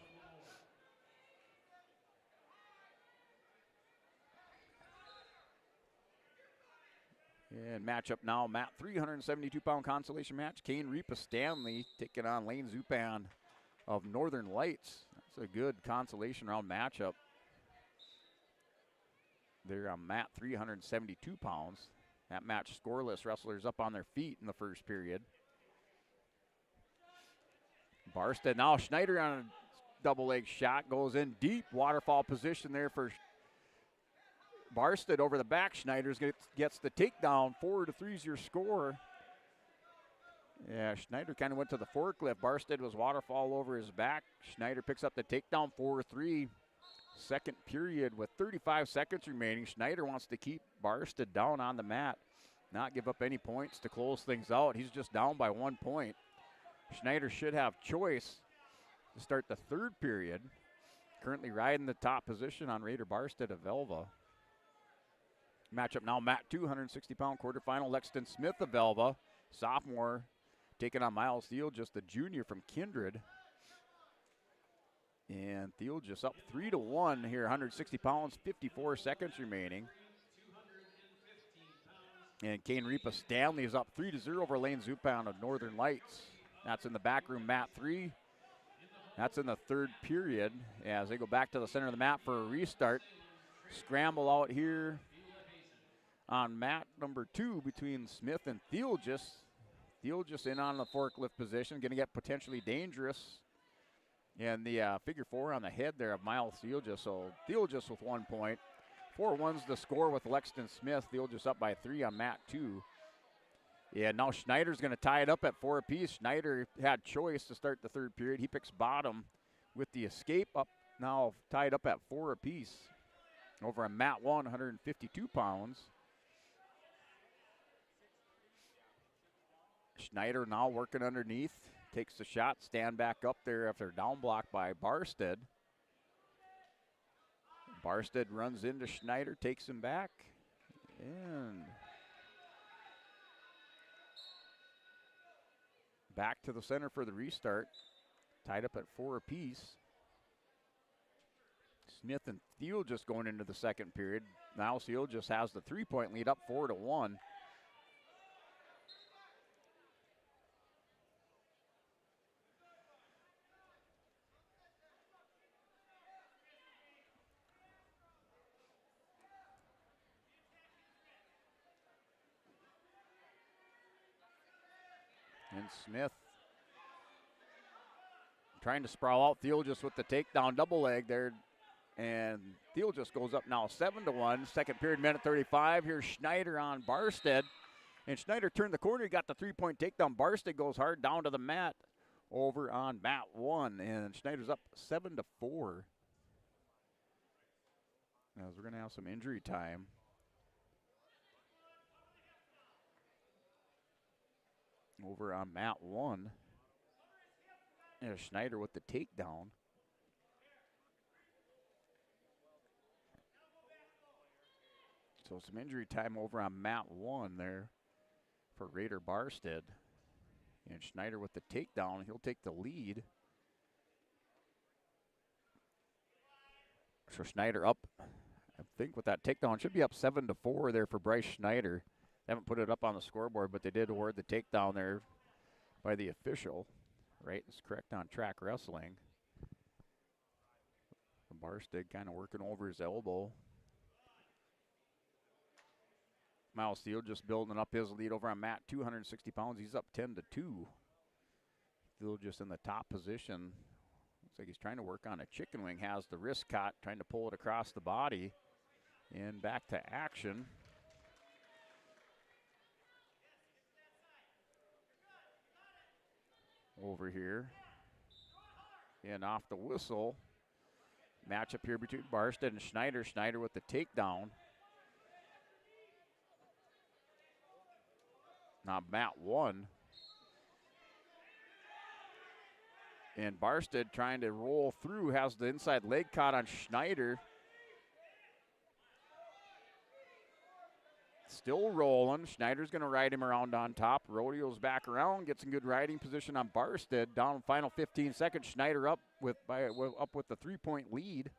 And matchup now, Matt, 372-pound consolation match. Kane Repa Stanley taking on Lane Zupan of Northern Lights. That's a good consolation round matchup. They're on Matt, 372 pounds. That match scoreless. Wrestlers up on their feet in the first period. Barstead now, Schneider on a double leg shot, goes in deep. Waterfall position there for Barstead over the back. Schneider gets the takedown. 4-3's your score. Yeah, Schneider kind of went to the forklift. Barstead was waterfall over his back. Schneider picks up the takedown. 4-3. Second period with 35 seconds remaining. Schneider wants to keep Barstead down on the mat, not give up any points to close things out. He's just down by 1 point. Schneider should have choice to start the third period. Currently riding the top position on Raider Barstead of Velva. Matchup now, Matt 260-pound quarterfinal. Lexington Smith of Velva, sophomore, taking on Miles Thiel, just a junior from Kindred. And Thiel just up 3-1 here, 160 pounds, 54 seconds remaining. And Kane Repa Stanley is up 3-0 over Lane Zupan of Northern Lights. That's in the back room, mat 3. That's in the third period as they go back to the center of the mat for a restart. Scramble out here on mat number 2 between Smith and Theolgis. Theolgis in on the forklift position, going to get potentially dangerous. And the figure 4 on the head there of Miles Theolgis. So Theolgis with 1 point. 4-1's the score with Lexington Smith. Theolgis up by 3 on mat 2. Yeah, now Schneider's going to tie it up at 4 apiece. Schneider had choice to start the third period. He picks bottom with the escape up, now tied up at 4 apiece. Over on mat 1, 152 pounds. Schneider now working underneath, takes the shot, stand back up there after down block by Barstead. Barstead runs into Schneider, takes him back, and back to the center for the restart. Tied up at 4 apiece. Smith and Thiel just going into the second period. Now Thiel just has the 3-point lead up 4-1. And Smith trying to sprawl out. Thiel just with the takedown double leg there. And Thiel just goes up now 7-1. Second period, minute 35. Here's Schneider on Barstead. And Schneider turned the corner. He got the 3-point takedown. Barstead goes hard down to the mat over on mat 1. And Schneider's up 7-4. As we're going to have some injury time. Over on mat 1. There's Schneider with the takedown. So some injury time over on mat 1 there for Raider Barstead. And Schneider with the takedown. He'll take the lead. So Schneider up, I think with that takedown, should be up 7-4 there for Bryce Schneider. They haven't put it up on the scoreboard, but they did award the takedown there by the official. Right, it's correct on track wrestling. Barstead kind of working over his elbow. Miles Steele just building up his lead over on Matt, 260 pounds. He's up 10-2. Steele just in the top position. Looks like he's trying to work on a chicken wing. Has the wrist caught, trying to pull it across the body. And back to action. Over here. And off the whistle. Matchup here between Barstead and Schneider. Schneider with the takedown. Now Matt won. And Barstead trying to roll through. Has the inside leg caught on Schneider. Still rolling. Schneider's going to ride him around on top. Rodeo's back around. Gets in good riding position on Barstead. Down final 15 seconds. Schneider up with the 3-point lead.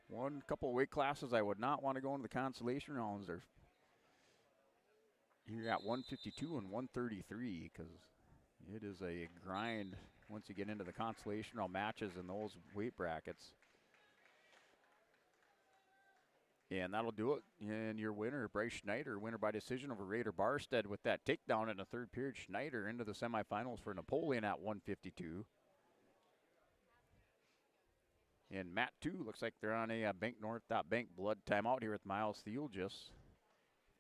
One couple of weight classes I would not want to go into the consolation rounds. You're at 152 and 133 because it is a grind once you get into the consolation round matches in those weight brackets. And that'll do it. And your winner, Bryce Schneider, winner by decision over Raider Barstead with that takedown in the third period. Schneider into the semifinals for Napoleon at 152. And Matt 2 looks like they're on a Bank North Bank blood timeout here with Miles Theolgis.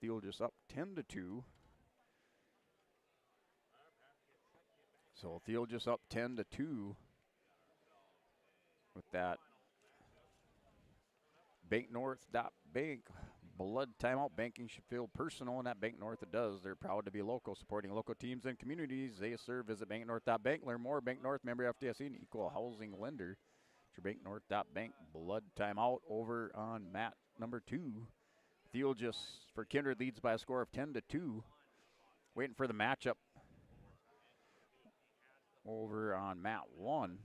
Theolgis up 10-2. So Theolgis up 10-2 with that Bank North Bank blood timeout. Banking should feel personal, and at Bank North it does. They're proud to be local, supporting local teams and communities they serve. Visit banknorth.bank. Learn more. Bank North, member FDIC, and equal housing lender. It's your banknorth.bank blood timeout over on Matt number 2. Theolgis for Kindred leads by a score of 10-2. Waiting for the matchup over on Matt 1.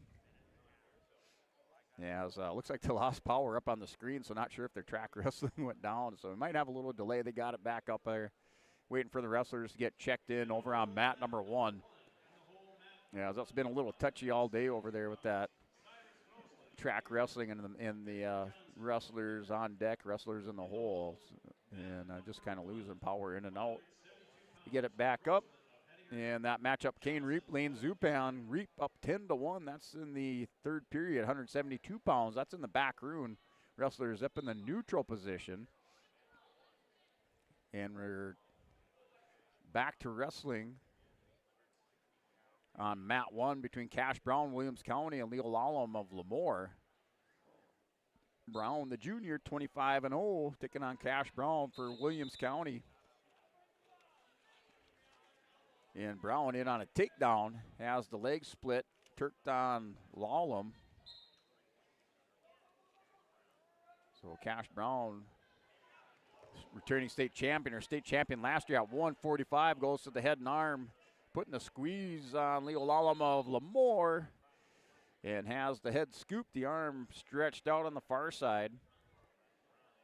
Yeah, looks like they lost power up on the screen, so not sure if their track wrestling went down. So we might have a little delay. They got it back up there. Waiting for the wrestlers to get checked in over on Matt number 1. Yeah, that's been a little touchy all day over there with that track wrestling and the wrestlers on deck, wrestlers in the hole. And just kind of losing power in and out. You get it back up. And that matchup, Kane Reap, Lane Zupan. Reap up 10-1. That's in the third period, 172 pounds. That's in the back room. Wrestlers up in the neutral position. And we're back to wrestling on Mat 1 between Cash Brown, Williams County, and Leo Lallam of Lemoore. Brown, the junior, 25-0, taking on Cash Brown for Williams County. And Brown in on a takedown, has the leg split, turked on Lallam. So Cash Brown, returning state champion, or state champion last year at 145, goes to the head and arm, putting a squeeze on Leo Lallam of Lemoore, and has the head scooped, the arm stretched out on the far side.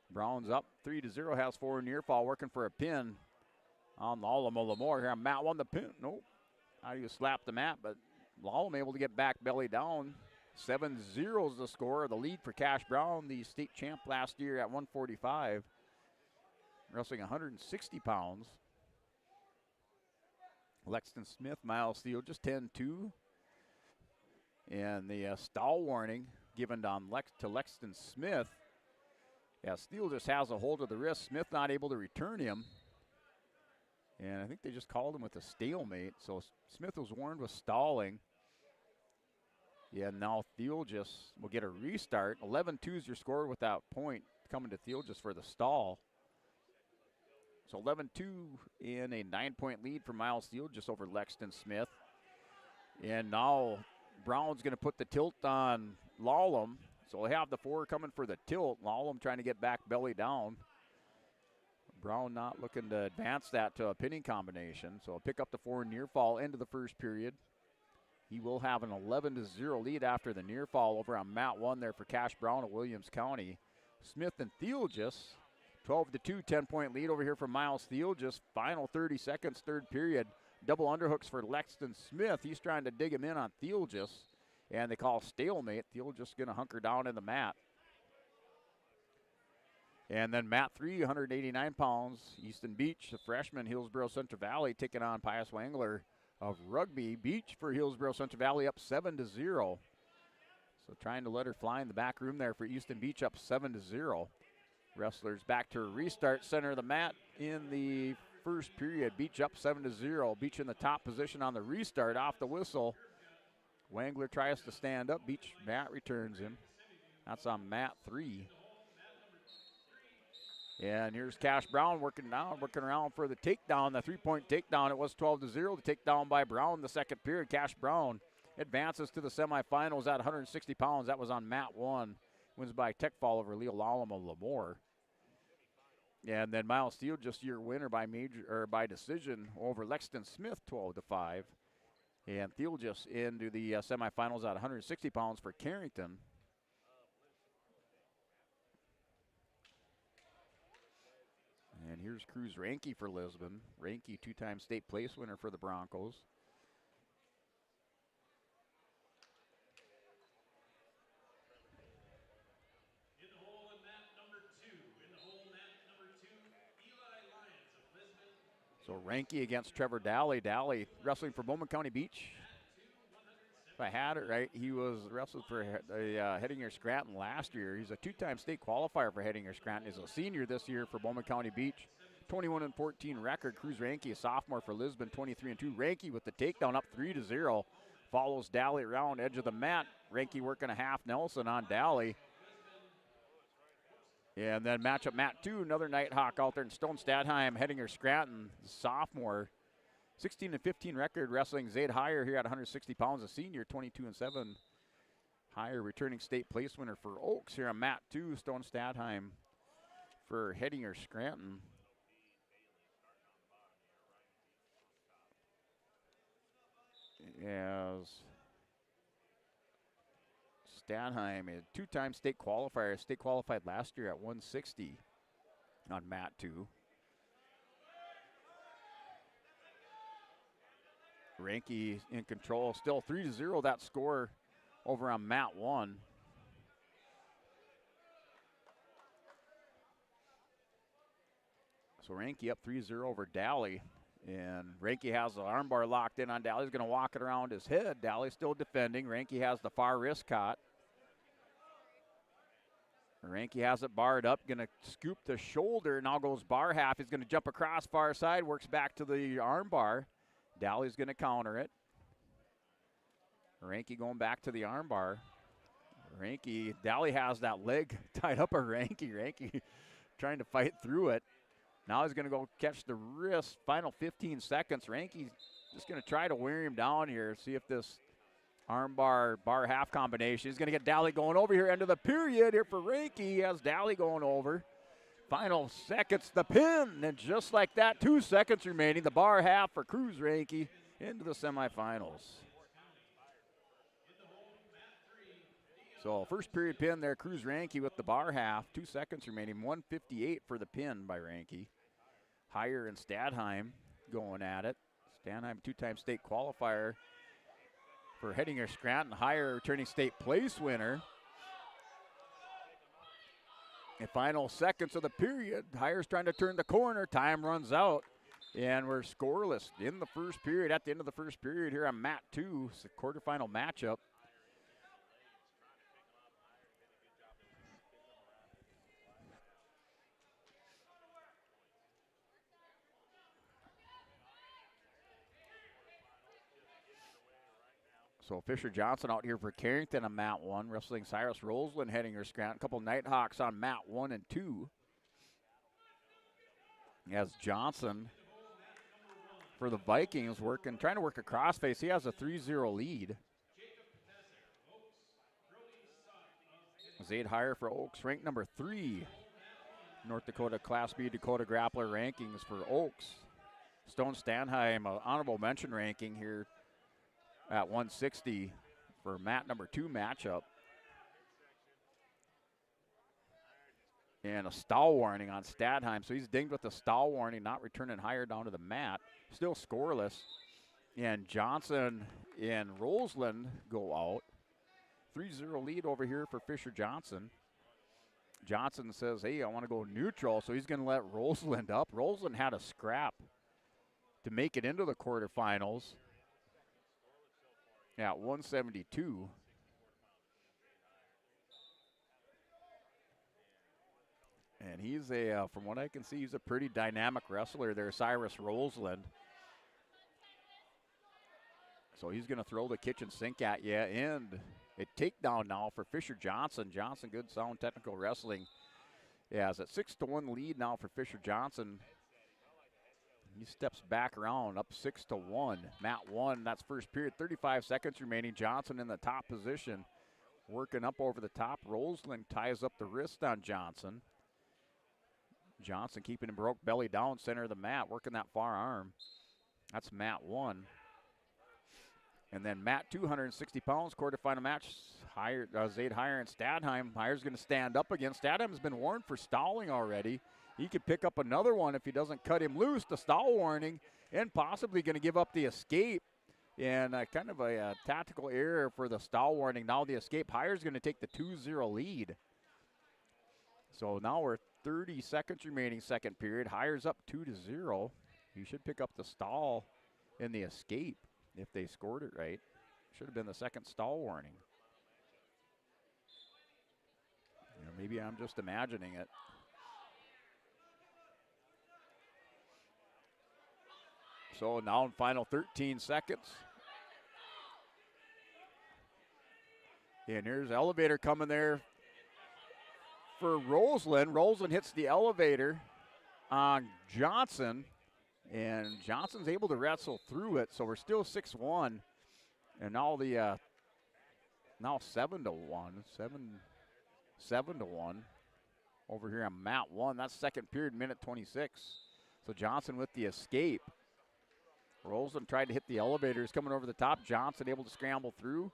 Brown's up 3-0, has 4 near fall, working for a pin on Lallam of Lemoore here. Matt won the pin. Nope. How do you slap the mat? But Lallam able to get back belly down. 7-0 is the score. The lead for Cash Brown, the state champ last year at 145. Wrestling 160 pounds. Lexton Smith, Miles Steele, just 10-2. And the stall warning given to Lexton Smith. Yeah, Steele just has a hold of the wrist. Smith not able to return him. And I think they just called him with a stalemate. So Smith was warned with stalling. Yeah, now Theolgis will get a restart. 11-2 is your score with that point coming to Theolgis for the stall. So 11-2 in a 9-point lead for Miles Theolgis over Lexton Smith. And now Brown's going to put the tilt on Lallam. So we'll have the 4 coming for the tilt. Lallam trying to get back belly down. Brown not looking to advance that to a pinning combination. So pick up the 4 near fall into the first period. He will have an 11-0 lead after the near fall over on mat 1 there for Cash Brown of Williams County. Smith and Theolgis, 12-2, 10-point lead over here for Miles Theolgis. Final 30 seconds, third period. Double underhooks for Lexton Smith. He's trying to dig him in on Theolgis, and they call stalemate. Theolgis going to hunker down in the mat. And then mat 3, 189 pounds, Easton Beach, the freshman, Hillsborough Central Valley, taking on Pius Wangler of Rugby. Beach for Hillsborough Central Valley up 7-0. So trying to let her fly in the back room there for Easton Beach, up 7-0. Wrestlers back to a restart, center of the mat in the first period. Beach up 7-0. Beach in the top position on the restart off the whistle. Wangler tries to stand up. Beach mat returns him. That's on mat 3. And here's Cash Brown working around for the takedown, the 3-point takedown. It was 12-0. The takedown by Brown the second period. Cash Brown advances to the semifinals at 160 pounds. That was on mat 1. Wins by tech fall over Leo Lallam of Lemoore. And then Miles Steele, just your winner by decision over Lexton Smith, 12-5. And Thiel just into the semifinals at 160 pounds for Carrington. And here's Cruz Ranke for Lisbon. Ranke, 2-time state place winner for the Broncos. So Ranke against Trevor Daly. Daly wrestling for Bowman County Beach. If I had it right, he was wrestled for Hettinger Scranton last year. He's a 2-time state qualifier for Hettinger Scranton. He's a senior this year for Bowman County Beach. 21-14 record. Cruz Ranke, a sophomore for Lisbon, 23-2. Ranke with the takedown up 3-0. Follows Daly around edge of the mat. Ranke working a half Nelson on Daly. And then matchup mat 2, another Nighthawk out there in Stone Stadheim, Hettinger Scranton, sophomore. 16-15 record, wrestling Zaid Heyer here at 160 pounds, a senior, 22-7. Heyer returning state place winner for Oaks here on mat 2, Stone Stadheim for Hettinger Scranton. As Stadheim, a 2-time state qualifier, state qualified last year at 160 on mat 2. Ranke in control, still 3-0 that score over on mat 1. So Ranke up 3-0 over Daly. And Ranke has the armbar locked in on Daly. He's going to walk it around his head. Daly still defending. Ranke has the far wrist caught. Ranke has it barred up. Going to scoop the shoulder. Now goes bar half. He's going to jump across far side. Works back to the armbar. Daly's going to counter it. Ranke going back to the armbar. Daly has that leg tied up of Ranke. Ranke trying to fight through it. Now he's going to go catch the wrist. Final 15 seconds. Ranke's just going to try to wear him down here. See if this armbar bar half combination is going to get Daly going over here. End of the period here for Ranke. He has Daly going over. Final seconds, the pin. And just like that, 2 seconds remaining. The bar half for Cruz Ranke into the semifinals. So first period pin there, Cruz Ranke with the bar half. 2 seconds remaining, 158 for the pin by Ranke. Heyer and Stadheim going at it. Stadheim, 2-time state qualifier for Hettinger Scranton. Heyer returning state place winner. And final seconds of the period. Heyer's trying to turn the corner. Time runs out. And we're scoreless in the first period. At the end of the first period here on mat 2, it's the quarterfinal matchup. So Fisher Johnson out here for Carrington on mat 1, wrestling Cyrus Roseland, Hettinger Scranton. A couple Nighthawks on mat 1 and 2. As Johnson for the Vikings trying to work a crossface. He has a 3-0 lead. Zaid Heyer for Oaks, ranked number 3 North Dakota Class B Dakota Grappler rankings for Oaks. Stone Stanheim, an honorable mention ranking here at 160 for mat number 2 matchup. And a stall warning on Stadheim, so he's dinged with a stall warning, not returning higher down to the mat. Still scoreless. And Johnson and Roseland go out. 3-0 lead over here for Fisher Johnson. Johnson says, hey, I want to go neutral, so he's going to let Roseland up. Roseland had a scrap to make it into the quarterfinals at 172. And he's from what I can see, he's a pretty dynamic wrestler there, Cyrus Roseland. So he's going to throw the kitchen sink at you, and a takedown now for Fisher Johnson. Johnson, good sound technical wrestling. Yeah, it's a 6-1 lead now for Fisher Johnson. He steps back around, up 6-1. Mat 1, that's first period, 35 seconds remaining. Johnson in the top position, working up over the top. Roseland ties up the wrist on Johnson. Johnson keeping him broke belly down, center of the mat, working that far arm. That's mat 1. And then mat 260 pounds, quarterfinal match, Zaid Heyer and Stadheim. Heyer's going to stand up again. Stadheim's been warned for stalling already. He could pick up another one if he doesn't cut him loose, the stall warning, and possibly going to give up the escape. And kind of a tactical error for the stall warning. Now the escape. Heyer's going to take the 2-0 lead. So now we're 30 seconds remaining second period. Heyer's up 2-0. He should pick up the stall in the escape if they scored it right. Should have been the second stall warning. You know, maybe I'm just imagining it. So now in final 13 seconds. And here's the elevator coming there for Roseland. Roseland hits the elevator on Johnson, and Johnson's able to wrestle through it. So we're still 6-1, and now the now 7-1, 7-1 over here on mat 1. That's second period, minute 26. So Johnson with the escape. Roseland tried to hit the elevators coming over the top. Johnson able to scramble through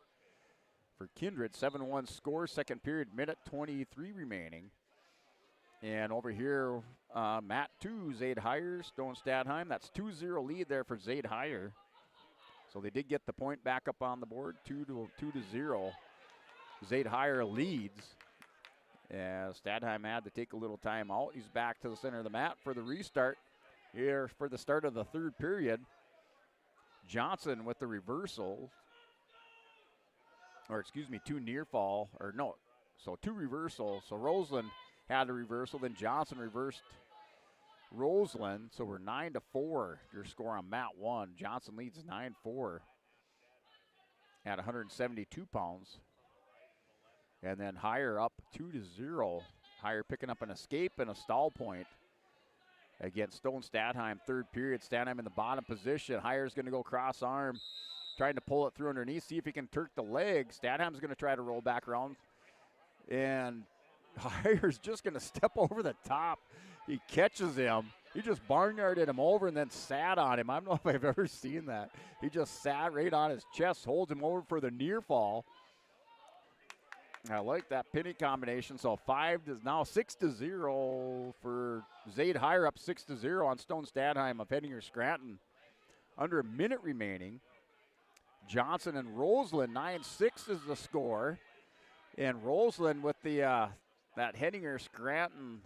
for Kindred. 7-1 score, second period, minute 23 remaining. And over here, mat 2, Zaid Heyer, Stone Stadheim. That's 2-0 lead there for Zaid Heyer. So they did get the point back up on the board, 2-0. Zaid Heyer leads. As Stadheim had to take a little time out. He's back to the center of the mat for the restart here for the start of the third period. Johnson with the reversal, or excuse me, 2 near fall, or no, so 2 reversals. So Roseland had a reversal, then Johnson reversed Roseland. So we're 9-4, your score on mat 1. Johnson leads 9-4 at 172 pounds. And then Heyer up 2-0. Heyer picking up an escape and a stall point against Stone Stadheim. Third period, Stadheim in the bottom position. Heyer's going to go cross arm, trying to pull it through underneath, see if he can turk the leg. Stadheim's going to try to roll back around. And Heyer's just going to step over the top. He catches him. He just barnyarded him over and then sat on him. I don't know if I've ever seen that. He just sat right on his chest, holds him over for the near fall. I like that pinning combination. So 6-0 for Zaid Heyer, up 6-0 on Stone Stadheim of Hettinger Scranton. Under a minute remaining. Johnson and Roseland, 9-6 is the score. And Roseland with the that Hettinger Scranton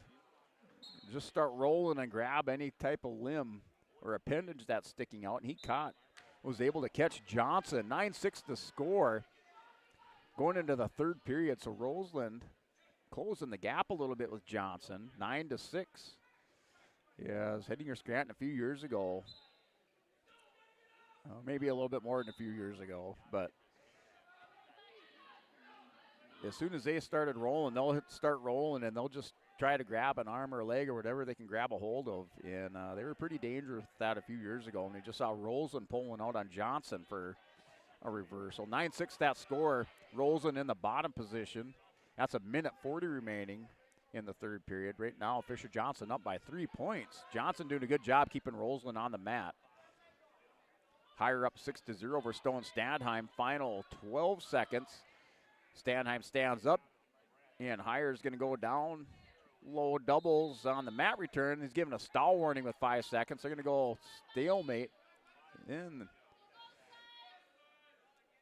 just start rolling and grab any type of limb or appendage that's sticking out. And he was able to catch Johnson. 9-6 the score. Going into the third period, so Roseland closing the gap a little bit with Johnson, 9-6. Yes, Hettinger Scranton a few years ago. Maybe a little bit more than a few years ago, but as soon as they started rolling, they'll start rolling, and they'll just try to grab an arm or a leg or whatever they can grab a hold of. And they were pretty dangerous with that a few years ago, and they just saw Roseland pulling out on Johnson for a reversal. 9-6 that score. Roseland in the bottom position. That's a minute 40 remaining. in the third period. Right now, Fisher Johnson up by 3 points. Johnson doing a good job keeping Roseland on the mat. Higher up 6-0 over Stone Standheim. Final 12 seconds. Standheim stands up, and Higher is going to go down. Low doubles on the mat return. He's given a stall warning with 5 seconds. They're going to go stalemate.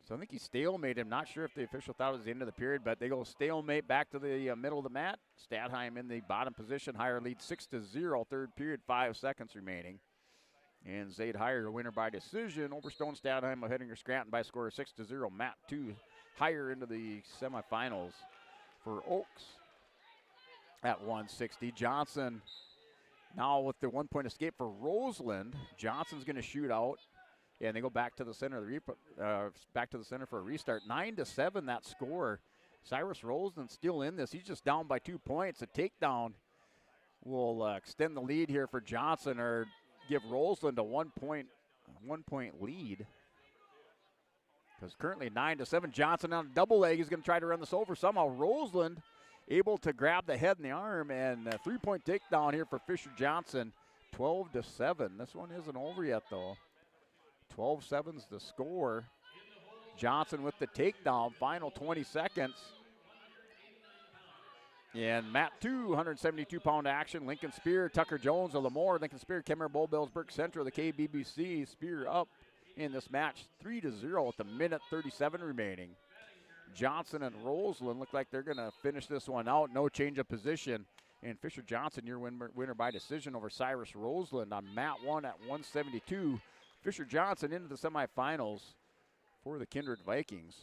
So I think he stalemated him. Not sure if the official thought it was the end of the period, but they go stalemate back to the middle of the mat. Standheim in the bottom position. Higher lead 6-0. Third period, 5 seconds remaining. And Zaid Higher, winner by decision over Stone Standheim of Hettinger Scranton by a score of 6-0. Mat 2 Higher into the semifinals for Oaks at 160. Johnson now with the 1 point escape for Roseland. Johnson's going to shoot out. Yeah, and they go back to the center. Back to the center for a restart. 9-7 that score. Cyrus Roseland still in this. He's just down by 2 points. A takedown will extend the lead here for Johnson, or give Roseland a 1 point lead. Because currently 9-7. Johnson on a double leg. He's going to try to run this over. Somehow Roseland able to grab the head and the arm, and a 3 point takedown here for Fisher Johnson. 12-7. This one isn't over yet though. 12-7's the score. Johnson with the takedown. Final 20 seconds. And Mat 2, 172-pound action. Lincoln Spear, Tucker Jones of Lemoore. Lincoln Spear, Kemmer Bull Bells, Burke Central, the KBBC. Spear up in this match 3-0 with a minute 37 remaining. Johnson and Roseland look like they're going to finish this one out. No change of position. And Fisher Johnson, your winner by decision over Cyrus Roseland on Mat 1 at 172. Fisher Johnson into the semifinals for the Kindred Vikings.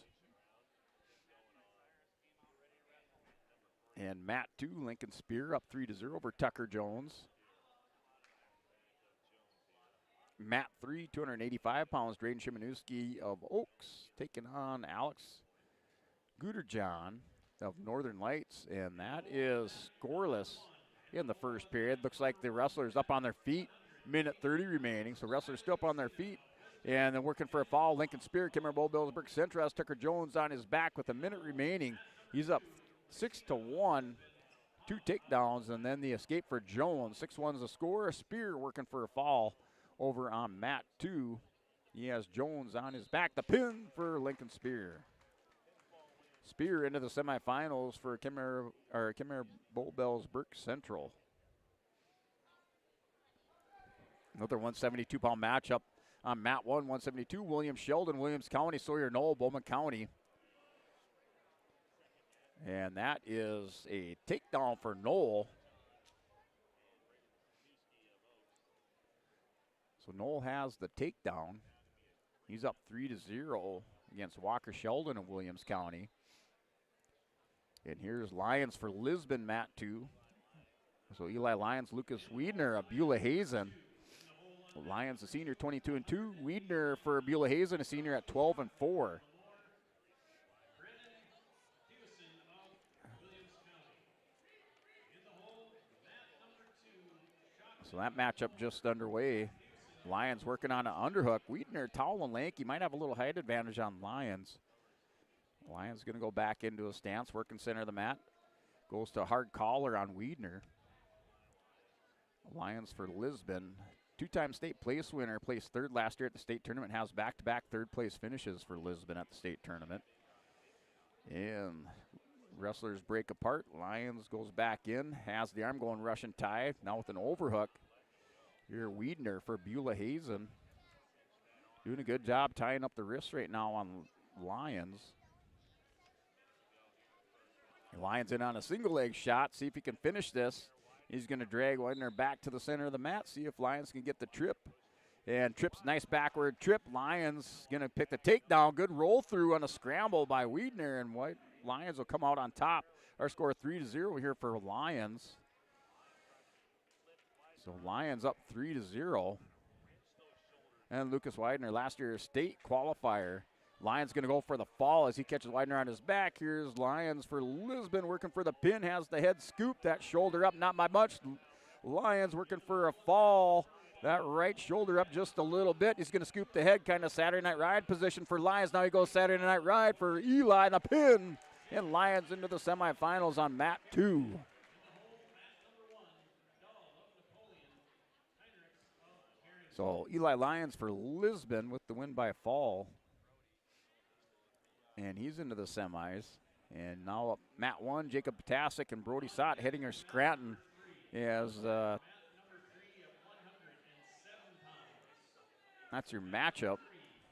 And Mat 2, Lincoln Spear up 3-0 over Tucker Jones. Mat 3, 285 pounds, Drayden Shimanowski of Oaks taking on Alex Guterjohn of Northern Lights. And that is scoreless in the first period. Looks like the wrestlers up on their feet. Minute 30 remaining, so wrestlers still up on their feet. And then working for a foul, Lincoln Spear, Kimmer Bull Bills, Burke Central has Tucker Jones on his back with a minute remaining. He's up 6-1, 2 takedowns, and then the escape for Jones. 6-1's the score. Spear working for a foul over on Mat 2. He has Jones on his back. The pin for Lincoln Spear. Spear into the semifinals for Kimmer Bull Bells, Burke Central. Another 172-pound matchup on Mat 1, 172. Williams Sheldon, Williams County, Sawyer Knoll, Bowman County. And that is a takedown for Knoll. So Knoll has the takedown. He's up 3-0 against Walker Sheldon of Williams County. And here's Lyons for Lisbon, Mat 2. So Eli Lyons, Lucas Wiedner of Beulah Hazen. Lyons, a senior, 22-2. Wiedner for Beulah Hazen, a senior at 12-4. So that matchup just underway. Lyons working on an underhook. Wiedner, tall and lanky, might have a little height advantage on Lyons. Lyons going to go back into a stance, working center of the mat. Goes to a hard collar on Wiedner. Lyons for Lisbon. Two-time state place winner, placed third last year at the state tournament, has back-to-back third-place finishes for Lisbon at the state tournament. And wrestlers break apart. Lyons goes back in, has the arm going Russian tie, now with an overhook. Here, Wiedner for Beulah Hazen. Doing a good job tying up the wrists right now on Lyons. Lyons in on a single leg shot, see if he can finish this. He's going to drag Wiedner back to the center of the mat, see if Lyons can get the trip. And Tripp's nice backward trip. Lyons going to pick the takedown. Good roll through on a scramble by Wiedner, and Lyons will come out on top. Our score 3-0 here for Lyons. So Lyons up 3-0. And Lucas Wiedner, last year's state qualifier. Lyons going to go for the fall as he catches Wiedner on his back. Here's Lyons for Lisbon working for the pin. Has the head scoop. That shoulder up, not by much. Lyons working for a fall. That right shoulder up just a little bit. He's going to scoop the head, kind of Saturday Night Ride position for Lyons. Now he goes Saturday Night Ride for Eli, the pin. And Lyons into the semifinals on Mat 2. So Eli Lyons for Lisbon with the win by a fall. And he's into the semis. And now up Matt 1, Jacob Potasic and Brody Sott heading our Scranton as that's your matchup.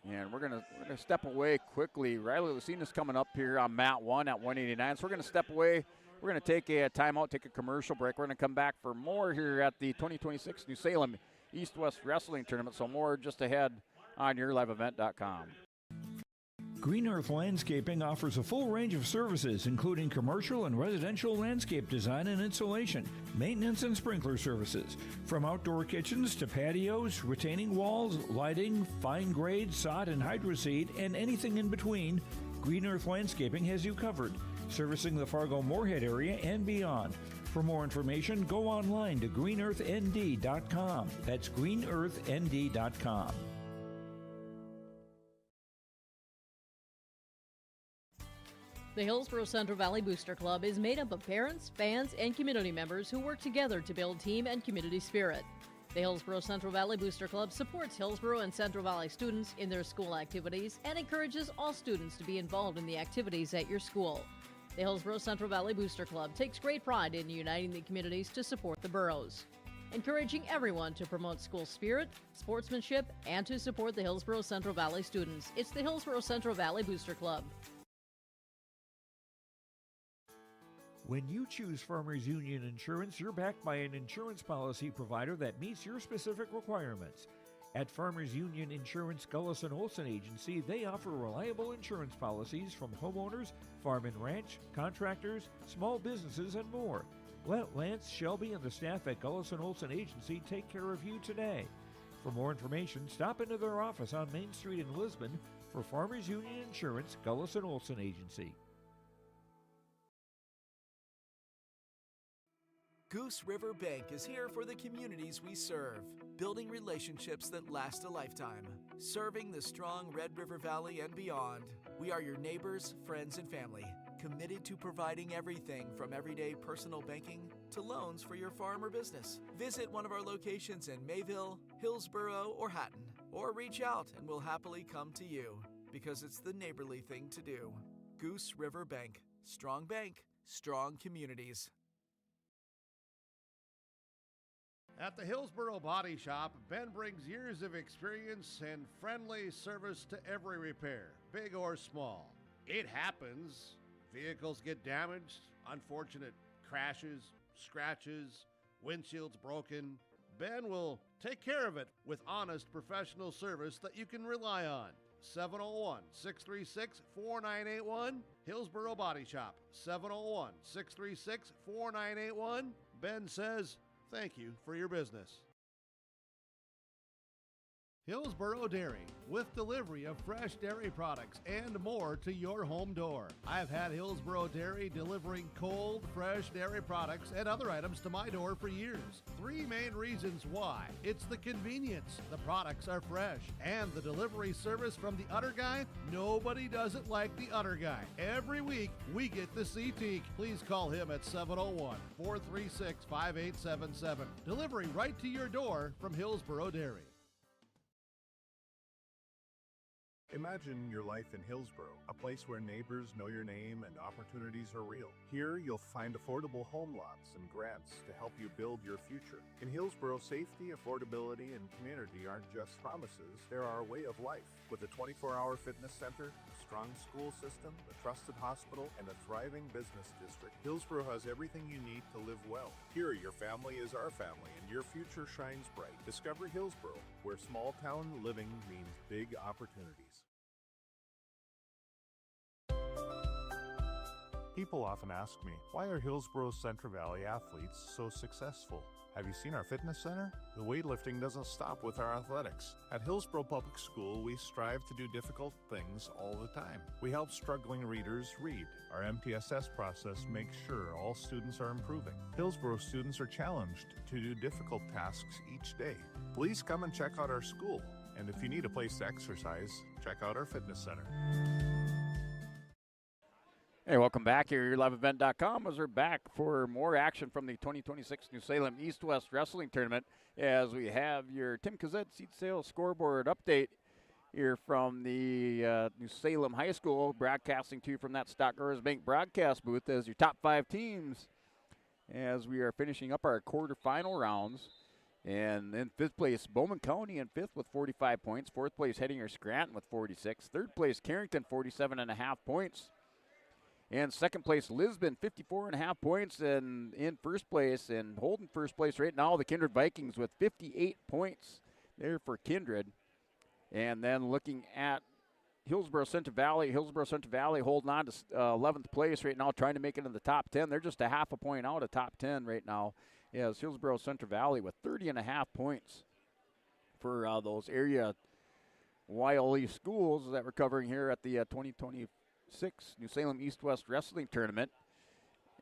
And we're gonna step away quickly. Riley Lucina's coming up here on Mat 1 at 189. So we're gonna step away. We're gonna take a timeout, take a commercial break. We're gonna come back for more here at the 2026 New Salem East-West Wrestling Tournament. So more just ahead on YourLiveEvent.com. Green Earth Landscaping offers a full range of services, including commercial and residential landscape design and installation, maintenance and sprinkler services. From outdoor kitchens to patios, retaining walls, lighting, fine grade, sod and hydroseed, and anything in between, Green Earth Landscaping has you covered, servicing the Fargo-Moorhead area and beyond. For more information, go online to greenearthnd.com. That's greenearthnd.com. The Hillsborough Central Valley Booster Club is made up of parents, fans, and community members who work together to build team and community spirit. The Hillsborough Central Valley Booster Club supports Hillsborough and Central Valley students in their school activities and encourages all students to be involved in the activities at your school. The Hillsborough Central Valley Booster Club takes great pride in uniting the communities to support the boroughs, encouraging everyone to promote school spirit, sportsmanship, and to support the Hillsborough Central Valley students. It's the Hillsborough Central Valley Booster Club. When you choose Farmers Union Insurance, you're backed by an insurance policy provider that meets your specific requirements. At Farmers Union Insurance Gullus & Olson Agency, they offer reliable insurance policies from homeowners, farm and ranch, contractors, small businesses, and more. Let Lance, Shelby, and the staff at Gullus & Olson Agency take care of you today. For more information, stop into their office on Main Street in Lisbon for Farmers Union Insurance Gullus & Olson Agency. Goose River Bank is here for the communities we serve, building relationships that last a lifetime. Serving the strong Red River Valley and beyond, we are your neighbors, friends, and family, committed to providing everything from everyday personal banking to loans for your farm or business. Visit one of our locations in Mayville, Hillsborough, or Hatton, or reach out and we'll happily come to you, because it's the neighborly thing to do. Goose River Bank. Strong bank, strong communities. At the Hillsborough Body Shop, Ben brings years of experience and friendly service to every repair, big or small. It happens. Vehicles get damaged, unfortunate crashes, scratches, windshields broken. Ben will take care of it with honest professional service that you can rely on. 701-636-4981, Hillsborough Body Shop. 701-636-4981. Ben says, thank you for your business. Hillsborough Dairy, with delivery of fresh dairy products and more to your home door. I've had Hillsborough Dairy delivering cold, fresh dairy products and other items to my door for years. Three main reasons why. It's the convenience, the products are fresh, and the delivery service from the Udder Guy. Nobody does it like the Udder Guy. Every week, we get the C-Teak. Please call him at 701-436-5877. Delivery right to your door from Hillsborough Dairy. Imagine your life in Hillsborough, a place where neighbors know your name and opportunities are real. Here, you'll find affordable home lots and grants to help you build your future. In Hillsborough, safety, affordability, and community aren't just promises, they're our way of life. With a 24-hour fitness center, a strong school system, a trusted hospital, and a thriving business district, Hillsborough has everything you need to live well. Here, your family is our family, and your future shines bright. Discover Hillsborough, where small-town living means big opportunities. People often ask me, why are Hillsborough Central Valley athletes so successful? Have you seen our fitness center? The weightlifting doesn't stop with our athletics. At Hillsborough Public School, we strive to do difficult things all the time. We help struggling readers read. Our MTSS process makes sure all students are improving. Hillsborough students are challenged to do difficult tasks each day. Please come and check out our school. And if you need a place to exercise, check out our fitness center. Hey, welcome back here at liveevent.com as we're back for more action from the 2026 New Salem East-West Wrestling Tournament as we have your Tim Kazed seat sales scoreboard update here from the New Salem High School, broadcasting to you from that Stock Growers Bank broadcast booth as your top 5 teams as we are finishing up our quarterfinal rounds. And in 5th place, Bowman County in 5th with 45 points. 4th place, Hettinger Scranton with 46. 3rd place, Carrington, 47.5 points. And 2nd place, Lisbon, 54.5 points. And in 1st place, and holding 1st place right now, the Kindred Vikings with 58 points there for Kindred. And then looking at Hillsborough Central Valley holding on to 11th place right now, trying to make it in the top 10. They're just a half a point out of top 10 right now. Yes, Hillsborough Central Valley with 30.5 points for those area YLE schools that we're covering here at the 2026 New Salem East-West Wrestling Tournament.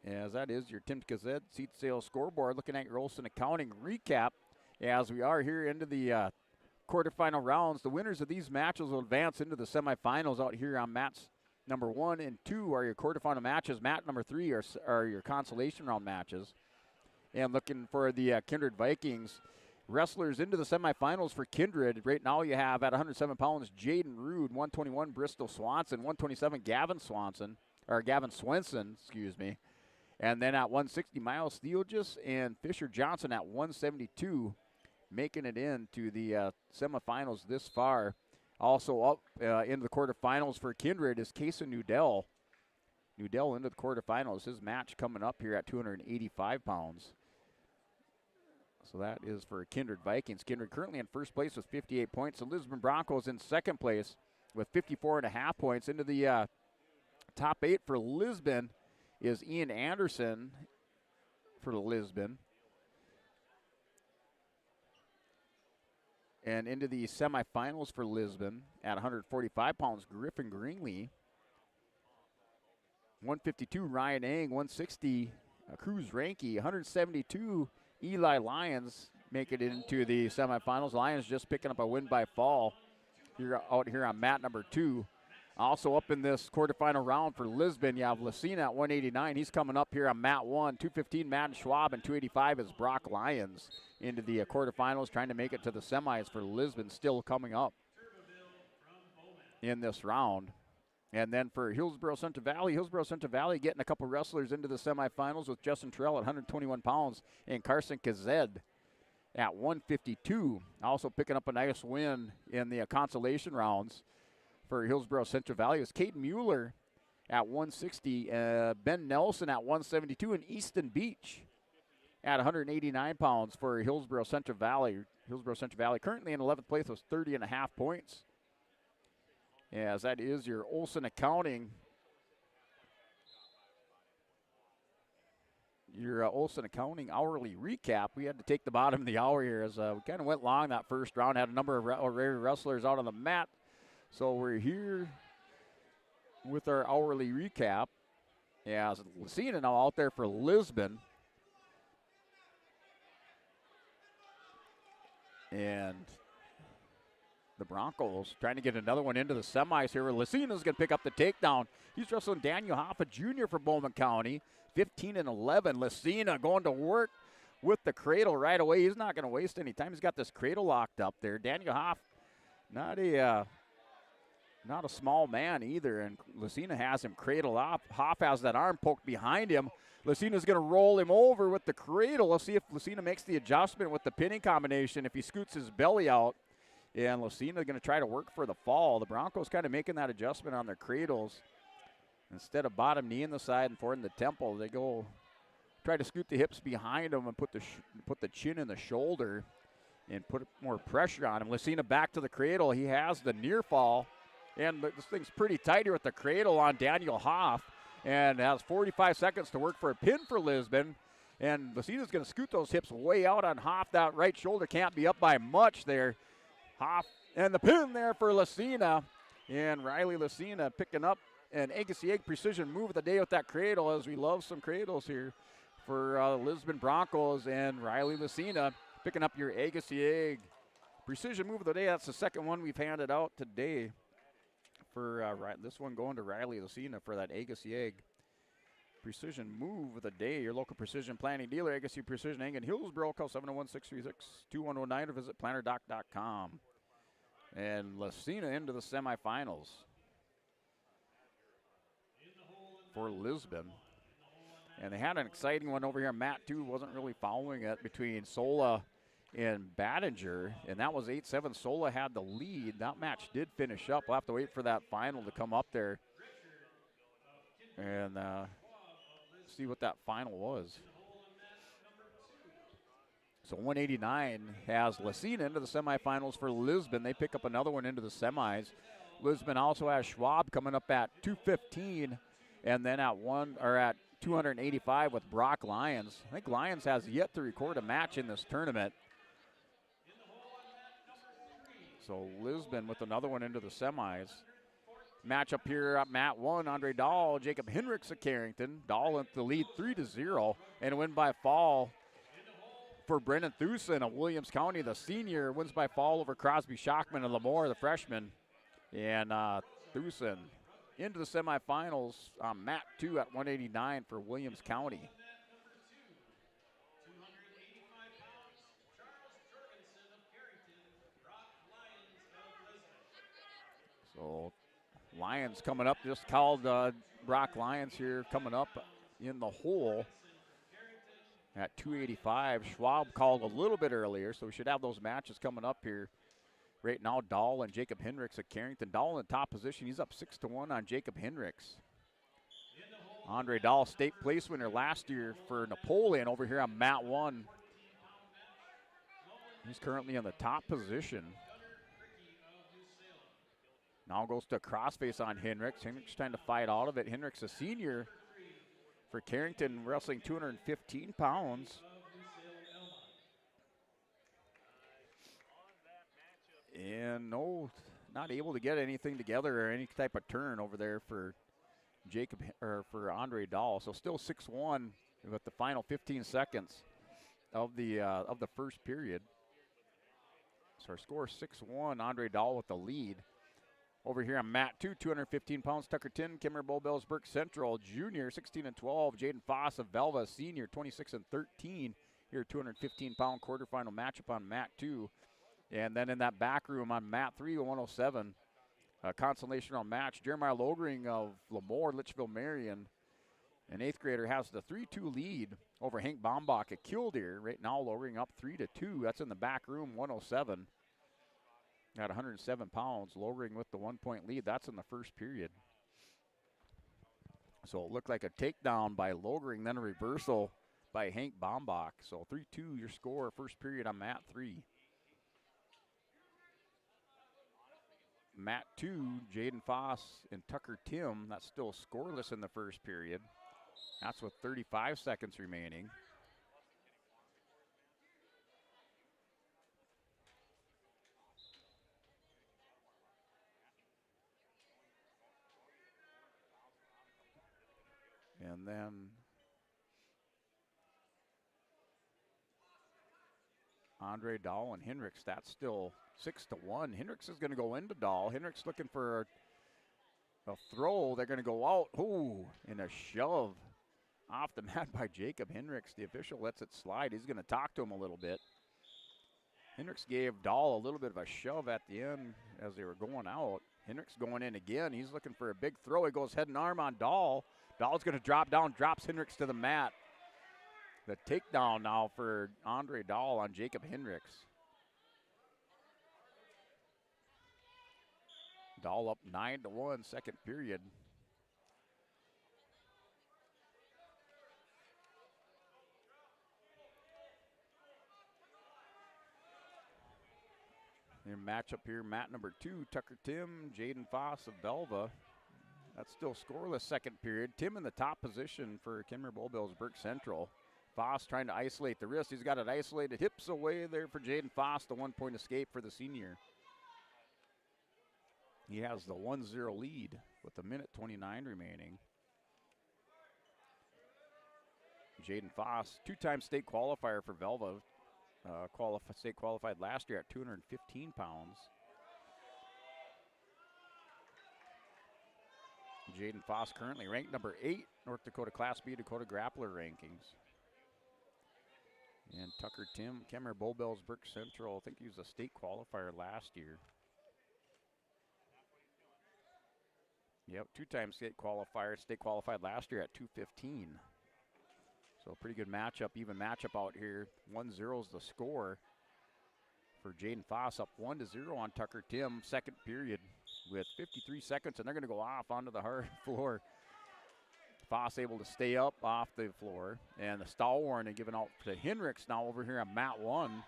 As that is your Tim Kazed seat sales scoreboard. Looking at your Olson Accounting recap as we are here into the quarterfinal rounds. The winners of these matches will advance into the semifinals out here on mats number 1 and 2 are your quarterfinal matches. Mat number 3 are your consolation round matches. And looking for the Kindred Vikings wrestlers into the semifinals for Kindred. Right now you have at 107 pounds Jaden Rude, 121 Bristol Swanson, 127 Gavin Swenson, excuse me. And then at 160 Miles Theogis and Fisher Johnson at 172, making it into the semifinals this far. Also up into the quarterfinals for Kindred is Kaysen Nudell. Nudell into the quarterfinals. His match coming up here at 285 pounds. So that is for Kindred Vikings. Kindred currently in 1st place with 58 points. The Lisbon Broncos in 2nd place with 54.5 points. Into the top 8 for Lisbon is Ian Anderson for Lisbon. And into the semifinals for Lisbon at 145 pounds, Griffin Greenlee. 152, Ryan Eng. 160, Cruz Ranke. 172, Eli Lyons make it into the semifinals. Lyons just picking up a win by fall out here on mat number 2. Also up in this quarterfinal round for Lisbon, you have Lucina at 189. He's coming up here on mat 1. 215, Madden Schwab, and 285 is Brock Lyons into the quarterfinals, trying to make it to the semis for Lisbon, still coming up in this round. And then for Hillsborough Central Valley getting a couple wrestlers into the semifinals with Justin Terrell at 121 pounds and Carson Kazed at 152. Also picking up a nice win in the consolation rounds for Hillsborough Central Valley is Caden Mueller at 160, Ben Nelson at 172, and Easton Beach at 189 pounds for Hillsborough Central Valley. Hillsborough Central Valley currently in 11th place with 30.5 points. As that is your Olson Accounting. Your Olson Accounting hourly recap. We had to take the bottom of the hour here as we kind of went long that first round. Had a number of wrestlers out on the mat. So we're here with our hourly recap. Yeah, Lucina now out there for Lisbon. And the Broncos trying to get another one into the semis here. Lucina's going to pick up the takedown. He's wrestling Daniel Hoffa Jr. for Bowman County. 15-11. Lucina going to work with the cradle right away. He's not going to waste any time. He's got this cradle locked up there. Daniel Hoff, not a small man either, and Lucina has him cradled up. Hoff has that arm poked behind him. Lucina's going to roll him over with the cradle. Let's see if Lucina makes the adjustment with the pinning combination, if he scoots his belly out. And Lucina going to try to work for the fall. The Broncos kind of making that adjustment on their cradles. Instead of bottom knee in the side and forward in the temple, they go try to scoot the hips behind them and put the chin in the shoulder and put more pressure on him. Lucina back to the cradle. He has the near fall. And this thing's pretty tight here with the cradle on Daniel Hoff. And has 45 seconds to work for a pin for Lisbon. And Lucina's going to scoot those hips way out on Hoff. That right shoulder can't be up by much there. Hoff and the pin there for Lucina. And Riley Lucina picking up an Agassi Egg precision move of the day with that cradle, as we love some cradles here for Lisbon Broncos. And Riley Lucina picking up your Agassi Egg precision move of the day. That's the second one we've handed out today. For this one going to Riley Lucina for that Agassi Egg precision move of the day. Your local precision planning dealer, Agassiz Precision Inc. in Hillsboro. Call 701-636-2109 or visit plannerdoc.com. And Lacina into the semifinals for Lisbon. And they had an exciting one over here. Matt, too, wasn't really following it between Sola and Battinger, and that was 8-7. Sola had the lead. That match did finish up. We'll have to wait for that final to come up there and see what that final was. So 189 has Lacina into the semifinals for Lisbon. They pick up another one into the semis. Lisbon also has Schwab coming up at 215, and then at 285 with Brock Lyons. I think Lyons has yet to record a match in this tournament. So Lisbon with another one into the semis. Match up here at Mat 1, Andre Dahl, Jacob Henricks of Carrington. Dahl in the lead 3-0, and a win by fall for Brennan Thusen of Williams County. The senior wins by fall over Crosby Shockman of Lemoore, the freshman. And Thusen into the semifinals on Mat 2 at 189 for Williams County. So Lyons coming up, just called Brock Lyons here coming up in the hole at 285. Schwab called a little bit earlier, so we should have those matches coming up here. Right now, Dahl and Jacob Henricks at Carrington. Dahl in top position. He's up 6-1 on Jacob Henricks. Andre Dahl, state place winner last year for Napoleon over here on Mat 1. He's currently in the top position. Now goes to crossface on Henricks. Henricks trying to fight out of it. Henricks, a senior for Carrington, wrestling 215 pounds. And no, not able to get anything together or any type of turn over there for for Andre Dahl. So still 6-1 with the final 15 seconds of the first period. So our score is 6-1. Andre Dahl with the lead. Over here on Mat 2, 215 pounds, Tucker Tin, Kimmer Bowbells, Burke Central, junior, 16-12. Jaden Foss of Velva, senior, 26-13. Here, 215-pound quarterfinal matchup on Mat 2. And then in that back room on Mat 3, 107, consolational match. Jeremiah Logering of Lemoore, Litchfield Marion, an 8th grader, has the 3-2 lead over Hank Bombach at Killdeer. Right now, Logering up 3-2. That's in the back room, 107. At 107 pounds, Logering with the 1-point lead. That's in the first period. So it looked like a takedown by Logering, then a reversal by Hank Bombach. So 3-2 your score, first period on Mat 3. Mat 2, Jaden Foss and Tucker Tim. That's still scoreless in the first period. That's with 35 seconds remaining. And then Andre Dahl and Henricks, that's still 6-1. Henricks is going to go into Dahl. Henricks looking for a throw. They're going to go out. Ooh, and a shove off the mat by Jacob Henricks. The official lets it slide. He's going to talk to him a little bit. Henricks gave Dahl a little bit of a shove at the end as they were going out. Henricks going in again. He's looking for a big throw. He goes head and arm on Dahl. Dahl's going to drop down, drops Henricks to the mat. The takedown now for Andre Dahl on Jacob Henricks. Dahl up 9-1, second period. Your matchup here, Mat number 2, Tucker Tim, Jaden Foss of Belva. That's still scoreless second period. Tim in the top position for Kimmer Bowbells, Burke Central. Foss trying to isolate the wrist. He's got it isolated. Hips away there for Jaden Foss, the 1-point escape for the senior. He has the 1-0 lead with a minute 29 remaining. Jaden Foss, 2-time state qualifier for Velva. State qualified last year at 215 pounds. Jaden Foss currently ranked number 8, North Dakota Class B Dakota Grappler rankings. And Tucker Tim, Kemmer Bull-Bells, Burke Central, I think he was a state qualifier last year. Yep, 2-time state qualifier, state qualified last year at 2:15. So pretty good matchup, even matchup out here. 1-0 is the score for Jaden Foss, up 1-0 on Tucker Tim, second period with 53 seconds, and they're going to go off onto the hard floor. Foss able to stay up off the floor, and the stall warning given out to Hendricks now over here on mat 1.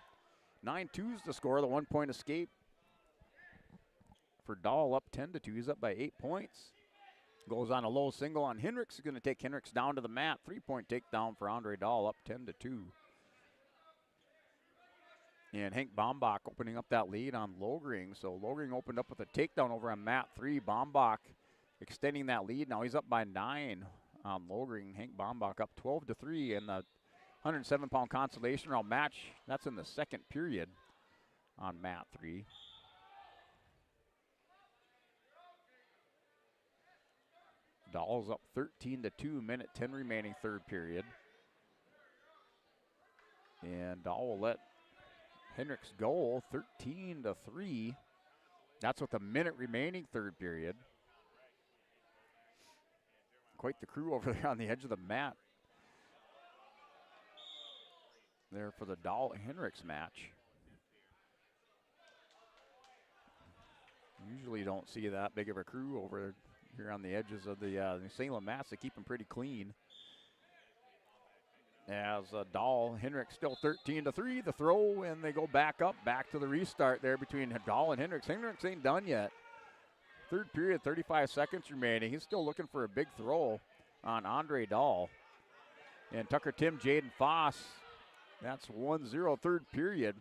9-2 is the score, the 1-point escape for Dahl, up 10-2. He's up by 8 points. Goes on a low single on Hendricks. He's going to take Hendricks down to the mat. 3-point takedown for Andre Dahl, up 10-2. And Hank Bombach opening up that lead on Logring. So Logring opened up with a takedown over on mat 3. Bombach extending that lead. Now he's up by 9 on Logring. Hank Bombach up 12-3 in the 107-pound consolation round match. That's in the second period on mat 3. Dahl's up 13-2, minute 10 remaining, third period. And Dahl will let Hendricks go 13-3. That's with a minute remaining, third period. Quite the crew over there on the edge of the mat there for the Dahl Hendricks match. Usually you don't see that big of a crew over here on the edges of the Salem mats. They keep them pretty clean. As Dahl, Hendricks still 13-3, the throw, and they go back to the restart there between Dahl and Hendricks. Hendricks ain't done yet. Third period, 35 seconds remaining. He's still looking for a big throw on Andre Dahl. And Tucker Tim, Jaden Foss, that's 1-0, third period.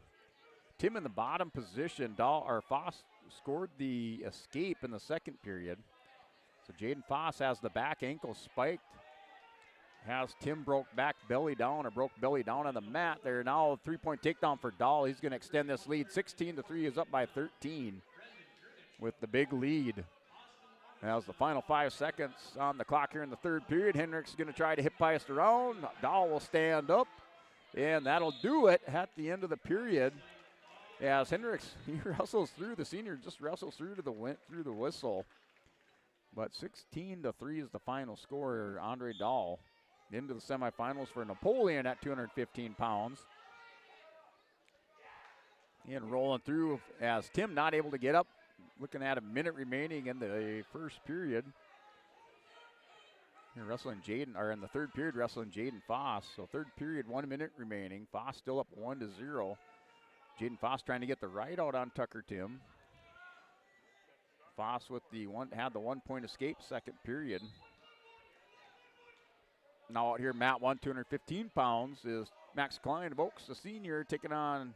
Tim in the bottom position. Foss scored the escape in the second period. So Jaden Foss has the back ankle spiked. Has Tim broke belly down on the mat there. Now a 3-point takedown for Dahl. He's going to extend this lead. 16-3 is up by 13 with the big lead. As the final 5 seconds on the clock here in the third period, Hendricks is going to try to hip heist around. Dahl will stand up, and that'll do it at the end of the period. As Hendricks, he wrestles through, the senior just wrestles through the whistle. But 16-3 is the final score. Andre Dahl into the semifinals for Napoleon at 215 pounds. And rolling through as Tim not able to get up. Looking at a minute remaining in the first period. Here wrestling Jaden, or in the third period wrestling Jaden Foss. So third period, 1 minute remaining. Foss still up 1-0. Jaden Foss trying to get the right out on Tucker Tim. Foss with had the 1-point escape second period. Now out here, mat 1, 215 pounds is Max Klein of Oaks, the senior, taking on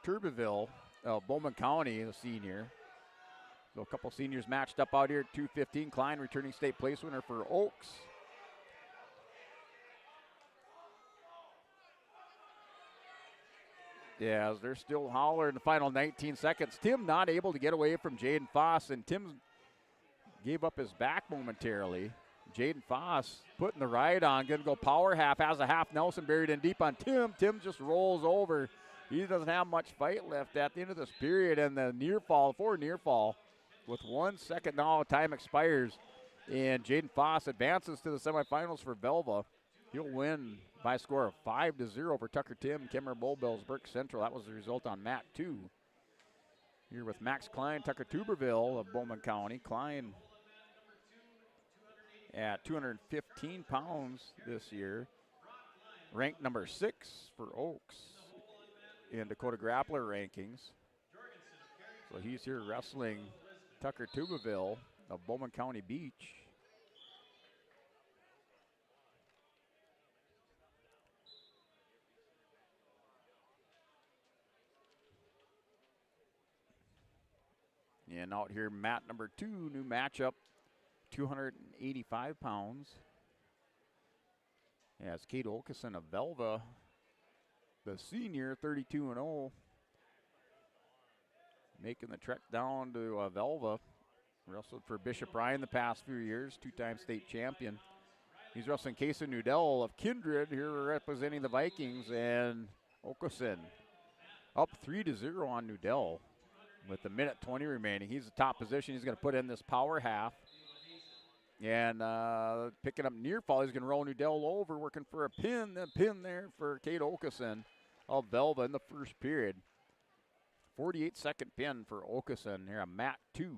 Turbeville of Bowman County, the senior. So a couple seniors matched up out here at 215. Klein returning state place winner for Oaks. Yeah, as they're still hollering the final 19 seconds. Tim not able to get away from Jaden Foss, and Tim gave up his back momentarily. Jaden Foss putting the right on, going to go power half, has a half Nelson buried in deep on Tim. Tim just rolls over. He doesn't have much fight left at the end of this period, and the near fall with 1 second now, time expires, and Jaden Foss advances to the semifinals for Velva. He'll win by a score of 5-0 for Tucker Tim, Kemmer Bull-Bells, Burke Central. That was the result on mat 2. Here with Max Klein, Tucker Tuberville of Bowman County. Klein at 215 pounds this year. Ranked number 6 for Oaks in Dakota Grappler rankings. So he's here wrestling Tucker Tuberville of Bowman County Beach. And out here, mat number 2, new matchup, 285 pounds. As Kate Olkeson of Velva, the senior, 32-0, making the trek down to Velva, Wrestled for Bishop Ryan the past few years, two-time state champion. He's wrestling Casey Nudell of Kindred here representing the Vikings, and Okeson up 3-0 on Nudell with a minute 20 remaining. He's the top position. He's going to put in this power half. And picking up near fall, he's going to roll Nudell over, working for a pin. The pin there for Kate Okeson of Velva in the first period. 48-second pin for Okeson here on mat 2.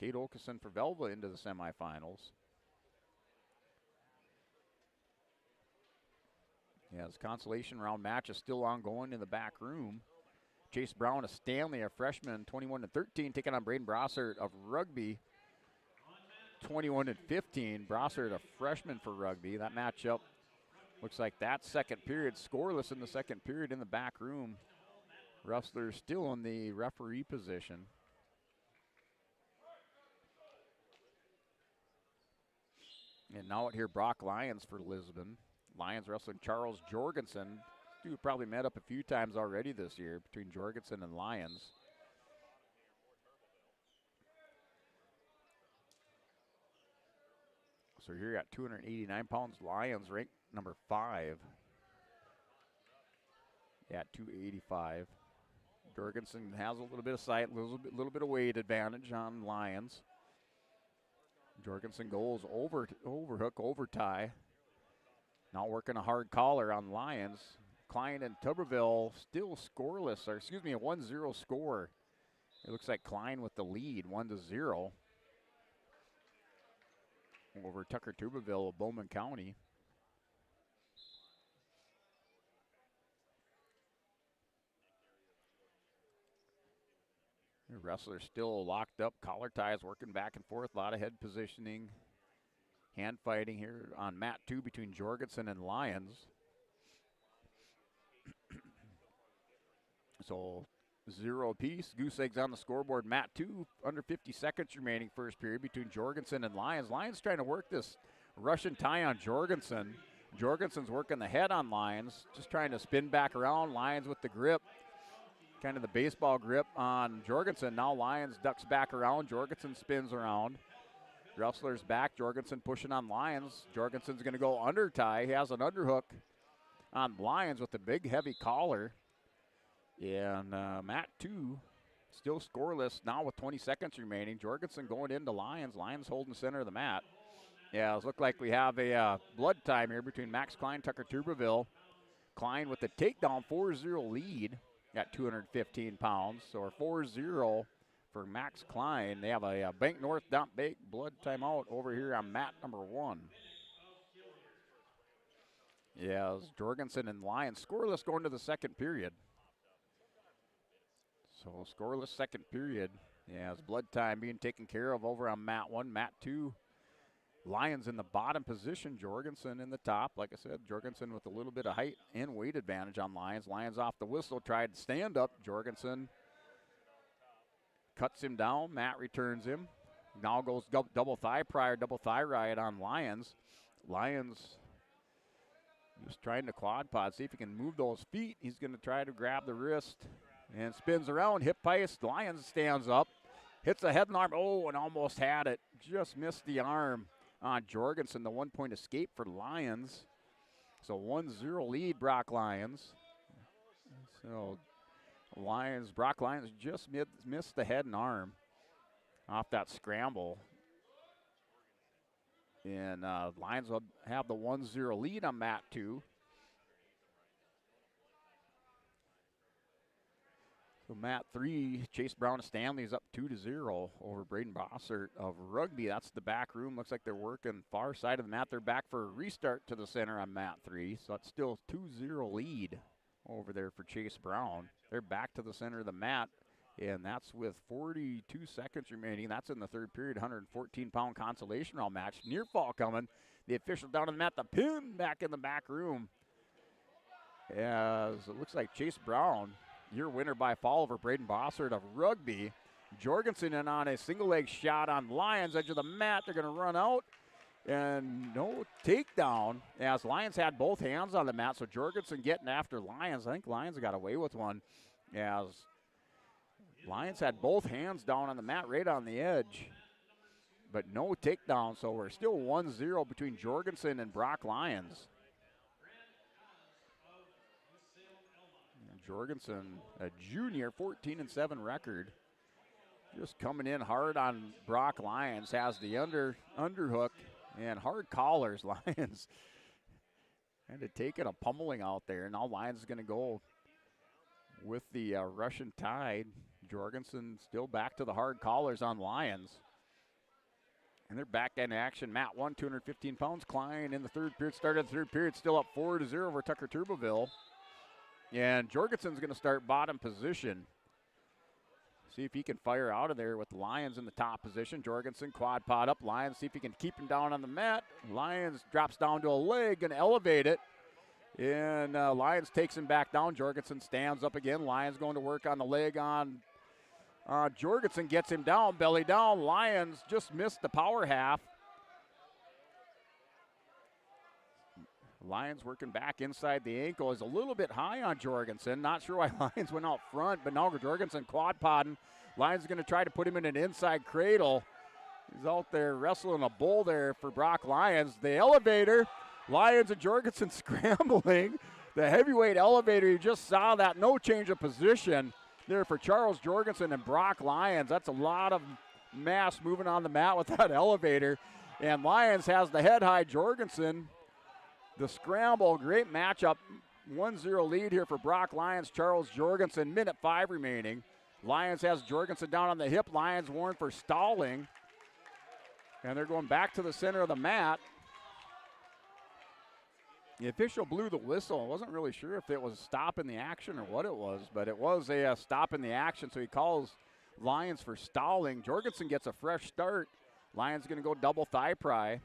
Kate Okeson for Velva into the semifinals. Yeah, this consolation round match is still ongoing in the back room. Chase Brown of Stanley, a freshman, 21-13, taking on Braden Brossart of Rugby, 21-15. Brossart, a freshman for Rugby. That matchup looks like that second period, scoreless in the second period in the back room. Wrestlers still in the referee position. And now out here, Brock Lyons for Lisbon. Lyons wrestling Charles Jorgensen. Two probably met up a few times already this year between Jorgensen and Lyons. So here you got 289 pounds. Lyons ranked number 5. Yeah, 285. Jorgensen has a little bit of sight, little bit of weight advantage on Lyons. Jorgensen goes overhook, over tie. Now working a hard collar on Lyons. Klein and Tuberville still scoreless, or excuse me, a 1-0 score. It looks like Klein with the lead, 1-0. Over Tucker Tuberville of Bowman County. The wrestlers still locked up, collar ties working back and forth, a lot of head positioning. Hand fighting here on mat 2 between Jorgensen and Lyons. So 0 apiece. Goose eggs on the scoreboard. Mat 2, under 50 seconds remaining first period between Jorgensen and Lyons. Lyons trying to work this Russian tie on Jorgensen. Jorgensen's working the head on Lyons, just trying to spin back around. Lyons with the grip, kind of the baseball grip on Jorgensen. Now Lyons ducks back around. Jorgensen spins around. Wrestler's back. Jorgensen pushing on Lyons. Jorgensen's going to go under tie. He has an underhook on Lyons with a big, heavy collar. And mat 2 still scoreless now with 20 seconds remaining. Jorgensen going into Lyons. Lyons holding center of the mat. Yeah, it looks like we have a blood time here between Max Klein, Tucker Tuberville. Klein with the takedown, 4-0 lead at 215 pounds. So a 4-0 for Max Klein. They have a Bank North Dump Bake blood timeout over here on mat number 1. Yeah, it's Jorgensen and Lyons scoreless going to the second period. So scoreless second period. Yeah, it's blood time being taken care of over on mat 1. Mat 2, Lyons in the bottom position, Jorgensen in the top. Like I said, Jorgensen with a little bit of height and weight advantage on Lyons. Lyons off the whistle, tried to stand up. Jorgensen cuts him down. Matt returns him. Now goes double thigh prior, double thigh ride on Lyons. Lyons just trying to quad pod, see if he can move those feet. He's going to try to grab the wrist and spins around. Hip pace. Lyons stands up, hits a head and arm. Oh, and almost had it. Just missed the arm on Jorgensen. The 1-point escape for Lyons. So 1-0 lead, Brock Lyons. So Brock Lyons just missed the head and arm off that scramble. And Lyons will have the 1-0 lead on mat 2. So mat 3, Chase Brown of Stanley is up 2-0 over Braden Brossart of Rugby. That's the back room. Looks like they're working far side of the mat. They're back for a restart to the center on mat 3. So it's still 2-0 lead over there for Chase Brown. They're back to the center of the mat, and that's with 42 seconds remaining. That's in the third period, 114-pound consolation round match. Near fall coming. The official down on the mat, the pin back in the back room. As it looks like Chase Brown, your winner by fall over Braden Brossart of Rugby. Jorgensen in on a single leg shot on Lyons, edge of the mat. They're going to run out. And no takedown, as Lyons had both hands on the mat. So Jorgensen getting after Lyons. I think Lyons got away with one as Lions had both hands down on the mat right on the edge, but no takedown, so we're still 1-0 between Jorgensen and Brock Lyons. Jorgensen, a junior, 14-7 record. Just coming in hard on Brock Lyons, has the underhook and hard collars. Lyons had to take it a pummeling out there. Now Lyons is going to go with the Russian Tide. Jorgensen still back to the hard collars on Lyons. And they're back in action. Mat 1, 215 pounds. Klein in the third period, started the third period, still up 4-0 over Tucker Turbeville. And Jorgensen's going to start bottom position. See if he can fire out of there with the Lions in the top position. Jorgensen quad pot up. Lions see if he can keep him down on the mat. Lions drops down to a leg, going to elevate it. And Lions takes him back down. Jorgensen stands up again. Lions going to work on the leg on Jorgensen, gets him down, belly down. Lions just missed the power half. Lions working back inside the ankle is a little bit high on Jorgensen. Not sure why Lions went out front, but now Jorgensen quad potting. Lions going to try to put him in an inside cradle. He's out there wrestling a bull there for Brock Lyons. The elevator, Lyons and Jorgensen scrambling. The heavyweight elevator, you just saw that. No change of position there for Charles Jorgensen and Brock Lyons. That's a lot of mass moving on the mat with that elevator. And Lyons has the head high Jorgensen. The scramble, great matchup. 1-0 lead here for Brock Lyons, Charles Jorgensen, minute 5 remaining. Lyons has Jorgensen down on the hip. Lyons warned for stalling. And they're going back to the center of the mat. The official blew the whistle. I wasn't really sure if it was stopping the action or what it was, but it was a stop in the action, so he calls Lyons for stalling. Jorgensen gets a fresh start. Lyons going to go double thigh pry.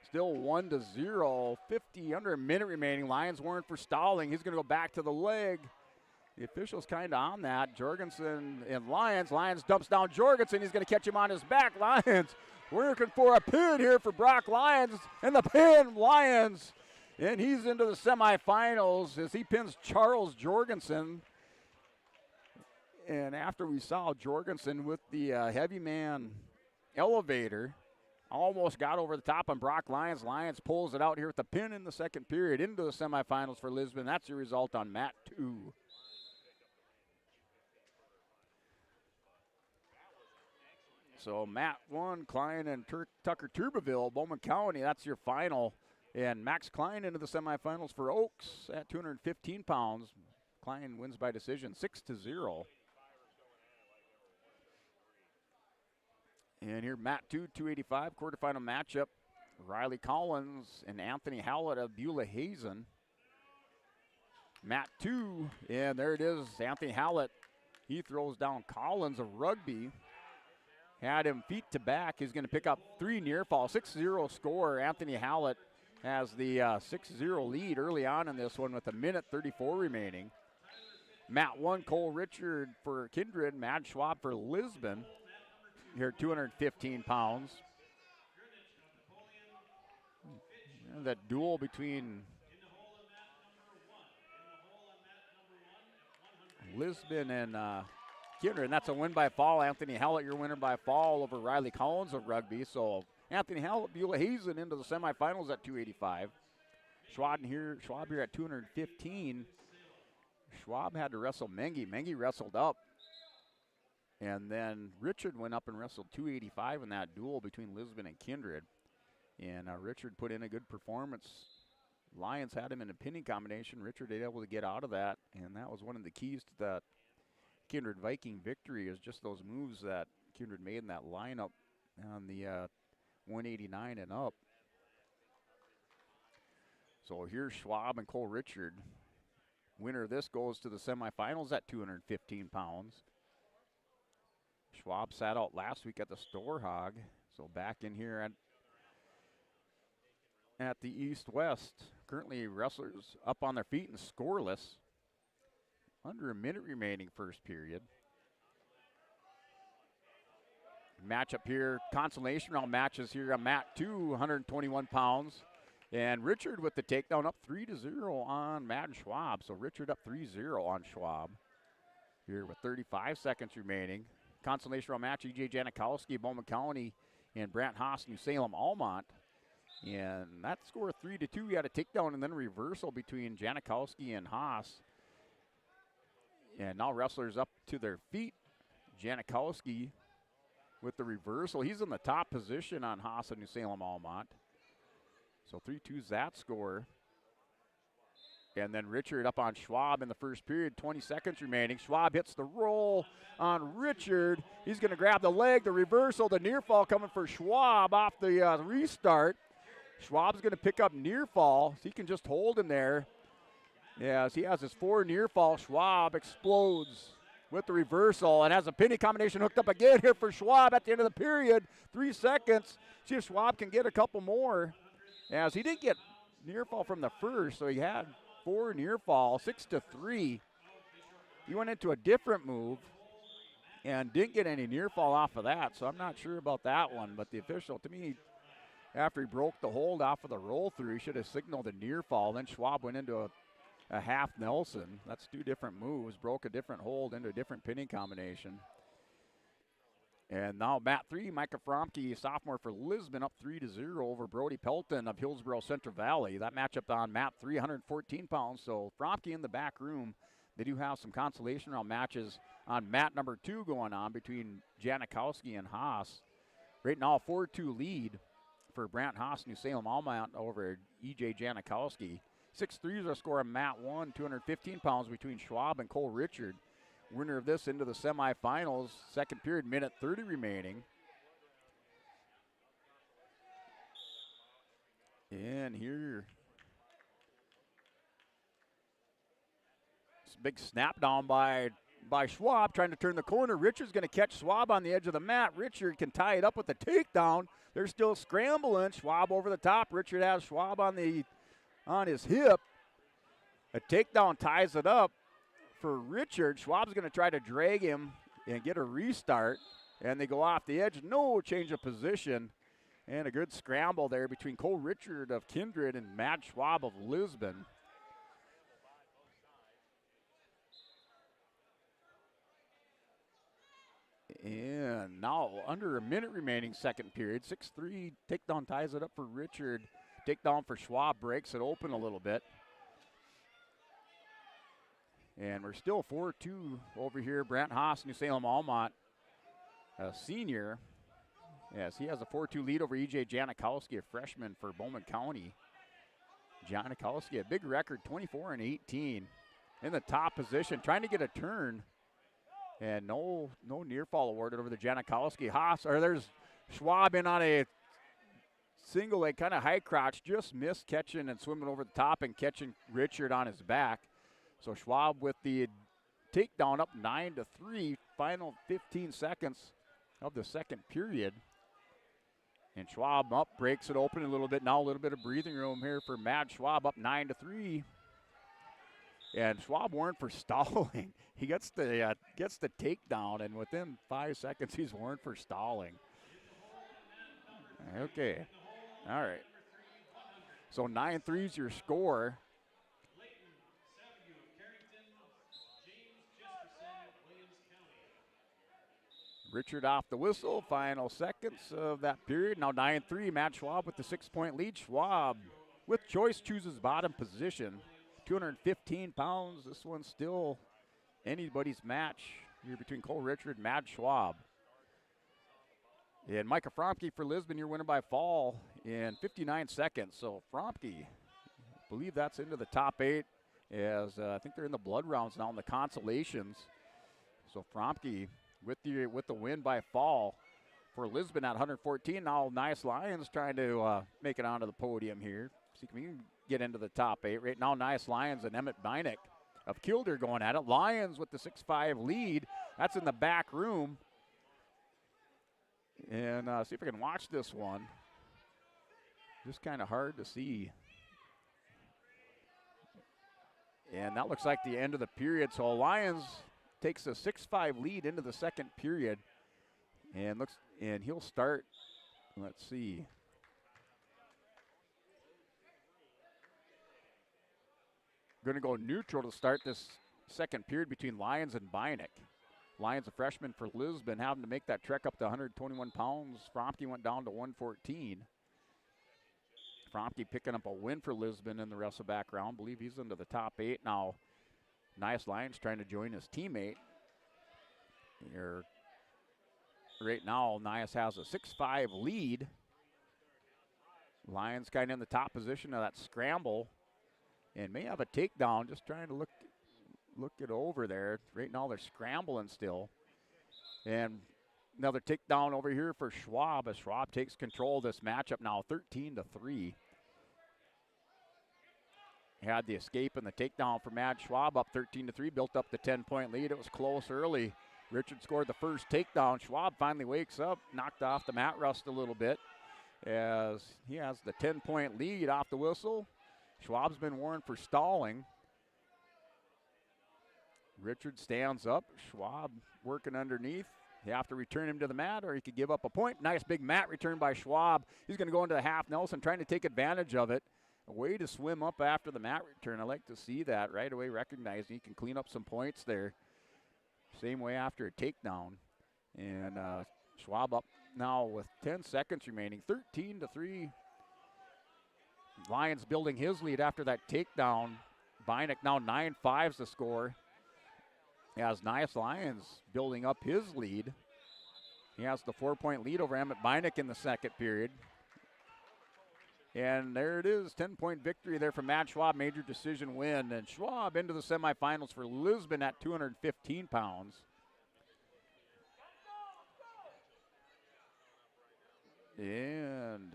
Still 1-0, 50 under a minute remaining. Lions warned for stalling. He's going to go back to the leg. The official's kind of on that. Jorgensen and Lyons. Lyons dumps down Jorgensen. He's going to catch him on his back. Lyons working for a pin here for Brock Lyons. And the pin, Lyons. And he's into the semifinals as he pins Charles Jorgensen. And after we saw Jorgensen with the heavy man elevator, almost got over the top on Brock Lyons. Lyons pulls it out here with the pin in the second period into the semifinals for Lisbon. That's the result on mat 2. So mat 1, Klein and Tucker Turbeville, Bowman County, that's your final. And Max Klein into the semifinals for Oaks at 215 pounds. Klein wins by decision 6-0. And here, mat 2, 285, quarterfinal matchup. Riley Collins and Anthony Hallett of Beulah Hazen. Mat 2, and there it is, Anthony Hallett. He throws down Collins of Rugby. Had him feet to back. He's going to pick up 3 near fall. 6-0 score. Anthony Hallett has the 6-0 lead early on in this one with 1:34 remaining. Mat 1, Cole Richard for Kindred. Mad Schwab for Lisbon. Here, 215 pounds. And that duel between Lisbon and Kindred, and that's a win by fall. Anthony Hallett, your winner by fall over Riley Collins of Rugby. So Anthony Hallett, Beulah Hazen into the semifinals at 285. Schwab here at 215. Schwab had to wrestle Mengi. Mengi wrestled up. And then Richard went up and wrestled 285 in that duel between Lisbon and Kindred. And Richard put in a good performance. Lions had him in a pinning combination. Richard able to get out of that. And that was one of the keys to that Kindred Viking victory, is just those moves that Kindred made in that lineup on the 189 and up. So here's Schwab and Cole Richard. Winner of this goes to the semifinals at 215 pounds. Schwab sat out last week at the Storhog, so back in here at the East-West. Currently wrestlers up on their feet and scoreless. Under a minute remaining first period. Matchup here, consolation round matches here on mat 2, 121 pounds. And Richard with the takedown up 3-0 on Matt Schwab. So Richard up 3-0 on Schwab. here with 35 seconds remaining. Consolation round match, E.J. Janikowski, Bowman County, and Brant Haas, New Salem, Almont. And that score 3-2. We had a takedown and then a reversal between Janikowski and Haas. And now wrestlers up to their feet. Janikowski with the reversal. He's in the top position on Haas and New Salem, Almont. So 3-2's that score. And then Richard up on Schwab in the first period, 20 seconds remaining. Schwab hits the roll on Richard. He's going to grab the leg, the reversal, the near fall coming for Schwab off the restart. Schwab's going to pick up near fall, so he can just hold him there. As he has his 4 near fall, Schwab explodes with the reversal and has a pinning combination hooked up again here for Schwab at the end of the period. 3 seconds. See if Schwab can get a couple more. As he didn't get near fall from the first, so he had 4 near fall, 6-3. He went into a different move and didn't get any near fall off of that, so I'm not sure about that one. But the official, to me, after he broke the hold off of the roll through, he should have signaled a near fall. Then Schwab went into a half Nelson. That's 2 different moves, broke a different hold into a different pinning combination. And now Mat 3, Micah Fromke, sophomore for Lisbon, up 3-0 over Brody Pelton of Hillsboro Central Valley. That matchup on Mat 3, 114 pounds. So Fromke in the back room. They do have some consolation round matches on mat number 2 going on between Janikowski and Haas. Right now, 4-2 lead for Brant Haas, New Salem, Almont over E.J. Janikowski. 6-3 is our score on mat 1, 215 pounds between Schwab and Cole Richard. Winner of this into the semifinals. Second period, minute 30 remaining. And here, this big snap down by Schwab, trying to turn the corner. Richard's going to catch Schwab on the edge of the mat. Richard can tie it up with the takedown. They're still scrambling. Schwab over the top. Richard has Schwab on his hip. A takedown ties it up for Richard. Schwab's going to try to drag him and get a restart, and they go off the edge. No change of position, and a good scramble there between Cole Richard of Kindred and Matt Schwab of Lisbon. And now under a minute remaining, second period. 6-3 takedown ties it up for Richard. Takedown for Schwab breaks it open a little bit. And we're still 4-2 over here. Brant Haas, New Salem, Almont, a senior. Yes, he has a 4-2 lead over E.J. Janikowski, a freshman for Bowman County. Janikowski, a big record, 24-18. In the top position, trying to get a turn. And no near fall awarded over the Janikowski. There's Schwab in on a single leg, kind of high crotch, just missed catching and swimming over the top and catching Richard on his back. So Schwab with the takedown up 9-3, final 15 seconds of the second period. And Schwab up, breaks it open a little bit. Now a little bit of breathing room here for Matt Schwab, up 9-3. And Schwab warned for stalling. He gets the takedown, and within 5 seconds he's warned for stalling. Okay, all right. So 9-3 is your score. Richard off the whistle, final seconds of that period. Now 9-3, Matt Schwab with the 6-point lead. Schwab, with choice, chooses bottom position. 215 pounds, this one's still anybody's match here between Cole Richard and Matt Schwab. And Micah Fromke for Lisbon, your winner by fall in 59 seconds. So Fromke, I believe that's into the top 8, as I think they're in the blood rounds now in the consolations. So Fromke with the win by fall for Lisbon at 114. Now Nice Lions trying to make it onto the podium here. See if we can get into the top 8. Right now, Nice Lions and Emmett Beineck of Kildare going at it. Lions with the 6-5 lead. That's in the back room. And see if I can watch this one. Just kind of hard to see. And that looks like the end of the period. So Lions takes a 6-5 lead into the second period. And he'll start, let's see. Going to go neutral to start this second period between Lyons and Beinek. Lyons, a freshman for Lisbon, having to make that trek up to 121 pounds. Fromke went down to 114. Fromke picking up a win for Lisbon in the wrestle back round. Believe he's into the top 8 now. Nice Lyons trying to join his teammate. Here, right now, Nias has a 6-5 lead. Lyons kind of in the top position of that scramble and may have a takedown, just trying to look it over there. Right now they're scrambling still. And another takedown over here for Schwab as Schwab takes control of this matchup now, 13-3. Had the escape and the takedown for Matt Schwab, up 13-3, built up the 10-point lead. It was close early. Richard scored the first takedown. Schwab finally wakes up, knocked off the mat rust a little bit as he has the 10-point lead off the whistle. Schwab's been warned for stalling. Richard stands up. Schwab working underneath. You have to return him to the mat or he could give up a point. Nice big mat return by Schwab. He's going to go into the half Nelson, trying to take advantage of it. A way to swim up after the mat return. I like to see that right away, recognizing he can clean up some points there. Same way after a takedown. And Schwab up now with 10 seconds remaining, 13-3. Lyons building his lead after that takedown. Beinek now 9-5's the score. As Nias Lyons building up his lead. He has the 4-point lead over Emmett Beinek in the second period. And there it is, 10-point victory there for Matt Schwab, major decision win. And Schwab into the semifinals for Lisbon at 215 pounds. And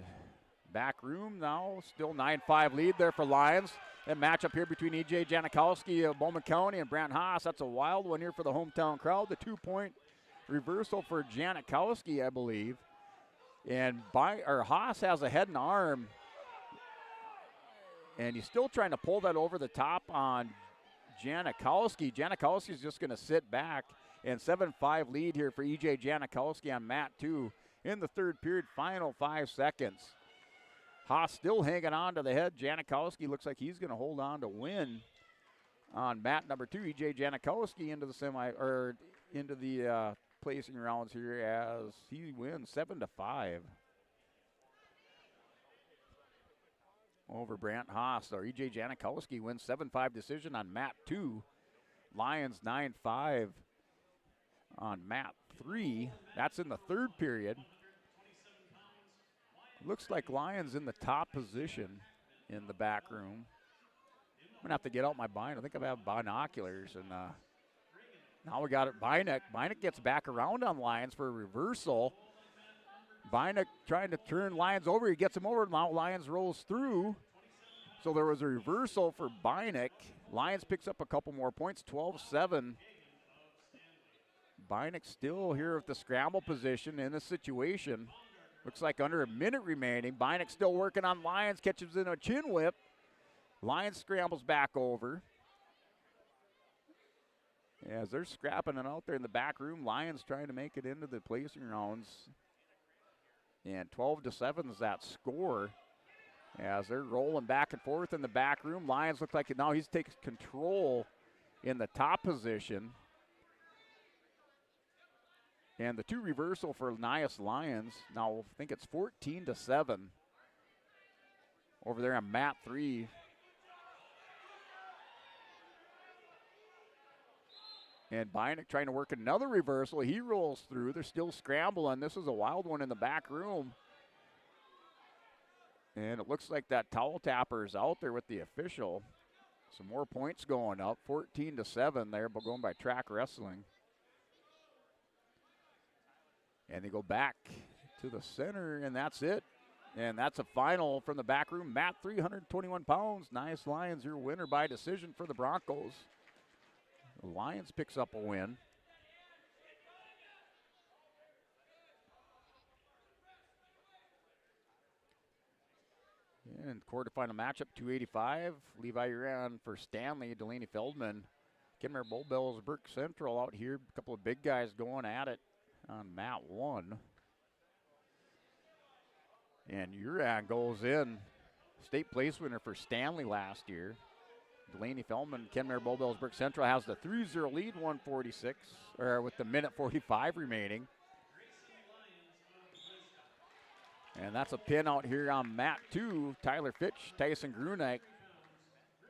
back room now, still 9-5 lead there for Lions. That matchup here between E.J. Janikowski of Bowman County and Brant Haas. That's a wild one here for the hometown crowd. The 2-point reversal for Janikowski, I believe. And Haas has a head and arm. And he's still trying to pull that over the top on Janikowski. Janikowski's just going to sit back. And 7-5 lead here for E.J. Janikowski on mat 2 in the third period, final 5 seconds. Haas still hanging on to the head. Janikowski looks like he's going to hold on to win on mat number 2. E.J. Janikowski into the placing rounds here as he wins 7-5 over Brant Haas. Or E.J. Janikowski wins 7-5 decision on mat 2. Lions 9-5 on mat 3. That's in the third period. Looks like Lions in the top position in the back room. I'm going to have to get out my bind. I think I have binoculars. And now we got it. Beinek. Beinek gets back around on Lions for a reversal. Beinek trying to turn Lions over. He gets him over. Now Lions rolls through. So there was a reversal for Beinek. Lions picks up a couple more points, 12-7. Beinek still here at the scramble position in this situation. Looks like under a minute remaining. Beinek still working on Lions, catches in a chin whip. Lions scrambles back over. As they're scrapping it out there in the back room, Lions trying to make it into the placing rounds. And 12-7 is that score. As they're rolling back and forth in the back room, Lions look like now he's taking control in the top position. And the 2 reversal for Nias Lions. Now I think it's 14-7 over there on mat 3. And Beinek trying to work another reversal. He rolls through. They're still scrambling. This is a wild one in the back room. And it looks like that towel tapper is out there with the official. Some more points going up. 14-7 there, but going by track wrestling. And they go back to the center, and that's it. And that's a final from the back room. Matt, 321 pounds. Nias Lions, your winner by decision for the Broncos. The Lions picks up a win. And quarterfinal matchup, 285. Levi Uran for Stanley, Delaney Feldman. Kenmare Bull Bells, Burke Central out here. A couple of big guys going at it on mat 1. And Uran goes in. State place winner for Stanley last year. Delaney Feldman, Kenmare Bull Bellsburg Central has the 3-0 lead, 146, or with the minute 45 remaining. And that's a pin out here on mat 2, Tyler Fitch, Tyson Grunick.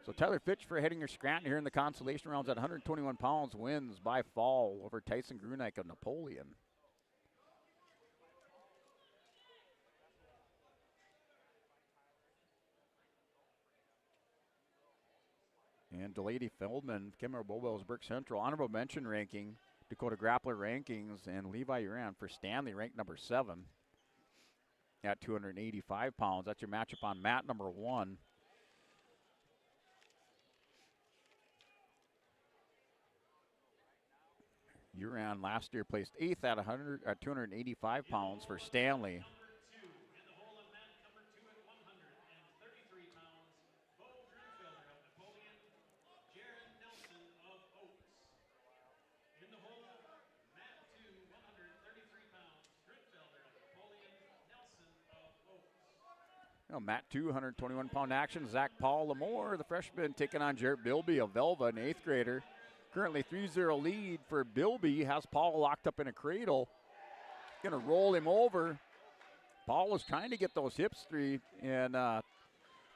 So Tyler Fitch for Hettinger Scranton here in the consolation rounds at 121 pounds wins by fall over Tyson Grunick of Napoleon. And Delaney Feldman, Kenmare Bull Bellsburg Central, honorable mention ranking, Dakota Grappler rankings, and Levi Uran for Stanley, ranked number 7 at 285 pounds. That's your matchup on mat number 1. Uran last year placed 8th at 285 pounds for Stanley. Mat 2, 121-pound action. Zach Paul Lamore, the freshman, taking on Jarrett Bilby of Velva, an 8th grader. Currently 3-0 lead for Bilby. Has Paul locked up in a cradle. Going to roll him over. Paul was trying to get those hips free and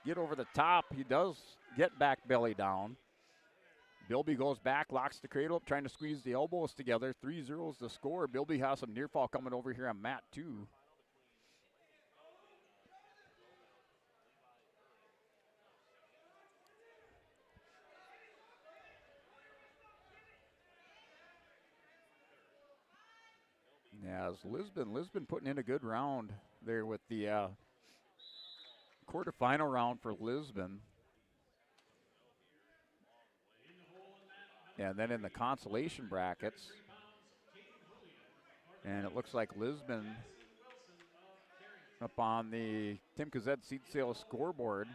get over the top. He does get back belly down. Bilby goes back, locks the cradle up, trying to squeeze the elbows together. 3-0 is the score. Bilby has some near fall coming over here on mat 2. As Lisbon putting in a good round there with the quarterfinal round for Lisbon. And then in the consolation brackets. And it looks like Lisbon up on the Tim Kazed seat sales scoreboard.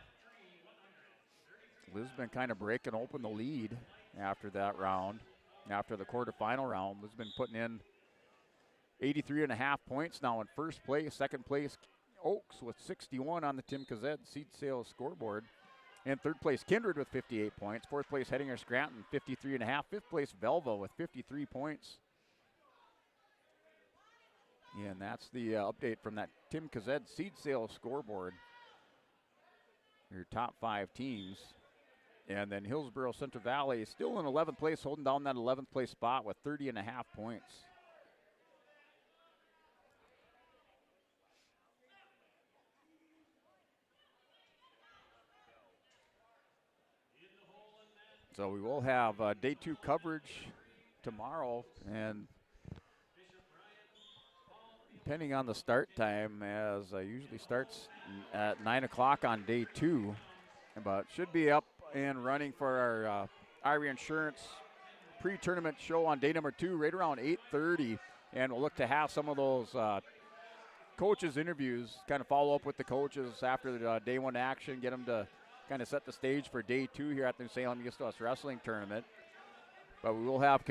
Lisbon kind of breaking open the lead after that round, after the quarterfinal round. Lisbon putting in 83.5 points now in first place. Second place, Oaks with 61 on the Tim Kazed seed sales scoreboard. And third place, Kindred with 58 points. Fourth place, Hettinger Scranton, 53.5. Fifth place, Velva with 53 points. And that's the update from that Tim Kazed seed sales scoreboard. Your top 5 teams. And then Hillsboro Central Valley still in 11th place, holding down that 11th place spot with 30.5 points. So we will have day 2 coverage tomorrow, and depending on the start time, as usually starts at 9 o'clock on day 2, but should be up and running for our Irie Insurance pre-tournament show on day number 2 right around 8:30, and we'll look to have some of those coaches interviews, kind of follow up with the coaches after the day 1 action, get them to kind of set the stage for day 2 here at the Salem East West Wrestling Tournament. But we will have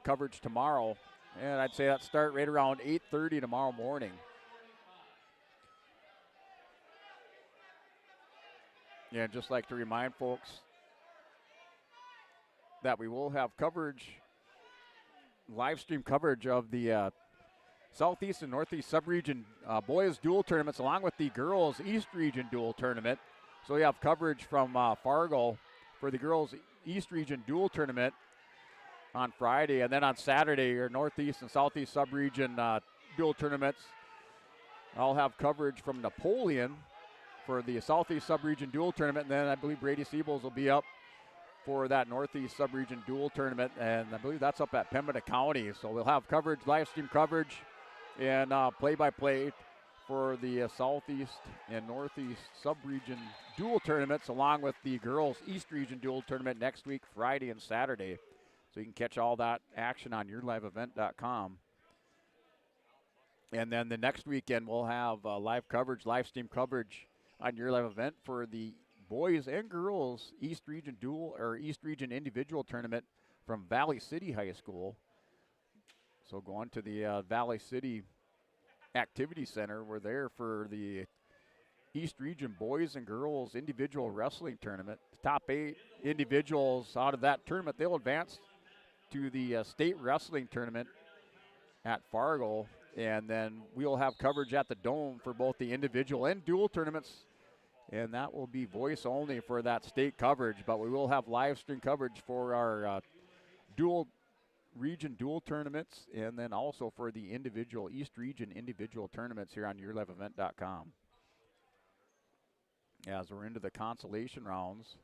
coverage tomorrow, and I'd say that start right around 8:30 tomorrow morning. Yeah, just like to remind folks that we will have coverage, live stream coverage of the Southeast and Northeast Subregion boys dual tournaments, along with the girls East Region dual tournament. So we have coverage from Fargo for the girls East Region dual tournament on Friday, and then on Saturday your Northeast and Southeast Subregion dual tournaments. I'll have coverage from Napoleon for the Southeast Subregion dual tournament, and then I believe Brady Siebels will be up for that Northeast Subregion dual tournament, and I believe that's up at Pembina County. So we'll have coverage, live stream coverage, and play-by-play for the Southeast and Northeast Subregion dual tournaments, along with the girls East Region dual tournament next week, Friday and Saturday. So you can catch all that action on yourliveevent.com. And then the next weekend we'll have live coverage, live stream coverage on Your Live Event for the boys and girls East Region dual or East Region individual tournament from Valley City High School. So going to the Valley City Activity Center. We're there for the East Region Boys and Girls Individual Wrestling Tournament. The top 8 individuals out of that tournament, they'll advance to the state wrestling tournament at Fargo, and then we'll have coverage at the Dome for both the individual and dual tournaments, and that will be voice only for that state coverage, but we will have live stream coverage for our region dual tournaments, and then also for the individual East Region individual tournaments here on YourLiveEvent.com. As we're into the consolation rounds.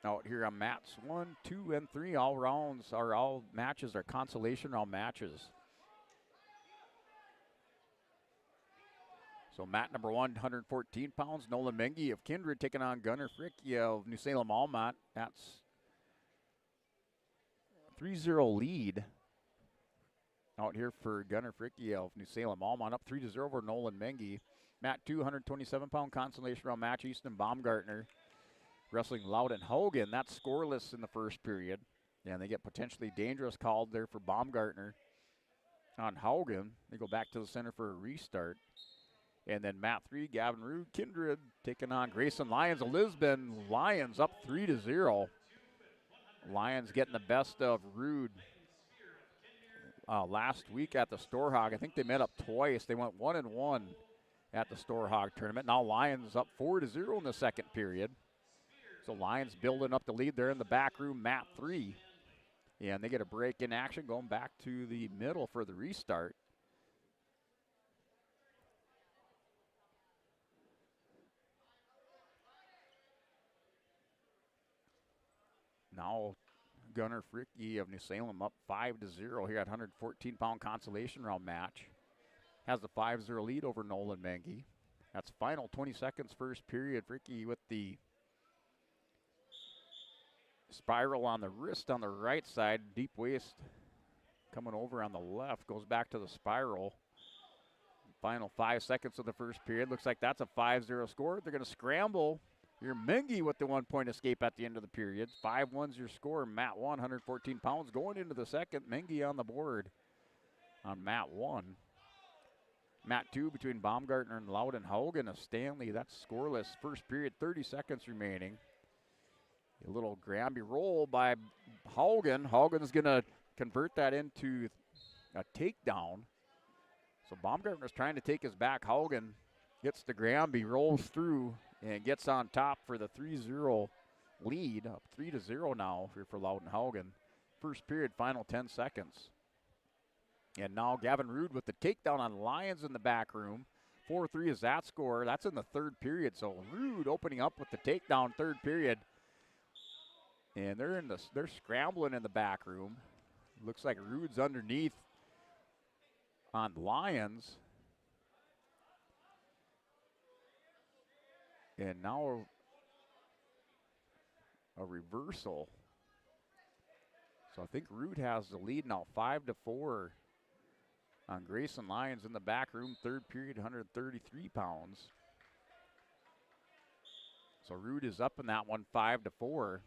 Out here on mats 1, 2, and 3, all matches are consolation round matches. So mat number 1, 114 pounds, Nolan Mengi of Kindred taking on Gunnar Fricke of New Salem Almat. That's 3-0 lead out here for Gunnar Fricke of New Salem Almat, up 3-0 over Nolan Mengi. Mat 2, 127-pound consolation round match, Easton Baumgartner wrestling Loudon Hogan. That's scoreless in the first period, and they get potentially dangerous called there for Baumgartner on Hogan. They go back to the center for a restart. And then mat 3, Gavin Rude, Kindred taking on Grayson Lyons of Lisbon. Lyons up 3-0. Lyons getting the best of Rude last week at the Storehog. I think they met up twice. They went 1-1 at the Storehog tournament. Now Lyons up 4-0 in the second period. So Lyons building up the lead there in the back room, mat 3. And they get a break in action going back to the middle for the restart. Now Gunnar Fricke of New Salem up 5-0 here at 114-pound consolation round match. Has the 5-0 lead over Nolan Mengi. That's final 20 seconds first period. Fricke with the spiral on the wrist on the right side. Deep waist coming over on the left. Goes back to the spiral. Final 5 seconds of the first period. Looks like that's a 5-0 score. They're going to scramble. Your Mengi with the 1-point escape at the end of the period. 5-1's your score. Mat 1, 114 pounds going into the second. Mengi on the board on mat 1. Mat 2 between Baumgartner and Loudon Hogan of Stanley. That's scoreless. First period, 30 seconds remaining. A little Granby roll by Hogan. Hogan's going to convert that into a takedown. So Baumgartner's trying to take his back. Hogan gets the Granby, rolls through, and gets on top for the 3-0 lead. Up 3-0 now here for Loudon Hogan. First period, final 10 seconds. And now Gavin Rude with the takedown on Lyons in the back room. 4-3 is that score. That's in the third period. So Rude opening up with the takedown third period. And they're scrambling in the back room. Looks like Rude's underneath on Lyons. And now a reversal. So I think Rude has the lead now, 5-4 on Grayson Lyons in the back room. Third period, 133 pounds. So Rude is up in that one, 5-4.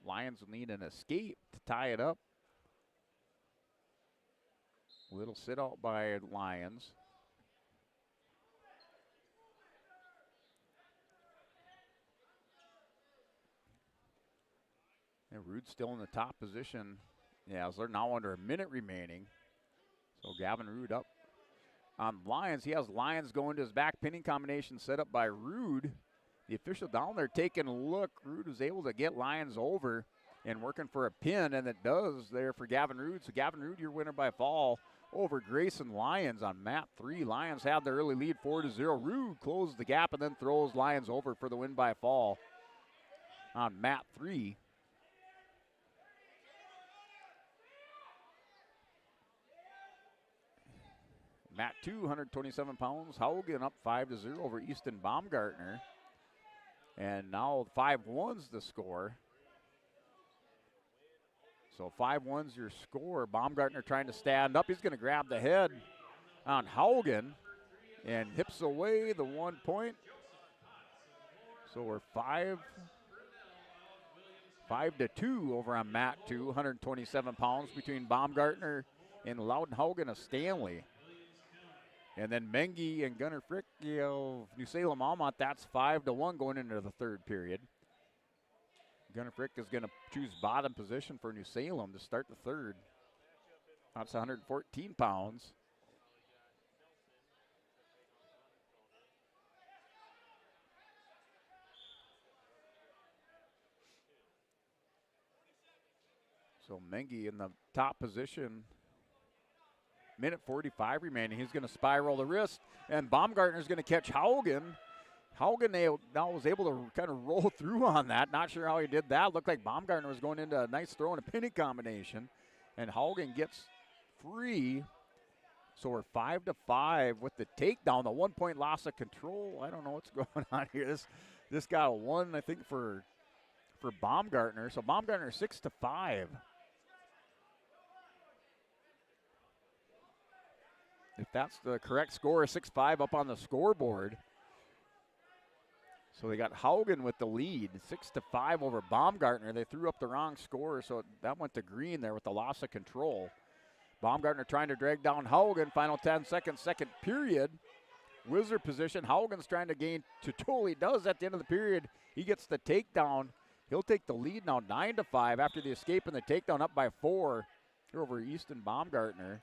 Lions will need an escape to tie it up. Little sit out by Lyons. And Rude's still in the top position. Yeah, as they're now under a minute remaining. So Gavin Rude up on Lyons. He has Lyons going to his back pinning combination set up by Rude. The official down there taking a look. Rude was able to get Lyons over and working for a pin, and it does there for Gavin Rude. So Gavin Rude, your winner by fall over Grayson Lyons on mat 3. Lyons had the early lead, 4-0. Rude closed the gap and then throws Lyons over for the win by fall on mat 3. Mat 2, 127 pounds. Hogan up 5-0 over Easton Baumgartner. And now 5-1's the score. So 5-1's your score. Baumgartner trying to stand up. He's going to grab the head on Hogan and hips away the 1 point. So we're 5 5-2 over on Matt 2, 127 pounds between Baumgartner and Loudenhaugen of Stanley. And then Mengi and Gunnar Frick of New Salem Almont, that's 5-1 going into the third period. Gunnar Frick is going to choose bottom position for New Salem to start the third. That's 114 pounds. So Mengi in the top position. Minute 45 remaining. He's going to spiral the wrist, and Baumgartner's going to catch Haugen. Haugen now was able to kind of roll through on that. Not sure how he did that. Looked like Baumgartner was going into a nice throw and a pinning combination, and Haugen gets free. So we're 5-5 with the takedown. The 1 point loss of control. I don't know what's going on here. This got a 1, I think, for Baumgartner. So Baumgartner 6-5. If that's the correct score, 6-5 up on the scoreboard. So they got Haugen with the lead, 6-5 over Baumgartner. They threw up the wrong score, so that went to green there with the loss of control. Baumgartner trying to drag down Haugen. Final 10 seconds, second period. Wizard position. Haugen's trying to gain. Tutuli does at the end of the period. He gets the takedown. He'll take the lead now, 9-5 after the escape and the takedown, up by 4 over Easton Baumgartner.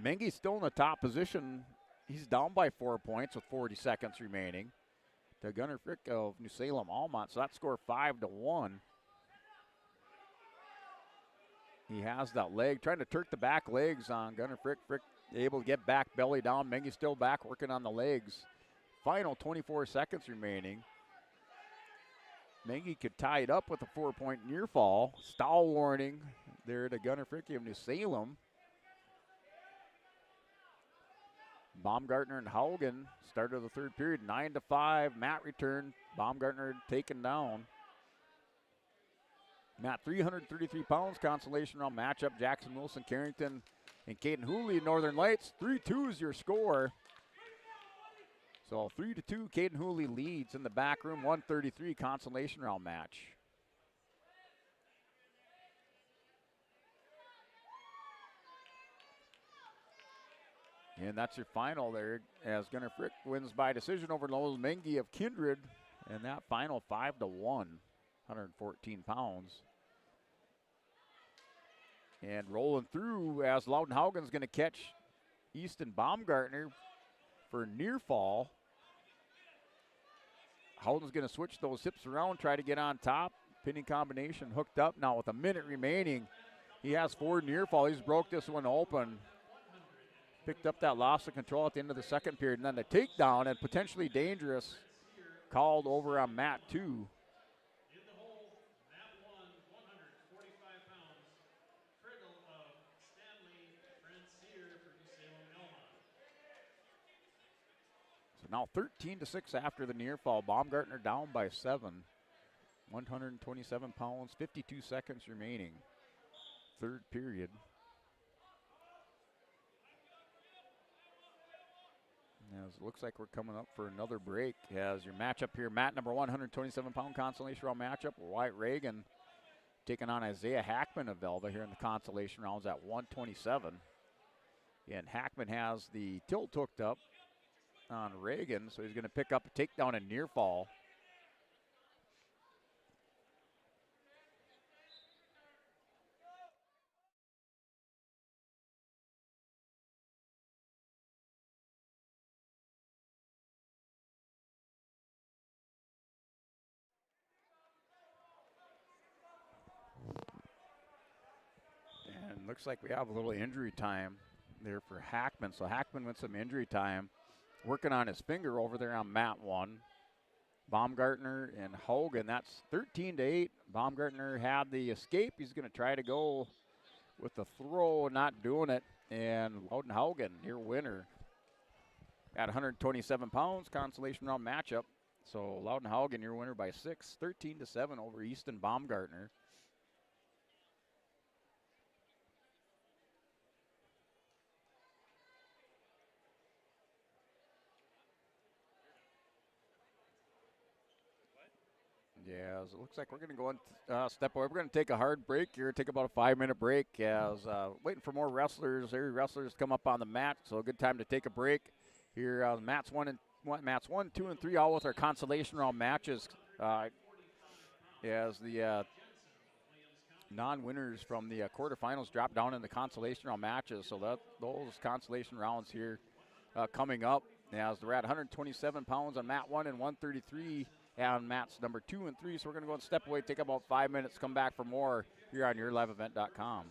Mengi's still in the top position. He's down by 4 points with 40 seconds remaining to Gunnar Frick of New Salem Almont. So that score 5-1. He has that leg, trying to turk the back legs on Gunnar Frick. Frick able to get back, belly down. Mengi still back, working on the legs. Final 24 seconds remaining. Mengi could tie it up with a 4 point near fall. Stall warning there to Gunnar Frick of New Salem. Baumgartner and Haugen, start of the third period, 9-5. Matt returned. Baumgartner taken down. Matt, 333 pounds, consolation round matchup. Jackson Wilson, Carrington, and Caden Hooley, Northern Lights. 3-2 is your score. So 3-2, Caden Hooley leads in the back room. 133 consolation round match. And that's your final there, as Gunnar Frick wins by decision over Noel Mengi of Kindred. And that final 5-1, 114 pounds. And rolling through as Loudenhaugen's going to catch Easton Baumgartner for near fall. Houghton's going to switch those hips around, try to get on top. Pinning combination hooked up now with a minute remaining. He has 4 near fall. He's broke this one open. Picked up that loss of control at the end of the second period. And then the takedown, and potentially dangerous, called over on Matt 2. So now 13-6 after the near fall. Baumgartner down by 7. 127 pounds, 52 seconds remaining. Third period. As it looks like we're coming up for another break. As your matchup here, Matt, number 127-pound consolation round matchup. Wyatt Reagan taking on Isaiah Hackman of Velva here in the consolation rounds at 127. And Hackman has the tilt hooked up on Reagan, so he's going to pick up a takedown and near fall. Looks like we have a little injury time there for Hackman. So Hackman with some injury time, working on his finger over there on mat 1. Baumgartner and Hogan, that's 13-8. Baumgartner had the escape. He's going to try to go with the throw, not doing it. And Loudenhaugen, your winner, at 127 pounds, consolation round matchup. So Loudenhaugen, your winner by 6, 13-7 over Easton Baumgartner. Yeah, it looks like we're going to go and step away. We're going to take a hard break here, take about a 5-minute break as waiting for more wrestlers. Area wrestlers come up on the mat, so a good time to take a break here. Mats 1, 2, and 3, all with our consolation round matches. As the non-winners from the quarterfinals drop down in the consolation round matches, so those consolation rounds here coming up. As we're at 127 pounds on mat 1 and 133 on mats number 2 and 3. So we're going to go and step away, take about 5 minutes, come back for more here on YourLiveEvent.com.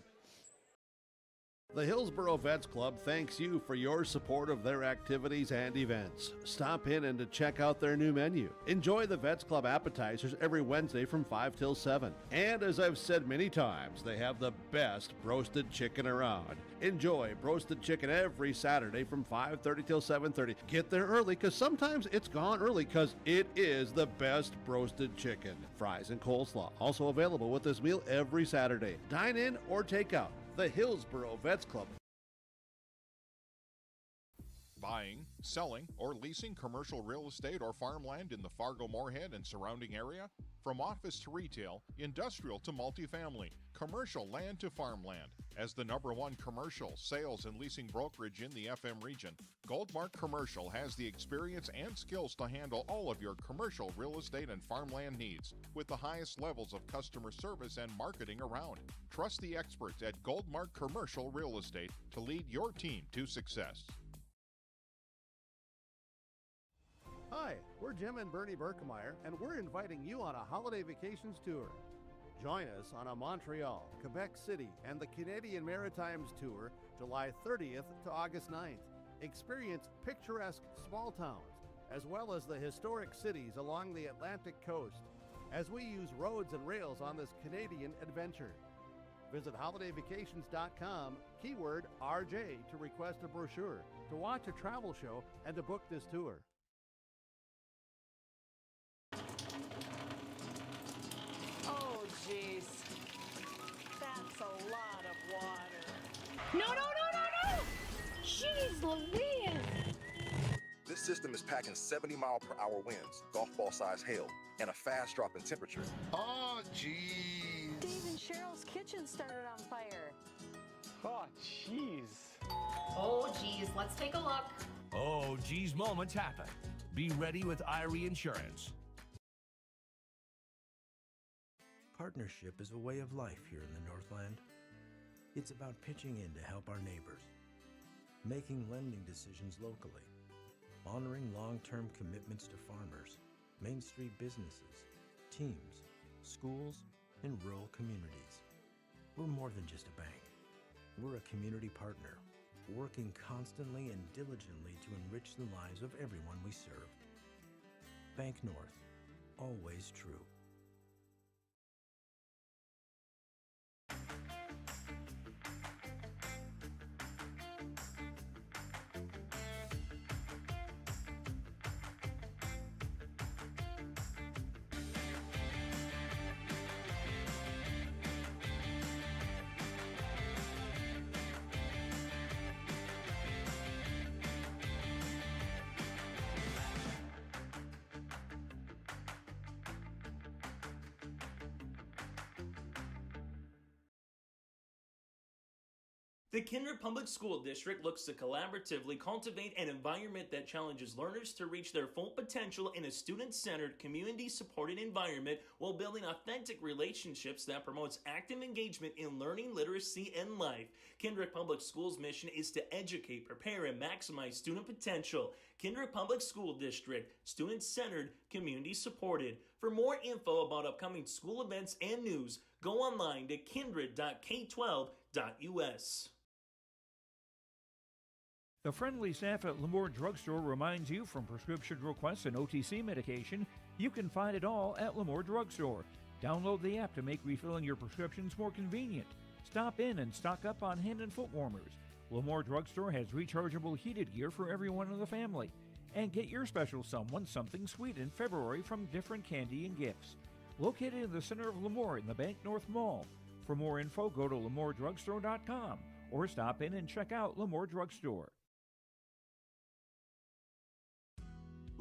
The Hillsboro Vets Club thanks you for your support of their activities and events. Stop in and to check out their new menu. Enjoy the Vets Club appetizers every Wednesday from 5 till 7. And as I've said many times, they have the best roasted chicken around. Enjoy roasted chicken every Saturday from 5:30 till 7:30. Get there early because sometimes it's gone early because it is the best roasted chicken. Fries and coleslaw also available with this meal every Saturday. Dine in or take out. The Hillsboro Vets Club. Buying, selling, or leasing commercial real estate or farmland in the Fargo-Moorhead and surrounding area? From office to retail, industrial to multifamily, commercial land to farmland. As the #1 commercial sales and leasing brokerage in the FM region, Goldmark Commercial has the experience and skills to handle all of your commercial real estate and farmland needs with the highest levels of customer service and marketing around. Trust the experts at Goldmark Commercial Real Estate to lead your team to success. Hi, we're Jim and Bernie Berkemeyer, and we're inviting you on a holiday vacations tour. Join us on a Montreal, Quebec City, and the Canadian Maritimes tour, July 30th to August 9th. Experience picturesque small towns, as well as the historic cities along the Atlantic coast, as we use roads and rails on this Canadian adventure. Visit holidayvacations.com, keyword RJ, to request a brochure, to watch a travel show, and to book this tour. Oh, jeez. That's a lot of water. No! Jeez Louise! This system is packing 70-mile-per-hour winds, golf ball-sized hail, and a fast drop in temperature. Oh, jeez. Dave and Cheryl's kitchen started on fire. Oh, jeez. Oh, geez, let's take a look. Oh, geez, moments happen. Be ready with Irie Insurance. Partnership is a way of life here in the Northland. It's about pitching in to help our neighbors, making lending decisions locally, honoring long-term commitments to farmers, Main Street businesses, teams, schools, and rural communities. We're more than just a bank. We're a community partner, working constantly and diligently to enrich the lives of everyone we serve. Bank North, always true. The Kindred Public School District looks to collaboratively cultivate an environment that challenges learners to reach their full potential in a student-centered, community-supported environment while building authentic relationships that promotes active engagement in learning, literacy, and life. Kindred Public Schools' mission is to educate, prepare, and maximize student potential. Kindred Public School District, student-centered, community-supported. For more info about upcoming school events and news, go online to kindred.k12.us. The friendly staff at Lemoore Drugstore reminds you from prescription requests and OTC medication, you can find it all at Lemoore Drugstore. Download the app to make refilling your prescriptions more convenient. Stop in and stock up on hand and foot warmers. Lemoore Drugstore has rechargeable heated gear for everyone in the family. And get your special someone something sweet in February from different candy and gifts. Located in the center of Lemoore in the Bank North Mall. For more info, go to LemooreDrugstore.com or stop in and check out Lemoore Drugstore.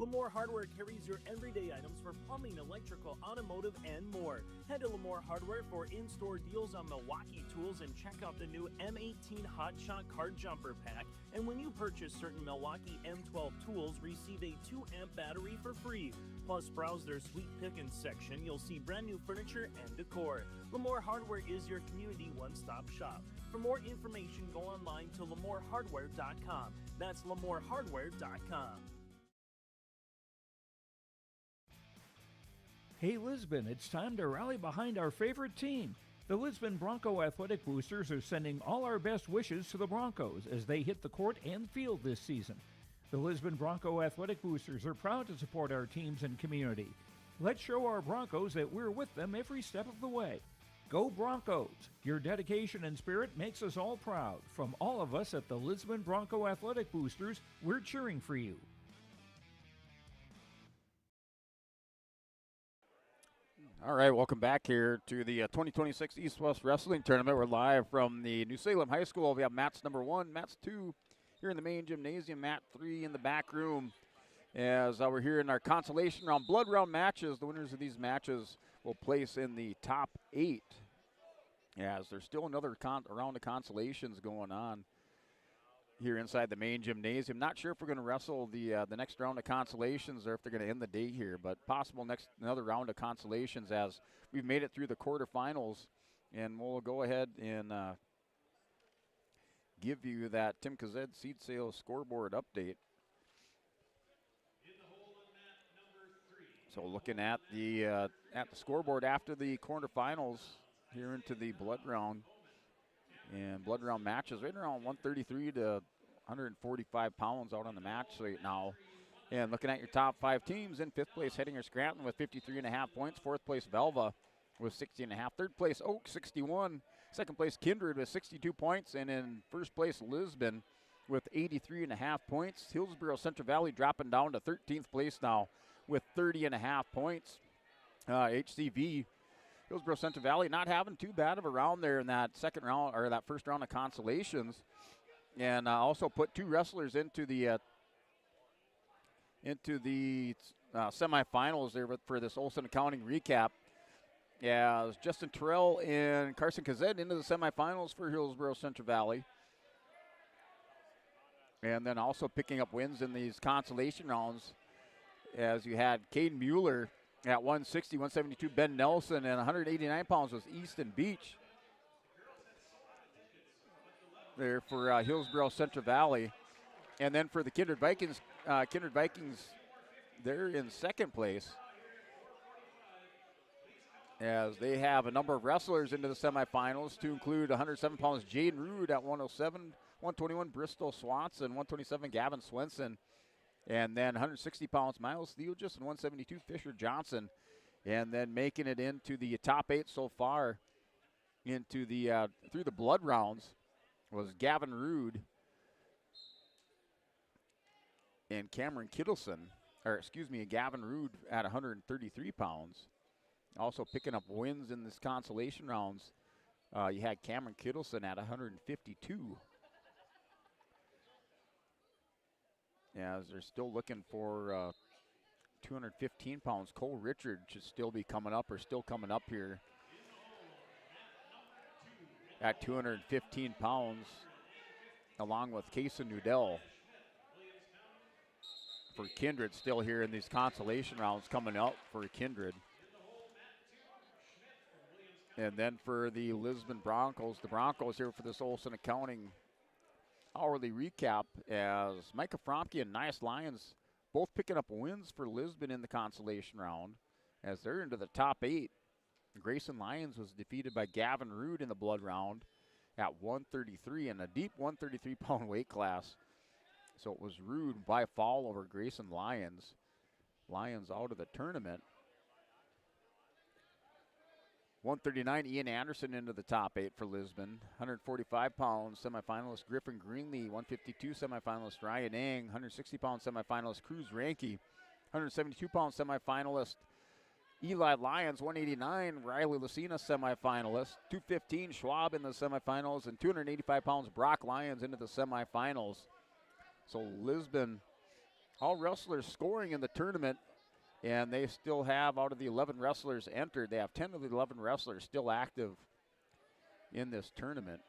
Lamore Hardware carries your everyday items for plumbing, electrical, automotive, and more. Head to Lamore Hardware for in-store deals on Milwaukee tools and check out the new M18 Hot Shot Card Jumper Pack. And when you purchase certain Milwaukee M12 tools, receive a 2-amp battery for free. Plus, browse their Sweet Pickins section. You'll see brand new furniture and decor. Lamore Hardware is your community one-stop shop. For more information, go online to lamorehardware.com. That's lamorehardware.com. Hey Lisbon, it's time to rally behind our favorite team. The Lisbon Bronco Athletic Boosters are sending all our best wishes to the Broncos as they hit the court and field this season. The Lisbon Bronco Athletic Boosters are proud to support our teams and community. Let's show our Broncos that we're with them every step of the way. Go Broncos! Your dedication and spirit makes us all proud. From all of us at the Lisbon Bronco Athletic Boosters, we're cheering for you. All right, welcome back here to the 2026 East-West Wrestling Tournament. We're live from the New Salem High School. We have mats number 1, mats 2 here in the main gymnasium, mat 3 in the back room. As we're here in our consolation round, blood round matches. The winners of these matches will place in the top 8. As there's still another round of consolations going on here inside the main gymnasium. Not sure if we're going to wrestle the next round of consolations or if they're going to end the day here, but possible another round of consolations as we've made it through the quarterfinals. And we'll go ahead and give you that Tim Kazed seed sales scoreboard update. So looking at the scoreboard after the quarterfinals here into the blood round. And blood round matches right around 133 to 145 pounds out on the match right now. And looking at your top 5 teams, in 5th place, Hettinger Scranton with 53.5 points. 4th place, Velva with 60.5. 3rd place, Oak, 61. 2nd place, Kindred with 62 points. And in 1st place, Lisbon with 83.5 points. Hillsborough Central Valley dropping down to 13th place now with 30.5 points. HCV, Hillsborough Central Valley, not having too bad of a round there in that second round or that first round of consolations, and also put 2 wrestlers into the semifinals there for this Olson Accounting recap. As Justin Terrell and Carson Kazed into the semifinals for Hillsborough Central Valley, and then also picking up wins in these consolation rounds, as you had Caden Mueller at 160, 172, Ben Nelson, and 189 pounds was Easton Beach there for Hillsborough Central Valley. And then for the Kindred Vikings, they're in 2nd place as they have a number of wrestlers into the semifinals, to include 107 pounds Jaden Rude at 107, 121 Bristol Swanson, 127 Gavin Swenson, and then 160 pounds Miles Theogis, and 172 Fisher Johnson. And then making it into the top 8 so far into the through the blood rounds was Gavin Rude and Cameron Kittleson, Gavin Rude at 133 pounds. Also picking up wins in this consolation rounds. You had Cameron Kittleson at 152. As they're still looking for 215 pounds. Cole Richard should still be coming up, or still coming up here at 215 pounds, along with Kason Nudell for Kindred, still here in these consolation rounds coming up for Kindred. And then for the Lisbon Broncos, the Broncos here for this Olson Accounting hourly recap, as Micah Fromke and Nias Lyons both picking up wins for Lisbon in the consolation round as they're into the top 8. Grayson Lyons was defeated by Gavin Rude in the blood round at 133 in a deep 133-pound weight class. So it was Rude by fall over Grayson Lyons. Lyons out of the tournament. 139, Ian Anderson into the top 8 for Lisbon. 145 pounds semifinalist Griffin Greenlee. 152 semifinalist Ryan Eng. 160 pound semifinalist Cruz Ranke. 172 pound semifinalist Eli Lyons. 189 Riley Lucina semifinalist. 215 Schwab in the semifinals, and 285 pounds Brock Lyons into the semifinals. So Lisbon all wrestlers scoring in the tournament, and they still have, out of the 11 wrestlers entered, they have 10 of the 11 wrestlers still active in this tournament.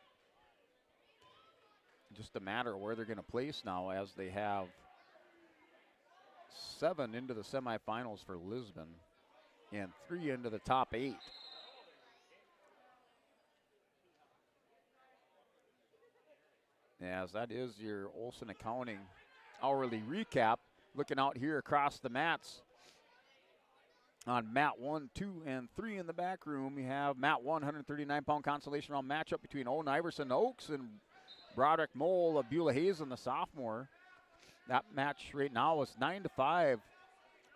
Just a matter of where they're going to place now, as they have 7 into the semifinals for Lisbon and 3 into the top 8. As that is your Olson Accounting hourly recap. Looking out here across the mats on mat 1, 2, and 3 in the back room, we have mat 1, 139-pound consolation round matchup between Owen Iverson Oaks and Broderick Mole of Beulah Hazen, the sophomore. That match right now is 9-5.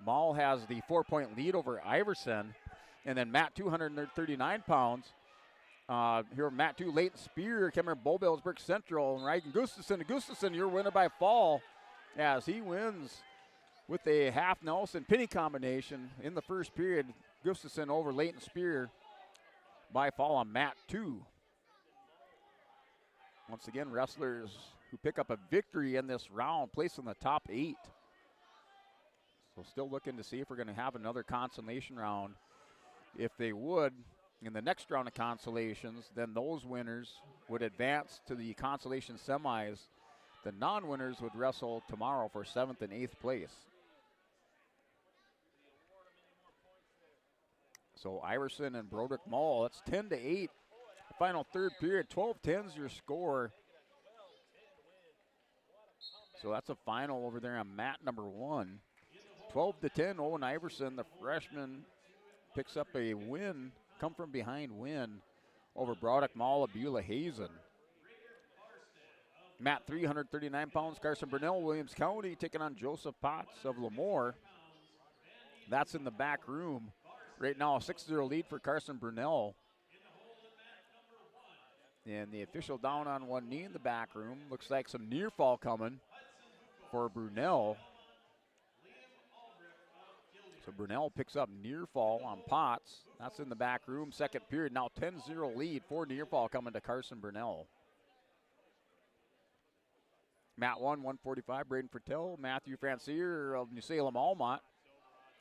Mall has the 4-point lead over Iverson. And then mat 2, 139 pounds. Here, mat 2, Leighton Spear, Cameron Bobelsburg Central, and Ryan Gustafson. Gustafson, your winner by fall, as he wins with a half Nelson penny combination in the first period. Gustafson over Leighton Spear by fall on mat 2. Once again, wrestlers who pick up a victory in this round place in the top 8. So still looking to see if we're going to have another consolation round. If they would, in the next round of consolations, then those winners would advance to the consolation semis. The non-winners would wrestle tomorrow for 7th and 8th place. So Iverson and Broderick Mall, that's 10-8. Final third period, 12-10's your score. So that's a final over there on mat number 1. 12-10, Owen Iverson, the freshman, picks up a win, come from behind win over Broderick Mall of Beulah Hazen. Mat 339 pounds, Carson Burnell, Williams County, taking on Joseph Potts of Lemoore. That's in the back room. Right now, a 6-0 lead for Carson Burnell. And the official down on one knee in the back room. Looks like some near fall coming for Brunel. So Brunel picks up near fall on Potts. That's in the back room. Second period, now 10-0 lead for near fall coming to Carson Brunel. Mat 1, 145, Braden Fertel, Matthew Francier of New Salem Almont.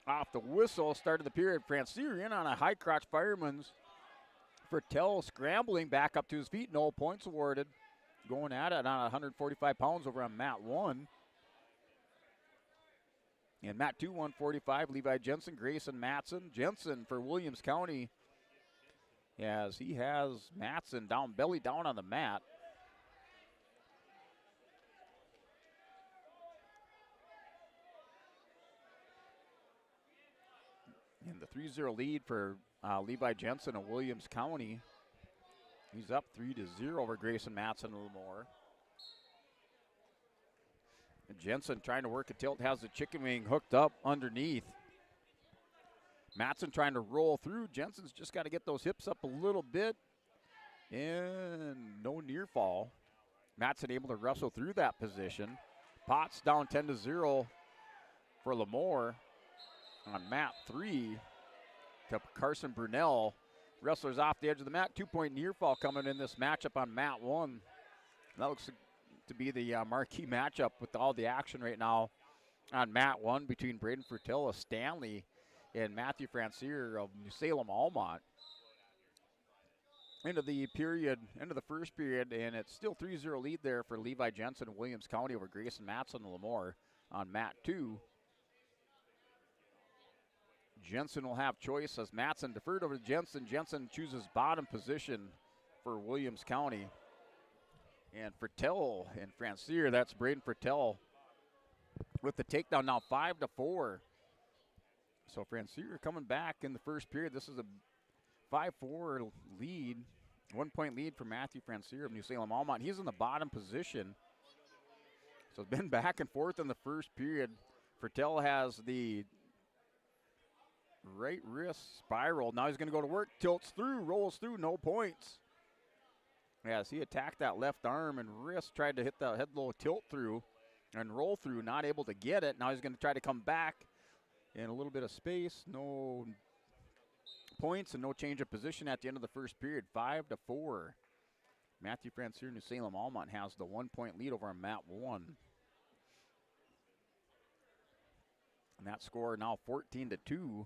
Off the whistle, start of the period. Francier in on a high crotch fireman's. Fertel scrambling back up to his feet. No points awarded. Going at it on 145 pounds over on mat 1. And mat 2, 145, Levi Jensen, Grayson Matson. Jensen for Williams County, as he has Matson down, belly down on the mat. And the 3-0 lead for Levi Jensen of Williams County. He's up 3-0 over Grayson Matson a little more. And Jensen trying to work a tilt, has the chicken wing hooked up underneath. Matson trying to roll through. Jensen's just got to get those hips up a little bit. And no near fall. Matson able to wrestle through that position. Potts down 10-0 for Lemoore on mat 3 to Carson Brunel. Wrestlers off the edge of the mat. 2-point near fall coming in this matchup on mat 1. That looks to be the marquee matchup with all the action right now on mat 1 between Braden Fertel of Stanley and Matthew Francier of New Salem Almont. End of the period, end of the first period, and it's still 3-0 lead there for Levi Jensen of Williams County over Grayson Matson and Lemoore on mat 2. Jensen will have choice as Matson deferred over to Jensen. Jensen chooses bottom position for Williams County. And Fertel and Francier, that's Braden Fertel with the takedown now 5-4. So Francier coming back in the first period. This is a 5-4 lead, 1-point lead for Matthew Francier of New Salem Almont. He's in the bottom position. So it's been back and forth in the first period. Fertel has the right wrist spiral. Now he's going to go to work, tilts through, rolls through, no points. As he attacked that left arm and wrist, tried to hit the head low tilt through and roll through, not able to get it. Now he's going to try to come back in a little bit of space. No points and no change of position at the end of the first period. 5-4. Matthew Francier, New Salem Almont has the 1-point lead over on mat 1. And that score now 14-2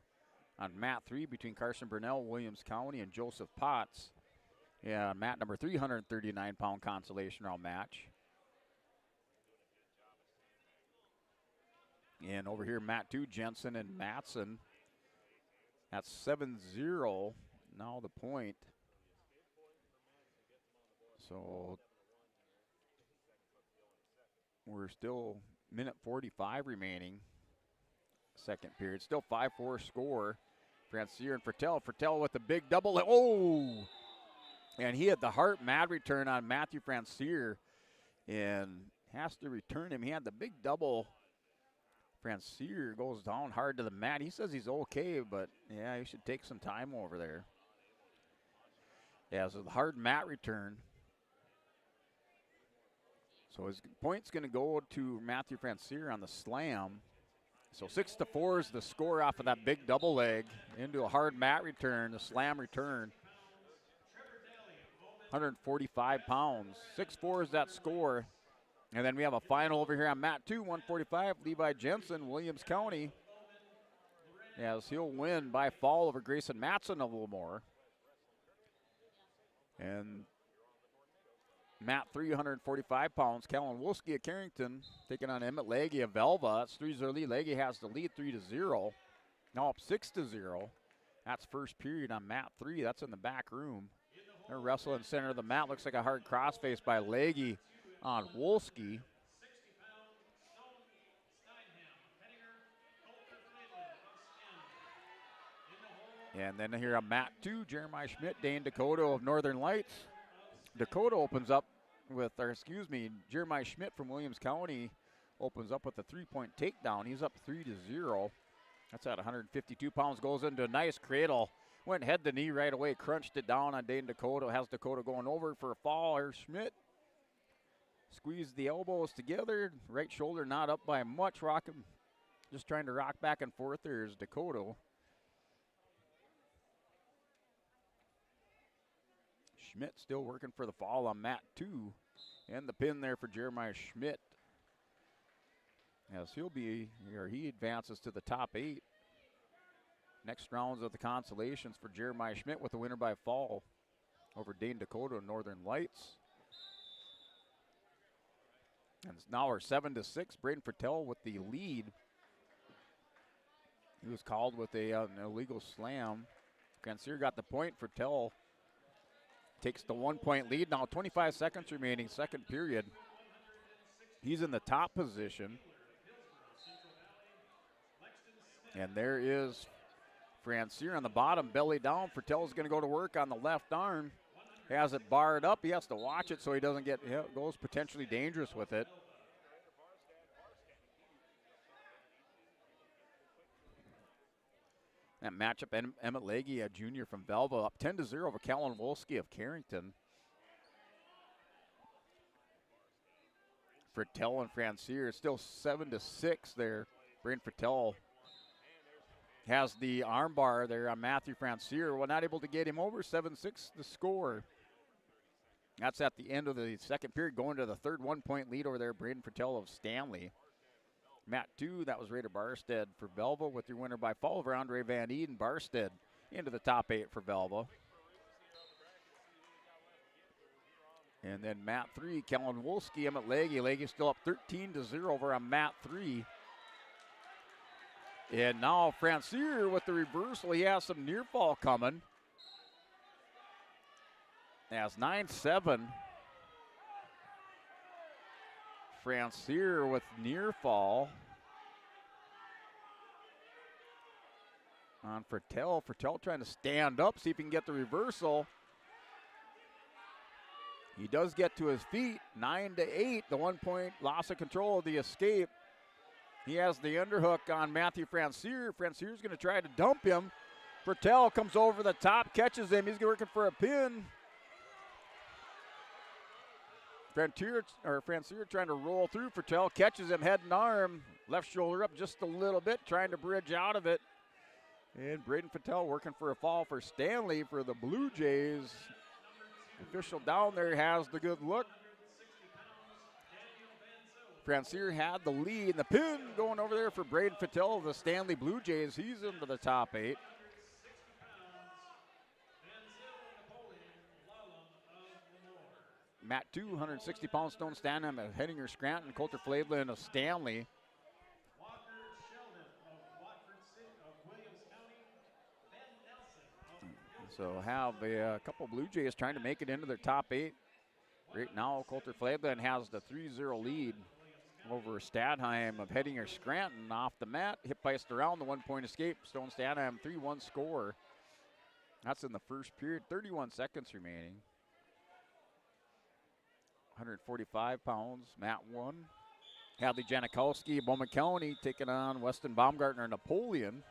on mat 3 between Carson Burnell, Williams County, and Joseph Potts. Yeah, mat number 339-pound consolation round match. And over here, mat 2, Jensen and Matson. That's 7-0 now the point. So we're still minute 45 remaining. Second period. Still 5-4 score. Francier and Fertel. Fertel with the big double. Oh! And he had the heart mad return on Matthew Francier and has to return him. He had the big double. Francier goes down hard to the mat. He says he's okay, but yeah, he should take some time over there. Yeah, so the hard mat return. So his point's going to go to Matthew Francier on the slam. So 6-4 is the score off of that big double leg into a hard mat return, the slam return. 145 pounds. 6-4 is that score. And then we have a final over here on mat 2, 145, Levi Jensen, Williams County. As he'll win by fall over Grayson Matson of Lemoore. And mat 3, 145 pounds, Callan Wolski of Carrington taking on Emmett Legge of Velva. That's 3-0 lead. Legge has the lead 3-0. Now up 6-0. That's first period on mat 3. That's in the back room. They're wrestling center of the mat. Looks like a hard crossface by Legge on Wolski. And then here on mat 2, Jeremiah Schmidt, Dane Dakota of Northern Lights. Dakota opens up with, Jeremiah Schmidt from Williams County opens up with a 3-point takedown. He's up 3-0. That's at 152 pounds. Goes into a nice cradle. Went head to knee right away. Crunched it down on Dane Dakota. Has Dakota going over for a fall. Here's Schmidt. Squeeze the elbows together. Right shoulder not up by much. Rocking, just trying to rock back and forth. There's Dakota. Schmidt still working for the fall on mat 2. And the pin there for Jeremiah Schmidt. As he advances to the top 8. Next rounds of the consolations for Jeremiah Schmidt with the winner by fall over Dane Dakota and Northern Lights. And it's now our 7-6. Braden Fertel with the lead. He was called with an illegal slam. Francier got the point. Fertel takes the 1-point lead. Now 25 seconds remaining, second period. He's in the top position. And there is Francier on the bottom, belly down. Fertel's going to go to work on the left arm. Has it barred up. He has to watch it so he doesn't get, goes potentially dangerous with it. That matchup, Emmett Legge, a junior from Velva, up 10-0 over Callan Wolski of Carrington. Fertel and Francier still 7-6 there. Braden Fertel has the arm bar there on Matthew Francier. Well, not able to get him over. 7-6 the score. That's at the end of the second period, going to the third 1-point lead over there, Braden Fertel of Stanley. Mat 2, that was Raider Barstead for Velva with your winner by fall over Andre Van Eden. Barstead into the top 8 for Velva. And then mat 3, Callan Wolski, Emmett Legge. Legge still up 13-0 over on mat 3. And now Francier with the reversal. He has some near fall coming. As 9-7. Francier with near fall. On Fertel. Fertel trying to stand up, see if he can get the reversal. He does get to his feet. 9-8. The 1-point loss of control of the escape. He has the underhook on Matthew Francier. Francier's going to try to dump him. Fertel comes over the top, catches him. He's working for a pin. Francier trying to roll through. Fertel catches him head and arm. Left shoulder up just a little bit, trying to bridge out of it. And Braden Fertel working for a fall for Stanley for the Blue Jays. The official down there has the good look. Francier had the lead, and the pin going over there for Braden Fattel of the Stanley Blue Jays. He's into the top 8. Matt 2, 160-pound Stone Stanham of Hettinger Scranton, Coulter Flavelin of Stanley. So have a couple Blue Jays trying to make it into their top 8. Right now, Coulter Flavelin has the 3-0 lead over Stadheim of Hettinger Scranton off the mat. Hip iced around the 1-point escape. Stone Stadheim 3-1 score. That's in the first period. 31 seconds remaining. 145 pounds, Matt 1. Hadley Janikowski, Bowman County taking on Weston Baumgartner, Napoleon.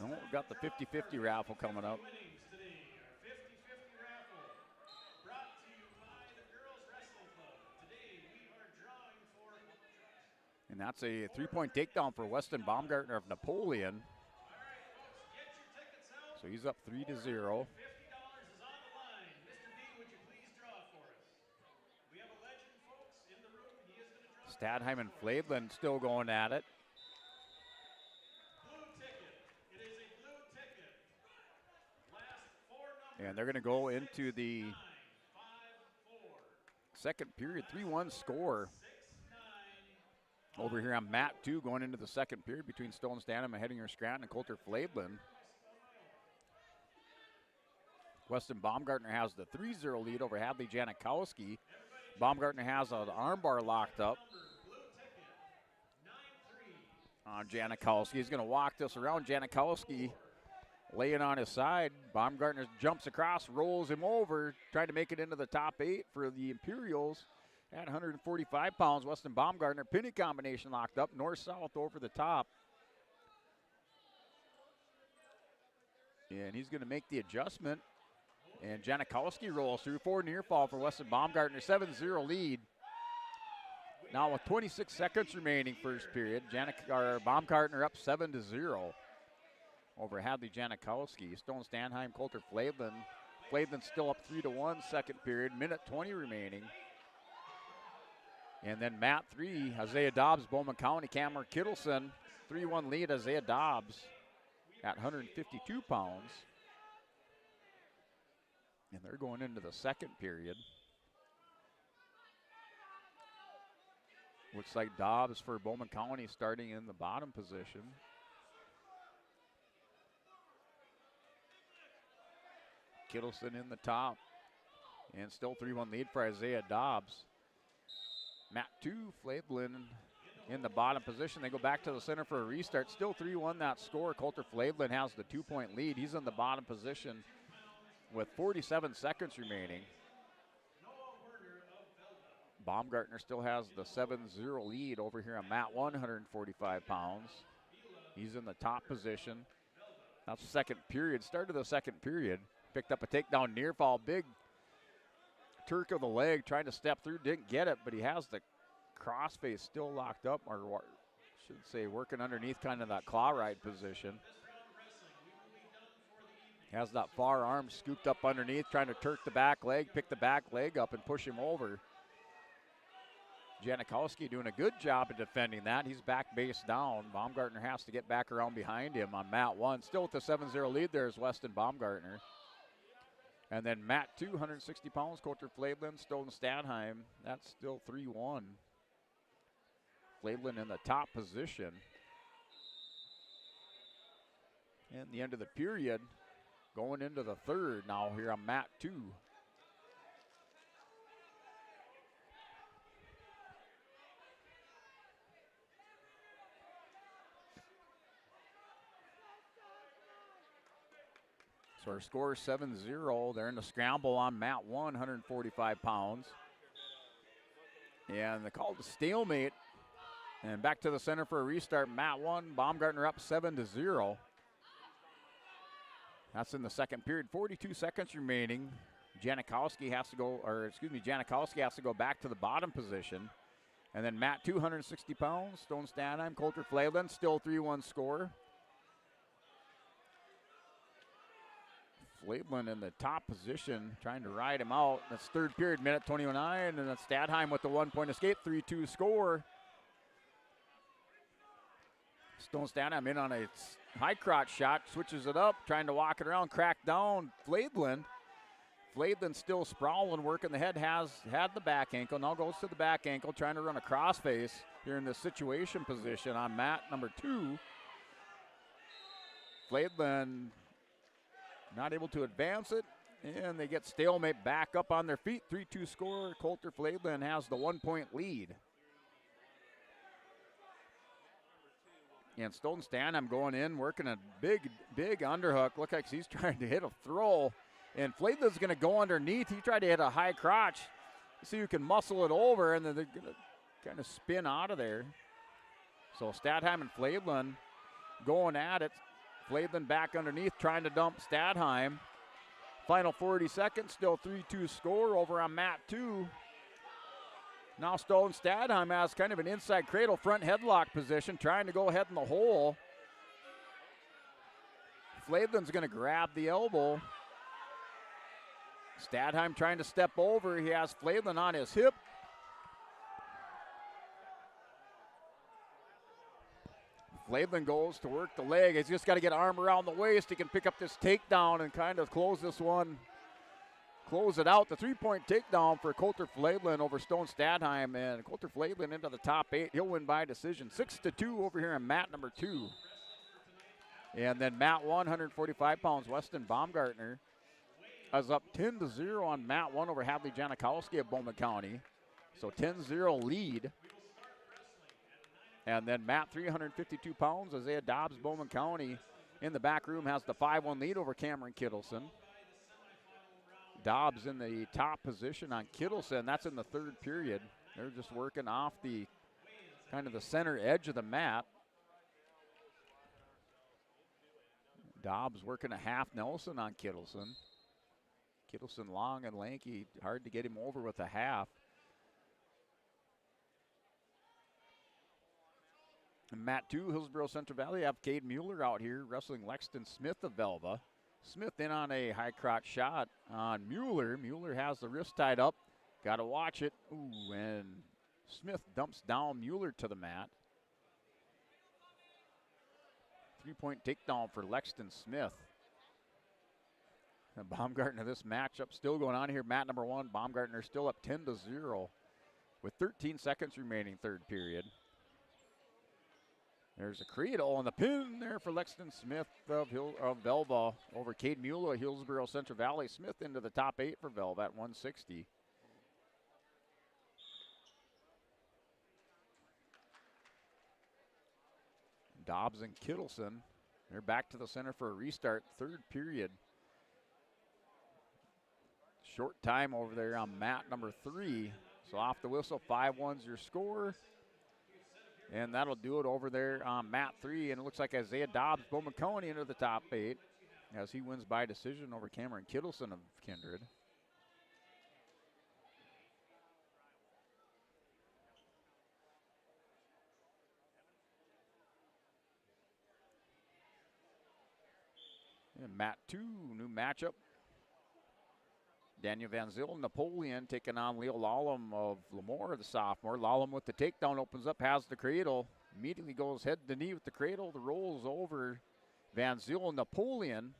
Oh, we've got the 50-50 raffle coming up. And that's a 3-point takedown for Weston Baumgartner of Napoleon. So he's up 3-0. Stadheim and Flavelin still going at it. And they're going to go into the second period, 3-1 score. Over here on Mat 2 going into the second period between Stone Stanham and Hettinger Scranton and Coulter Flavelin. Weston Baumgartner has the 3-0 lead over Hadley Janikowski. Baumgartner has an armbar locked up on Janikowski. He's going to walk this around. Janikowski laying on his side. Baumgartner jumps across, rolls him over, trying to make it into the top 8 for the Imperials at 145 pounds. Weston Baumgartner, pinning combination locked up, north-south over the top. And he's going to make the adjustment. And Janikowski rolls through. 4 near fall for Weston Baumgartner. 7-0 lead. Now with 26 seconds remaining first period. Baumgartner up 7-0 over Hadley Janikowski. Stone Stanheim, Coulter Flavelin. Flavelin still up 3-1 second period. Minute 20 remaining. And then Mat 3, Isaiah Dobbs, Bowman County, Cameron Kittleson. 3-1 lead, Isaiah Dobbs at 152 pounds. And they're going into the second period. Looks like Dobbs for Bowman County starting in the bottom position. Kittleson in the top. And still 3-1 lead for Isaiah Dobbs. Mat 2, Flavelin in the bottom position. They go back to the center for a restart. Still 3-1 that score. Coulter Flavelin has the 2-point lead. He's in the bottom position with 47 seconds remaining. Baumgartner still has the 7-0 lead over here on Mat 1, 145 pounds. He's in the top position. That's the second period. Start of the second period. Picked up a takedown near fall. Big Turk of the leg, trying to step through, didn't get it, but he has the crossface still locked up, or should say working underneath kind of that claw ride position. Has that far arm scooped up underneath, trying to Turk the back leg, pick the back leg up and push him over. Janikowski doing a good job of defending that. He's back base down. Baumgartner has to get back around behind him on Mat 1. Still with the 7-0 lead there is Weston Baumgartner. And then Mat 2, 160 pounds, Coulter Flavelin, Stone Stanheim. That's still 3-1. Flavelin in the top position. And the end of the period, going into the third now here on Mat 2. So our score is 7-0. They're in the scramble on Mat 1, 145 pounds. And they called a stalemate. And back to the center for a restart. Mat 1, Baumgartner up 7-0. That's in the second period. 42 seconds remaining. Janikowski has to go back to the bottom position. And then Mat 2, 160 pounds. Stone Stanheim, Coulter Flavelin, still 3-1 score. Flaidlin in the top position, trying to ride him out. That's third period, minute 29, and that's Stadheim with the 1-point escape, 3-2 score. Stone Stadheim in on a high crotch shot, switches it up, trying to walk it around, crack down Flaidlin. Flaidlin still sprawling, working the head, had the back ankle, now goes to the back ankle, trying to run a crossface here in the situation position on mat number 2. Flaidlin not able to advance it, and they get stalemate back up on their feet. 3-2 score. Coulter Flaidlin has the 1-point lead. And Stoughton Stadheim going in, working a big underhook. Looks like he's trying to hit a throw. And Flaidlin's going to go underneath. He tried to hit a high crotch. See who can muscle it over, and then they're going to kind of spin out of there. So Stadheim and Flaidlin going at it. Flaidlin back underneath, trying to dump Stadheim. Final 40 seconds, still 3-2 score over on mat 2. Now Stoughton Stadheim has kind of an inside cradle front headlock position, trying to go ahead in the hole. Flaidlin's going to grab the elbow. Stadheim trying to step over. He has Flaidlin on his hip. Flaidlin goes to work the leg. He's just got to get arm around the waist. He can pick up this takedown and kind of close this one. Close it out. The 3-point takedown for Coulter Flaidlin over Stone Stadheim. And Coulter Flaidlin into the top 8. He'll win by decision. 6-2 over here on mat number 2. And then mat 1, 145 pounds, Weston Baumgartner is up 10-0 on mat 1 over Hadley Janikowski of Bowman County. So 10-0 lead. And then mat 352 pounds, Isaiah Dobbs, Bowman County in the back room has the 5-1 lead over Cameron Kittleson. Dobbs in the top position on Kittleson. That's in the third period. They're just working off the kind of the center edge of the mat. Dobbs working a half Nelson on Kittleson. Kittleson long and lanky, hard to get him over with a half. And mat 2, Hillsborough Central Valley have Cade Mueller out here wrestling Lexton Smith of Velva. Smith in on a high crotch shot on Mueller. Mueller has the wrist tied up. Got to watch it. Ooh, and Smith dumps down Mueller to the mat. 3-point takedown for Lexton Smith. And Baumgartner, this matchup still going on here. Mat number 1, Baumgartner still up 10-0 with 13 seconds remaining third period. There's a cradle on the pin there for Lexton Smith of Velva over Cade Mueller, Hillsborough Central Valley. Smith into the top 8 for Velva at 160. Dobbs and Kittleson, they're back to the center for a restart, third period. Short time over there on mat number 3. So off the whistle, 5-1's your score. And that'll do it over there on mat 3. And it looks like Isaiah Dobbs, Bowman County into the top 8 as he wins by decision over Cameron Kittleson of Kindred. And mat 2, new matchup. Daniel Van Zyl, Napoleon taking on Leo Lallam of Lemoore, the sophomore. Lallam with the takedown, opens up, has the cradle. Immediately goes head to knee with the cradle. The rolls over Van Zyl. Napoleon,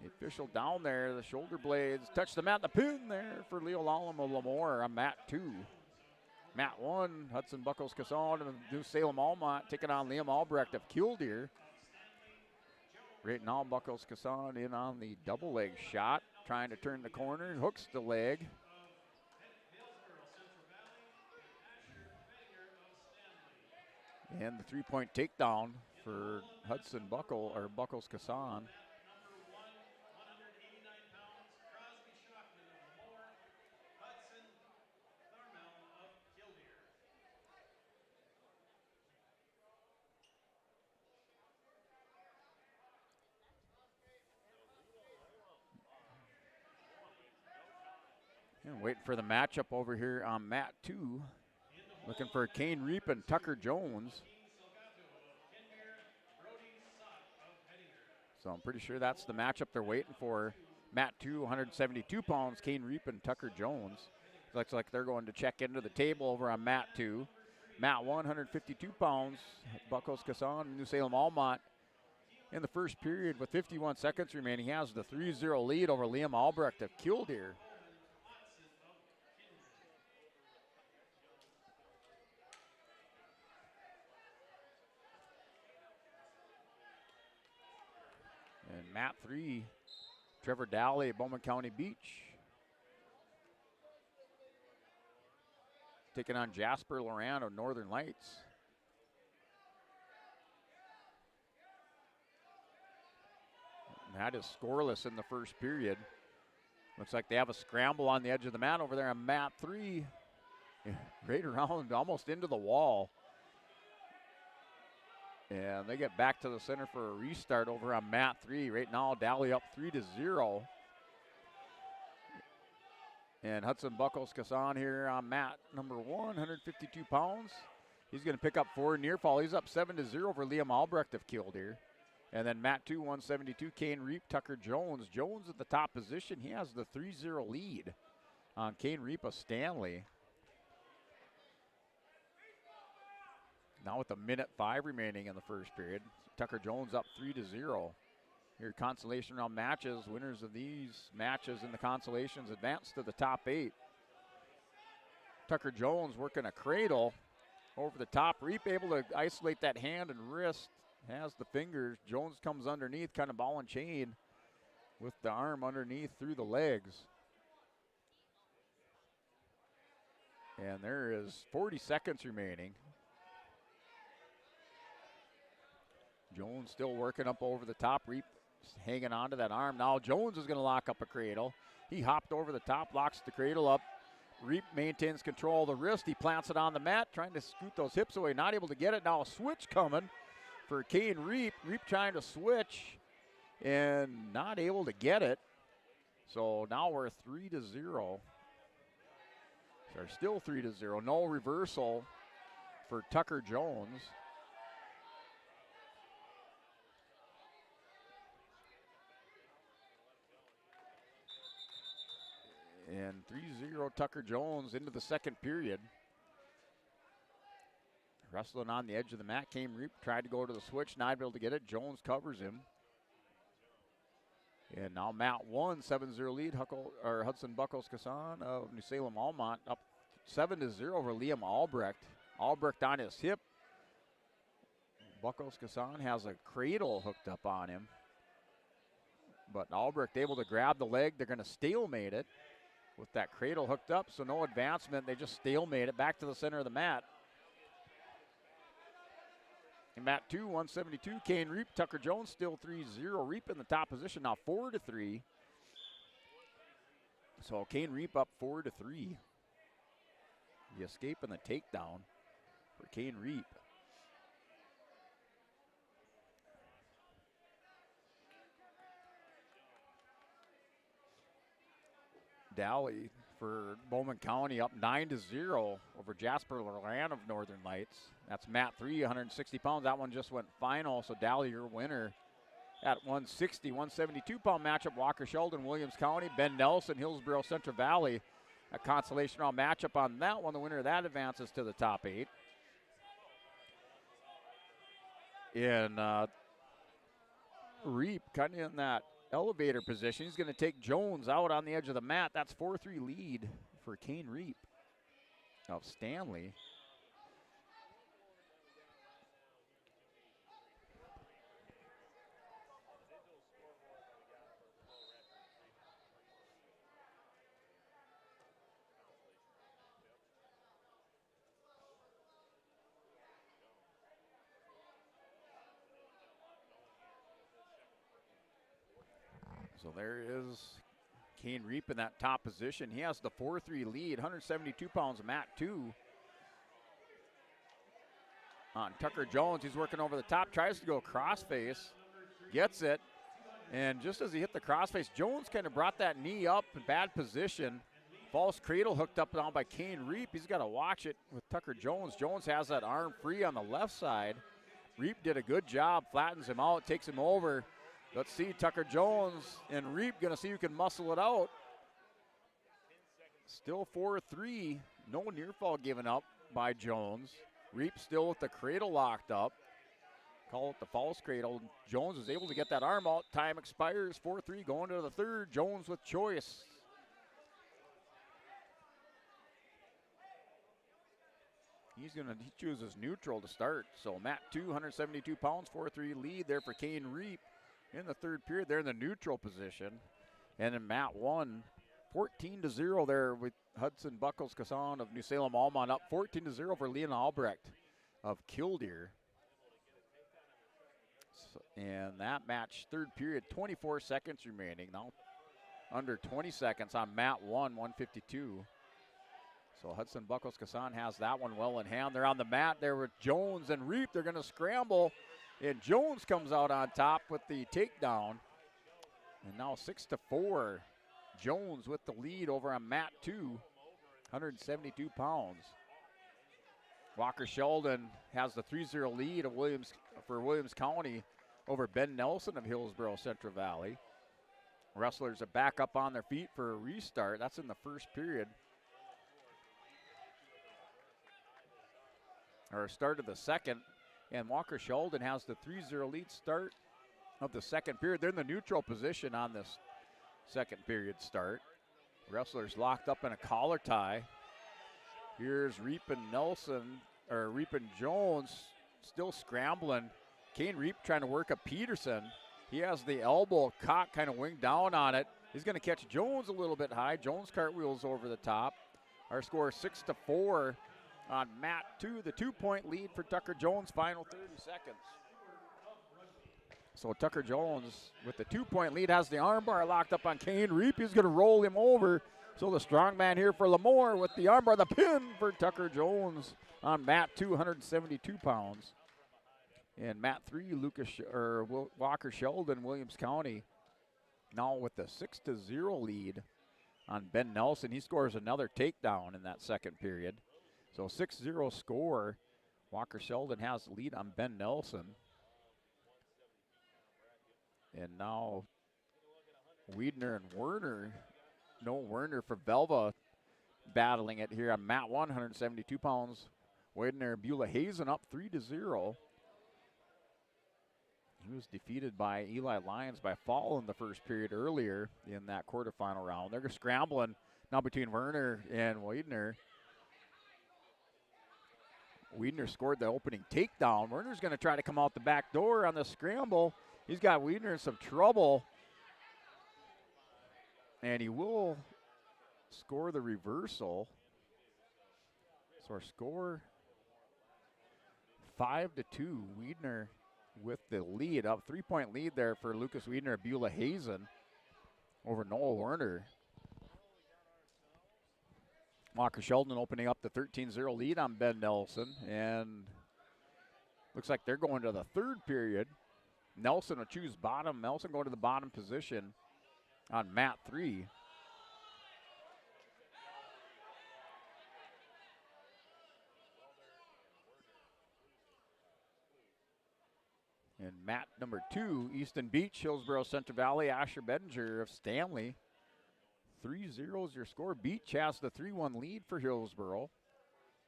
the official down there, the shoulder blades touch the mat. The pin there for Leo Lallam of Lemoore on mat 2. Mat 1, Hudson Buckles Casson and New Salem Almont taking on Liam Albrecht of Killdeer. Right now, Buckles Casson in on the double leg shot, trying to turn the corner, hooks the leg. And the 3-point takedown for Hudson Buckles Casson. And waiting for the matchup over here on mat 2. Looking for Kane Reap and Tucker Jones. So I'm pretty sure that's the matchup they're waiting for. Matt 2, 172 pounds, Kane Reap and Tucker Jones. Looks like they're going to check into the table over on Matt 2. Matt 1, 152 pounds, Buckos Kasson, New Salem Almont. In the first period with 51 seconds remaining, he has the 3-0 lead over Liam Albrecht of Killdeer. And Matt 3, Trevor Dowley, Bowman County Beach. Taking on Jasper Loran of Northern Lights. And that is scoreless in the first period. Looks like they have a scramble on the edge of the mat over there on Matt 3. Right around, almost into the wall. And they get back to the center for a restart over on Matt 3. Right now, Dowley up 3-0. And Hudson Buckles Kasson here on Matt number 1, 152 pounds. He's going to pick up 4 near fall. He's up 7-0 over Liam Albrecht of Killdeer. And then Matt 2, 172, Kane Reap, Tucker Jones. Jones at the top position. He has the 3-0 lead on Kane Reap of Stanley. Now with 1:05 remaining in the first period. Tucker Jones up 3-0. Here, consolation round matches. Winners of these matches in the consolations advance to the top 8. Tucker Jones working a cradle over the top. Reap able to isolate that hand and wrist. Has the fingers. Jones comes underneath, kind of ball and chain with the arm underneath through the legs. And there is 40 seconds remaining. Jones still working up over the top. Reap hanging on to that arm. Now Jones is going to lock up a cradle. He hopped over the top, locks the cradle up. Reap maintains control of the wrist. He plants it on the mat, trying to scoot those hips away. Not able to get it. Now a switch coming for Kane Reap. Reap trying to switch and not able to get it. So now we're 3-0. They're still 3-0. No reversal for Tucker Jones. And 3-0 Tucker Jones into the second period. Wrestling on the edge of the mat. Kane Reap tried to go to the switch, not able to get it. Jones covers him. And now Matt 1, 7-0 lead. Hudson Buckles Kasson of New Salem Almont up 7-0 over Liam Albrecht. Albrecht on his hip. Buckles Kasson has a cradle hooked up on him. But Albrecht able to grab the leg. They're going to stalemate it with that cradle hooked up, so no advancement. They just stalemate it back to the center of the mat. And Matt 2, 172. Kane Reap, Tucker Jones still 3-0. Reap in the top position now 4-3. So Kane Reap up 4-3. The escape and the takedown for Kane Reap. Dowley for Bowman County up 9-0 over Jasper Loran of Northern Lights. That's Matt 3, 160 pounds. That one just went final, so Dowley your winner at 160, 172-pound matchup. Walker Sheldon, Williams County. Ben Nelson, Hillsborough Central Valley. A consolation round matchup on that one. The winner of that advances to the top 8. And Reap kind of in that elevator position. He's going to take Jones out on the edge of the mat. That's 4-3 lead for Kane Reap of Stanley. So there is Kane Reap in that top position. He has the 4-3 lead, 172 pounds, Matt 2. On Tucker Jones, he's working over the top, tries to go crossface, gets it. And just as he hit the crossface, Jones kind of brought that knee up in bad position. False cradle hooked up now by Kane Reap. He's got to watch it with Tucker Jones. Jones has that arm free on the left side. Reap did a good job, flattens him out, takes him over. Let's see, Tucker Jones and Reap going to see who can muscle it out. Still 4-3. No near fall given up by Jones. Reap still with the cradle locked up. Call it the false cradle. Jones is able to get that arm out. Time expires. 4-3 going to the third. Jones with choice. He chooses neutral to start. So Matt 2, 172 pounds, 4-3 lead there for Kane Reap in the third period. They're in the neutral position. And then Matt 1, 14-0 there with Hudson Buckles-Kasson of New Salem Almont up 14-0 for Leon Albrecht of Killdeer. And that match, third period, 24 seconds remaining. Now under 20 seconds on Matt 1, 152. So Hudson Buckles-Kasson has that one well in hand. They're on the mat there with Jones and Reap. They're going to scramble, and Jones comes out on top with the takedown. And now 6-4. Jones with the lead over on Matt 2, 172 pounds. Walker Sheldon has the 3-0 lead of Williams County over Ben Nelson of Hillsboro Central Valley. Wrestlers are back up on their feet for a restart. That's in the first period. Or start of the second. And Walker Sheldon has the 3-0 lead start of the second period. They're in the neutral position on this second period start. Wrestlers locked up in a collar tie. Here's Reap and Jones still scrambling. Kane Reap trying to work a Peterson. He has the elbow caught, kind of winged down on it. He's going to catch Jones a little bit high. Jones cartwheels over the top. Our score 6-4 on Matt 2. The 2-point lead for Tucker Jones, final 30 seconds. So Tucker Jones with the 2-point lead has the armbar locked up on Kane Reap. He's going to roll him over. So the strong man here for Lemoore with the armbar, the pin for Tucker Jones on Matt 2, 172 pounds. And Matt 3, Walker Sheldon, Williams County, now with the 6-0 lead on Ben Nelson. He scores another takedown in that second period. So 6-0 score. Walker Sheldon has the lead on Ben Nelson. And now Wiedner and Werner. No Werner for Velva battling it here on Matt 1, 172 pounds. Wiedner Beulah Hazen up 3-0. He was defeated by Eli Lyons by fall in the first period earlier in that quarterfinal round. They're scrambling now between Werner and Wiedner. Wiedner scored the opening takedown. Werner's going to try to come out the back door on the scramble. He's got Wiedner in some trouble. And he will score the reversal. So our score 5-2. Wiedner with the lead, up 3-point lead there for Lucas Wiedner at Beulah Hazen over Noel Werner. Walker Sheldon opening up the 13-0 lead on Ben Nelson, and looks like they're going to the third period. Nelson will choose bottom. Nelson going to the bottom position on Matt 3. And mat number 2, Easton Beach, Hillsboro Central Valley, Asher Bettinger of Stanley. 3-0 is your score. Beach has the 3-1 lead for Hillsboro.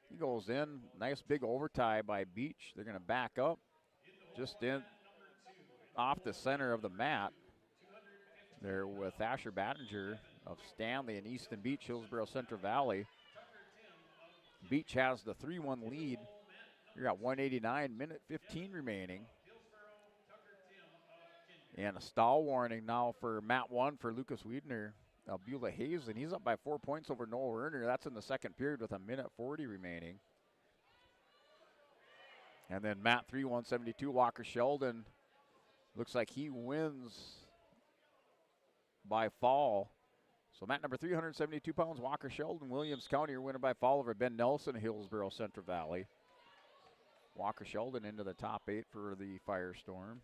He goes in, nice big overtime by Beach. They're going to back up just in off the center of the mat. There with Asher Bettinger of Stanley and Easton Beach, Hillsboro Central Valley. Beach has the 3-1 lead. You're at 189, minute 15 remaining. And a stall warning now for mat 1 for Lucas Wiedner of Beulah Hazen. He's up by 4 points over Noel Werner. That's in the second period with a minute 40 remaining. And then mat 3, 172, Walker Sheldon. Looks like he wins by fall. So mat number 372 pounds, Walker Sheldon, Williams County are winning by fall over Ben Nelson, Hillsboro Central Valley. Walker Sheldon into the top 8 for the Firestorm.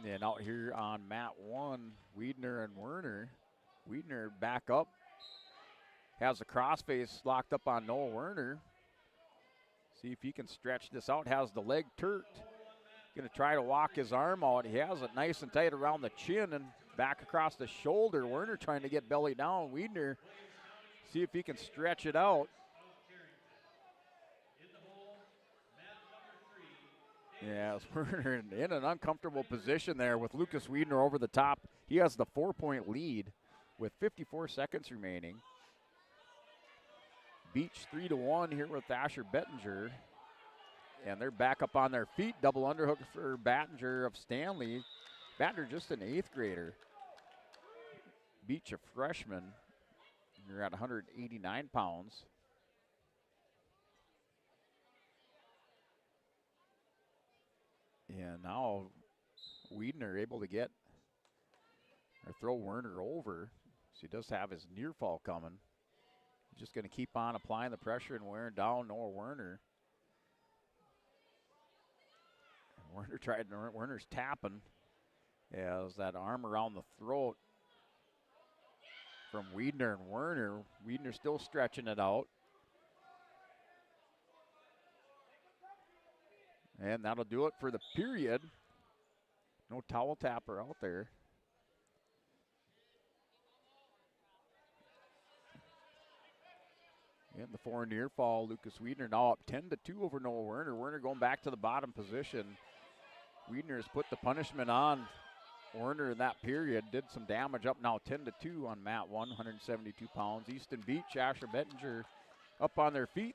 And out here on mat 1, Wiedner and Werner. Wiedner back up. Has the crossface locked up on Noel Werner. See if he can stretch this out. Has the leg turked. Going to try to walk his arm out. He has it nice and tight around the chin and back across the shoulder. Werner trying to get belly down. Wiedner, see if he can stretch it out. Yeah, Werner in an uncomfortable position there with Lucas Wiedner over the top. He has the 4-point lead with 54 seconds remaining. Beach 3-1 here with Asher Bettinger. And they're back up on their feet. Double underhook for Battinger of Stanley. Battinger just an 8th grader. Beach a freshman. You're at 189 pounds. And now Wiedner able to get or throw Werner over. So he does have his near fall coming. He's just going to keep on applying the pressure and wearing down Noah Werner. Werner's tapping as that arm around the throat from Wiedner and Werner. Wiedner still stretching it out. And that'll do it for the period. No towel tapper out there. And the 4 near fall, Lucas Wiedner now up 10-2 over Noah Werner. Werner going back to the bottom position. Wiedner has put the punishment on Werner in that period. Did some damage, up now 10-2 on Matt 1, 172 pounds. Easton Beach, Asher Bettinger up on their feet.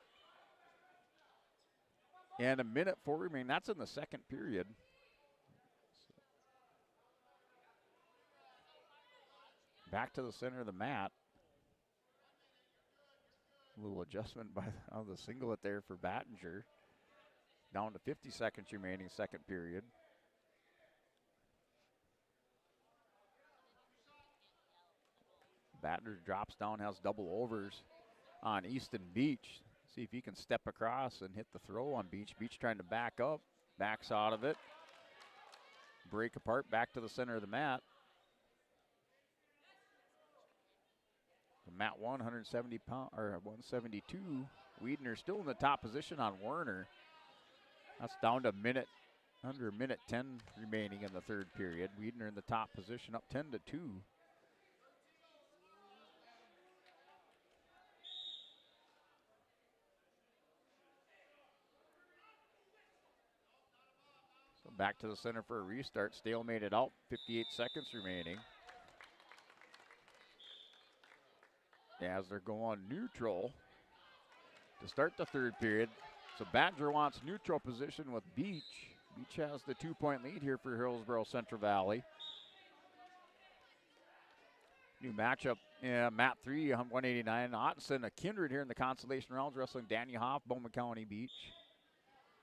And 1:04 remaining. That's in the second period. Back to the center of the mat. A little adjustment on the singlet there for Battinger. Down to 50 seconds remaining, second period. Battinger drops down, has double overs on Easton Beach. See if he can step across and hit the throw on Beach. Beach trying to back up, backs out of it. Break apart, back to the center of the mat. Matt 170 pound or 172. Wiedner still in the top position on Werner. That's down to under a minute 10 remaining in the third period. Wiedner in the top position, up 10-2. So back to the center for a restart. Stalemated out, 58 seconds remaining. As they're going neutral to start the third period. So Badger wants neutral position with Beach. Beach has the 2-point lead here for Hillsborough Central Valley. New matchup, Mat 3, 189. Ottenson, a kindred here in the consolation rounds, wrestling Danny Hoff, Bowman County Beach.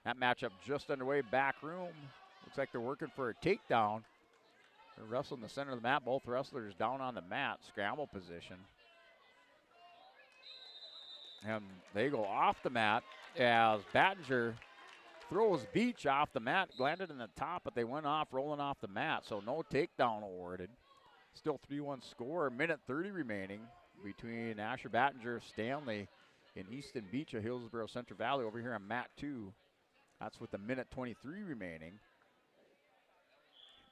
That matchup just underway, back room. Looks like they're working for a takedown. They're wrestling the center of the mat. Both wrestlers down on the mat, scramble position. And they go off the mat as Battinger throws Beach off the mat, landed in the top, but they went off, rolling off the mat, so no takedown awarded. Still 3-1 score, 1:30 remaining between Asher Battinger, Stanley, and Easton Beach of Hillsborough Central Valley over here on mat 2. That's with 1:23 remaining.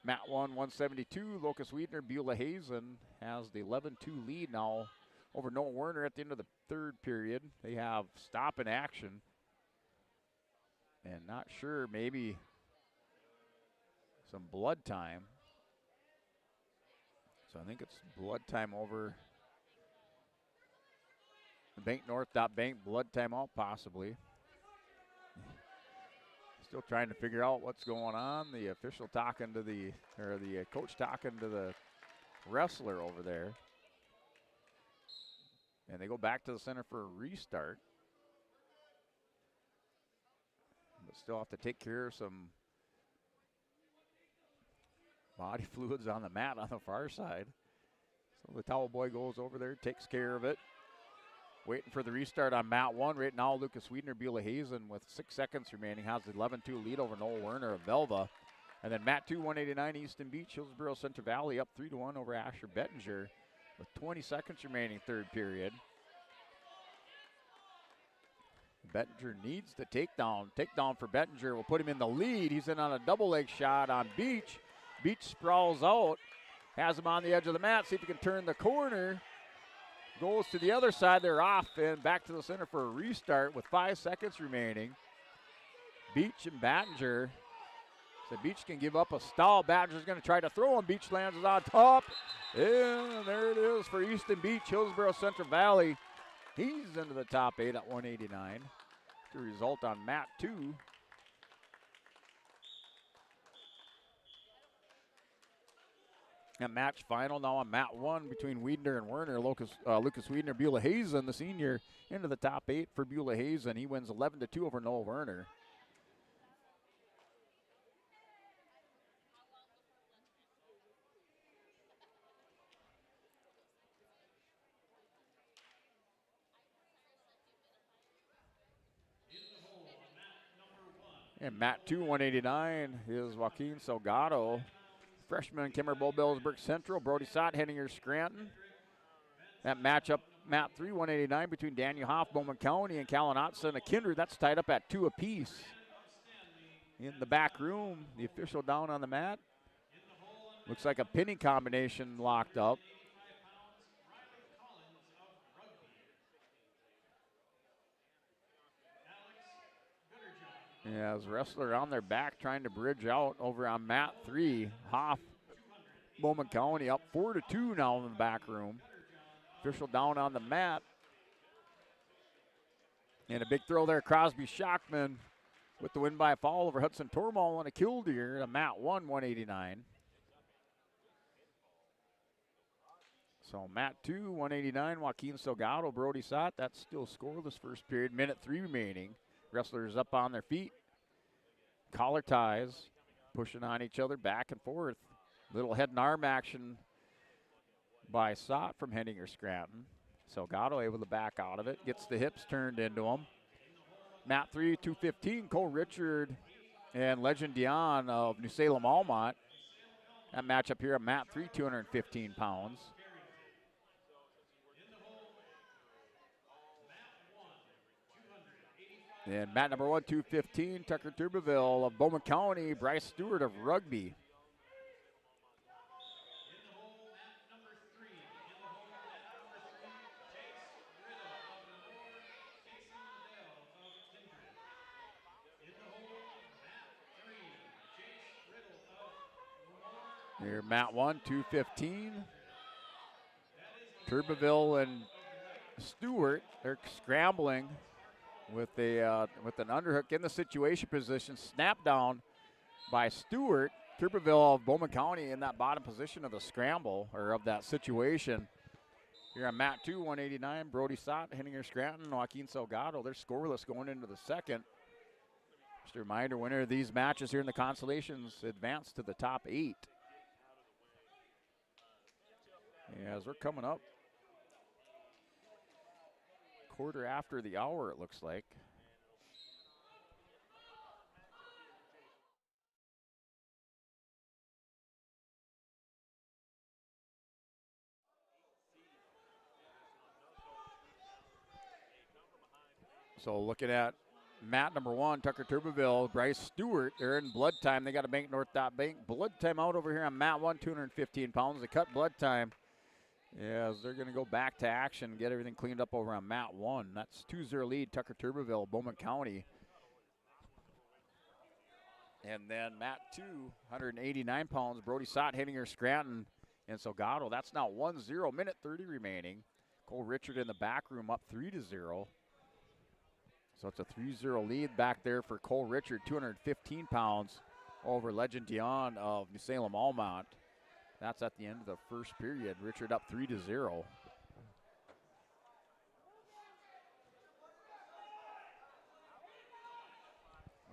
Mat 1, 172, Locust Wiedner, Beulah Hazen has the 11-2 lead now over Noah Werner at the end of the third period. They have stop in action. And not sure, maybe some blood time. So I think it's blood time over the Bank North. Bank blood time out possibly. Still trying to figure out what's going on. The official talking to the coach talking to the wrestler over there. And they go back to the center for a restart. But still have to take care of some body fluids on the mat on the far side. So the towel boy goes over there, takes care of it. Waiting for the restart on mat 1. Right now, Lucas Wiedner, Beulah Hazen with 6 seconds remaining has the 11-2 lead over Noah Werner of Velva. And then mat 2, 189, Easton Beach, Hillsborough Central Valley up 3-1 over Asher Bettinger. With 20 seconds remaining third period. Bettinger needs the takedown. Takedown for Bettinger will put him in the lead. He's in on a double leg shot on Beach. Beach sprawls out, has him on the edge of the mat. See if he can turn the corner. Goes to the other side. They're off and back to the center for a restart with 5 seconds remaining. Beach and Bettinger. So Beach can give up a stall. Battinger's going to try to throw him. Beach lands it on top. And there it is for Easton Beach, Hillsboro Central Valley. He's into the top 8 at 189. The result on mat 2. And match final now on mat 1 between Wiedner and Werner. Lucas Wiedner, Beulah Hazen, the senior, into the top 8 for Beulah Hazen. He wins 11-2 over Noah Werner. And mat 2, 189, is Joaquin Salgado. Freshman, Kimmer Bull-Bellsburg Central, Brody Sott, Henninger Scranton. That matchup, mat 3, 189, between Daniel Hoff, Bowman County, and Kalinotsa and a Kindred. That's tied up at 2 apiece. In the back room, the official down on the mat. Looks like a pinning combination locked up. Yeah, as wrestler on their back trying to bridge out over on mat 3. Hoff, Bowman County up 4-2 now in the back room. Official down on the mat. And a big throw there, Crosby Shockman with the win by fall over Hudson Tormal and a Killdeer to mat 1, 189. So mat 2, 189, Joaquin Salgado, Brody Sott. That's still scoreless first period, minute 3 remaining. Wrestlers up on their feet. Collar ties, pushing on each other back and forth. Little head and arm action by Sott from Henninger Scranton. Salgado able to back out of it, gets the hips turned into him. Mat 3, 215, Cole Richard and Legend Dion of New Salem Almont. That matchup here at mat 3, 215 pounds. And mat number 1, 215, Tucker Turbeville of Bowman County, Bryce Stewart of Rugby. Here, mat 1, 215. Turbeville and Stewart, they're scrambling with an underhook in the situation position. Snap down by Stewart. Turbeville of Bowman County in that bottom position of the scramble, or of that situation. Here on mat 2, 189, Brody Sott, Henninger Scranton, Joaquin Salgado. They're scoreless going into the second. Just a reminder, winner of these matches here in the consolations advance to the top 8. Yeah, as we're coming up, quarter after the hour, it looks like. So looking at mat number 1, Tucker Turbeville, Bryce Stewart, they're in blood time. They got to bank North Dot Bank. Blood time out over here on mat 1, 215 pounds. They cut blood time. Yes, they're going to go back to action, get everything cleaned up over on mat 1. That's 2-0 lead, Tucker Turbeville, Bowman County. And then mat 2, 189 pounds, Brody Sott, Henninger Scranton, and Salgado. That's now 1-0, minute 30 remaining. Cole Richard in the back room up 3-0. So it's a 3-0 lead back there for Cole Richard, 215 pounds over Legend Dion of New Salem Almont. That's at the end of the first period. Richard up 3-0.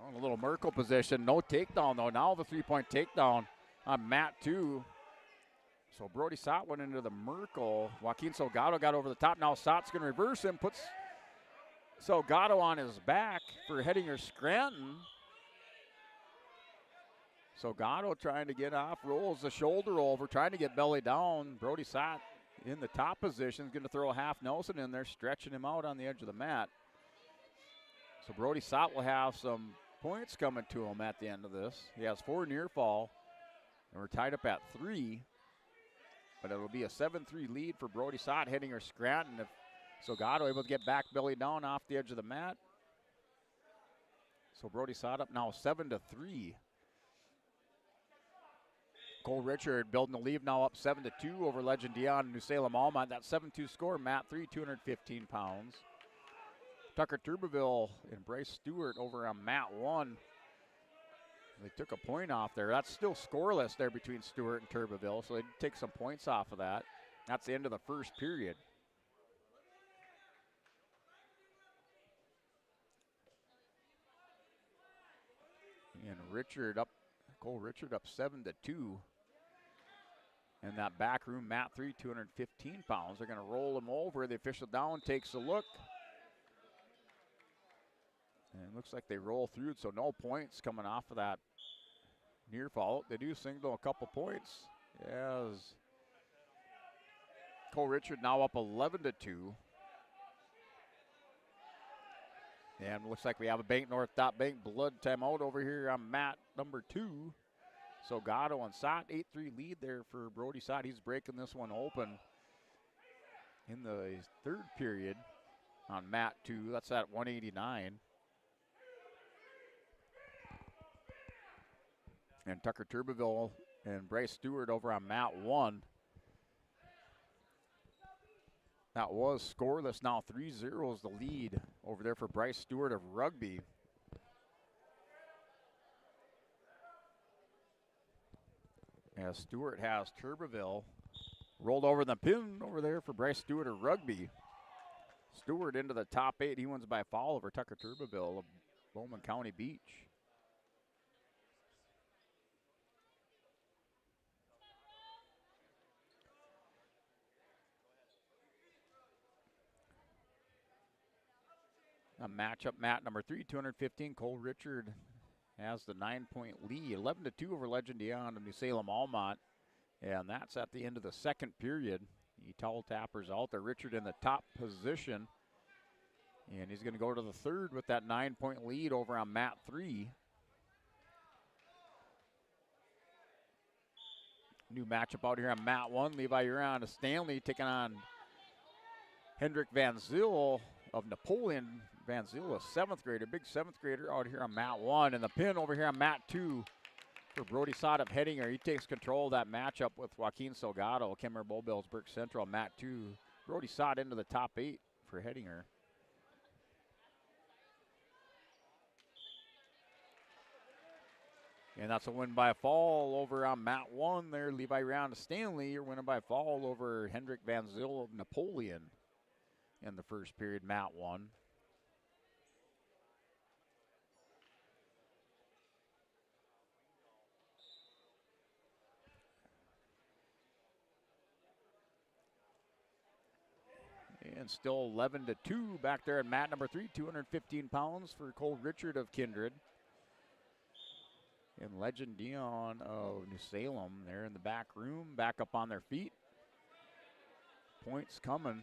A little Merkel position, no takedown though. Now the 3-point takedown on mat 2. So Brody Sott went into the Merkel. Joaquin Salgado got over the top. Now Sott's going to reverse him, puts Salgado on his back for Henninger Scranton. Salgado trying to get off, rolls the shoulder over, trying to get belly down. Brody Sott in the top position is going to throw a half Nelson in there, stretching him out on the edge of the mat. So Brody Sott will have some points coming to him at the end of this. He has 4 near fall, and we're tied up at 3. But it'll be a 7-3 lead for Brody Sott heading or Scranton. If Salgado able to get back belly down off the edge of the mat. So Brody Sott up now 7-3. Cole Richard building the lead now up 7-2 over Legend Dion New Salem Almont. That 7-2 score, Mat 3, 215 pounds. Tucker Turbeville and Bryce Stewart over on Mat 1. They took a point off there. That's still scoreless there between Stewart and Turbeville, so they take some points off of that. That's the end of the first period. And Cole Richard up 7-2. And that back room, Mat 3, 215 pounds. They're going to roll him over. The official down takes a look. And it looks like they roll through it, so no points coming off of that near fall. They do signal a couple points. As Cole Richard now up 11-2. And looks like we have a Bank North Dot Bank blood timeout over here on mat number 2. So Gatto and Sott, 8-3 lead there for Brody Sott. He's breaking this one open in the third period on mat 2. That's at 189. And Tucker Turbeville and Bryce Stewart over on mat 1. That was scoreless now. 3-0 is the lead over there for Bryce Stewart of Rugby. As Stewart has Turbeville rolled over the pin over there for Bryce Stewart of Rugby. Stewart into the top 8. He wins by fall over Tucker Turbeville of Bowman County Beach. A matchup, mat number 3, 215. Cole Richard has the 9-point lead, 11-2 over Legend Dion of New Salem Almont. And that's at the end of the second period. He towel tappers out there. Richard in the top position. And he's going to go to the third with that 9-point lead over on mat 3. New matchup out here on mat 1. Levi Huron of Stanley taking on Hendrik Van Zyl of Napoleon. Van Zyl, a 7th grader, big 7th grader out here on mat 1. And the pin over here on mat 2 for Brody Sott of Hettinger. He takes control of that matchup with Joaquin Salgado, Kemmer Bowbells, Burke Central, mat 2. Brody Sott into the top 8 for Hettinger. And that's a win by fall over on mat 1 there. Levi Round of Stanley, you're winning by fall over Hendrik Van Zyl of Napoleon in the first period, mat 1. And still 11-2 back there at mat number 3, 215 pounds for Cole Richard of Kindred. And Legend Dion of New Salem, they're in the back room, back up on their feet. Points coming.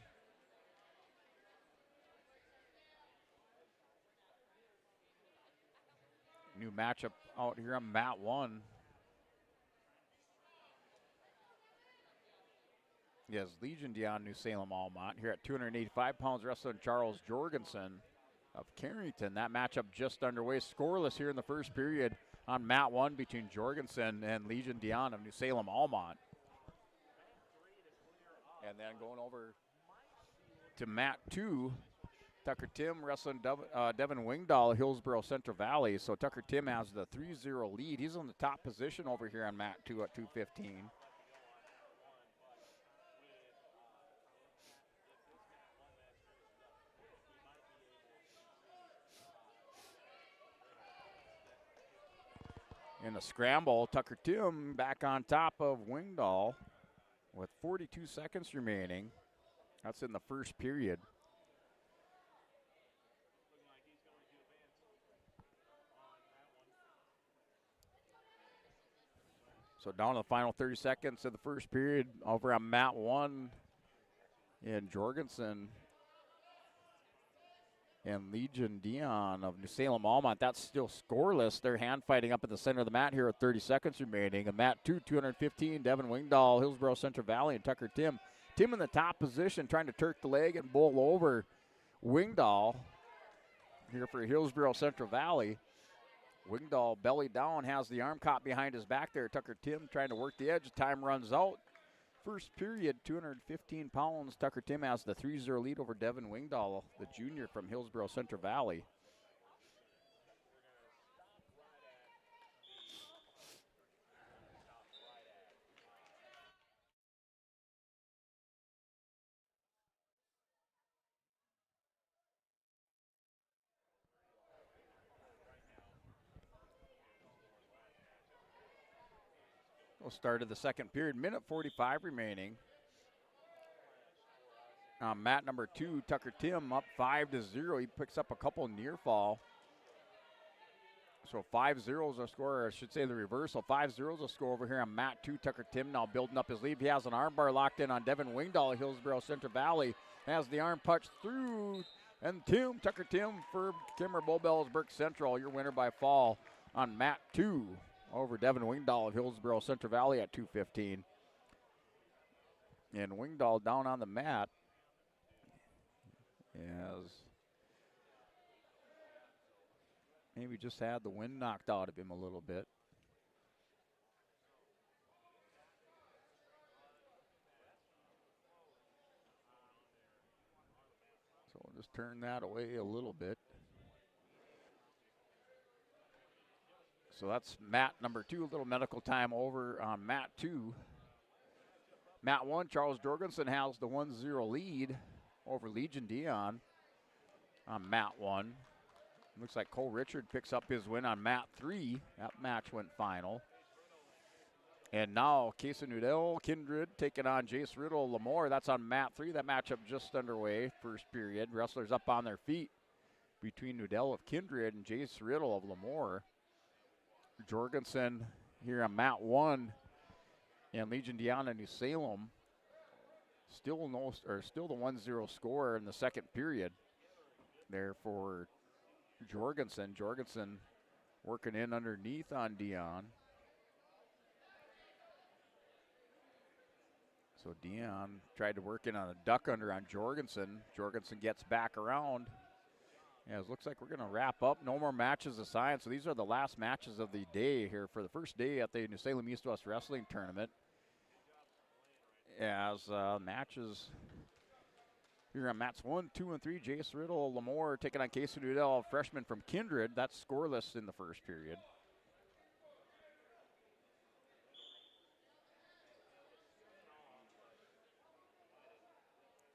New matchup out here on mat 1. Yes, Legion Dion New Salem Almont here at 285 pounds, wrestling Charles Jorgensen of Carrington. That matchup just underway, scoreless here in the first period on mat 1 between Jorgensen and Legion Dion of New Salem Almont. And then going over to mat 2, Tucker Tim wrestling Devin Wingdahl, Hillsboro Central Valley. So Tucker Tim has the 3-0 lead. He's in the top position over here on mat 2 at 215. In the scramble, Tucker Tim back on top of Wingdahl with 42 seconds remaining. That's in the first period. So down to the final 30 seconds of the first period over on mat 1 in Jorgensen and Legion Dion of New Salem Almont. That's still scoreless. They're hand fighting up at the center of the mat here with 30 seconds remaining. And mat 2, 215, Devin Wingdahl, Hillsboro Central Valley, and Tucker Tim. Tim in the top position trying to turk the leg and bowl over Wingdahl here for Hillsboro Central Valley. Wingdahl belly down, has the arm caught behind his back there. Tucker Tim trying to work the edge. Time runs out. First period, 215 pounds. Tucker Tim has the 3-0 lead over Devin Wingdahl, the junior from Hillsboro Central Valley. We'll start of the second period, minute 45 remaining. Mat number 2, Tucker Tim, up 5-0. He picks up a couple near fall. So 5-0 is a score, or I should say the reversal. 5-0 is a score over here on mat 2. Tucker Tim now building up his lead. He has an arm bar locked in on Devin Wingdahl, Hillsboro Central Valley. Has the arm punched through. And Tucker Tim for Kimmer Bull-Bellsburg Central, your winner by fall on mat 2 over Devin Wingdahl of Hillsboro Central Valley at 2:15. And Wingdahl down on the mat as maybe just had the wind knocked out of him a little bit. So we'll just turn that away a little bit. So that's mat number 2, a little medical time over on mat 2. Mat 1, Charles Jorgensen has the 1-0 lead over Legion Dion on mat 1. Looks like Cole Richard picks up his win on mat 3. That match went final. And now Casey Nudell, Kindred taking on Jace Riddle, Lemoore. That's on mat 3. That matchup just underway, first period. Wrestlers up on their feet between Nudell of Kindred and Jace Riddle of Lemoore. Jorgensen here on mat 1 and Legion Dion New Salem still the 1-0 score in the second period there for Jorgensen. Jorgensen working in underneath on Dion. So Dion tried to work in on a duck under on Jorgensen. Jorgensen gets back around. Yeah, it looks like we're going to wrap up. No more matches assigned. So these are the last matches of the day here for the first day at the New Salem East West Wrestling Tournament. As matches here on mats 1, 2, and 3, Jace Riddle, Lemoore taking on Casey Nudell, freshman from Kindred. That's scoreless in the first period.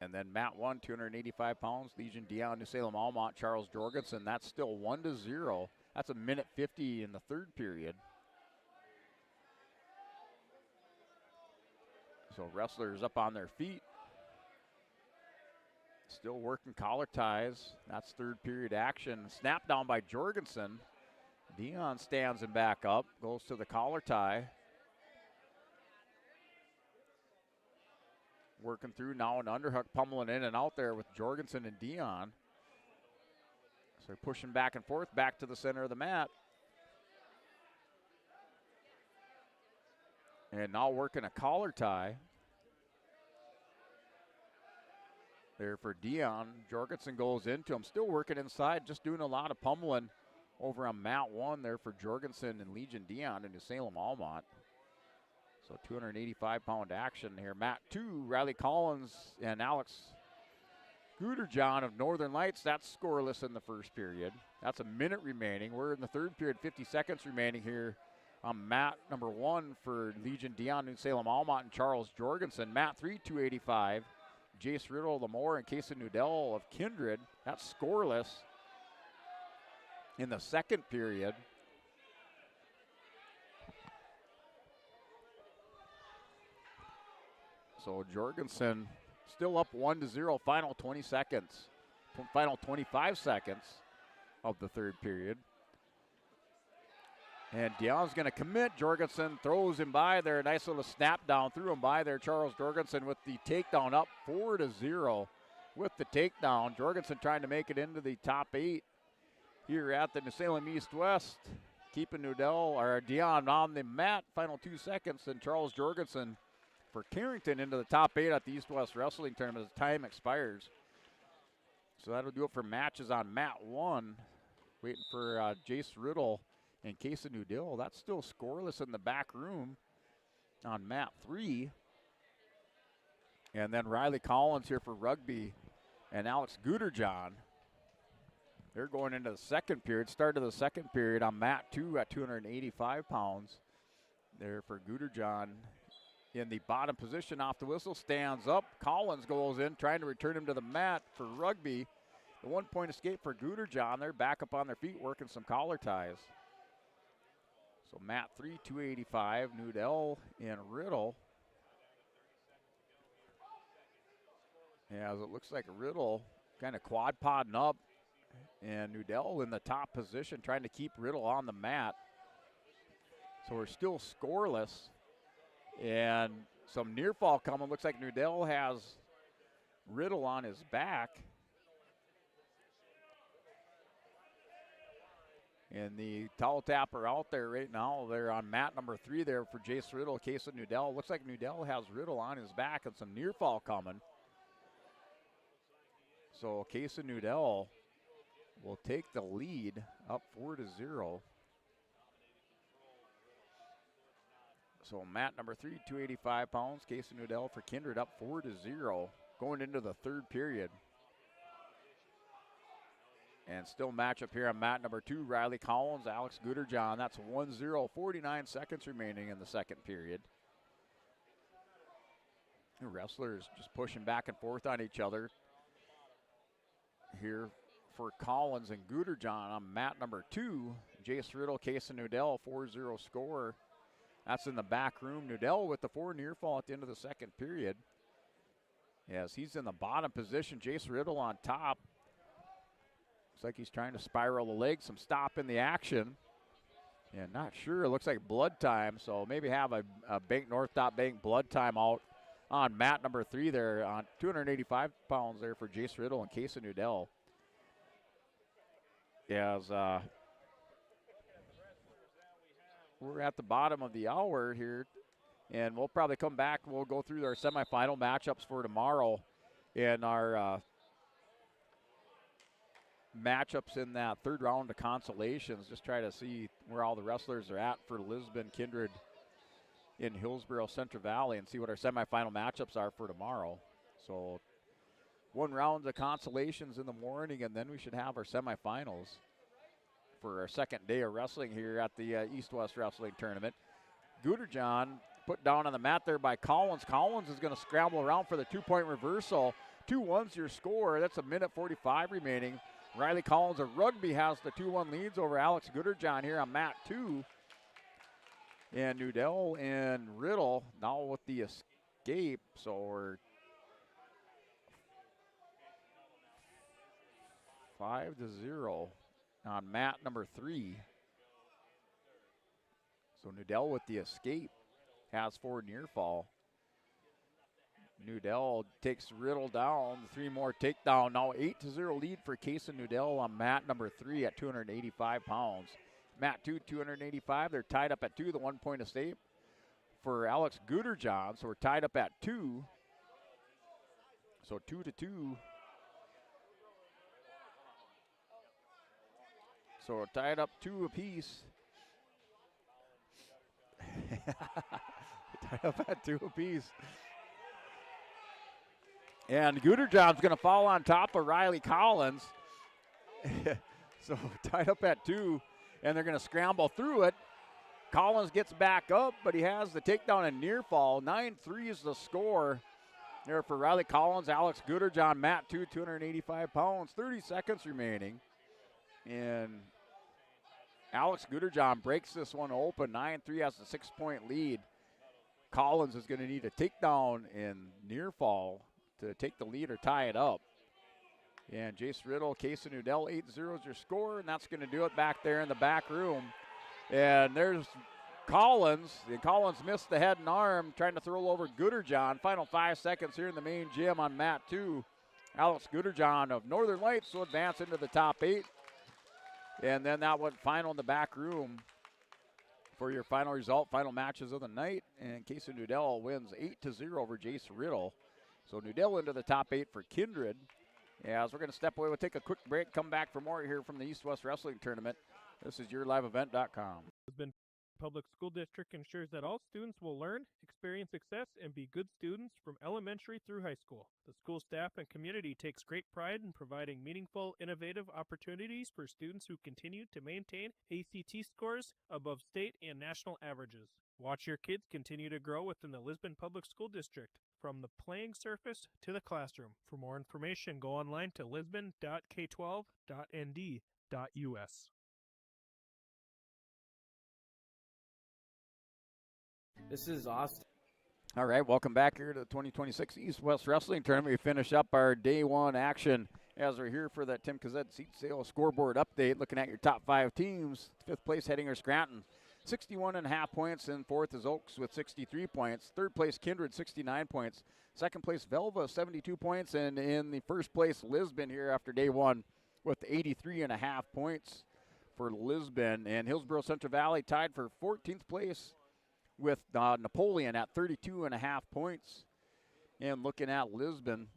And then mat 1, 285 pounds, Legion Dion, New Salem Almont, Charles Jorgensen. That's still 1-0. That's a minute 50 in the third period. So wrestlers up on their feet. Still working collar ties. That's third period action. Snap down by Jorgensen. Dion stands him back up, goes to the collar tie. Working through now an underhook, pummeling in and out there with Jorgensen and Dion. So they're pushing back and forth, back to the center of the mat. And now working a collar tie. There for Dion. Jorgensen goes into him, still working inside, just doing a lot of pummeling over on mat 1 there for Jorgensen and Legion Dion in New Salem Almont. So 285-pound action here. Mat 2, Riley Collins and Alex Guderjohn of Northern Lights. That's scoreless in the first period. That's a minute remaining. We're in the third period, 50 seconds remaining here on mat number 1 for Legion Dion, New Salem Almont, and Charles Jorgensen. Mat 3, 285. Jace Riddle, Lemoore, and Casey Nudell of Kindred. That's scoreless in the second period. So Jorgensen still up 1-0, final 20 seconds, final 25 seconds of the third period. And Dion's going to commit. Jorgensen throws him by there. Nice little snap down, threw him by there. Charles Jorgensen with the takedown up 4-0 with the takedown. Jorgensen trying to make it into the top 8 here at the New Salem East-West. Keeping Dion on the mat. Final 2 seconds, and Charles Jorgensen for Carrington into the top 8 at the East-West Wrestling Tournament as time expires. So that'll do it for matches on mat 1. Waiting for Jace Riddle and Case of New Dill. That's still scoreless in the back room on mat 3. And then Riley Collins here for Rugby and Alex Guderjohn. They're going into the second period, start of the second period on mat 2 at 285 pounds. There for Guderjohn in the bottom position off the whistle, stands up. Collins goes in, trying to return him to the mat for Rugby. The 1-point escape for Guderjohn. They're back up on their feet working some collar ties. So mat 3, 285, Nudell and Riddle. As it looks like Riddle kind of quad podding up, and Nudell in the top position trying to keep Riddle on the mat. So we're still scoreless, and some near fall coming. Looks like Nudell has Riddle on his back. And the towel tapper out there right now. They're on mat number 3 there for Jace Riddle, Case of Nudell. Looks like Nudell has Riddle on his back and some near fall coming. So Case of Nudell will take the lead up 4-0. So mat number 3, 285 pounds. Case of Nudell for Kindred up 4-0 going into the third period. And still matchup here on mat number 2, Riley Collins, Alex Guderjohn. That's 1-0, 49 seconds remaining in the second period. The wrestlers just pushing back and forth on each other. Here for Collins and Guderjohn on mat number 2. Jace Riddle, Case of Nudell, 4-0 score. That's in the back room. Nudell with the 4 near fall at the end of the second period. As he's in the bottom position, Jace Riddle on top. Looks like he's trying to spiral the leg, some stop in the action. And not sure, it looks like blood time, so maybe have a Bank North Bank blood time out on mat number 3 there on 285 pounds there for Jace Riddle and Case of Nudell. As we're at the bottom of the hour here, and we'll probably come back. We'll go through our semifinal matchups for tomorrow and our matchups in that third round of consolations. Just try to see where all the wrestlers are at for Lisbon, Kindred, in Hillsboro, Central Valley, and see what our semifinal matchups are for tomorrow. So 1 round of consolations in the morning, and then we should have our semifinals for our second day of wrestling here at the East-West Wrestling Tournament. Guderjohn put down on the mat there by Collins. Collins is going to scramble around for the 2-point reversal. 2-1's your score. That's 1:45 remaining. Riley Collins of Rugby has the 2-1 leads over Alex Guderjohn here on mat 2. And Nudell and Riddle now with the escape. So we're 5-0 on mat number 3. So Nudell with the escape has 4 near fall. Nudell takes Riddle down. 3 more takedown. Now 8-0 lead for Case of Nudell on mat number 3 at 285 pounds. Mat 2, 285. They're tied up at 2. The 1-point escape for Alex Guderjohn. So we're tied up at 2. So 2-2. So we're tied up 2 apiece. Tied up at 2 apiece. And Guderjohn's going to fall on top of Riley Collins. So tied up at 2, and they're going to scramble through it. Collins gets back up, but he has the takedown and near fall. 9-3 is the score there for Riley Collins. Alex Guderjohn, mat 2, 285 pounds, 30 seconds remaining. And Alex Guderjohn breaks this one open. 9-3 has a 6-point lead. Collins is going to need a takedown and near fall to take the lead or tie it up. And Jace Riddle, Case of Nudell, 8-0 is your score, and that's going to do it back there in the back room. And there's Collins, and Collins missed the head and arm, trying to throw over Guderjohn. Final 5 seconds here in the main gym on mat 2. Alex Gooderjohn of Northern Lights will advance into the top 8. And then that went final in the back room for your final result, final matches of the night. And Casey Nudell wins 8-0 over Jace Riddle. So Nudell into the top 8 for Kindred. As we're going to step away, we'll take a quick break, come back for more here from the East-West Wrestling Tournament. This is YourLiveEvent.com. Lisbon Public School District ensures that all students will learn, experience success, and be good students from elementary through high school. The school staff and community takes great pride in providing meaningful, innovative opportunities for students who continue to maintain ACT scores above state and national averages. Watch your kids continue to grow within the Lisbon Public School District, from the playing surface to the classroom. For more information, go online to lisbon.k12.nd.us. This is Austin. All right, welcome back here to the 2026 East-West Wrestling Tournament. We finish up our day one action as we're here for that Tim Kazed seat sale scoreboard update. Looking at your top 5 teams. 5th place, Hettinger Scranton, 61.5 points. And 4th is Oaks with 63 points. 3rd place, Kindred, 69 points. 2nd place, Velva, 72 points. And in the 1st place, Lisbon here after day one with 83.5 points for Lisbon. And Hillsborough Central Valley tied for 14th place with Napoleon at 32.5 points. And looking at Lisbon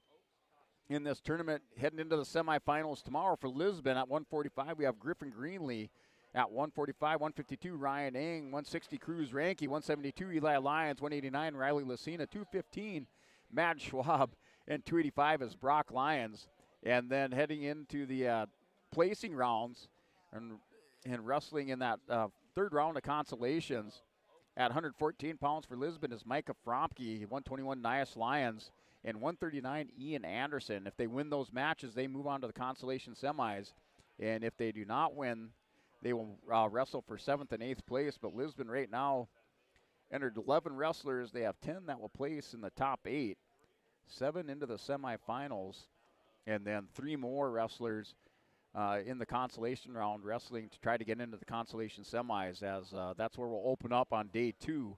in this tournament, heading into the semifinals tomorrow for Lisbon at 145, we have Griffin Greenlee at 145, 152, Ryan Eng, 160, Cruz Ranke, 172, Eli Lyons, 189, Riley Lucina, 215, Matt Schwab, and 285 is Brock Lyons. And then heading into the placing rounds and wrestling in that 3rd round of consolations, at 114 pounds for Lisbon is Micah Fromke, 121 Nias Lyons, and 139 Ian Anderson. If they win those matches, they move on to the consolation semis. And if they do not win, they will wrestle for 7th and 8th place. But Lisbon right now entered 11 wrestlers. They have 10 that will place in the top 8, 7 into the semifinals, and then 3 more wrestlers in the consolation round wrestling to try to get into the consolation semis, as that's where we'll open up on day 2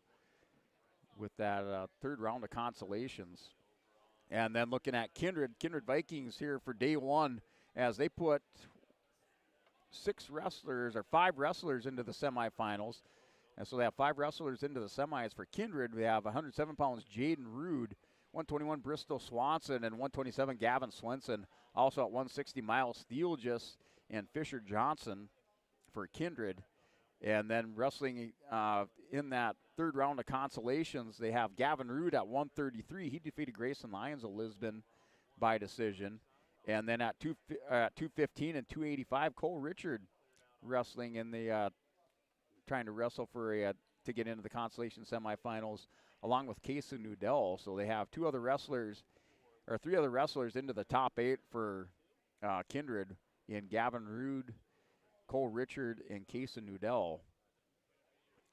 with that 3rd round of consolations. And then looking at Kindred Vikings here for day 1, as they put 5 wrestlers into the semifinals. And so they have 5 wrestlers into the semis for Kindred. We have 107 pounds Jaden Rude, 121 Bristol Swanson, and 127 Gavin Swenson. Also at 160 Miles Steelgis and Fisher Johnson for Kindred. And then wrestling in that 3rd round of consolations, they have Gavin Rude at 133. He defeated Grayson Lyons of Lisbon by decision. And then at 215 and 285, Cole Richard wrestling in the trying to wrestle for to get into the consolation semifinals, along with Casey Nudell. So they have 3 other wrestlers into the top 8 for Kindred in Gavin Rude, Cole Richard, and Casey Nudell.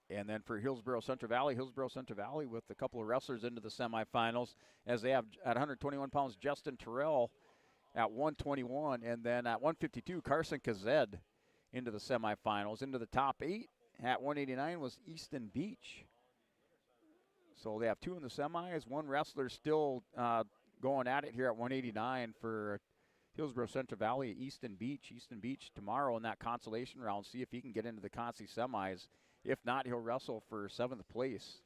And then for Hillsborough Central Valley with a couple of wrestlers into the semifinals, as they have at 121 pounds Justin Terrell at 121, and then at 152 Carson Kazed into the semifinals. Into the top 8 at 189 was Easton Beach. So they have 2 in the semis, 1 wrestler still going at it here at 189 for Hillsborough Central Valley, Easton Beach. Easton Beach tomorrow in that consolation round, see if he can get into the consi semis. If not, he'll wrestle for 7th place.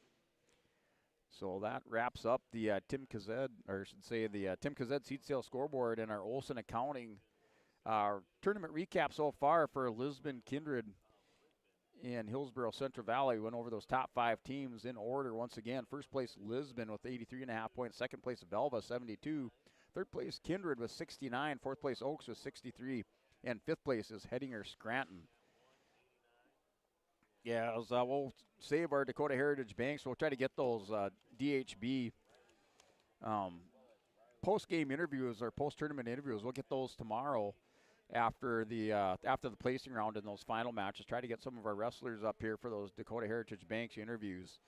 So that wraps up the Tim Kazed seat sale scoreboard and our Olson Accounting tournament recap so far for Lisbon, Kindred, and Hillsborough Central Valley. We went over those top 5 teams in order once again. 1st place, Lisbon with 83.5 points. 2nd place, Velva, 72. 3rd place, Kindred with 69. 4th place, Oaks with 63. And 5th place is Hettinger Scranton. Yeah, we'll save our Dakota Heritage Banks. We'll try to get those DHB post-game interviews or post-tournament interviews. We'll get those tomorrow after the placing round in those final matches. Try to get some of our wrestlers up here for those Dakota Heritage Banks interviews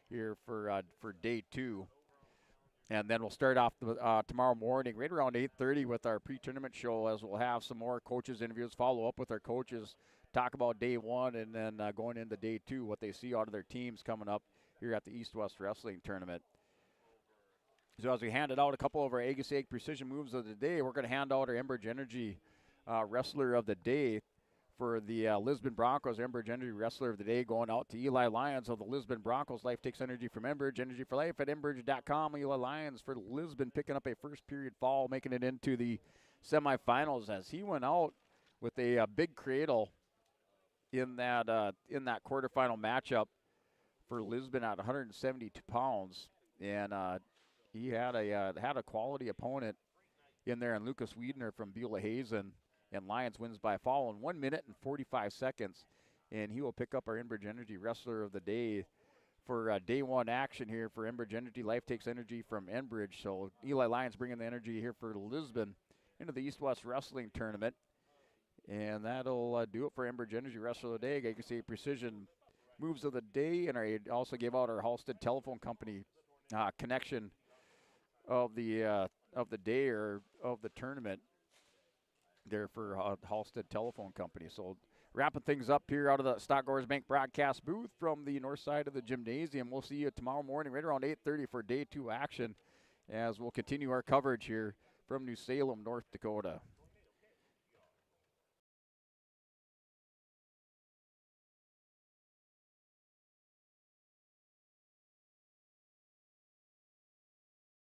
here for day 2. And then we'll start off tomorrow morning right around 8:30 with our pre-tournament show, as we'll have some more coaches interviews, follow up with our coaches, talk about day 1, and then going into day 2, what they see out of their teams coming up here at the East-West Wrestling Tournament. So as we handed out a couple of our Agassi Precision moves of the day, we're going to hand out our Enbridge Energy Wrestler of the Day for the Lisbon Broncos. Enbridge Energy Wrestler of the Day going out to Eli Lyons of the Lisbon Broncos. Life takes energy from Enbridge. Energy for life at Enbridge.com. Eli Lyons for Lisbon picking up a first period fall, making it into the semifinals as he went out with a big cradle in that quarterfinal matchup for Lisbon at 172 pounds. And he had a quality opponent in there, and Lucas Wiedner from Beulah Hazen, and Lyons wins by a fall in 1 minute and 45 seconds. And he will pick up our Enbridge Energy Wrestler of the Day for day one action here for Enbridge Energy. Life takes energy from Enbridge. So Eli Lyons bringing the energy here for Lisbon into the East-West Wrestling Tournament. And that'll do it for Enbridge Energy Wrestler of the Day. You can see Precision moves of the day, and I also gave out our Halstead Telephone Company connection of the day or of the tournament there for Halstead Telephone Company. So wrapping things up here out of the Stockgrowers Bank broadcast booth from the north side of the gymnasium. We'll see you tomorrow morning right around 8:30 for day two action as we'll continue our coverage here from New Salem, North Dakota.